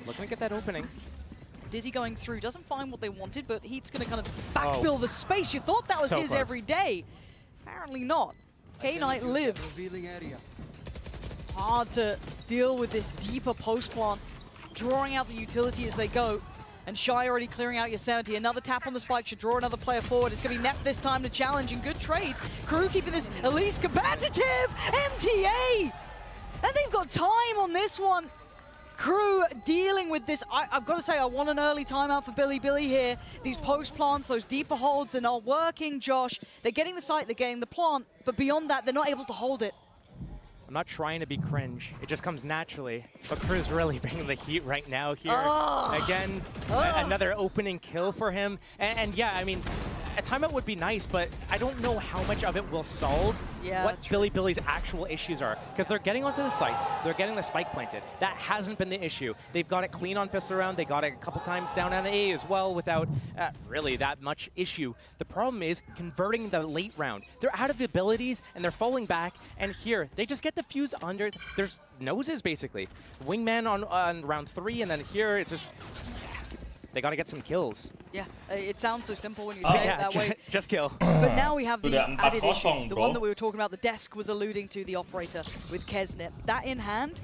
V: Looking to get that opening.
E: Dizzy going through, doesn't find what they wanted, but Heat's going to kind of backfill the space. You thought that was his every day. Apparently not. K9 lives. Hard to deal with this deeper post plant, drawing out the utility as they go. And Shy already clearing out Yosemite. Another tap on the spike should draw another player forward. It's going to be Neff this time to challenge, and good trades. Crew keeping this at least competitive. MTA! And they've got time on this one. Crew dealing with this. I've got to say, I want an early timeout for BiliBili here. These post plants, those deeper holds are not working, Josh. They're getting the site, they're getting the plant, but beyond that, they're not able to hold it.
V: I'm not trying to be cringe. It just comes naturally. But Crew's really bringing the heat right now here. Again, another opening kill for him. And yeah, I mean, a timeout would be nice, but I don't know how much of it will solve what BiliBili's actual issues are. Because they're getting onto the sites, they're getting the spike planted. That hasn't been the issue. They've got it clean on pistol round, they got it a couple times down on A as well without really that much issue. The problem is converting the late round. They're out of abilities and they're falling back, and here, they just get the fuse under their noses, basically. Wingman on round 3, and then here it's just... They got to get some kills.
E: Yeah, it sounds so simple when you say it that way.
V: Just kill.
E: But now we have the added issue. The one that we were talking about, the desk was alluding to the operator with Kesnet. That in hand,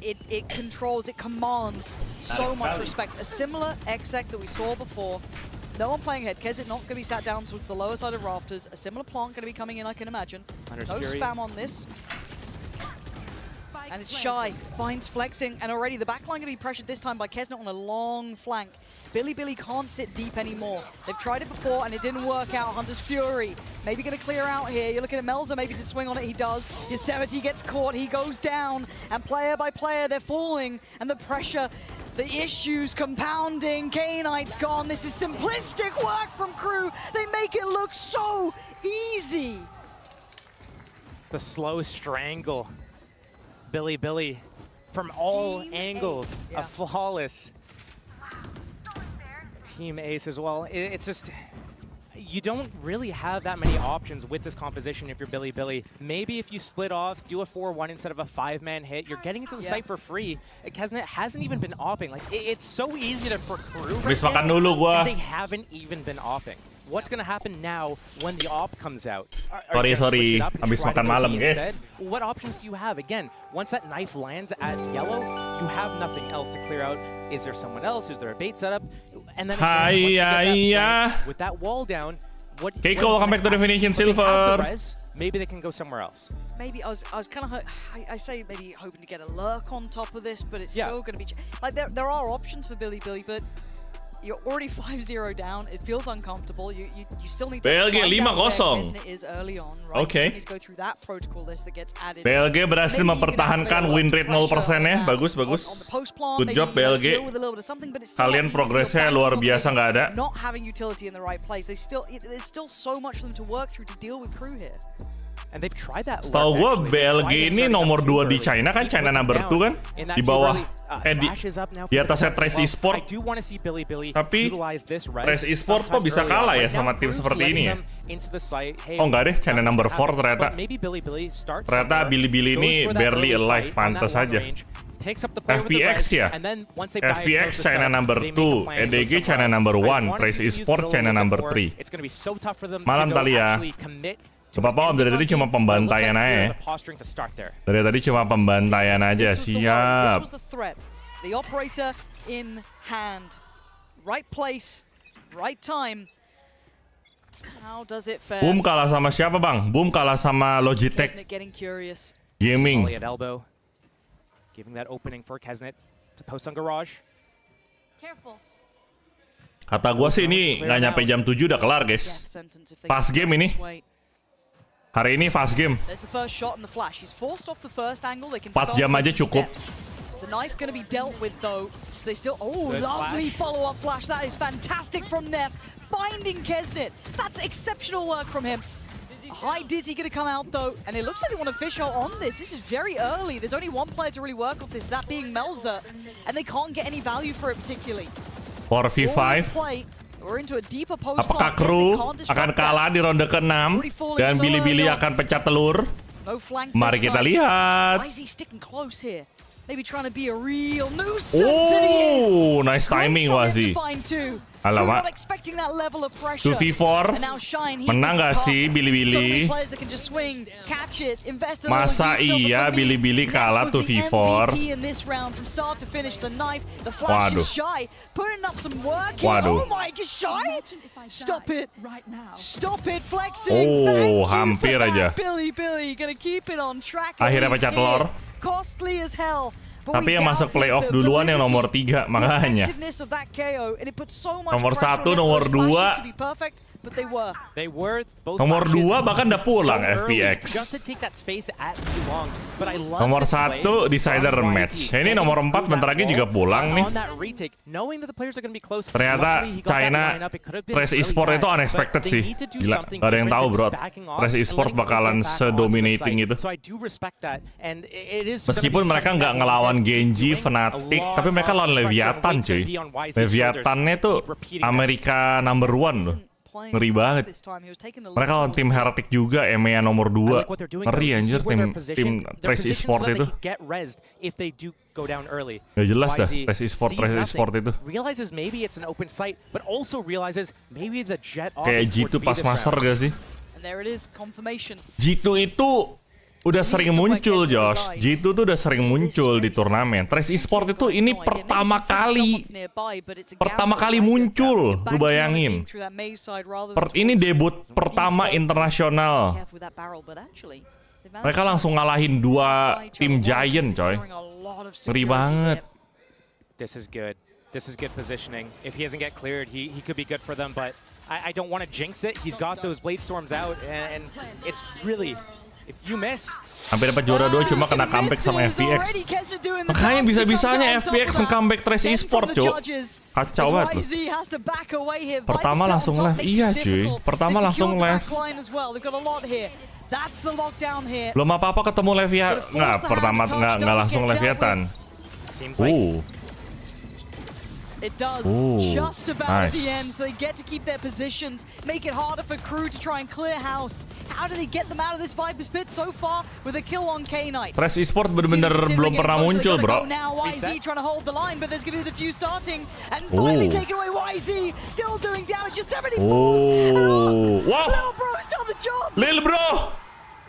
E: it controls, it commands so much respect. A similar exec that we saw before. No one playing head. Kesnet not going to be sat down towards the lower side of rafters. A similar plant going to be coming in, I can imagine. No spam on this. And it's Shy, finds flexing, and already the backline going to be pressured this time by Kesnet on a long flank. BiliBili can't sit deep anymore. They've tried it before and it didn't work out. Hunter's Fury, maybe going to clear out here. You're looking at Melza maybe to swing on it, he does. Yosemite gets caught, he goes down, and player by player they're falling, and the pressure, the issues compounding. K-Knight's gone. This is simplistic work from KRU. They make it look so easy.
V: The slow strangle. BiliBili from all angles, a flawless team ace as well. It's just, you don't really have that many options with this composition if you're BiliBili. Maybe if you split off, do a 4-1 instead of a 5-man hit, you're getting into the site for free. Kesnet hasn't even been opping. Like, it's so easy for KRU right now, and they haven't even been opping. What's going to happen now when the op comes out?
D: Sorry, habis makan malam, guys.
V: What options do you have? Again, once that knife lands at yellow, you have nothing else to clear out. Is there someone else? Is there a bait setup? And then again, with that wall down,
D: Keiko, welcome back to Definition Silver.
V: Maybe they can go somewhere else.
E: Maybe I was kind of I say maybe hoping to get a lurk on top of this, but it's still going to be like there are options for BiliBili, but you're already 5-0 down. It feels uncomfortable. You still need to
D: BLG 5-0. Oke. BLG berhasil mempertahankan win rate 0% ya. Bagus, bagus. Good job BLG. Kalian progresnya luar biasa, nggak ada.
E: Not having utility in the right place. There's still so much for them to work through to deal with KRU here.
V: And they've tried that.
D: Setahu gue BLG ini nomor 2 di China kan, China number 2 kan, di bawah di atasnya Trace Esport. Tapi Trace Esport kok bisa kalah ya sama tim seperti ini ya? Oh enggak deh, China number 4 ternyata. Ternyata BiliBili ini barely alive, pantas saja. FPX ya, FPX China number 2, EDG China number 1, Trace Esport China number 3. Malam Talia. Coba Om, dari tadi cuma pembantaian aja. Dari tadi cuma pembantaian aja, siap.
E: The operator in hand. Right place, right time. How does it fare?
D: Boom kalah sama siapa, Bang? Boom kalah sama Logitech Gaming.
V: Giving that opening for Kesnet to post on Garage.
D: Kata gua sih ini nggak nyampe jam 7 udah kelar, guys. Fast game ini. Hari ini fast game. 4 jam aja cukup.
E: The knife going to be dealt with though. So they still, lovely follow-up flash. That is fantastic from Neff. Finding Kesnet. That's exceptional work from him. High Dizzy going to come out though, and it looks like they want to fish out on this. This is very early. There's only one player to really work off this, that being Melza, and they can't get any value for it particularly.
D: 4v5. Apakah KRU akan kalah di ronde ke-6 dan BiliBili akan pecah telur? Mari kita lihat. Oh, nice timing Wazi. Alamak. 2v4. Menang gak sih BiliBili? Masa iya BiliBili kalah 2v4? Waduh. Waduh. Oh, hampir aja. Akhirnya pecah telur.
E: Costly as hell.
D: Tapi yang masuk playoff duluan yang nomor 3, makanya. Nomor 1, nomor 2. Nomor 2 bahkan udah pulang FPX. Nomor 1 decider match. Ini nomor 4 bentar lagi juga pulang nih. Ternyata China Trace Esport itu unexpected sih. Gila, gak ada yang tahu bro. Trace Esport bakalan sedominating itu. Meskipun mereka nggak ngelawan Genji, Fnatic, tapi mereka lawan Leviathan cuy. Leviathannya tuh Amerika number 1 loh. Ngeri banget. Mereka lawan tim Heretic juga, EMEA nomor 2. Ngeri anjir tim Trace Esport itu. Gak jelas dah Trace Esport itu. Kayak G2 pas master gak sih? G2 itu udah sering muncul, Josh. G2 tuh udah sering muncul di turnamen. Trace Esport itu ini pertama kali muncul. Lu bayangin. Ini debut pertama internasional. Mereka langsung ngalahin 2 tim giant, coy. Ngeri banget.
V: This is good positioning. If he doesn't get cleared, he could be good for them, but I don't want to jinx it. He's got those blade storms out and it's really if you miss.
D: Hampir dapat juara 2 cuma kena comeback sama FPX. Makanya bisa-bisanya FPX nge-comeback Trace Esport, cuy. Kacau banget loh. Pertama langsung live. Iya, cuy. Pertama langsung live. Belum apa-apa ketemu Leviathan. Nggak, pertama nggak langsung Leviathan.
E: It does just about at the end, so they get to keep their positions, make it harder for KRU to try and clear house. How do they get them out of this Viper's Pit so far with a kill on K-Knight?
D: Trace Esport bener-bener belum pernah muncul, bro.
E: Now YZ trying to hold the line, but there's going to be the defuse starting, and finally taking away YZ, still doing damage, just 74.
D: Wow!
E: Lil Bro still the job.
D: Lil Bro!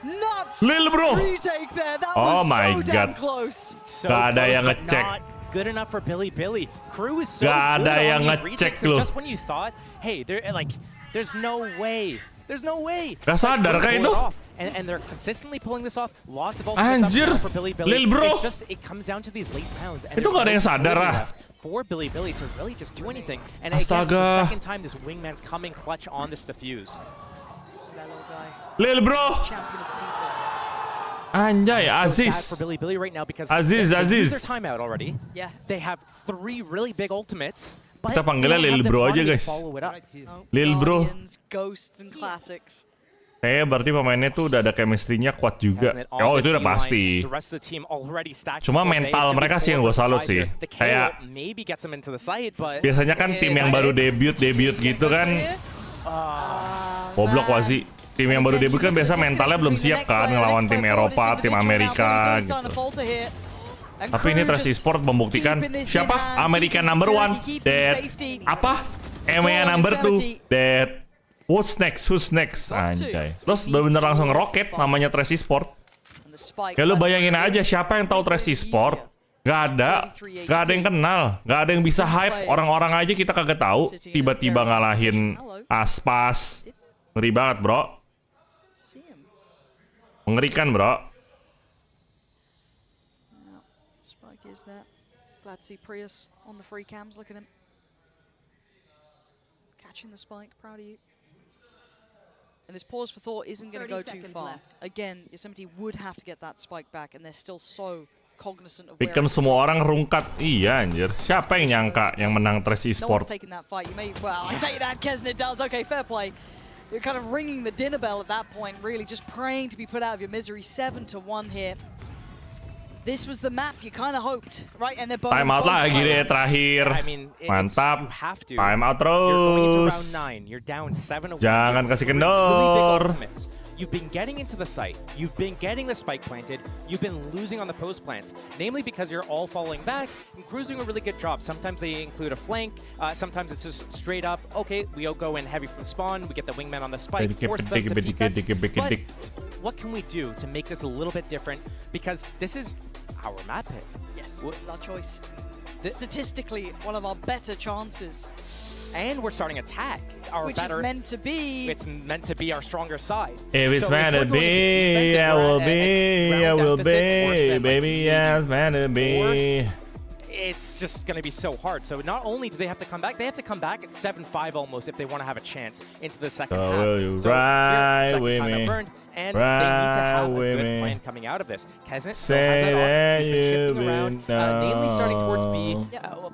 E: Nuts!
D: Lil Bro!
E: Retake there. That
D: oh
E: was
D: my
E: so
D: god.
E: damn close.
D: Gak ada yang ngecek.
V: Good enough for BiliBili. KRU is so
D: gak ada yang ngecek loh.
V: Just when you thought, hey, there's no way.
D: Gak sadar kayak itu.
V: And they're consistently pulling this off. Lots of
D: Anjir,
V: for BiliBili.
D: Lil Bro.
V: It comes down to these late rounds.
D: Itu gak ada yang sadar lah.
V: For BiliBili to really just do anything. And again, it's the second time this wingman's coming clutch on this defuse.
D: Lil Bro. Anjay, Aziz.
V: So sad for BiliBili right now because
D: Aziz.
V: their timeout already. Yeah. They have 3 really big ultimates.
D: Kita panggilnya Lil Bro aja, guys. Lil Bro.
E: Ghosts and classics.
D: Berarti pemainnya tuh udah ada chemistry-nya kuat juga. Oh, itu udah pasti. Cuma mental mereka sih yang gue salut sih. Kayak biasanya kan tim yang baru debut gitu kan. Goblok Wazi. Tim yang baru debut kan biasa mentalnya belum siap kan ngelawan tim Eropa, tim Amerika gitu. Tapi ini Trace Esport membuktikan siapa? Amerika number 1, dead. Apa? EMEA number 2, dead. Who's next? Anjay. Terus bener-bener langsung roket namanya Trace Esport. Ya lu bayangin aja siapa yang tahu Trace Esport? Gak ada yang kenal, gak ada yang bisa hype. Orang-orang aja kita kagak tahu. Tiba-tiba ngalahin Aspas. Ngeri banget bro. Mengerikan bro.
E: Spike is that. Glad to see Prius on the free cams. Look at him. Catching the spike. Proud of you. And this pause for thought isn't going to go too far. Again, Yosemite would have to get that spike back, and they're still so cognizant of where.
D: Victim semua orang rungkat. Iya anjir. Siapa yang nyangka yang menang Trace Esport?
E: No one's taking that fight. You may, well, I say that Kesnet does. Okay, fair play. You're kind of ringing the dinner bell at that point, really, just praying to be put out of your misery. 7-1 here. This was the map you kind of hoped, right? And they're both
D: time out lagi deh terakhir. Mantap. Time out terus. Jangan kasih kendor.
V: You've been getting into the site, you've been getting the spike planted, you've been losing on the post plants, namely because you're all falling back, and KRU's doing a really good job. Sometimes they include a flank, sometimes it's just straight up, okay, we all go in heavy from spawn, we get the wingman on the spike, force them to peek us, but what can we do to make this a little bit different? Because this is our map pick.
E: Yes, it's our choice. Statistically, one of our better chances.
V: and we're starting attack.
E: Which is meant to be.
V: It's meant to be our stronger side.
D: If it's meant to be, I will be, baby, yes, meant to be.
V: It's just going to be so hard. So not only do they have to come back, they have to come back at 7-5 almost if they want to have a chance into the second half.
D: Will you
V: so
D: ride
V: here,
D: with me?
V: Burned, and they need to have a good plan coming out of this. Kesnet still has it on. He's been shifting around, mainly starting towards B.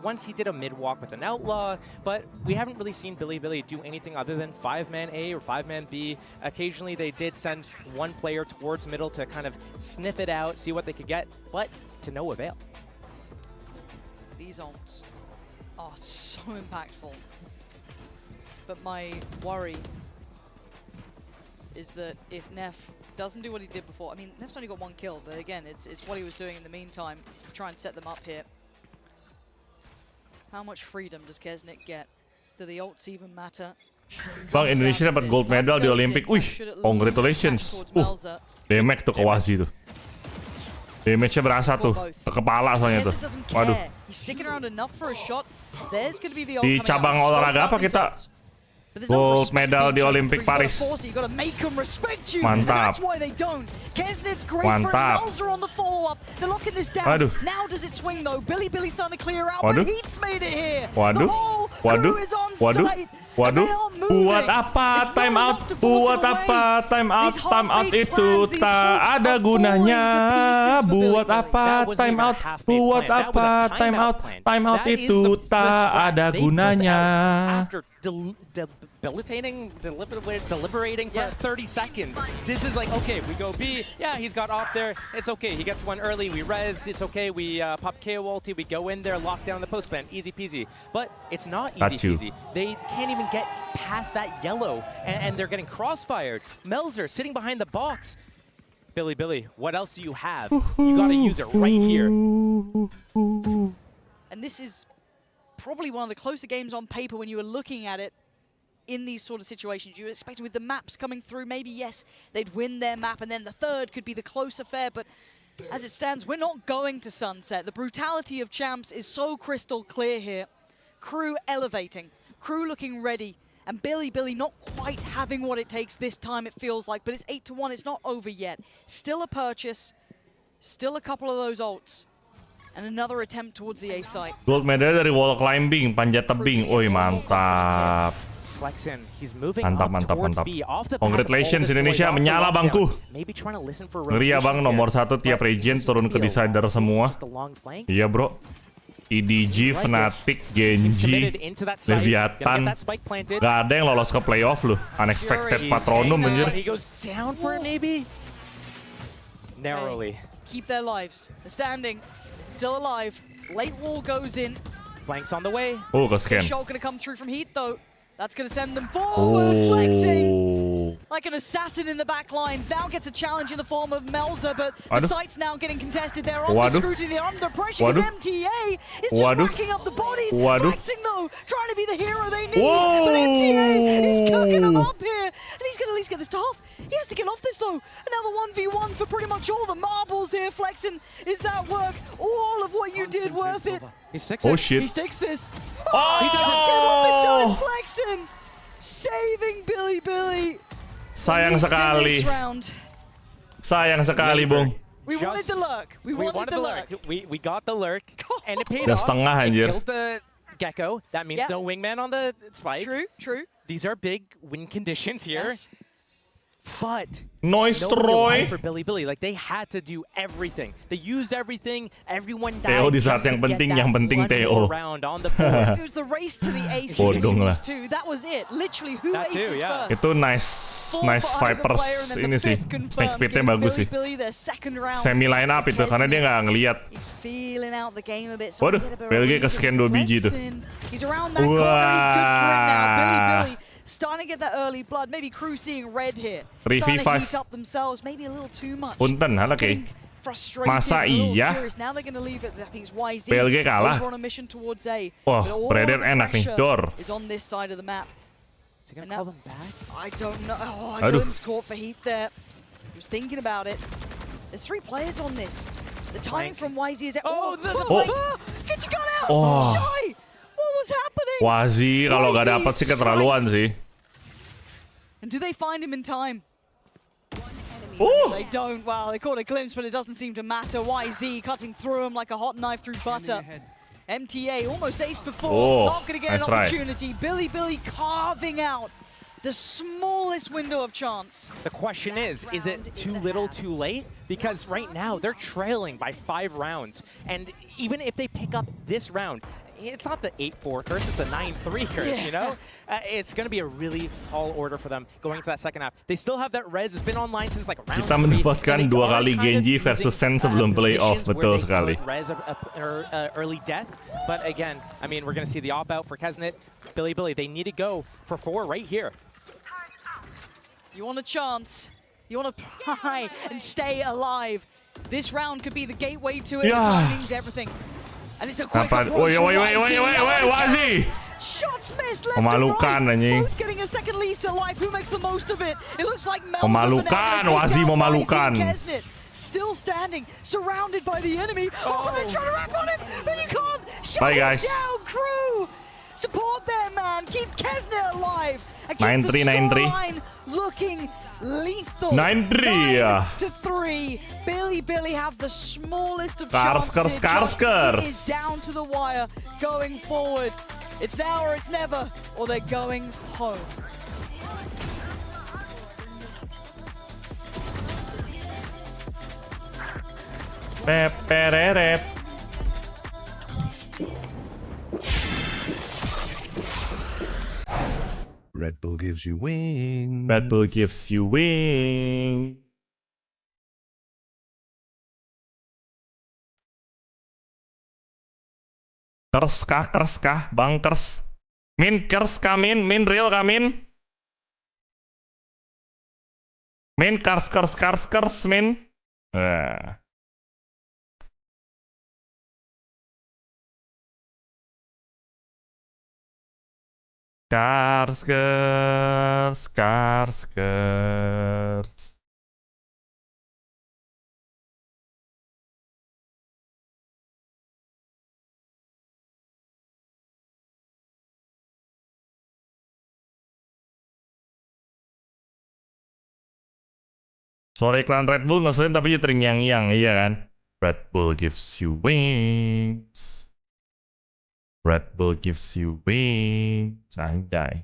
V: Once he did a mid-walk with an Outlaw, but we haven't really seen BiliBili do anything other than 5-man A or 5-man B. Occasionally they did send one player towards middle to kind of sniff it out, see what they could get, but to no avail.
E: These ults are so impactful. But my worry is that if Neff doesn't do what he did before, I mean, Neff's only got 1 kill, but again, it's what he was doing in the meantime to try and set them up here. How much freedom does Kesnet get? Do the ults even matter?
D: Bang, Indonesia dapat gold medal di Olympic. Wih, congratulations. Damage tuh ke Wazi tuh. Damage-nya berasa tuh, ke kepala soalnya tuh. Waduh. Di cabang olahraga apa kita? Gold medal di Olympic Paris. Mantap. Mantap. Waduh. Waduh. Waduh. Waduh. Waduh, buat apa time out? Buat apa time out? Time out itu tak ada gunanya. Buat apa time out? Buat apa time out? Time out itu tak ada gunanya.
V: Deliberating for 30 seconds. This is like, okay, we go B. Yeah, he's got off there. It's okay. He gets one early. We res. It's okay. We pop KO ulti. We go in there, lock down the post plan. Easy peasy. But it's not easy peasy. They can't even get past that yellow, and they're getting crossfired. Melzer sitting behind the box. BiliBili, what else do you have? You got to use it right here.
E: And this is probably one of the closer games on paper when you were looking at it. In these sort of situations, you expect with the maps coming through, maybe yes, they'd win their map, and then the third could be the close affair. But as it stands, we're not going to sunset. The brutality of champs is so crystal clear here. KRU elevating, KRU looking ready, and BiliBili not quite having what it takes this time. It feels like, but it's 8-1. It's not over yet. Still a purchase, still a couple of those ults. And another attempt towards the A site.
D: Gold medal dari wall climbing, panjat tebing. Oi, mantap. Mantap, mantap, mantap. Congratulations Indonesia, menyala bangku. Ngeri ya bang, nomor 1 tiap region turun ke decider semua. Iya bro. EDG, Fnatic, Genji, Leviathan. Gak ada yang lolos ke playoff loh. Unexpected Patronum anjir.
V: Narrowly.
E: Keep their lives. They're standing. Still alive. Late wall goes in.
V: Flanks on the way.
D: Oh, ke scan.
E: Shot gonna come through from Heat though. That's going to send them forward, flexing like an assassin in the back lines. Now gets a challenge in the form of Melzer, but the site's now getting contested. They're under scrutiny, they're under pressure because MTA is just racking up the bodies. Flexing though, trying to be the hero they need. But MTA is cooking them up here. And he's going to at least get this to half. He has to get off this though. Another 1v1 for pretty much all the marbles here. Flexing, is that work? All of what you did worth it?
V: He sticks it.
D: Oh shit.
E: He sticks this. He doesn't get off in time. Flexing, saving BiliBili.
D: Sayang sekali. Sayang sekali, Bung.
E: We wanted the lurk. We wanted the lurk.
V: We got the lurk. And it paid
D: Udah
V: off.
D: setengah anjir.
V: Killed the Gecko. That means no wingman on the spike.
E: True, true.
V: These are big win conditions here.
E: Yes.
V: But
D: Noise Troy
V: for BiliBili, like they had to do everything. They used everything. Everyone
D: Theo
V: died.
D: di saat yang penting Theo.
E: It was the race to the ace between these two. That was it. Literally, who aces first?
D: Itu nice Vipers ini sih. Snake pitnya bagus sih. Semi line up itu karena dia nggak ngelihat. Waduh, BLG ke scan 2 biji tuh. Wah.
E: Starting to get that early blood. Maybe KRU seeing red here.
D: 3v5.
E: Starting to heat up themselves. Maybe a little too much.
D: Punten, halo kayak. Masa iya? BLG kalah. Wah, Radiator enak nih. Door.
E: Is on this side of the map.
V: Is he gonna call them back?
E: I don't know. Oh,
D: Aduh.
E: glimpse caught for Heat there. He was thinking about it. There's 3 players on this. The timing from YZ is...
V: Oh, there's a
E: flank. Get your gun out!
D: Oh.
E: Shy! What was happening?
D: Wazi kalau nggak dapat sih keterlaluan sih.
E: And do they find him in time? They don't. Wow, they caught a glimpse, but it doesn't seem to matter. YZ cutting through him like a hot knife through butter. MTA almost ace before. Not going to get an opportunity. BiliBili carving out the smallest window of chance.
V: The question is it too little, too late? Because right now, they're trailing by 5 rounds. And even if they pick up this round, it's not the 8-4 curse, it's the 9-3 curse, you know? It's going to be a really tall order for them going into that second half. They still have that res, it's been online since like round 3.
D: Kita mendapatkan 2 kali Genji versus Sen sebelum playoff, betul sekali.
V: Res early death, but again, I mean, we're going to see the op-out for Kesnet. BiliBili, they need to go for 4 right here.
E: You want a chance, you want to try and stay alive. This round could be the gateway to it, the timing's everything. And it's a quick approach.
D: Wazi!
E: Shots missed left
D: Memalukan anjing.
E: Both getting a second lease alive. Who makes the most of it? It looks like
D: Memalukan, Wazi memalukan.
E: Still standing, surrounded by the enemy. Oh, they're trying to wrap on him, but you can't.
D: Bye guys.
E: Down, crew. Support their man. Keep Kesnet alive.
D: 9-3.
E: Looking lethal.
D: 9-3.
E: 9-3. BiliBili have the smallest of
D: chances.
E: It is down to the wire. Going forward. It's now or it's never, or they're going home.
F: Red Bull gives you wings.
D: Red Bull gives you wings. Kers kah, Bang Kers. Min Kers kah, Min real kah, Min? Min Kers, Min. Kers. Sorry iklan Red Bull ngeselin tapi terngiang-ngiang, iya kan? Red Bull gives you wings. Red Bull gives you wings. Anjay.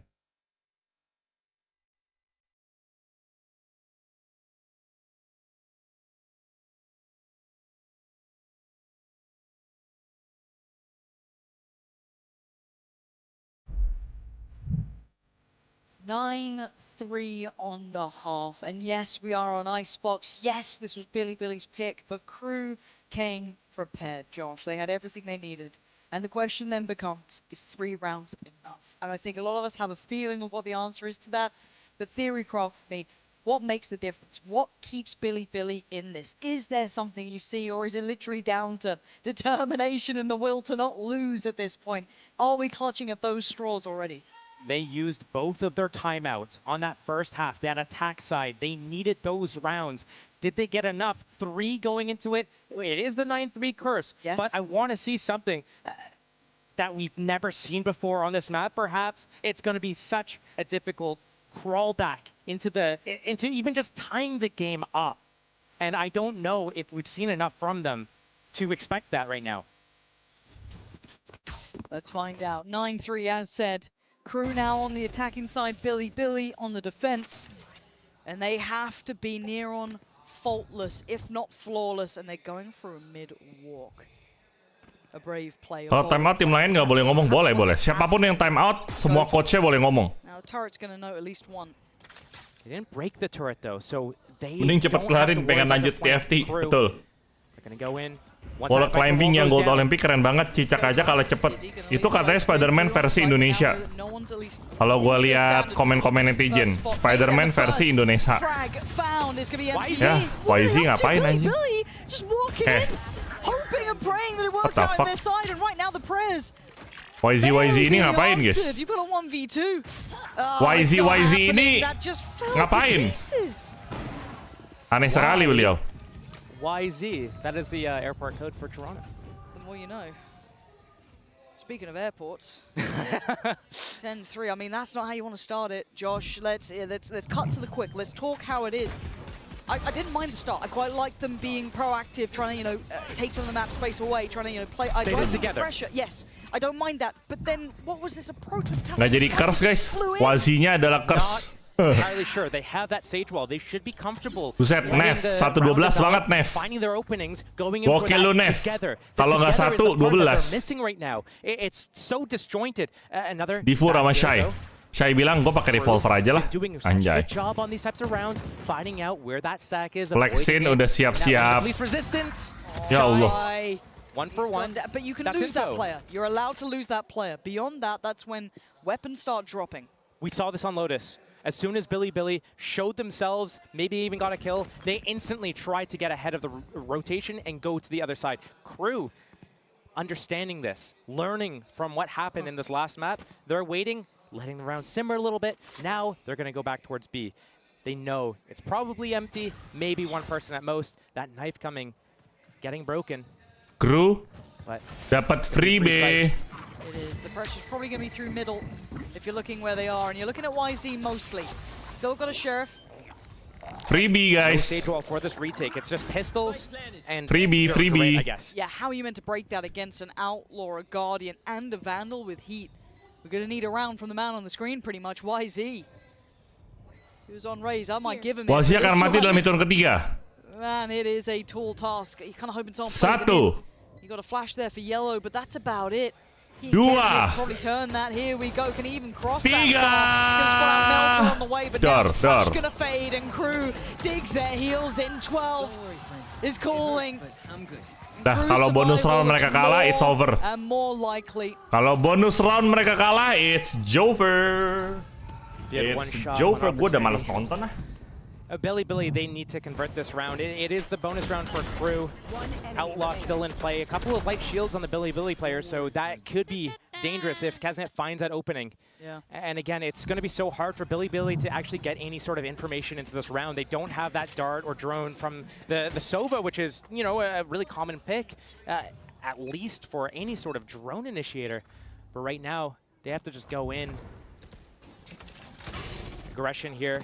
E: Nine 3 on the half, and yes, we are on Icebox. Yes, this was BiliBili's pick, but Crew came prepared, Josh. They had everything they needed. And the question then becomes, is 3 rounds enough? And I think a lot of us have a feeling of what the answer is to that, but Theorycraft for me, what makes the difference? What keeps BiliBili in this? Is there something you see, or is it literally down to determination and the will to not lose at this point? Are we clutching at those straws already?
V: They used both of their timeouts on that first half, that attack side. They needed those rounds. Did they get enough? 3 going into it. It is the 9-3 curse, yes. But I want to see something that we've never seen before on this map, perhaps. It's going to be such a difficult crawl back into even just tying the game up. And I don't know if we've seen enough from them to expect that right now.
E: Let's find out. 9-3, as said. Crew now on the attacking side, BiliBili on the defense. And they have to be near on faultless, if not flawless, and they're going for a mid-walk. A brave play.
D: Kalau timeout tim lain nggak boleh ngomong, boleh. Siapapun yang timeout, semua coachnya boleh ngomong.
E: Now the turret's going to know at least one.
V: They didn't break the turret though, so they
D: mending cepet kelarin, pengen lanjut TFT, betul.
V: They're going to go in.
D: Wall climbing yang Gold Olympic keren banget, cicak aja kalau cepet. Itu katanya Spider-Man versi Indonesia. Kalau gua lihat komen-komen netizen, Spider-Man versi Indonesia. Ya, YZ ngapain anjing? What the fuck? YZ ini ngapain guys? YZ ini ngapain? Aneh sekali beliau.
V: YZ, that is the airport code for Toronto.
E: The more you know. Speaking of airports, 10-3. I mean, that's not how you want to start it, Josh. Let's cut to the quick. Let's talk how it is. I didn't mind the start. I quite like them being proactive, trying to take some of the map space away, trying to play. I like the pressure. Yes, I don't mind that. But then, what was this approach with Toughpower?
D: Nggak jadi curse guys. Wazinya adalah curse.
V: Entirely sure they have that sage wall. They should be comfortable.
D: Buset, Nef 1-12 banget Nef.
V: Finding their openings, going in for
D: Gokil lu
V: that
D: Nef.
V: together.
D: Kalau nggak 1-12.
V: Missing right now. It's so disjointed. Another.
D: Difur sama Shy. Shy bilang gue pakai revolver aja lah. Anjay.
V: Good job on these types of rounds, finding out where that stack is.
D: Flexin udah siap-siap. Ya Allah.
E: 1-for-1. But you can lose that player. You're allowed to lose that player. Beyond that, that's when weapons start dropping.
V: We saw this on Lotus. As soon as BiliBili showed themselves, maybe even got a kill, they instantly tried to get ahead of the rotation and go to the other side. KRU, understanding this, learning from what happened in this last map, they're waiting, letting the round simmer a little bit. Now they're going to go back towards B. They know it's probably empty, maybe one person at most. That knife coming, getting broken.
D: KRU dapat freebie.
E: It is. The pressure's probably going to be through middle if you're looking where they are. And you're looking at YZ mostly. Still got a Sheriff.
D: Freebie, guys.
V: Stage wall for this retake. It's just pistols and
D: freebie.
E: I guess. Yeah, how are you meant to break that against an Outlaw, a Guardian, and a Vandal with heat? We're going to need a round from the man on the screen, pretty much. YZ. He was on raise. I might give him it.
D: YZ akan mati dalam hitungan ketiga.
E: Man, it is a tall task. You kind of hoping someone plays it in. You got a flash there for yellow, but that's about it.
D: Dua.
E: Probably turn that. Here we go. Can he even cross
D: Tiga.
E: that? Melter on the way, but now the flash gonna fade, and KRU digs their heels in. 12 is calling.
D: Nah, kalau bonus round mereka kalah, it's over.
E: And more likely.
D: Kalau bonus round mereka kalah, it's Jover. It's Jover. Gue udah males nonton lah.
V: BiliBili, they need to convert this round. It is the bonus round for KRU. Outlaw still in play. A couple of light shields on the BiliBili players, so that could be dangerous if Kaznet finds that opening.
E: Yeah.
V: And again, it's going to be so hard for BiliBili to actually get any sort of information into this round. They don't have that dart or drone from the Sova, which is, you know, a really common pick, at least for any sort of drone initiator. But right now, they have to just go in. Aggression here.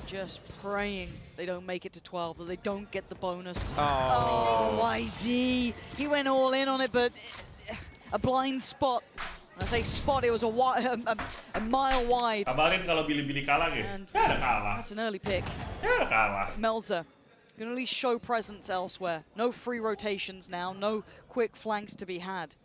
E: Just praying they don't make it to 12, that they don't get the bonus.
V: Oh,
E: YZ. He went all in on it, but a blind spot. When I say spot, it was a mile wide.
D: Kabarin kalau BiliBili kalah, guys. Ada kalah.
E: That's an early pick.
D: Ada kalah.
E: Melzer gonna at least show presence elsewhere. No free rotations now, no quick flanks to be had.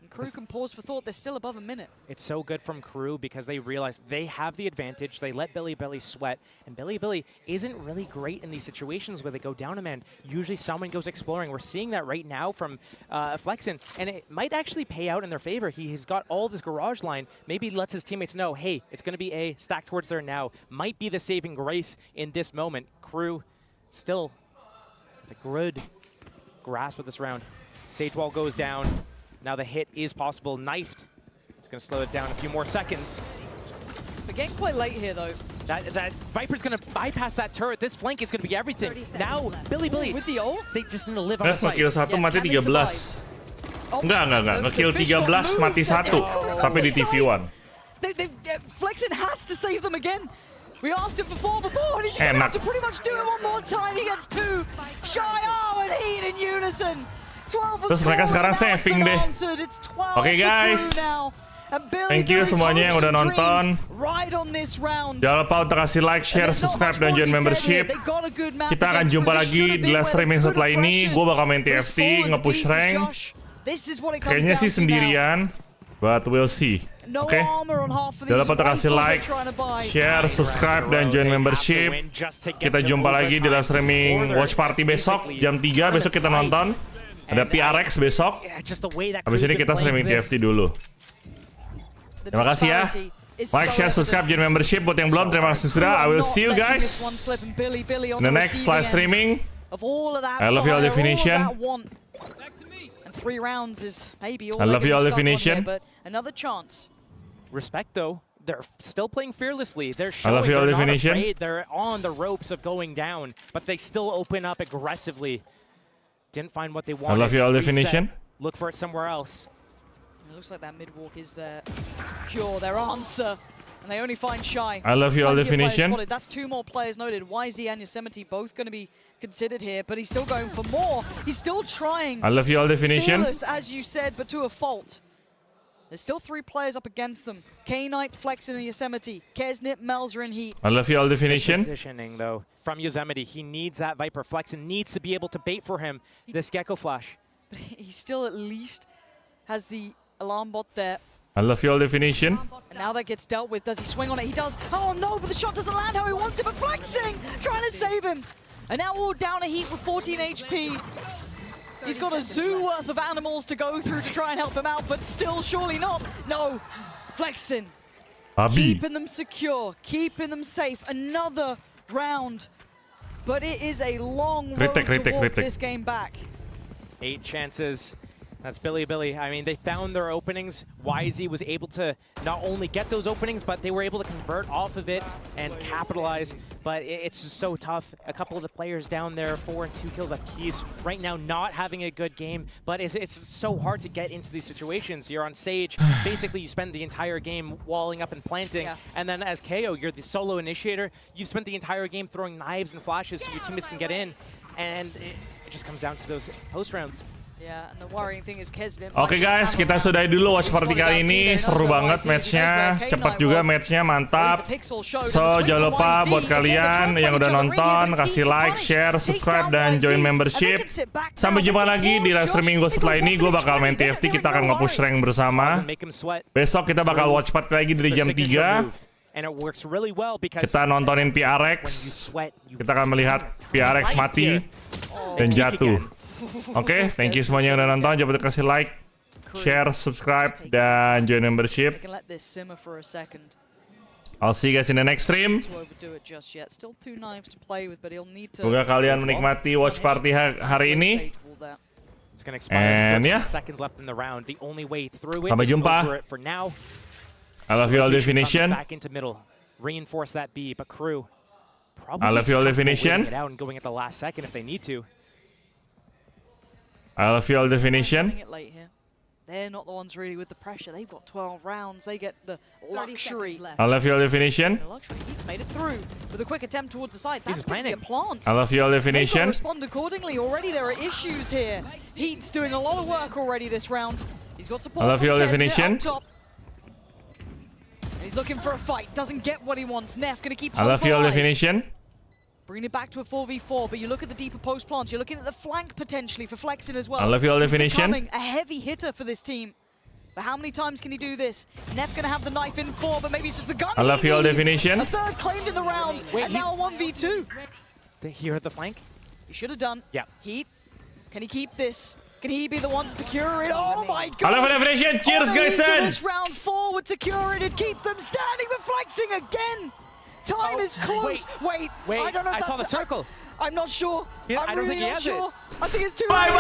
E: KRU can pause for thought. They're still above a minute.
V: It's so good from KRU because they realize they have the advantage. They let BiliBili sweat, and BiliBili isn't really great in these situations where they go down a man. Usually someone goes exploring. We're seeing that right now from Flexin, and it might actually pay out in their favor. He has got all this garage line. Maybe he lets his teammates know, hey, it's going to be A, stack towards there now. Might be the saving grace in this moment. KRU still with a good grasp of this round. Sage wall goes down. Now the hit is possible. Knifed. It's going to slow it down a few more seconds.
E: We're getting quite late here, though.
V: That Viper's going to bypass that turret. This flank is going to be everything. Now, BiliBili,
E: with the ult,
V: they just need to live on the site.
D: Ngekill 1 mati 13. Enggak. Ngekill 13 mati 1. Tapi di TV1.
E: Flexin has to save them again. We asked him for 4 before, and he's going to have to pretty much do it one more time. He gets 2. Shy and Heat in unison.
D: Terus mereka sekarang saving deh. Oke guys, thank you semuanya yang udah nonton. Jangan lupa untuk kasih like, share, subscribe, dan join membership. Kita akan jumpa lagi di live streaming setelah ini. Gue bakal main TFT, nge-push rank. Kayaknya sih sendirian, but we'll see. Oke, jangan lupa untuk kasih like, share, subscribe, dan join membership. Kita jumpa lagi di live streaming watch party besok jam 3. Besok kita nonton. Ada PRX besok. Habis ini kita streaming TFT dulu. Terima kasih ya. Like, share, subscribe, join membership. Buat yang belum, terima kasih sudah. I will see you guys in the next live streaming. I love you all definition. I love you all definition.
V: Respect though. They're still playing fearlessly. They're
D: I love
V: showing
D: you all
V: they're not
D: definition.
V: afraid. They're on the ropes of going down, but they still open up aggressively. Didn't find what they wanted.
D: I love you all
V: Reset.
D: definition.
V: look for it somewhere else.
E: It looks like that mid-walk is their cure, their answer. And they only find Shy.
D: I love your definition.
E: That's 2 more players noted. YZ and Yosemite both going to be considered here, but he's still going for more. He's still trying.
D: I love your definition.
E: Fearless, as you said, but to a fault. There's still 3 players up against them. K-Knight, Flexen, and Yosemite. Kesnip, Melzer, and Heat.
D: I love your definition.
V: Positioning, though, from Yosemite. He needs that Viper. Flexen needs to be able to bait for him this Gecko Flash.
E: But he still at least has the alarm bot there.
D: I love your definition.
E: And now that gets dealt with. Does he swing on it? He does. Oh no, but the shot doesn't land how he wants it. But Flexing trying to save him. And now all down a Heat with 14 HP. He's got a zoo worth of animals to go through to try and help him out, but still surely not. No, Flexing. Keeping them secure, keeping them safe. Another round. But it is a long road to walk this game back.
V: 8 chances. That's BiliBili. I mean, they found their openings. YZ was able to not only get those openings, but they were able to convert off of it and capitalize. But it's just so tough. A couple of the players down there, 4 and 2 kills apiece. Right now, not having a good game. But it's so hard to get into these situations. You're on Sage. Basically, you spend the entire game walling up and planting. Yeah. And then as KO, you're the solo initiator. You've spent the entire game throwing knives and flashes so your teammates can get in. And it just comes down to those post rounds.
D: Oke guys, kita sudahi dulu watch party kali ini. Seru banget matchnya, cepat juga matchnya, mantap. So jangan lupa buat kalian yang udah nonton, kasih like, share, subscribe, dan join membership. Sampai jumpa lagi di live streaming gue setelah ini. Gue bakal main TFT, kita akan nge-push rank bersama. Besok kita bakal watch party lagi dari jam 3. Kita nontonin PRX. Kita akan melihat PRX mati dan jatuh. Oke, thank you semuanya yang udah nonton. Jangan lupa kasih like, share, subscribe, dan join membership. I'll see you guys in the next stream. Semoga kalian menikmati watch party hari ini. And yeah, sampai jumpa. I love you all definition. I love you all definition. I love your definition.
E: They're not the ones really with the pressure. They've got 12 rounds. They get the luxury.
D: I love your definition.
E: He's made it through with a quick attempt towards the side. That's going to be a plant.
D: I love your definition.
E: Respond accordingly. Already there are issues here. Heat's doing a lot of work already this round. He's got support.
D: I love your definition.
E: He's looking for a fight. Doesn't get what he wants. Neff going to keep.
D: I love your definition.
E: Bring it back to a 4v4, but you look at the deeper post plants, you're looking at the flank potentially for Flexen as well.
D: I love your definition.
E: Becoming a heavy hitter for this team. But how many times can he do this? Neff gonna have the knife in 4, but maybe it's just the gun.
D: I love your definition.
E: A 3rd claimed in the round, and now a 1v2.
V: He heard the flank?
E: He should have done.
V: Yeah.
E: Heat, can he keep this? Can he be the one to secure it? Oh my god!
D: I love your definition. Cheers, guys!
E: This round 4 would secure it and keep them standing, but Flexing again. Time is close. Wait. I don't know if
V: I saw the circle.
E: I'm not sure.
V: Yeah, I don't think he has it.
E: I think it's too
D: bye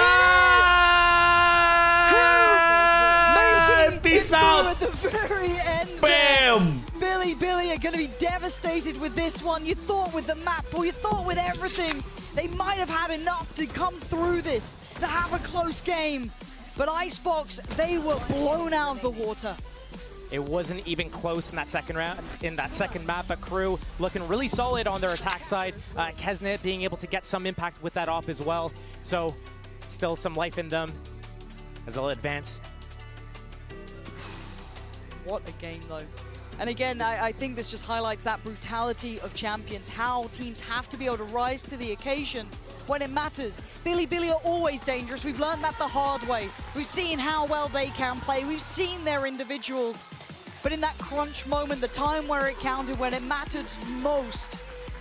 D: bye. Peace out.
E: At the very end.
D: Bam.
E: BiliBili are going to be devastated with this one. You thought with the map, or you thought with everything, they might have had enough to come through this, to have a close game. But Icebox, they were blown out of the water.
V: It wasn't even close in that second round, in that second map, but KRU looking really solid on their attack side. Kesnet being able to get some impact with that off as well. So still some life in them as they'll advance.
E: What a game though. And again, I think this just highlights that brutality of champions, how teams have to be able to rise to the occasion when it matters. BiliBili are always dangerous. We've learned that the hard way. We've seen how well they can play. We've seen their individuals. But in that crunch moment, the time where it counted, when it mattered most,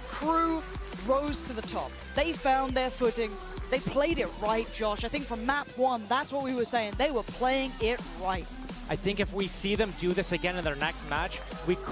E: KRU rose to the top. They found their footing. They played it right, Josh. I think from map 1, that's what we were saying. They were playing it right.
V: I think if we see them do this again in their next match, we could